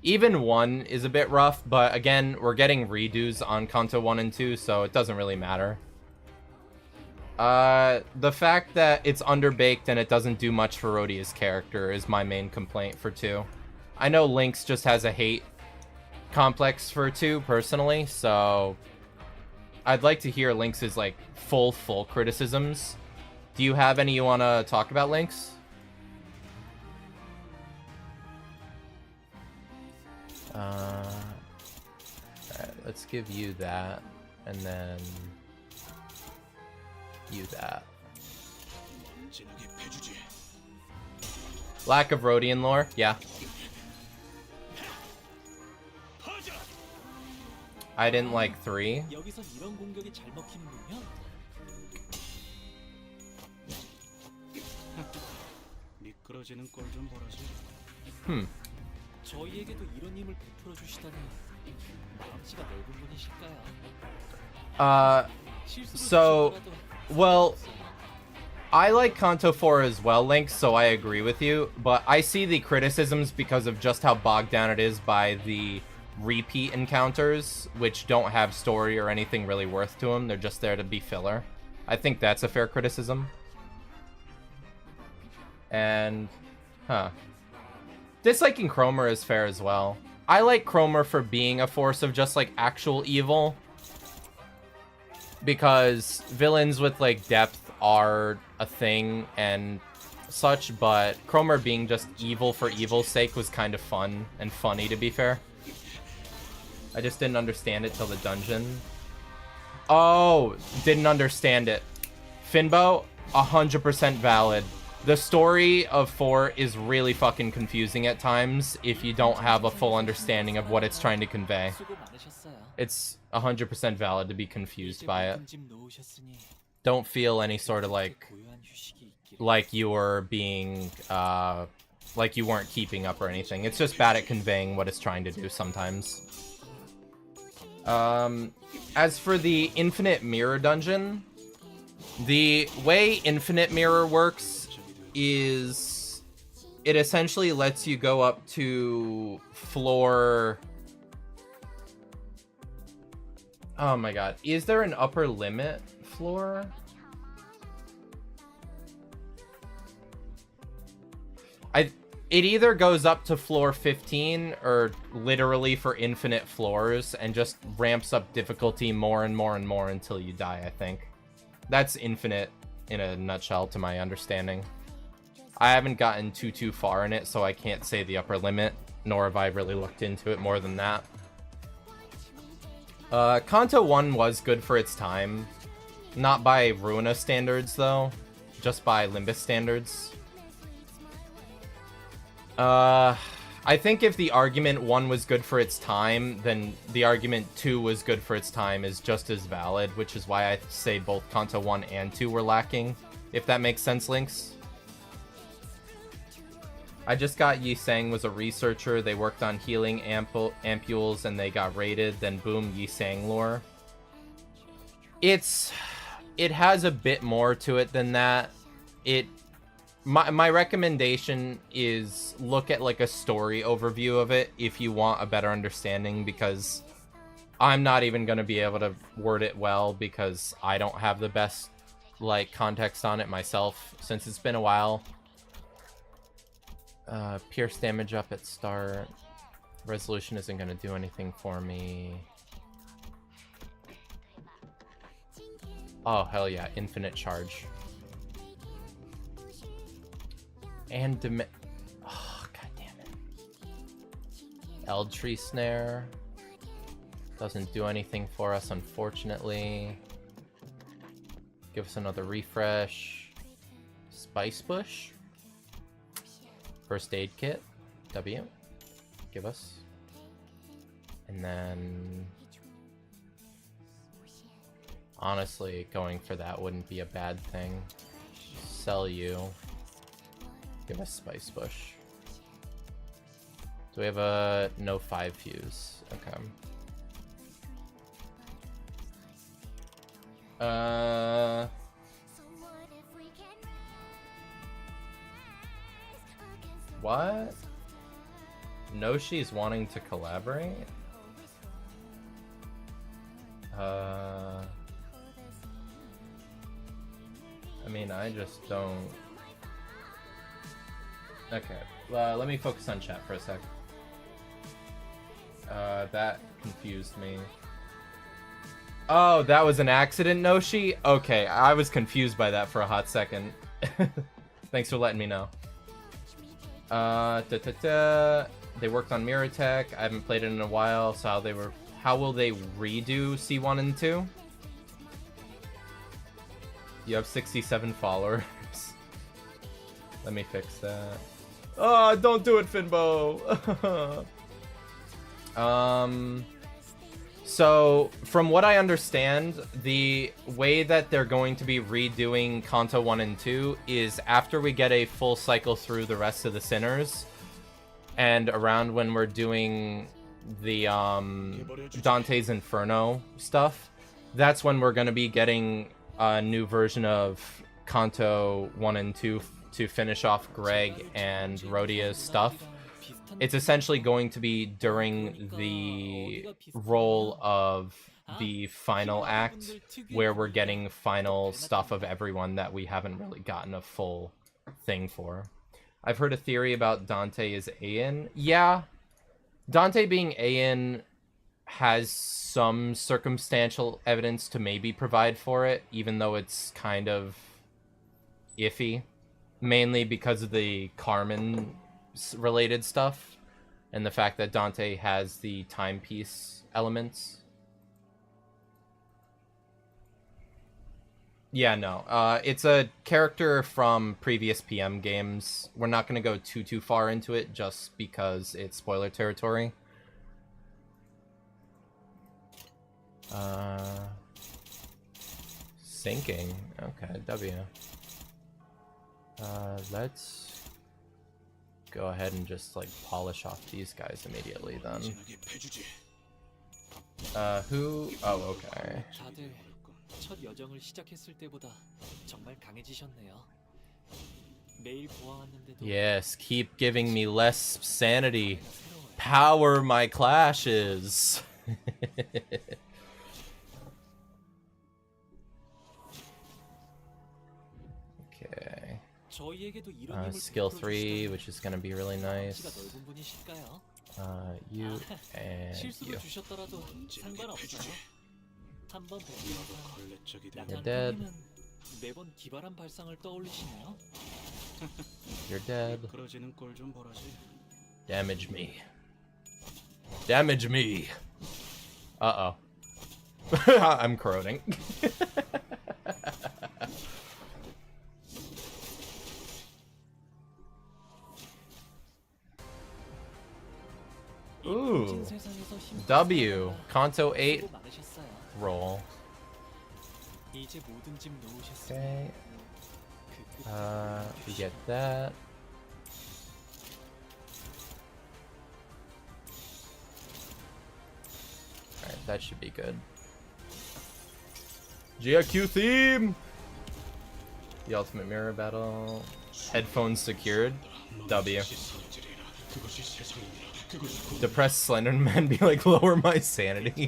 Even 1 is a bit rough, but again, we're getting redos on Kanto 1 and 2, so it doesn't really matter. The fact that it's underbaked and it doesn't do much for Rhodia's character is my main complaint for 2. I know Lynx just has a hate complex for 2, personally, so I'd like to hear Lynx's, like, full criticisms. Do you have any you want to talk about, Lynx? Alright, let's give you that, and then you that. Lack of Rhodian lore, yeah. I didn't like 3. 여기선 이런 공격이 잘 먹히는군요. 미끄러지는 꼴 좀 보라지. 저희에게도 이런 힘을 베풀어 주시다니 마음씨가 넓은 분이실까요? So, well, I like Kanto 4 as well, Link, so I agree with you, but I see the criticisms because of just how bogged down it is by the repeat encounters, which don't have story or anything really worth to them. They're just there to be filler. I think that's a fair criticism. And, disliking Cromer is fair as well. I like Cromer for being a force of just, like, actual evil. Because villains with, like, depth are a thing and such, but Cromer being just evil for evil's sake was kind of fun and funny, to be fair. I just didn't understand it till the dungeon. Oh, didn't understand it. Finbo, 100% valid. The story of 4 is really fucking confusing at times if you don't have a full understanding of what it's trying to convey. It's 100% valid to be confused by it. Don't feel any sort of like you were being, like you weren't keeping up or anything. It's just bad at conveying what it's trying to do sometimes. As for the Infinite Mirror dungeon, the way Infinite Mirror works is it essentially lets you go up to floor... Oh my god. Is there an upper limit floor? It either goes up to floor 15 or literally for infinite floors and just ramps up difficulty more and more and more until you die, I think. That's infinite in a nutshell to my understanding. I haven't gotten too far in it, so I can't say the upper limit, nor have I really looked into it more than that. Kanto 1 was good for its time. Not by Ruina standards, though. Just by Limbus standards. I think if the argument 1 was good for its time, then the argument 2 was good for its time is just as valid, which is why I say both Kanto 1 and 2 were lacking, if that makes sense, Lynx. I just got Yi Sang was a researcher, they worked on healing ampules and they got raided, then boom, Yi Sang lore. It has a bit more to it than that. My recommendation is look at like a story overview of it if you want a better understanding, because I'm not even going to be able to word it well because I don't have the best like context on it myself since it's been a while. Pierce damage up at start. Resolution isn't going to do anything for me. Oh, hell yeah. Infinite charge. And oh, god damn it. Eldtree Snare. Doesn't do anything for us, unfortunately. Give us another refresh. Spice Bush. First aid kit. W. Give us. And then... honestly, going for that wouldn't be a bad thing. Sell you. Give us Spice Bush. Do we have a... no 5 fuse? Okay. What? know she's wanting to collaborate. I mean, I just don't. Okay, let me focus on chat for a sec. That confused me. Oh, that was an accident, Noshi? Okay, I was confused by that for a hot second. Thanks for letting me know. They worked on Mirror Tech. I haven't played it in a while, so how will they redo C1 and 2? You have 67 followers. Let me fix that. Oh, don't do it, Finbo! So, from what I understand, the way that they're going to be redoing Kanto 1 and 2 is after we get a full cycle through the rest of the Sinners, and around when we're doing the Dante's Inferno stuff, that's when we're going to be getting a new version of Kanto 1 and 2 to finish off Greg and Rhodia's stuff. It's essentially going to be during the role of the final act, where we're getting final stuff of everyone that we haven't really gotten a full thing for. I've heard a theory about Dante as Aeon. Yeah, Dante being Aeon has some circumstantial evidence to maybe provide for it, even though it's kind of iffy. Mainly because of the Carmen related stuff and the fact that Dante has the timepiece elements. Yeah, no. It's a character from previous PM games. We're not going to go too far into it just because it's spoiler territory. Sinking. Okay, W. Let's go ahead and just like polish off these guys immediately then. Who? Oh, okay. 다들 첫 여정을 시작했을 때보다 정말 강해지셨네요. 매일 보아왔는데도 Yes, keep giving me less sanity. Power my clashes. Okay. 저희에게도 이런 힘을 Skill 3, 베풀어 which is gonna be really nice. 주시다면 넓은 분이실까요? You and 실수로 you. 주셨더라도 상관없어요. 한번 뵙고서 You're dead. 매번 기발한 발상을 떠올리시네요. You're dead. 그러지는 꼴 좀 보라지. Damage me. Damage me. Uh-oh. I'm corroding. Ooh. W. Kanto 8 roll. 이제 모든 짐 놓으셨어요. Okay. We get that. Alright, that should be good. GIQ theme! The ultimate mirror battle. Headphones secured. W. Depressed Slenderman be like, lower my sanity.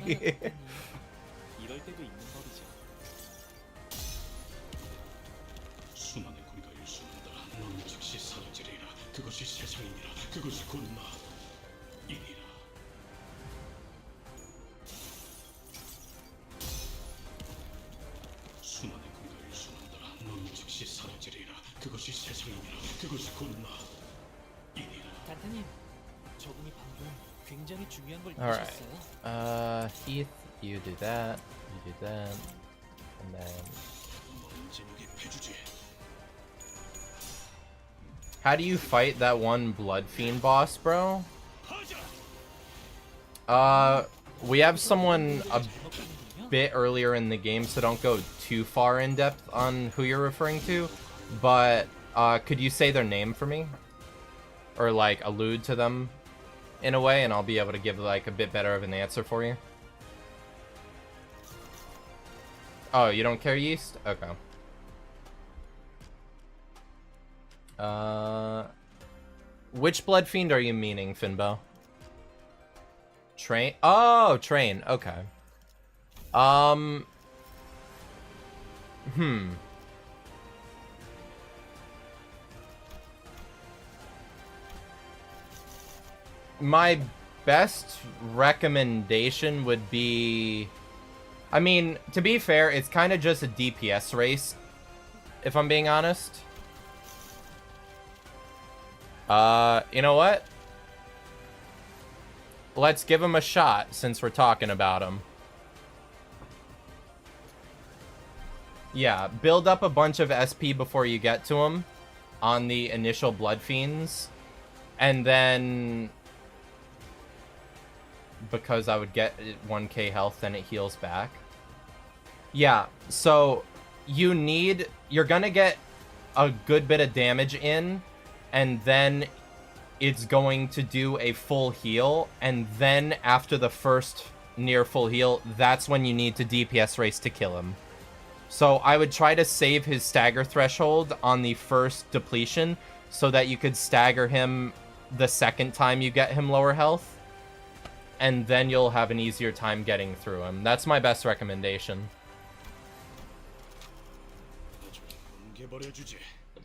이럴 때도 있는 법이죠. 수많은 고리가 일수한다. 너는 즉시 사라지리라. 그것이 세상이니라. 그것이 곧 나이니라. 수많은 고리가 일수한다. 너는 즉시 사라지리라. 그것이 세상이니라. 그것이 곧 나이니라. 단타님, 저분이 방금 굉장히 중요한 걸 Alright. 잊으셨어요. Heath, you do that. You do that. And then. 언제에게 패주지. How do you fight that one Blood Fiend boss, bro? We have someone a bit earlier in the game, so don't go too far in depth on who you're referring to. But, could you say their name for me? Or, like, allude to them in a way, and I'll be able to give, like, a bit better of an answer for you. Oh, you don't care, Yeast? Okay. Which Blood Fiend are you meaning, Finbo? Train? Oh, train. Okay. My best recommendation would be... I mean, to be fair, it's kind of just a DPS race, if I'm being honest. You know what? Let's give him a shot, since we're talking about him. Yeah, build up a bunch of SP before you get to him on the initial Blood Fiends. And then... because I would get 1k health, then it heals back. Yeah, so you're gonna get a good bit of damage in, and then it's going to do a full heal, and then after the first near full heal, that's when you need to DPS race to kill him. So I would try to save his stagger threshold on the first depletion, so that you could stagger him the second time you get him lower health. And then you'll have an easier time getting through him. That's my best recommendation.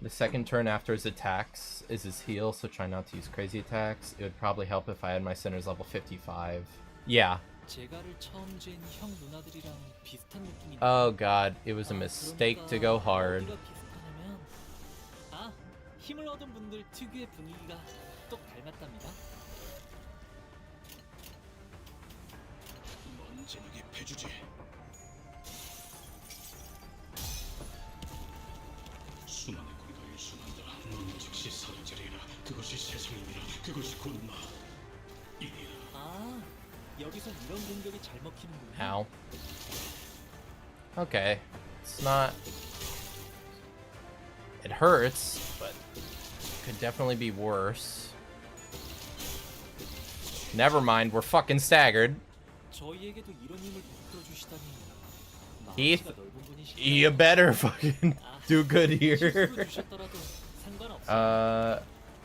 The second turn after his attacks is his heal, so try not to use crazy attacks. It would probably help if I had my centers level 55. Yeah. Oh god, it was a mistake to go hard. 수많은 고리가 일순한다. 너는 즉시 사라지리라. 그것이 세상이니라. 그것이 곧 나. 이니라. 아, 여기서 이런 공격이 잘 먹히는군요. Ow. Okay. It's not... It hurts, but could definitely be worse. Never mind, we're fucking staggered. 저희에게도 이런 힘을 베풀어 주시다니. Heath, you better fucking do good here.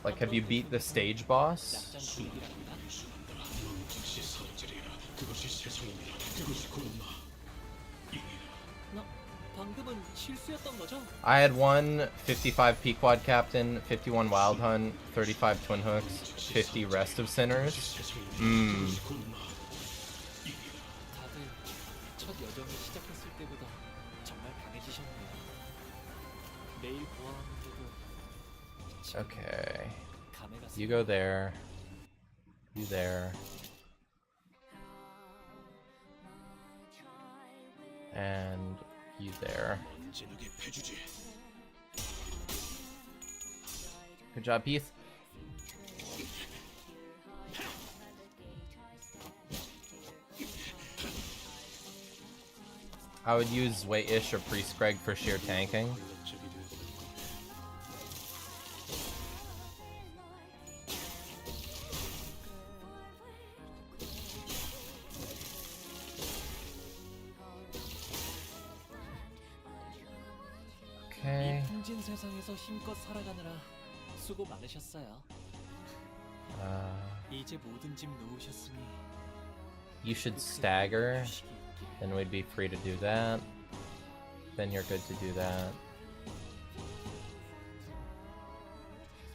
Like, have you beat the stage boss? 너는 즉시 사라지리라. 그것이 세상이니라. 그것이 곧 나. 이니라. 방금은 실수였던 거죠? I had one 55 Pequod Captain, 51 Wild Hunt, 35 Twin Hooks, 50 Rest of Sinners. 그것이 곧 나. 다들 첫 여정을 시작했을 때보다 정말 강해지셨네요. 내일 보아하는데도 Okay. 감회가 You go there. You there. And you there. 진흙에 패주지. Good job, Heath. I would use Wait-ish or Priest Greg for sheer tanking. Okay. 이 풍진 세상에서 힘껏 살아가느라 수고 많으셨어요. 이제 모든 짐 놓으셨으니 You should stagger. Then we'd be free to do that. Then you're good to do that.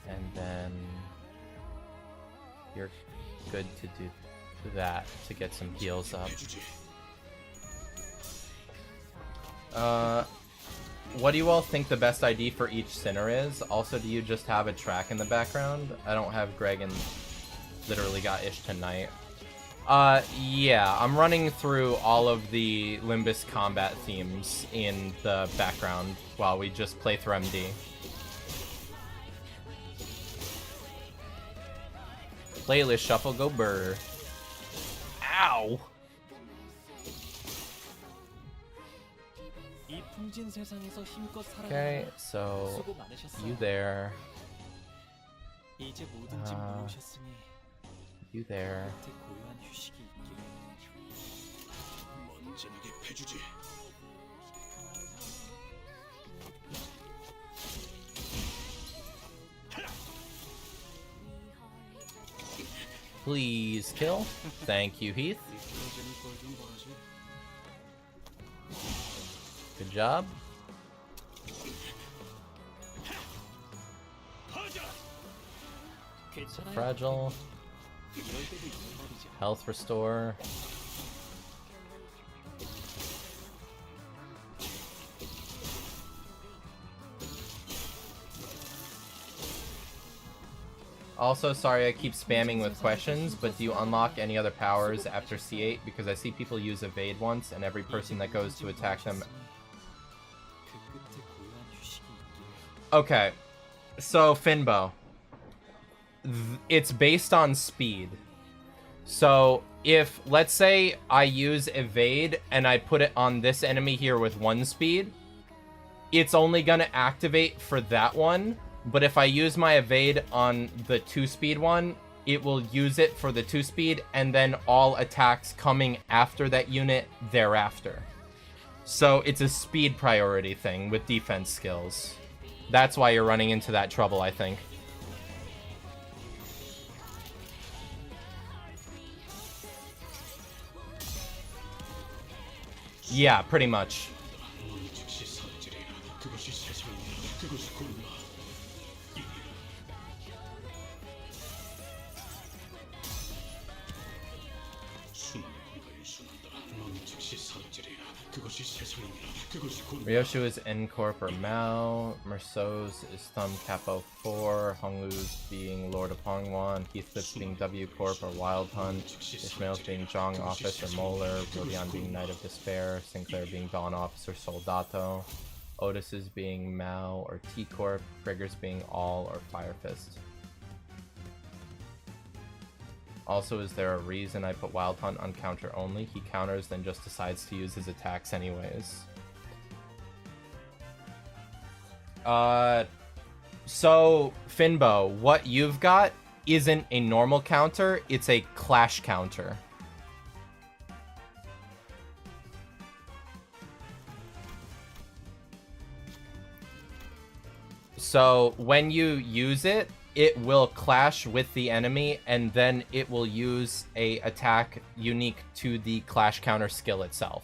And then you're good to do that to get some heals up. What do you all think the best ID for each sinner is? Also, do you just have a track in the background? I don't have Greg and literally got Ish tonight. Yeah, I'm running through all of the Limbus combat themes in the background while we just play through MD. Playlist shuffle, go burr. Ow! 이 풍진 세상에서 힘껏 Okay, 살아가느라 so 수고 많으셨어요. you there, 이제 모든 짐 놓으셨으니 you there. 곁에 고요한 휴식이 있기를. 먼 진흙에 패주지. Please kill. Thank you, Heath. 미끄러지는 꼴좀 보라지. Good job. 괜찮아요. Fragile. 이럴 때도 있는 법이죠. Health restore. Also, sorry I keep spamming with questions, but do you unlock any other powers after C8? Because I see people use evade once, and every person that goes to attack them... 그 끝에 고요한 휴식이 있기를. Okay, so Finbo. It's based on speed. So, if, let's say, I use evade, and I put it on this enemy here with 1 speed, it's only gonna activate for that one. But if I use my evade on the 2-speed one, it will use it for the 2-speed, and then all attacks coming after that unit thereafter. So it's a speed priority thing with defense skills. That's why you're running into that trouble, I think. Yeah, pretty much. 너는 즉시 사라지리라. 그것이 세상이니라. 그것이 고르나 이니라. 순환의 우리가 일순한다. 너는 즉시 사라지리라. 그것이 세상이니라. 그것이 고르나 Ryoshu is N Corp or Mao. Merceau's is Thumb Capo 4. Honglu's being Lord of Hongwan. Heathcliff's being W Corp or Wild Hunt. Ishmael's being Zhang Officer Molar. Rodion being Knight of Despair. Sinclair being Dawn Officer Soldato. Otis is being Mao or T Corp. Gregor's being All or Fire Fist. Also, is there a reason I put Wild Hunt on counter only? He counters, then just decides to use his attacks anyways. So, Finbo, what you've got isn't a normal counter, it's a clash counter. So, when you use it, it will clash with the enemy, and then it will use a attack unique to the clash counter skill itself.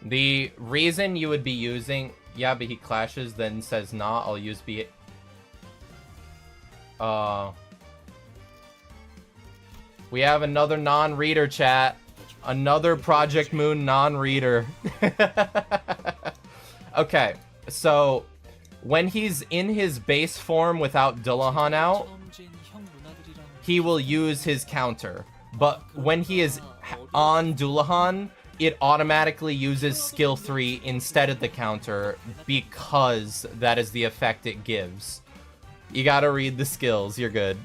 The reason you would be using... Yeah, but he clashes, then says, nah, I'll use B... We have another non-reader, chat. Another Project Moon non-reader. Okay, so... When he's in his base form without Dullahan out, 처음 쥔 형 누나들이랑 he will use his counter. But when he is on Dullahan, it automatically uses skill 3 instead of the counter because that is the effect it gives. You gotta read the skills, you're good.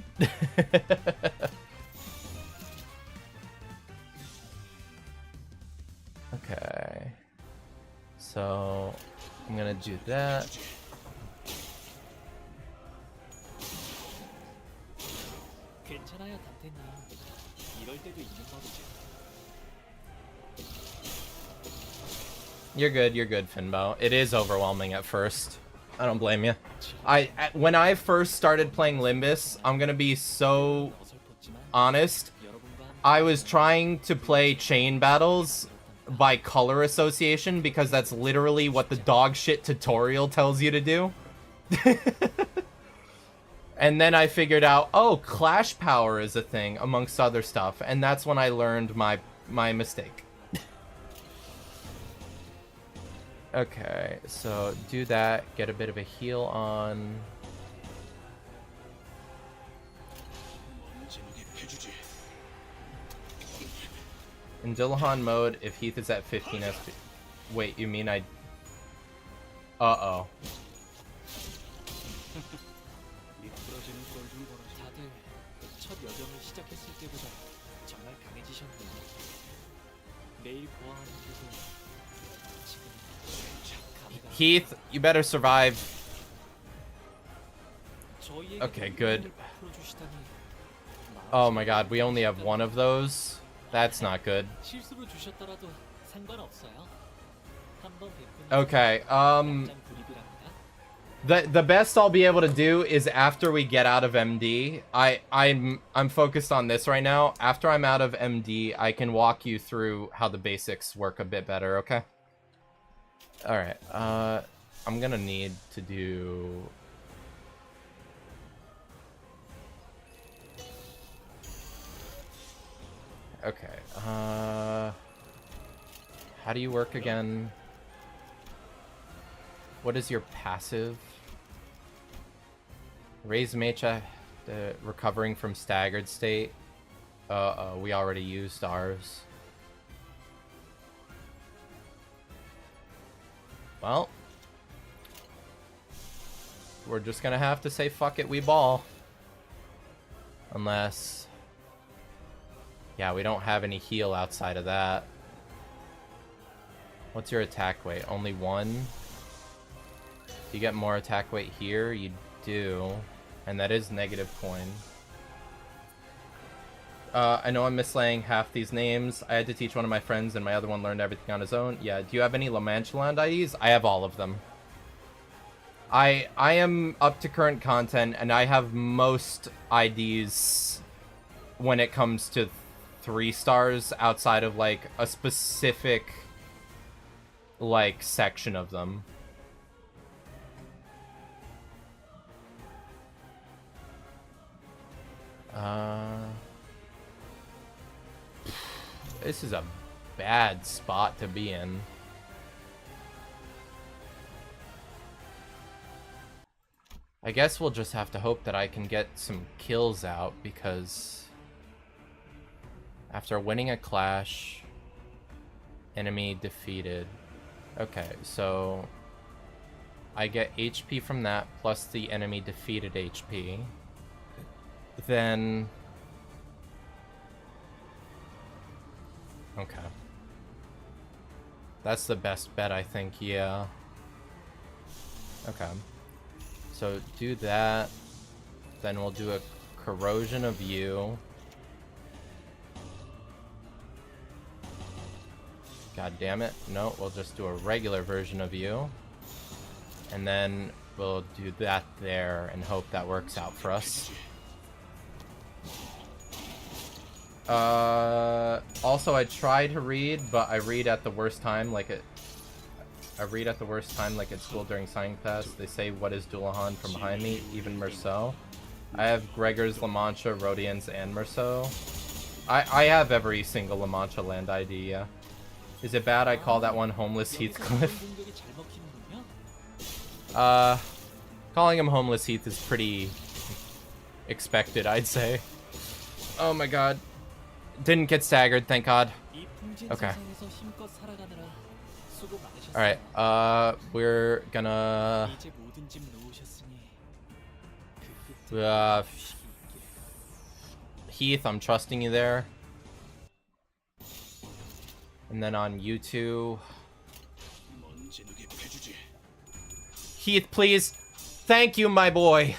Okay. So, I'm gonna do that. 괜찮아요, 단테님. 이럴 때도 있는 법이죠. You're good, Finbo. It is overwhelming at first. I don't blame you. When I first started playing Limbus, I'm gonna be so 어설펐지만 honest. 여러분과 I was trying to play chain battles by color association because that's literally what the dog shit tutorial tells you to do. And then I figured out, oh, clash power is a thing amongst other stuff, and that's when I learned my mistake. Okay, so do that, get a bit of a heal on. 언제나게 해주지. In Dullahan mode, if Heath is at 15 SP... Wait, you mean I... Uh-oh. 미끄러지는 꼴좀 보라지. 다들 첫 여정을 시작했을 때보다 정말 강해지셨네요. 매일 보아하는데도 지금 감회가 Heath, you better survive. 저희에게 Okay, good. 힘을 풀어주시다니 Oh my god, we only have one of those? That's not good. 실수로 주셨더라도 상관없어요. 한번 베푼 Okay, 짱 불입이랍니다. The best I'll be able to do is after we get out of MD. I'm focused on this right now. After I'm out of MD, I can walk you through how the basics work a bit better, okay? Alright, I'm gonna need to do... Okay, how do you work again? What is your passive? Raise Mecha, recovering from staggered state. We already used ours. Well, we're just gonna have to say fuck it, we ball. Unless... Yeah, we don't have any heal outside of that. What's your attack weight? Only 1? You get more attack weight here? You do. And that is negative coin. I know I'm mislaying half these names. I had to teach one of my friends and my other one learned everything on his own. Yeah, do you have any La Mancha Land IDs? I have all of them. I am up to current content and I have most IDs when it comes to 3 stars outside of like a specific like section of them. This is a bad spot to be in. I guess we'll just have to hope that I can get some kills out, because after winning a clash, enemy defeated. Okay, so I get HP from that plus the enemy defeated HP. Then... Okay. That's the best bet, I think, yeah. Okay. So do that. Then we'll do a corrosion of you. God damn it. No, we'll just do a regular version of you. And then we'll do that there and hope that works out for us. Also I try to read, but I read at the worst time, like at school during signing class. They say, what is Dullahan from behind me? Even Merceau. I have Gregor's, La Mancha, Rodian's, and Merceau. I have every single La Mancha land ID, yeah. Is it bad I call that one Homeless Heathcliff? Calling him Homeless Heath is pretty expected, I'd say. Oh my god. Didn't get staggered, thank god. Okay. Alright, we're gonna... Heath, I'm trusting you there. And then on you two... Heath, please! Thank you, my boy!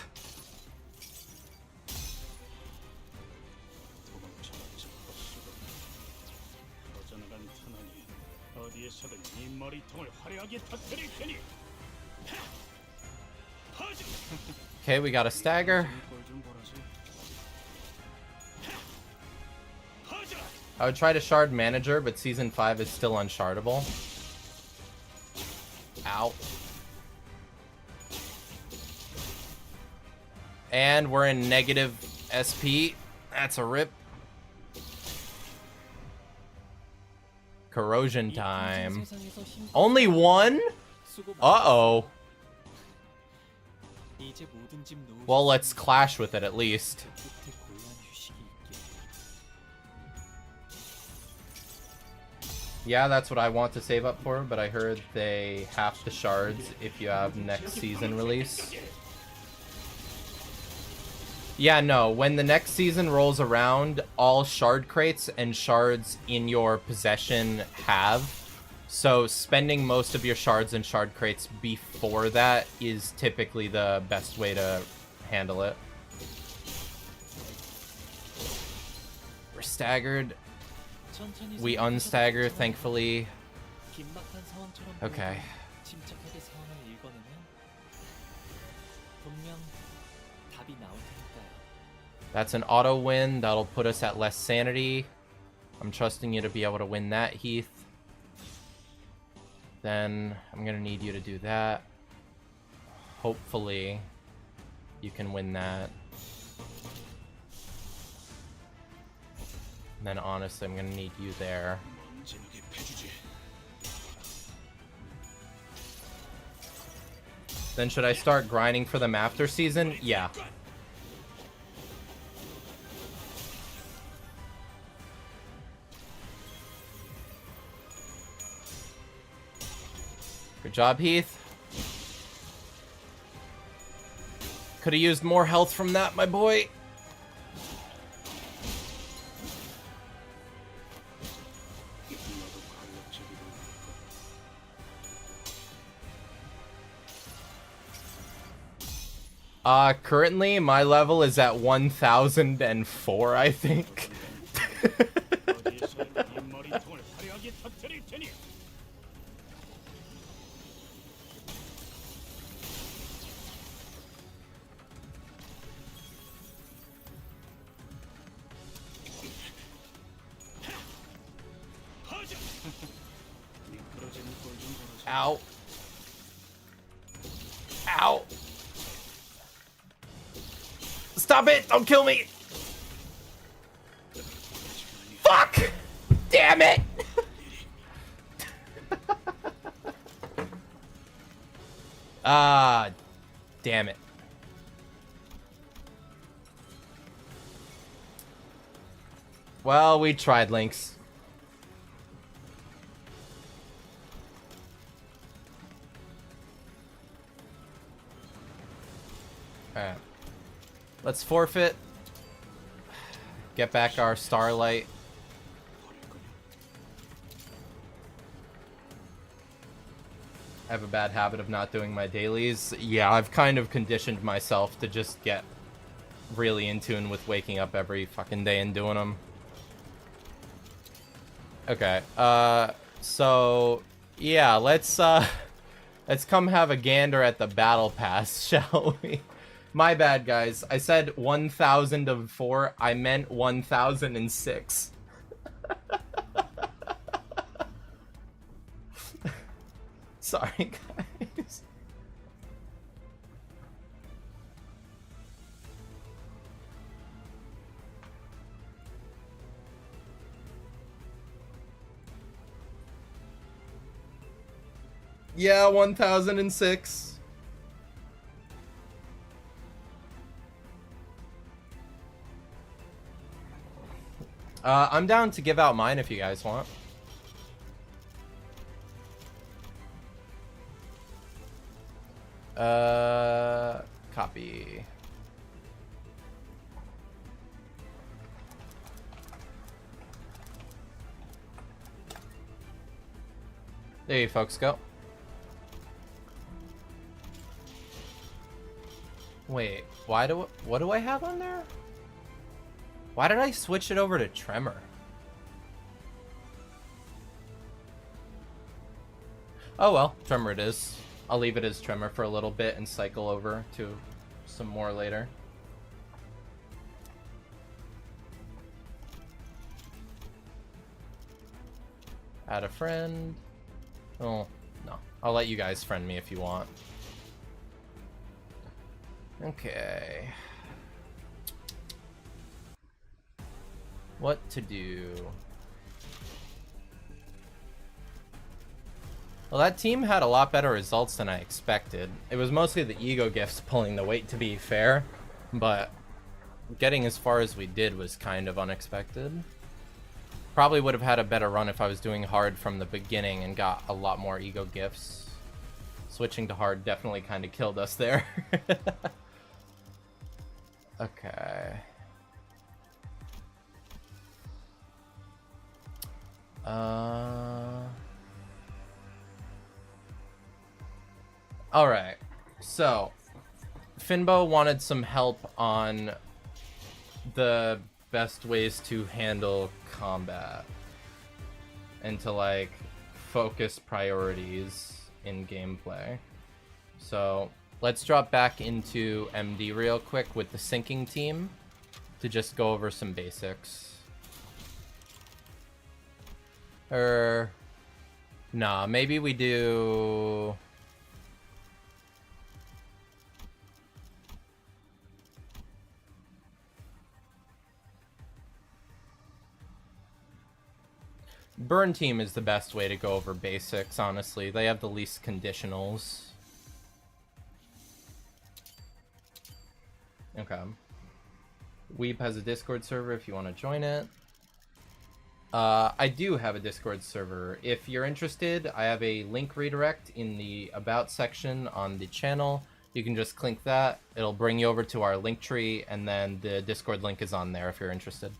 Okay, we got a stagger. I would try to shard manager, but season 5 is still unshardable. Ow. And we're in negative SP. That's a rip. Corrosion time. Only 1? Uh-oh. Well, let's clash with it at least. Yeah, that's what I want to save up for, but I heard they half the shards if you have next season release. Yeah, no, when the next season rolls around, all shard crates and shards in your possession have. So spending most of your shards and shard crates before that is typically the best way to handle it. We're staggered. We unstagger, thankfully. 분명 답이 나올 테니까요. That's an auto win. That'll put us at less sanity. I'm trusting you to be able to win that, Heath. Then I'm gonna need you to do that. Hopefully you can win that. And then honestly, I'm gonna need you there. 언제에게 패주지. Then should I start grinding for them after season? Yeah. Good job, Heath. Could have used more health from that, my boy. Currently my level is at 1004, I think. 어디에서 이 머리통을 화려하게 터뜨릴 테니. 하자. 미끄러지는 꼴좀 보라지. Ow. Ow. Stop it! Don't kill me! Fuck! Damn it! Ah, damn it. Well, we tried, Lynx. Alright. Let's forfeit. Get back our Starlight. I have a bad habit of not doing my dailies. Yeah, I've kind of conditioned myself to just get really in tune with waking up every fucking day and doing them. Okay, so yeah, let's come have a gander at the battle pass, shall we? My bad, guys. I said 1004. I meant 1006. Sorry, guys. Yeah, 1006. I'm down to give out mine if you guys want. Copy. There you folks go. Wait, what do I have on there? Why did I switch it over to Tremor? Oh well, Tremor it is. I'll leave it as Tremor for a little bit and cycle over to some more later. Add a friend. Oh, no. I'll let you guys friend me if you want. Okay. What to do? Well, that team had a lot better results than I expected. It was mostly the ego gifts pulling the weight, to be fair, but getting as far as we did was kind of unexpected. Probably would have had a better run if I was doing hard from the beginning and got a lot more ego gifts. Switching to hard definitely kind of killed us there. Okay. Alright, so Finbo wanted some help on the best ways to handle combat and to like focus priorities in gameplay. So let's drop back into MD real quick with the sinking team to just go over some basics. Nah, maybe we do... Burn team is the best way to go over basics, honestly. They have the least conditionals. Okay. Weep has a Discord server if you want to join it. I do have a Discord server. If you're interested, I have a link redirect in the About section on the channel. You can just click that. It'll bring you over to our link tree, and then the Discord link is on there if you're interested.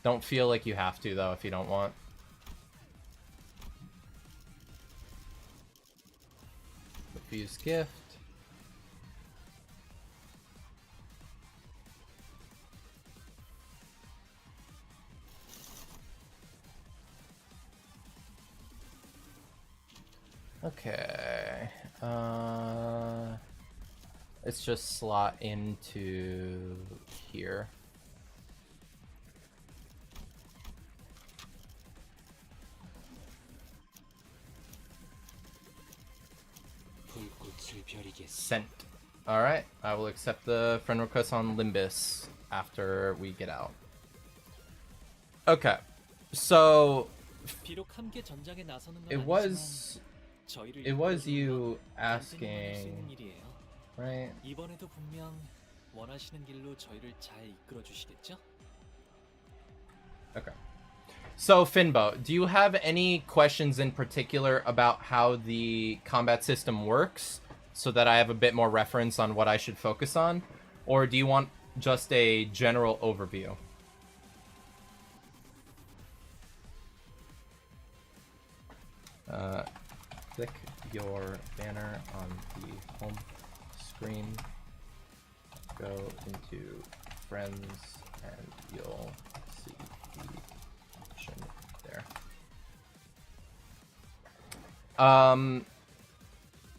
Don't feel like you have to, though, if you don't want. Refuse gift. Okay. Let's just slot into here. Sent. Alright, I will accept the friend request on Limbus after we get out. Okay, so 비록 함께 전장에 나서는 건 it was you asking, 일이에요. right? 이번에도 분명 원하시는 길로 저희를 잘 이끌어 주시겠죠? Okay. So, Finbo, do you have any questions in particular about how the combat system works, so that I have a bit more reference on what I should focus on? Or do you want just a general overview? Click your banner on the home screen, go into friends, and you'll see the option there.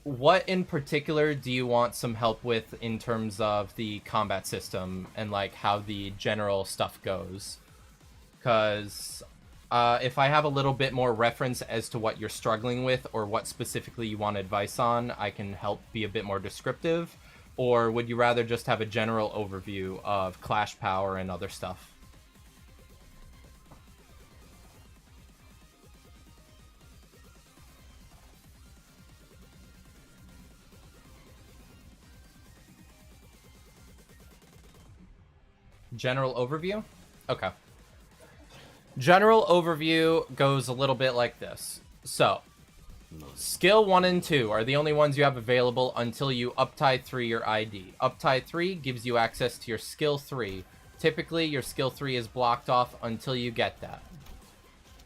What in particular do you want some help with in terms of the combat system and like how the general stuff goes? Because if I have a little bit more reference as to what you're struggling with or what specifically you want advice on, I can help be a bit more descriptive. Or would you rather just have a general overview of clash power and other stuff? General overview? Okay. General overview goes a little bit like this. So, skill 1 and 2 are the only ones you have available until you uptie 3 your ID. Uptie 3 gives you access to your skill 3. Typically, your skill 3 is blocked off until you get that.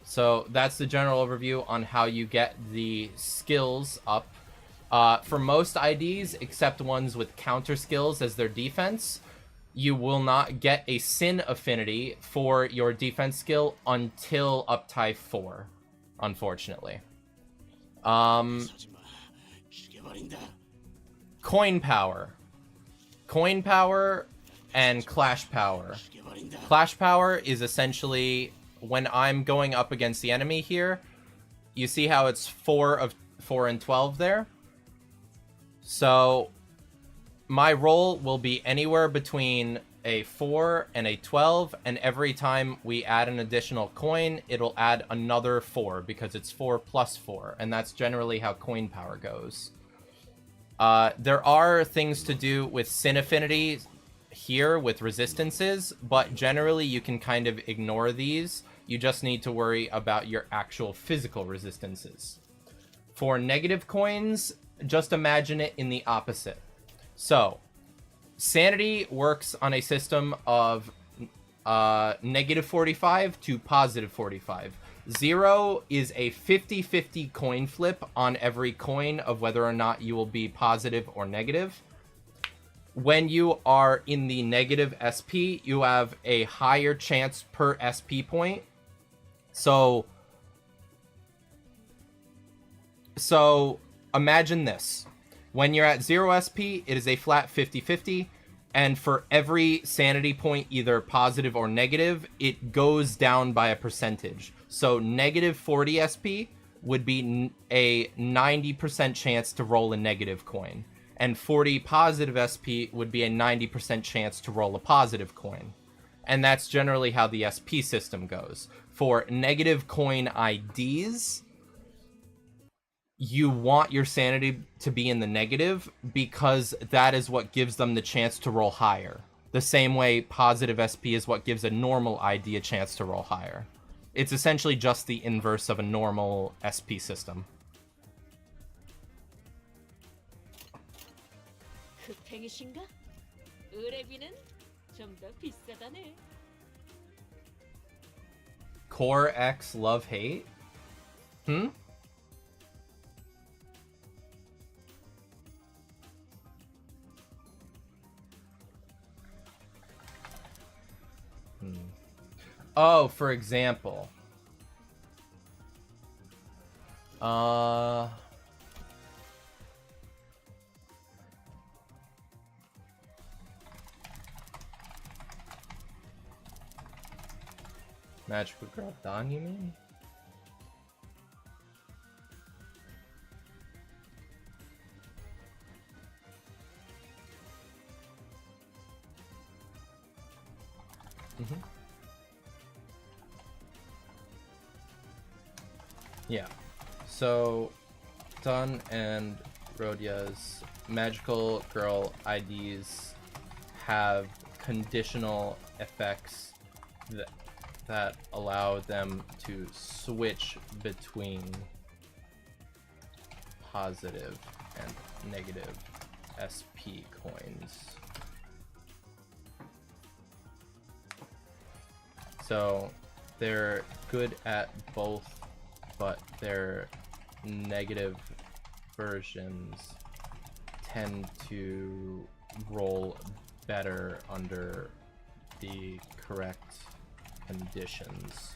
So, that's the general overview on how you get the skills up. For most IDs, except ones with counter skills as their defense, you will not get a Sin affinity for your defense skill until uptie 4, unfortunately. Coin power. Coin power and clash power. Clash power is essentially when I'm going up against the enemy here. You see how it's 4 and 12 there? So my roll will be anywhere between a 4 and a 12, and every time we add an additional coin, it'll add another 4, because it's 4 plus 4, and that's generally how coin power goes. There are things to do with Sin affinity here with resistances, but generally you can kind of ignore these. You just need to worry about your actual physical resistances. For negative coins, just imagine it in the opposite. So, Sanity works on a system of negative 45 to positive 45. 0 is a 50-50 coin flip on every coin of whether or not you will be positive or negative. When you are in the negative SP, you have a higher chance per SP point. So imagine this. When you're at 0 SP, it is a flat 50-50. And for every sanity point, either positive or negative, it goes down by a percentage. So negative 40 SP would be a 90% chance to roll a negative coin. And 40 positive SP would be a 90% chance to roll a positive coin. And that's generally how the SP system goes. For negative coin IDs, you want your sanity to be in the negative because that is what gives them the chance to roll higher. The same way positive SP is what gives a normal ID a chance to roll higher. It's essentially just the inverse of a normal SP system. 흑팽이신가? 의뢰비는 좀 더 비싸다네. Core X love hate? Oh, for example. Magical Girl Dawn, you mean? Yeah. So, Dawn and Rodia's Magical Girl IDs have conditional effects that allow them to switch between positive and negative SP coins. So they're good at both, but their negative versions tend to roll better under the correct conditions.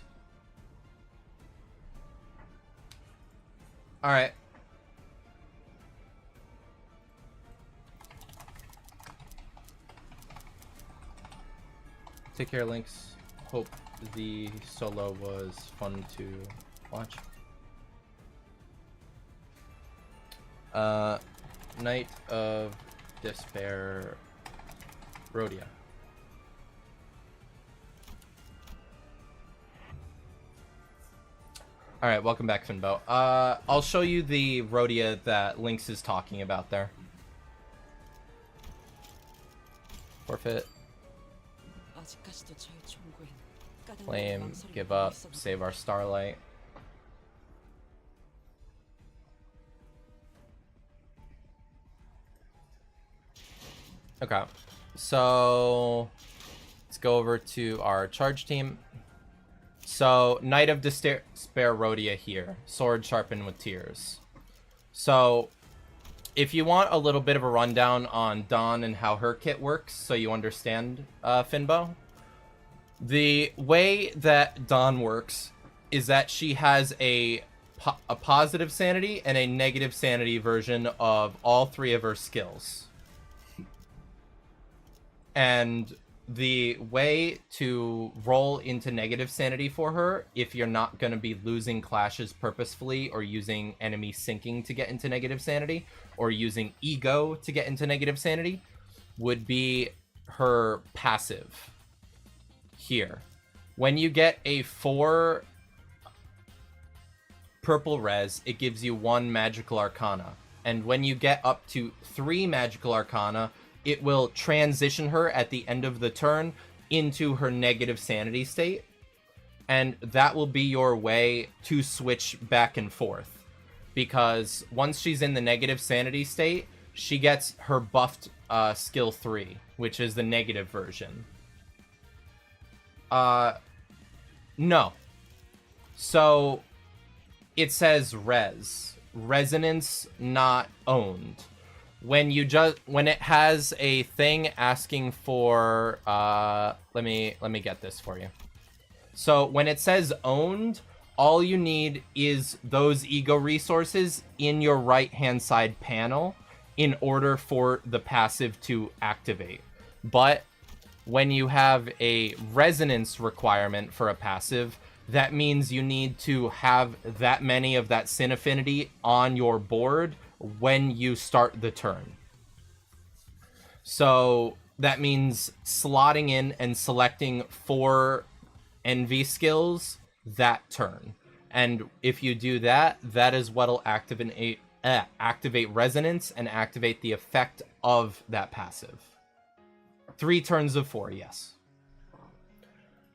All right. Take care, Lynx. Hope the solo was fun to watch. Night of Despair, Rhodia. Alright, welcome back, Finbo. I'll show you the Rhodia that Lynx is talking about there. Forfeit. Flame, give up, save our Starlight. Okay, so let's go over to our charge team. So, Knight of Despair Rhodia here. Sword sharpened with tears. So, if you want a little bit of a rundown on Dawn and how her kit works, so you understand, Finbo, the way that Dawn works is that she has a positive sanity and a negative sanity version of all three of her skills. And the way to roll into negative sanity for her, if you're not going to be losing clashes purposefully or using enemy syncing to get into negative sanity or using ego to get into negative sanity, would be her passive here. When you get a 4 purple res, it gives you 1 magical arcana. And when you get up to 3 magical arcana, it will transition her at the end of the turn into her negative sanity state. And that will be your way to switch back and forth. Because once she's in the negative sanity state, she gets her buffed skill 3, which is the negative version. No. So, it says res. Resonance not owned. When it has a thing asking for let me get this for you. So when it says owned, all you need is those ego resources in your right-hand side panel in order for the passive to activate. But when you have a resonance requirement for a passive, that means you need to have that many of that sin affinity on your board when you start the turn. So that means slotting in and selecting 4 envy skills that turn. And if you do that, that is what'll activate resonance and activate the effect of that passive. 3 turns of 4, yes.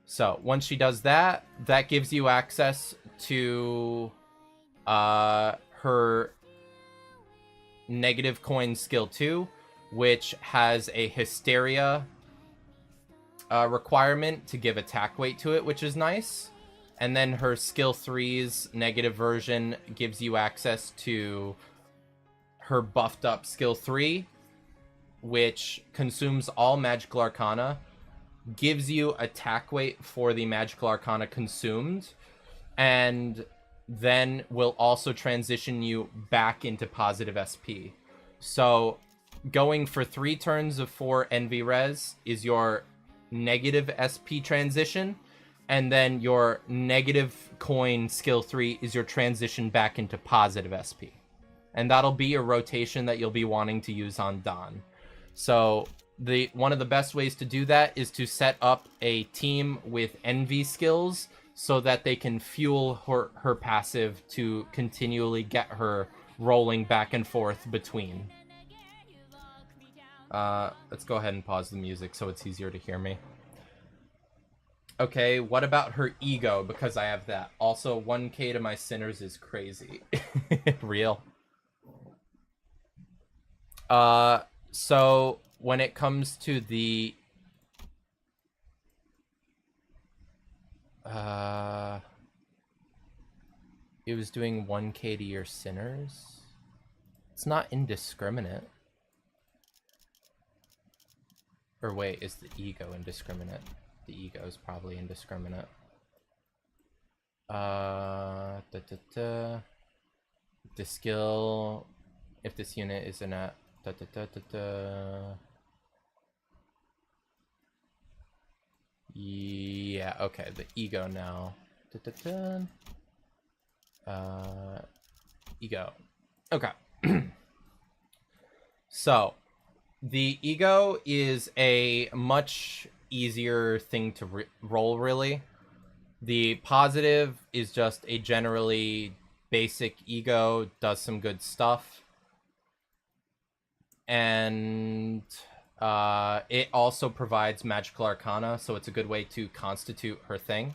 So once she does that, that gives you access to her negative coin skill 2, which has a hysteria requirement to give attack weight to it, which is nice. And then her skill 3's negative version gives you access to her buffed up skill 3, which consumes all magical arcana, gives you attack weight for the magical arcana consumed, and then will also transition you back into positive SP. So going for 3 turns of 4 envy res is your negative SP transition, and then your negative coin skill 3 is your transition back into positive SP. And that'll be your rotation that you'll be wanting to use on Dawn. So one of the best ways to do that is to set up a team with envy skills so that they can fuel her passive to continually get her rolling back and forth between. Let's go ahead and pause the music so it's easier to hear me. Okay, what about her ego? Because I have that. Also, 1k to my sinners is crazy. Real. So when it comes to the it was doing 1k to your sinners. It's not indiscriminate. Or wait, is the ego indiscriminate? The ego is probably indiscriminate. The skill, if this unit isn't at yeah, okay, the ego now. Ego. Okay. So, the ego is a much easier thing to roll, really. The positive is just a generally basic ego, does some good stuff. And it also provides magical arcana, so it's a good way to constitute her thing.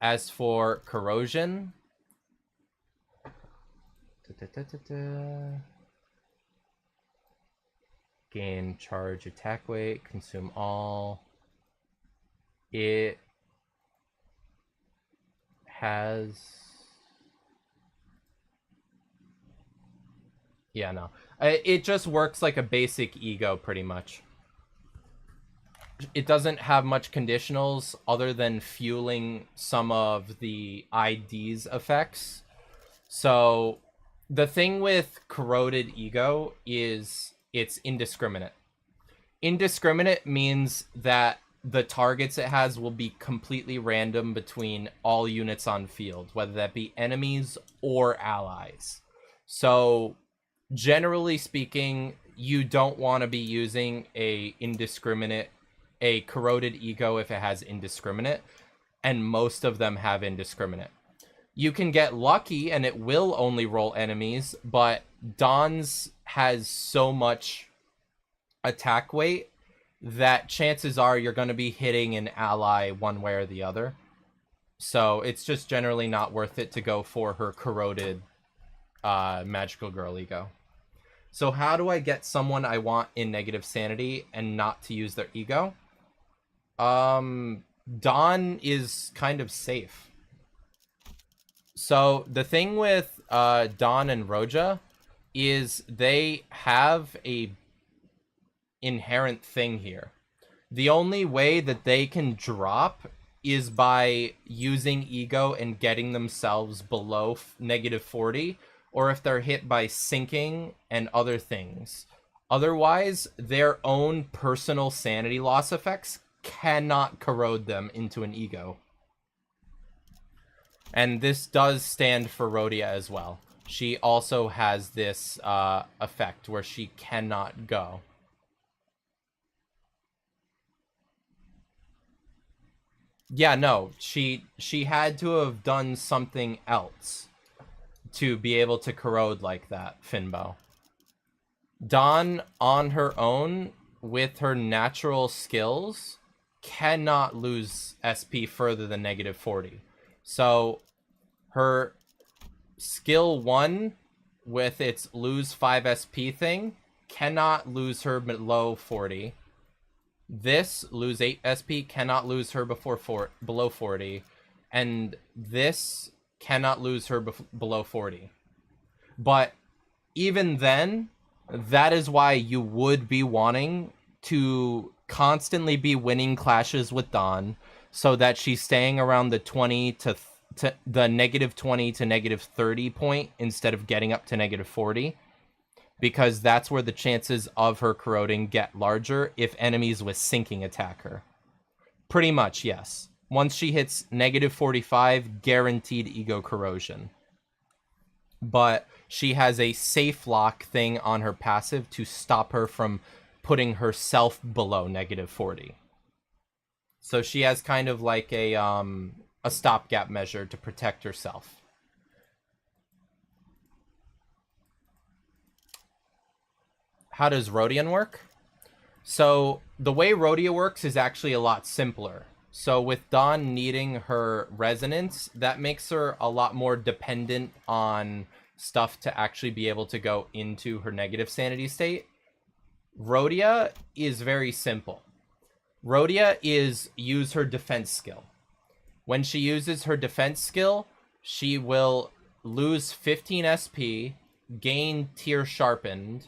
As for corrosion, gain charge attack weight, consume all. It has, yeah, no, it just works like a basic ego pretty much. It doesn't have much conditionals other than fueling some of the ID's effects. So the thing with corroded ego is it's indiscriminate. Indiscriminate means that the targets it has will be completely random between all units on field, whether that be enemies or allies. So generally speaking, you don't want to be using a corroded ego if it has indiscriminate, and most of them have indiscriminate. You can get lucky and it will only roll enemies, but Dawn's has so much attack weight that chances are you're going to be hitting an ally one way or the other. So it's just generally not worth it to go for her corroded magical girl ego. So how do I get someone I want in negative sanity and not to use their ego? Dawn is kind of safe. So the thing with Dawn and Roja is they have a inherent thing here. The only way that they can drop is by using ego and getting themselves below -40, or if they're hit by sinking and other things. Otherwise, their own personal sanity loss effects cannot corrode them into an ego. And this does stand for Rhodia as well. She also has this effect where she cannot go. Yeah, no, she had to have done something else to be able to corrode like that, Finbo. Dawn, on her own, with her natural skills, cannot lose SP further than -40. So, her skill 1, with its lose 5 SP thing, cannot lose her below 40. This, lose 8 SP, cannot lose her below 40. And this cannot lose her below 40. But even then, that is why you would be wanting to constantly be winning clashes with Dawn, so that she's staying around the 20 to the -20 to -30 point instead of getting up to -40, because that's where the chances of her corroding get larger if enemies with sinking attack her. Pretty much, yes. Once she hits -45, guaranteed ego corrosion. But she has a safe lock thing on her passive to stop her from putting herself below -40. So she has kind of like a stopgap measure to protect herself. How does Rodian work? So the way Rhodia works is actually a lot simpler. So with Dawn needing her resonance, that makes her a lot more dependent on stuff to actually be able to go into her negative sanity state. Rhodia is very simple. Rhodia is use her defense skill. When she uses her defense skill, she will lose 15 SP, gain tier sharpened,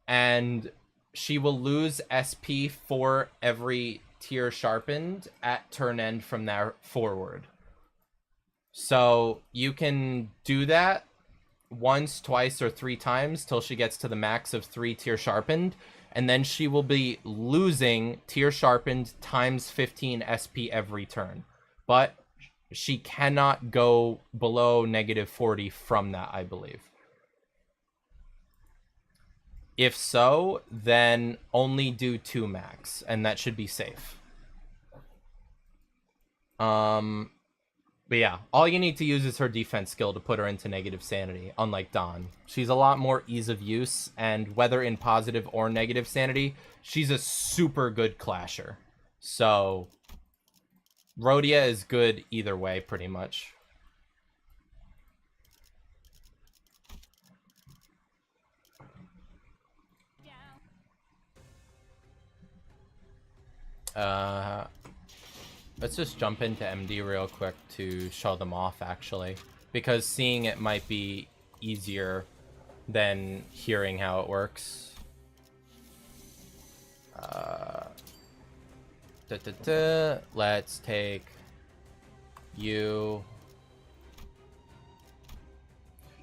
and she will lose SP for every tier sharpened at turn end from there forward. So you can do that once, twice, or 3 times till she gets to the max of 3 tier sharpened, and then she will be losing tier sharpened times 15 SP every turn. But she cannot go below -40 from that, I believe. If so, then only do 2 max, and that should be safe. But yeah, all you need to use is her defense skill to put her into negative sanity, unlike Dawn. She's a lot more ease of use, and whether in positive or negative sanity, she's a super good clasher. So, Rhodia is good either way, pretty much. Let's just jump into MD real quick to show them off, actually. Because seeing it might be easier than hearing how it works. Let's take you.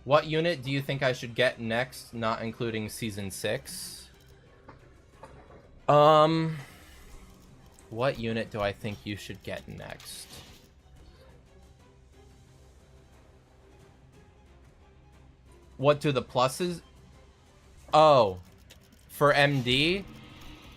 What unit do you think I should get next, not including Season 6? What unit do I think you should get next? What do the pluses? Oh, for MD,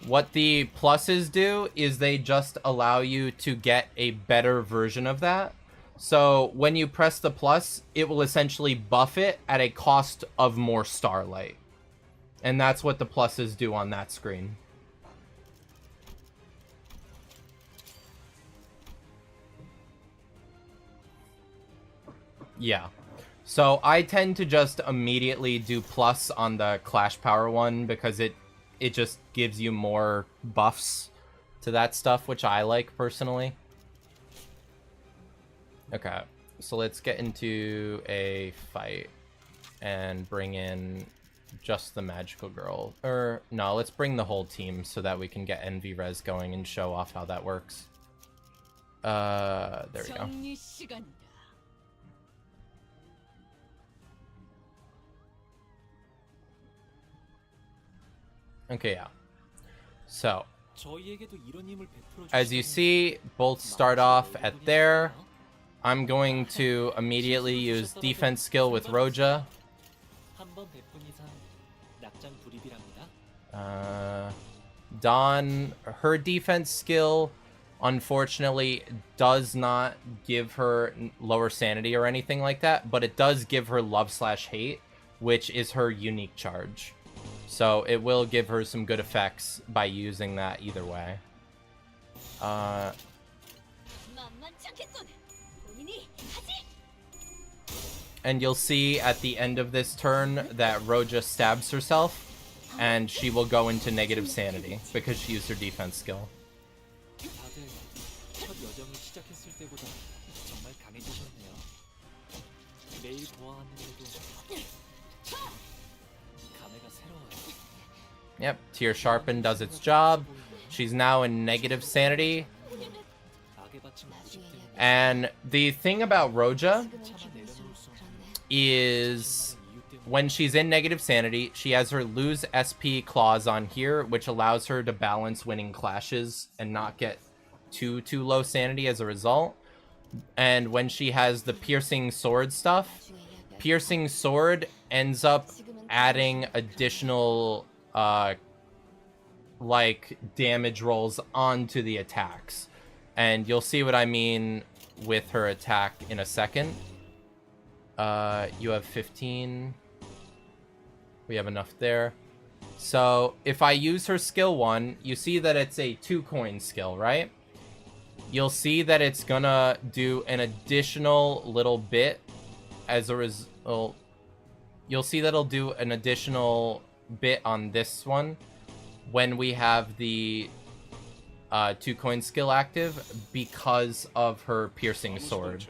what the pluses do is they just allow you to get a better version of that. So when you press the plus, it will essentially buff it at a cost of more starlight. And that's what the pluses do on that screen. Yeah. So I tend to just immediately do plus on the Clash Power one because it just gives you more buffs to that stuff, which I like personally. Okay, so let's get into a fight and bring in just the magical girl. Or no, let's bring the whole team so that we can get NV Res going and show off how that works. There we go. 정리 시간이다. Okay, yeah. So, 저희에게도 이런 힘을 베풀어 as you 주시다니 see, both start off at there. I'm going to immediately use defense skill with Roja. 한번 베푼 이상 낙장 불입이랍니다. Dawn, her defense skill, unfortunately, does not give her lower sanity or anything like that, but it does give her love/hate, which is her unique charge. So it will give her some good effects by using that either way. 만만치 않겠군. 본인이 하지. And you'll see at the end of this turn that Roja stabs herself, and she will go into negative sanity because she used her defense skill. 다들 첫 여정을 시작했을 때보다 정말 강해지셨네요. 매일 보아왔는데도 감회가 새로워요. Yep, Tear Sharpen does its job. She's now in negative sanity. 악에 바친 고집 때문에 And the thing about Roja 차마 내려놓을 수 없는 is 이유 때문에 when she's in negative sanity, she has her lose SP clause on here, which allows her to balance winning clashes and not get too low sanity as a result. And when she has the piercing sword stuff, piercing sword ends up adding additional like damage rolls onto the attacks. And you'll see what I mean with her attack in a second. You have 15. We have enough there. So if I use her skill 1, you see that it's a 2-coin skill, right? You'll see that it's gonna do an additional little bit as a result. You'll see that it'll do an additional bit on this one when we have the 2-coin skill active because of her piercing sword.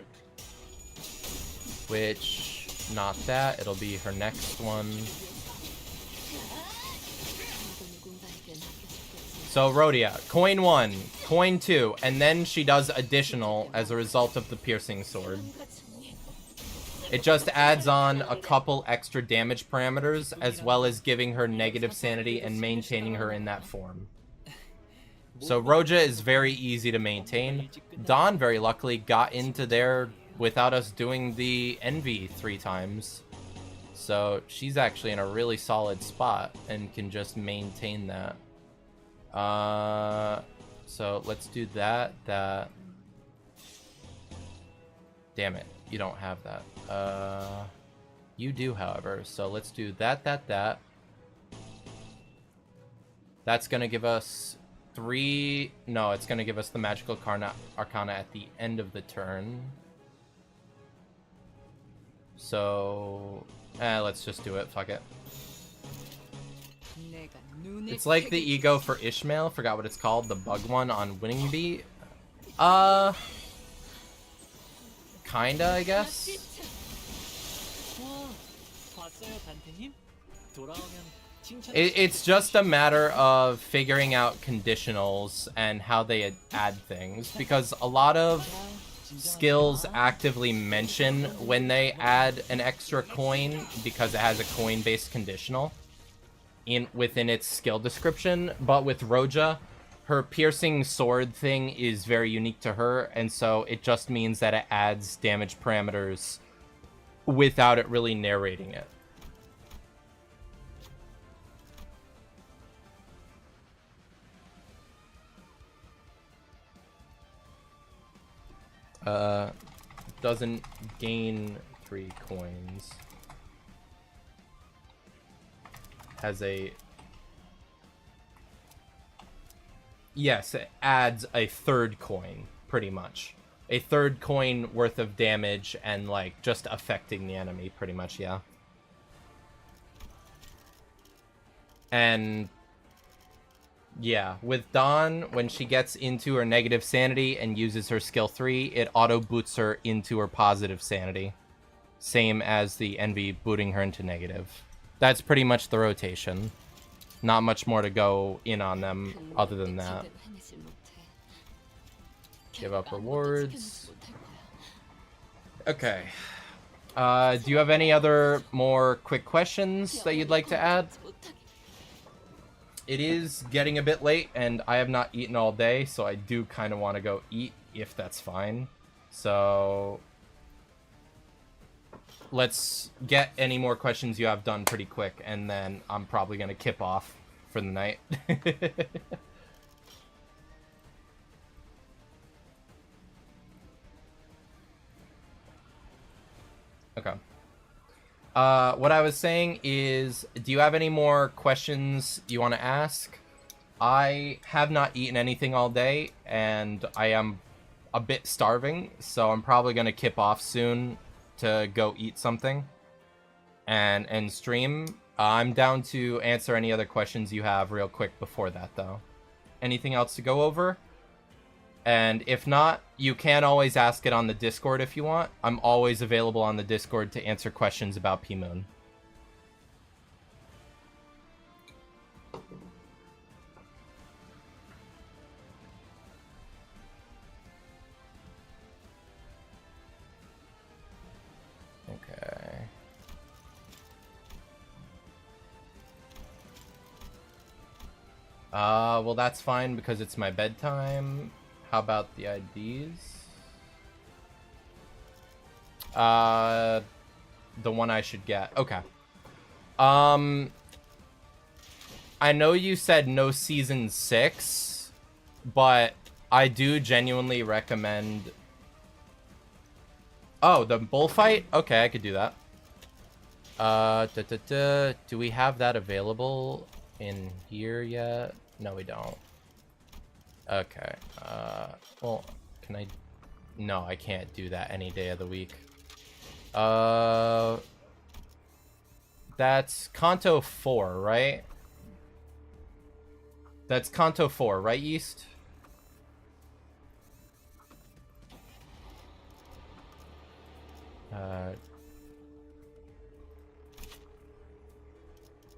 Which, not that, it'll be her next one. So Rhodia, coin 1, coin 2, and then she does additional as a result of the piercing sword. It just adds on a couple extra damage parameters as well as giving her negative sanity and maintaining her in that form. So Roja is very easy to maintain. Dawn very luckily got into there without us doing the envy 3 times. So she's actually in a really solid spot and can just maintain that. So let's do that. Damn it, you don't have that. You do, however. So let's do that. That's gonna give us 3. No, it's gonna give us the magical arcana at the end of the turn. So, let's just do it. Fuck it. It's like the ego for Ishmael. Forgot what it's called. The bug one on Winning Beat. Kinda, I guess. 와, 봤어요, 단테님? 돌아오면 칭찬. It's just a matter of figuring out conditionals and how they add things, because a lot of skills actively mention when they add an extra coin because it has a coin-based conditional within its skill description. But with Roja, her piercing sword thing is very unique to her, and so it just means that it adds damage parameters without it really narrating it. Doesn't gain 3 coins. Has a... Yes, it adds a 3rd coin, pretty much. A 3rd coin worth of damage and, like, just affecting the enemy, pretty much, yeah. And... yeah, with Dawn, when she gets into her negative sanity and uses her skill 3, it auto-boots her into her positive sanity. Same as the Envy booting her into negative. That's pretty much the rotation. Not much more to go in on them other than that. Give up 결국 아무것도 rewards. 지켜내지 못할 거야. Okay. Do you have any other more quick questions that you'd like to add? 멈추지 못하게. It is getting a bit late, and I have not eaten all day, so I do kind of want to go eat, if that's fine. So let's get any more questions you have done pretty quick, and then I'm probably going to kip off for the night. Okay. What I was saying is, do you have any more questions you want to ask? I have not eaten anything all day, and I am a bit starving, so I'm probably going to kip off soon to go eat something and stream. I'm down to answer any other questions you have real quick before that, though. Anything else to go over? And if not, you can always ask it on the Discord if you want. I'm always available on the Discord to answer questions about P-Moon. Okay. Well, that's fine because it's my bedtime. How about the IDs? The one I should get. Okay. I know you said no season 6, but I do genuinely recommend... Oh, the bullfight? Okay, I could do that. Do we have that available in here yet? No, we don't. Okay. Well, can I... No, I can't do that any day of the week. That's Kanto 4, right? That's Kanto 4, right, Yeast?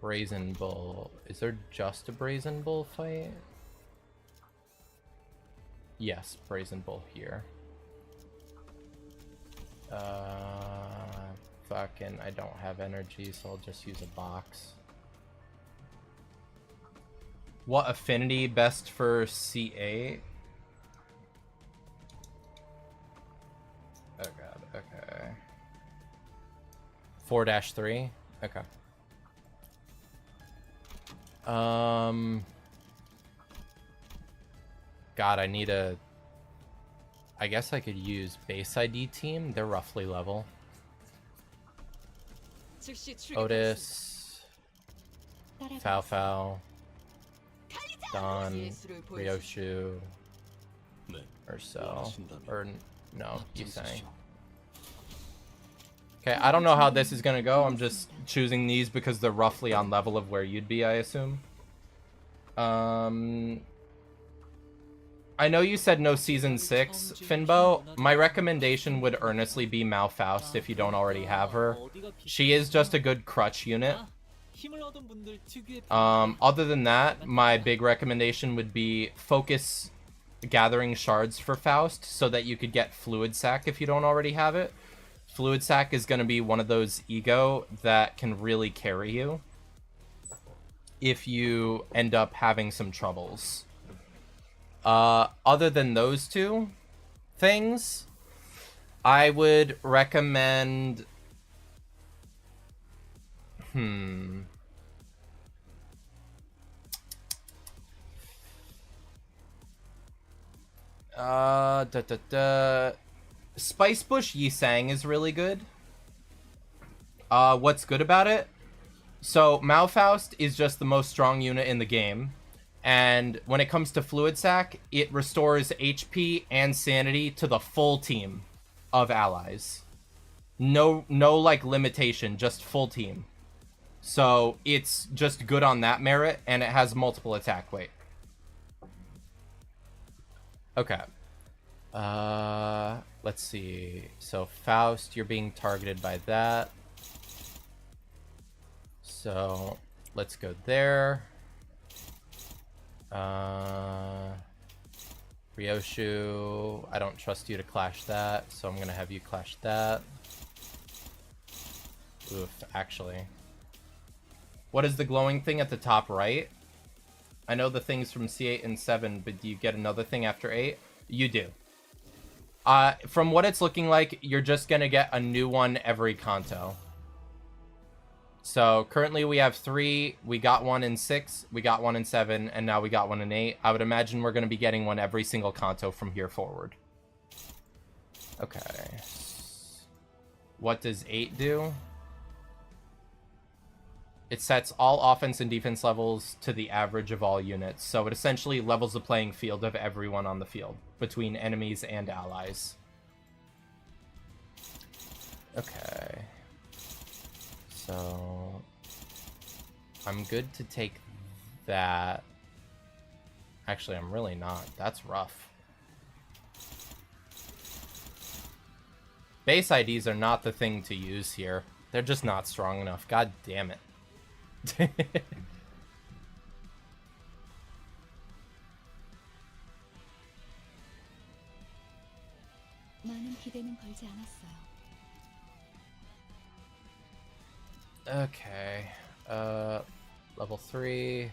Brazen Bull. Is there just a Brazen Bull fight? Yes, Brazen Bull here. Fucking, I don't have energy, so I'll just use a box. What affinity best for C8? Oh god, okay. 4-3? Okay. God, I need a... I guess I could use base ID team. They're roughly level. 즉시 출격하겠습니다. Otis, Fao, Don, 예술을 보여주십시오. Ryoshu, 네, or so. 원하신다면 Or no, you saying. 앞장서시오. Okay, I don't know how this is gonna go. I'm just choosing these because they're roughly on level of where you'd be, I assume. I know you said no season 6, Finbo. My recommendation would earnestly be Mal Faust if you don't already have her. She is just a good crutch unit. Other than that, my big recommendation would be focus gathering shards for Faust so that you could get Fluid Sac if you don't already have it. Fluid Sac is going to be one of those ego that can really carry you if you end up having some troubles. Other than those two things, I would recommend... Spice Bush Yisang is really good. What's good about it? So, Malfaust is just the most strong unit in the game. And when it comes to Fluid Sac, it restores HP and sanity to the full team of allies. No like limitation, just full team. So it's just good on that merit, and it has multiple attack weight. Okay. Let's see. So Faust, you're being targeted by that. So let's go there. Ryoshu, I don't trust you to clash that, so I'm gonna have you clash that. Oof, actually. What is the glowing thing at the top right? I know the things from C8 and 7, but do you get another thing after 8? You do. From what it's looking like, you're just gonna get a new one every kanto. So currently we have 3, we got one in 6, we got one in 7, and now we got one in 8. I would imagine we're going to be getting one every single kanto from here forward. Okay. What does 8 do? It sets all offense and defense levels to the average of all units. So it essentially levels the playing field of everyone on the field, between enemies and allies. Okay. So I'm good to take that. Actually, I'm really not. That's rough. Base IDs are not the thing to use here. They're just not strong enough. God damn it. 많은 기대는 걸지 않았어요. Okay. Level 3.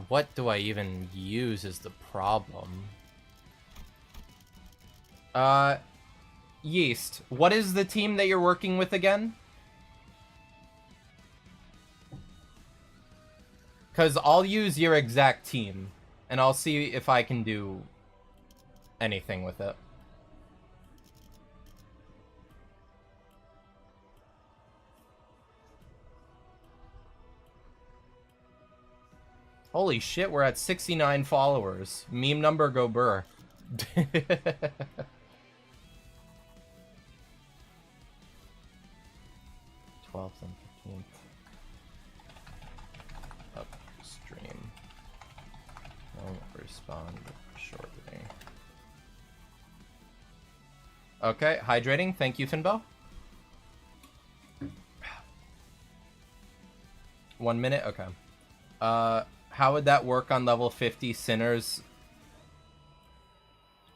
What do I even use is the problem. Yeast, what is the team that you're working with again? Because I'll use your exact team, and I'll see if I can do anything with it. Holy shit, we're at 69 followers. Meme number go burr. 12th and 15th. Upstream. Won't respond shortly. Okay, hydrating. Thank you, Finbo. 1 minute? Okay. How would that work on level 50 Sinners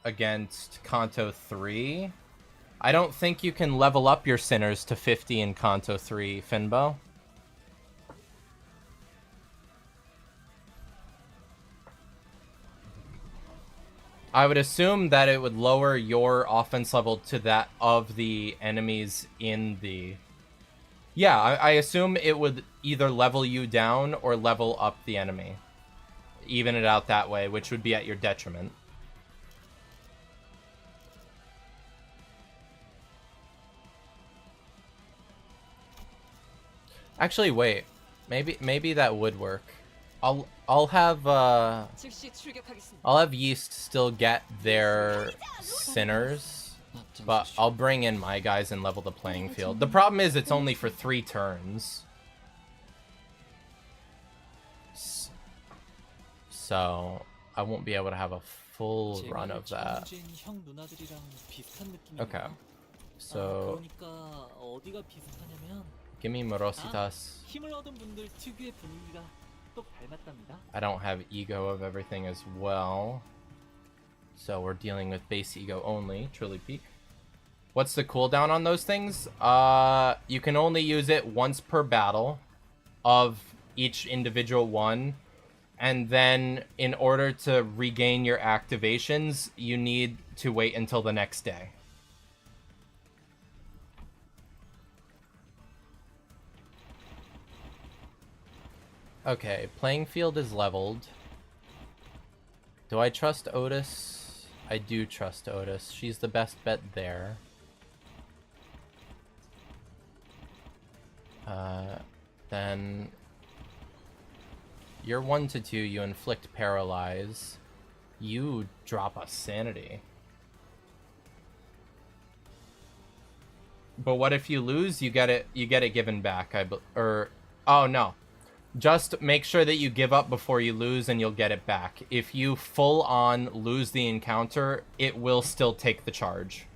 against Kanto 3? I don't think you can level up your Sinners to 50 in Kanto 3, Finbo. I would assume that it would lower your offense level to that of the enemies in the... Yeah, I assume it would either level you down or level up the enemy. Even it out that way, which would be at your detriment. Actually, wait. Maybe that would work. I'll have Yeast still get their Sinners, but I'll bring in my guys and level the playing field. The problem is it's only for 3 turns. So I won't be able to have a full run of that. Okay. So give me Morositas. I don't have ego of everything as well. So we're dealing with base ego only. Truly Peak. What's the cooldown on those things? You can only use it once per battle of each individual one. And then in order to regain your activations, you need to wait until the next day. Okay, playing field is leveled. Do I trust Otis? I do trust Otis. She's the best bet there. Then you're 1 to 2, you inflict paralyze. You drop a sanity. But what if you lose? You get it given back. Oh no. Just make sure that you give up before you lose and you'll get it back. If you full on lose the encounter, it will still take the charge.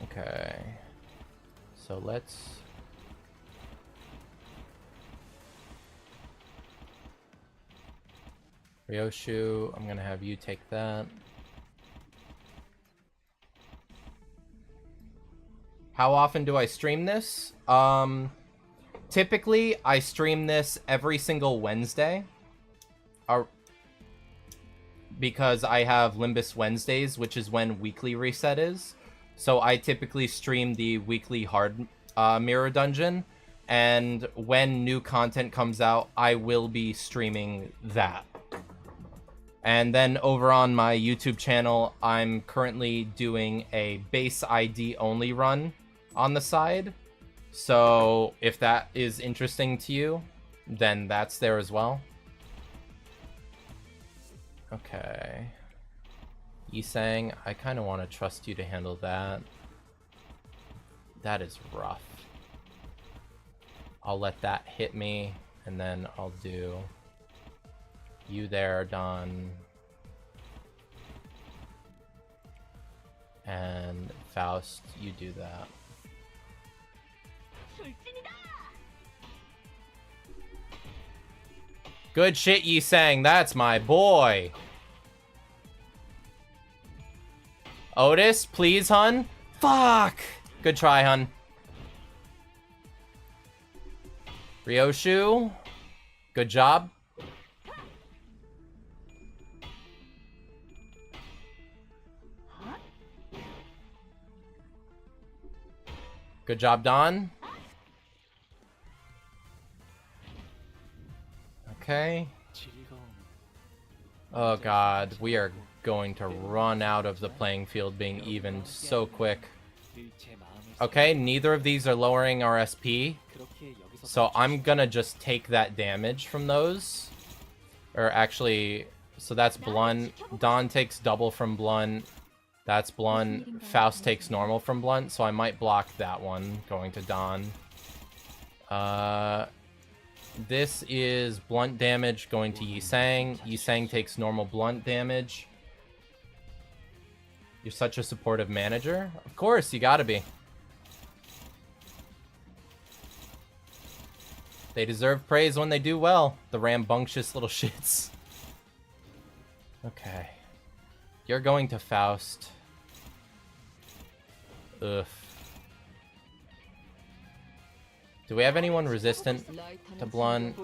Okay. So let's... Ryoshu, I'm gonna have you take that. How often do I stream this? Typically, I stream this every single Wednesday. Because I have Limbus Wednesdays, which is when weekly reset is. So I typically stream the weekly hard mirror dungeon. And when new content comes out, I will be streaming that. And then over on my YouTube channel, I'm currently doing a base ID only run on the side. So if that is interesting to you, then that's there as well. Okay. Yisang, I kind of want to trust you to handle that. That is rough. I'll let that hit me, and then I'll do you there, Don. And Faust, you do that. Good shit, Yisang. That's my boy. Otis, please, hun. Fuck. Good try, hun. Ryoshu. Good job. Good job, Don. Okay. Oh god, we are going to run out of the playing field being even so quick. Okay, neither of these are lowering our SP. So I'm gonna just take that damage from those. Or actually, so that's blunt. Don takes double from blunt. That's blunt. Faust takes normal from blunt, so I might block that one going to Don. This is blunt damage going to Yisang. Yisang takes normal blunt damage. You're such a supportive manager. Of course, you gotta be. They deserve praise when they do well. The rambunctious little shits. Okay. You're going to Faust. Ugh. Do we have anyone resistant to blunt?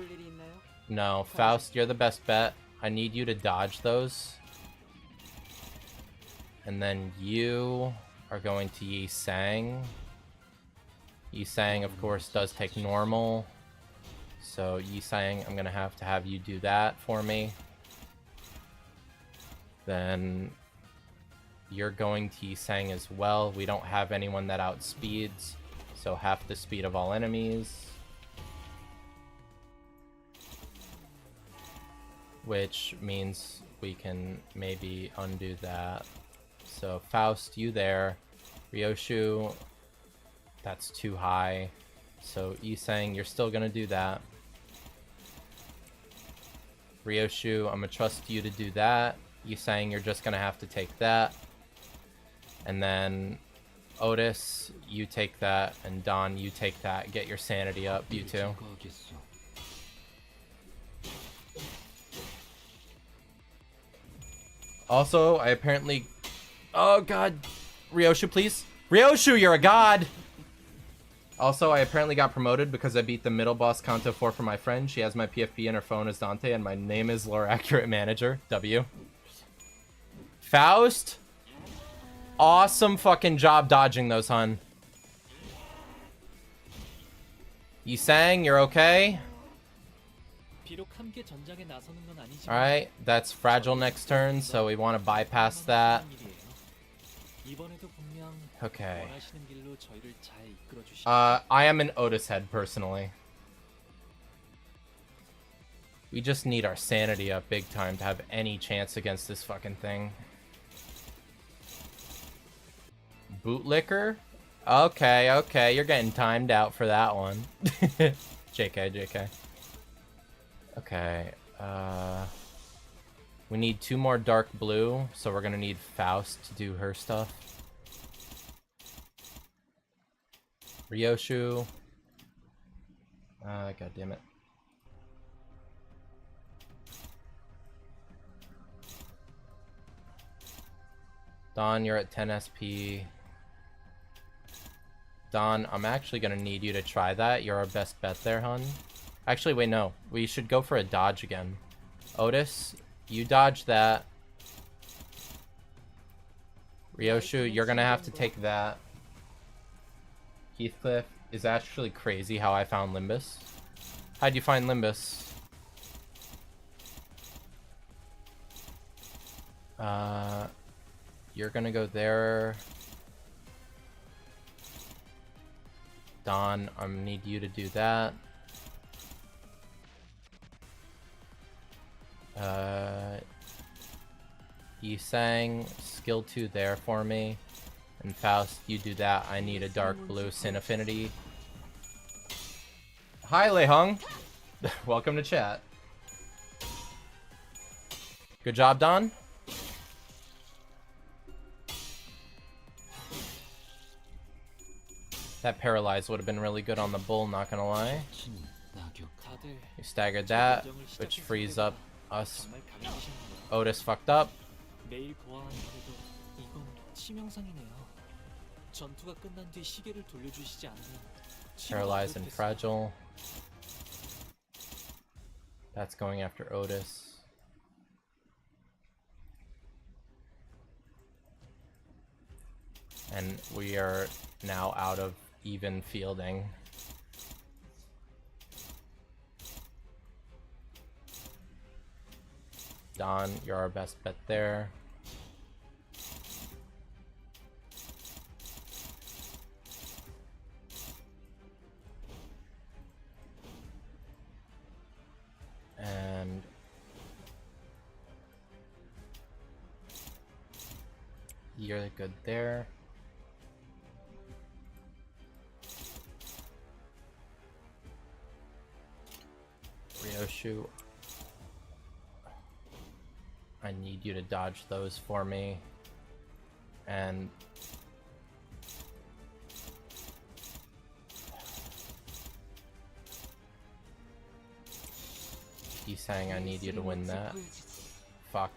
No. Faust, you're the best bet. I need you to dodge those. And then you are going to Yisang. Yisang, of course, does take normal. So Yisang, I'm going to have you do that for me. Then you're going to Yisang as well. We don't have anyone that outspeeds. So half the speed of all enemies. Which means we can maybe undo that. So Faust, you there. Ryoshu, that's too high. So Yisang, you're still gonna do that. Ryoshu, I'm gonna trust you to do that. Yisang, you're just gonna have to take that. And then Otis, you take that, and Don, you take that. Get your sanity up, you two. Also, I apparently... Oh, God. Ryoshu, please. Ryoshu, you're a god! Also, I apparently got promoted because I beat the middle boss Kanto 4 for my friend. She has my PFP and her phone is Dante, and my name is Lore Accurate Manager. W. Faust? Awesome fucking job dodging those, hun. Yisang, you're okay? Alright, that's fragile next turn, so we want to bypass that. Okay. I am an Otis head, personally. We just need our sanity up big time to have any chance against this fucking thing. Bootlicker? Okay, okay, you're getting timed out for that one. JK, JK. Okay, we need 2 more dark blue, so we're gonna need Faust to do her stuff. Ryoshu. God damn it. Don, you're at 10 SP. Don, I'm actually gonna need you to try that. You're our best bet there, hun. Actually, wait, no. We should go for a dodge again. Otis, you dodge that. Ryoshu, you're gonna have to take that. Heathcliff, is actually crazy how I found Limbus. How'd you find Limbus? You're gonna go there. Don, I need you to do that. Yisang, skill 2 there for me. And Faust, you do that. I need a dark blue Sin Affinity. Hi, Lehung. Welcome to chat. Good job, Don. That paralyze would have been really good on the bull, not gonna lie. You staggered that, which frees up us. 정말 강해지셨네요. Otis fucked up. 매일 보아하는데도 이건 치명상이네요. 전투가 끝난 뒤 시계를 돌려주시지 않으면 Paralyzed and fragile. That's going after Otis. And we are now out of even fielding. Don, you're our best bet there. And you're good there. Ryoshu, I need you to dodge those for me. And he's saying I need you to win that. Fuck.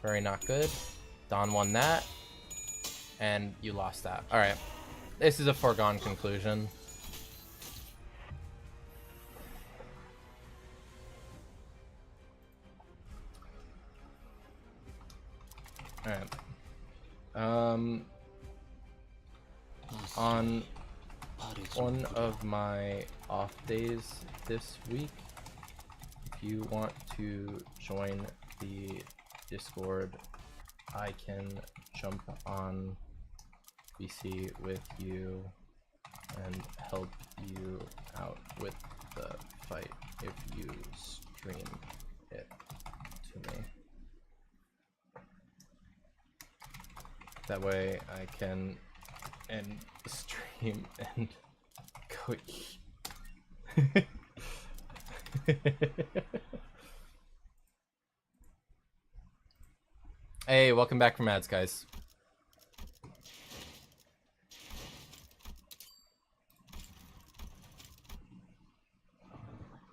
Very not good. Don won that. And you lost that. Alright. This is a foregone conclusion. Alright. On one of my off days this week, if you want to join the Discord, I can jump on VC with you and help you out with the fight if you stream it to me. That way I can end the stream and go eat. Hey, welcome back from ads, guys.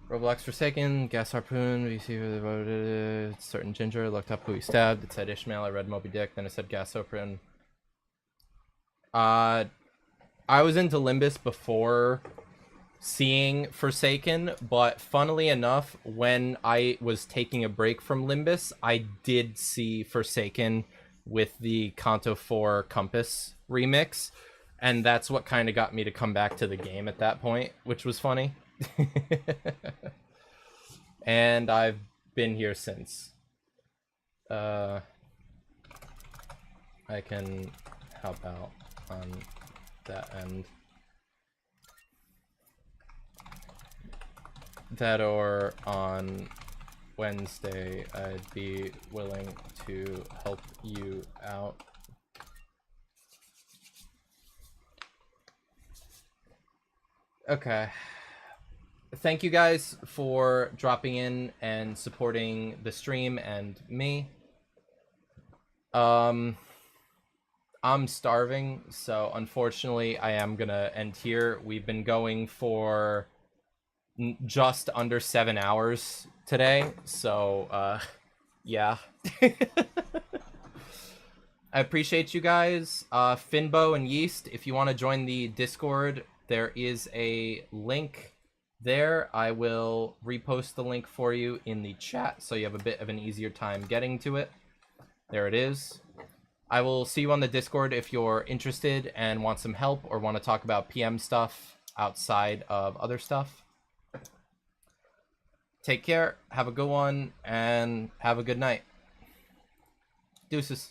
Roblox Forsaken, Gas Harpoon, VC voted, certain ginger, looked up who he stabbed, it said Ishmael, I read Moby Dick, then it said Gas Harpoon. I was into Limbus before seeing Forsaken, but funnily enough, when I was taking a break from Limbus, I did see Forsaken with the Kanto 4 Compass remix, and that's what kind of got me to come back to the game at that point, which was funny. And I've been here since. I can help out on that end. That or on Wednesday, I'd be willing to help you out. Okay. Thank you guys for dropping in and supporting the stream and me. I'm starving, so unfortunately I am gonna end here. We've been going for just under 7 hours today, so Yeah. I appreciate you guys. Finbo and Yeast, if you want to join the Discord, there is a link there. I will repost the link for you in the chat so you have a bit of an easier time getting to it. There it is. I will see you on the Discord if you're interested and want some help or want to talk about PM stuff outside of other stuff. Take care, have a good one, and have a good night. Deuces.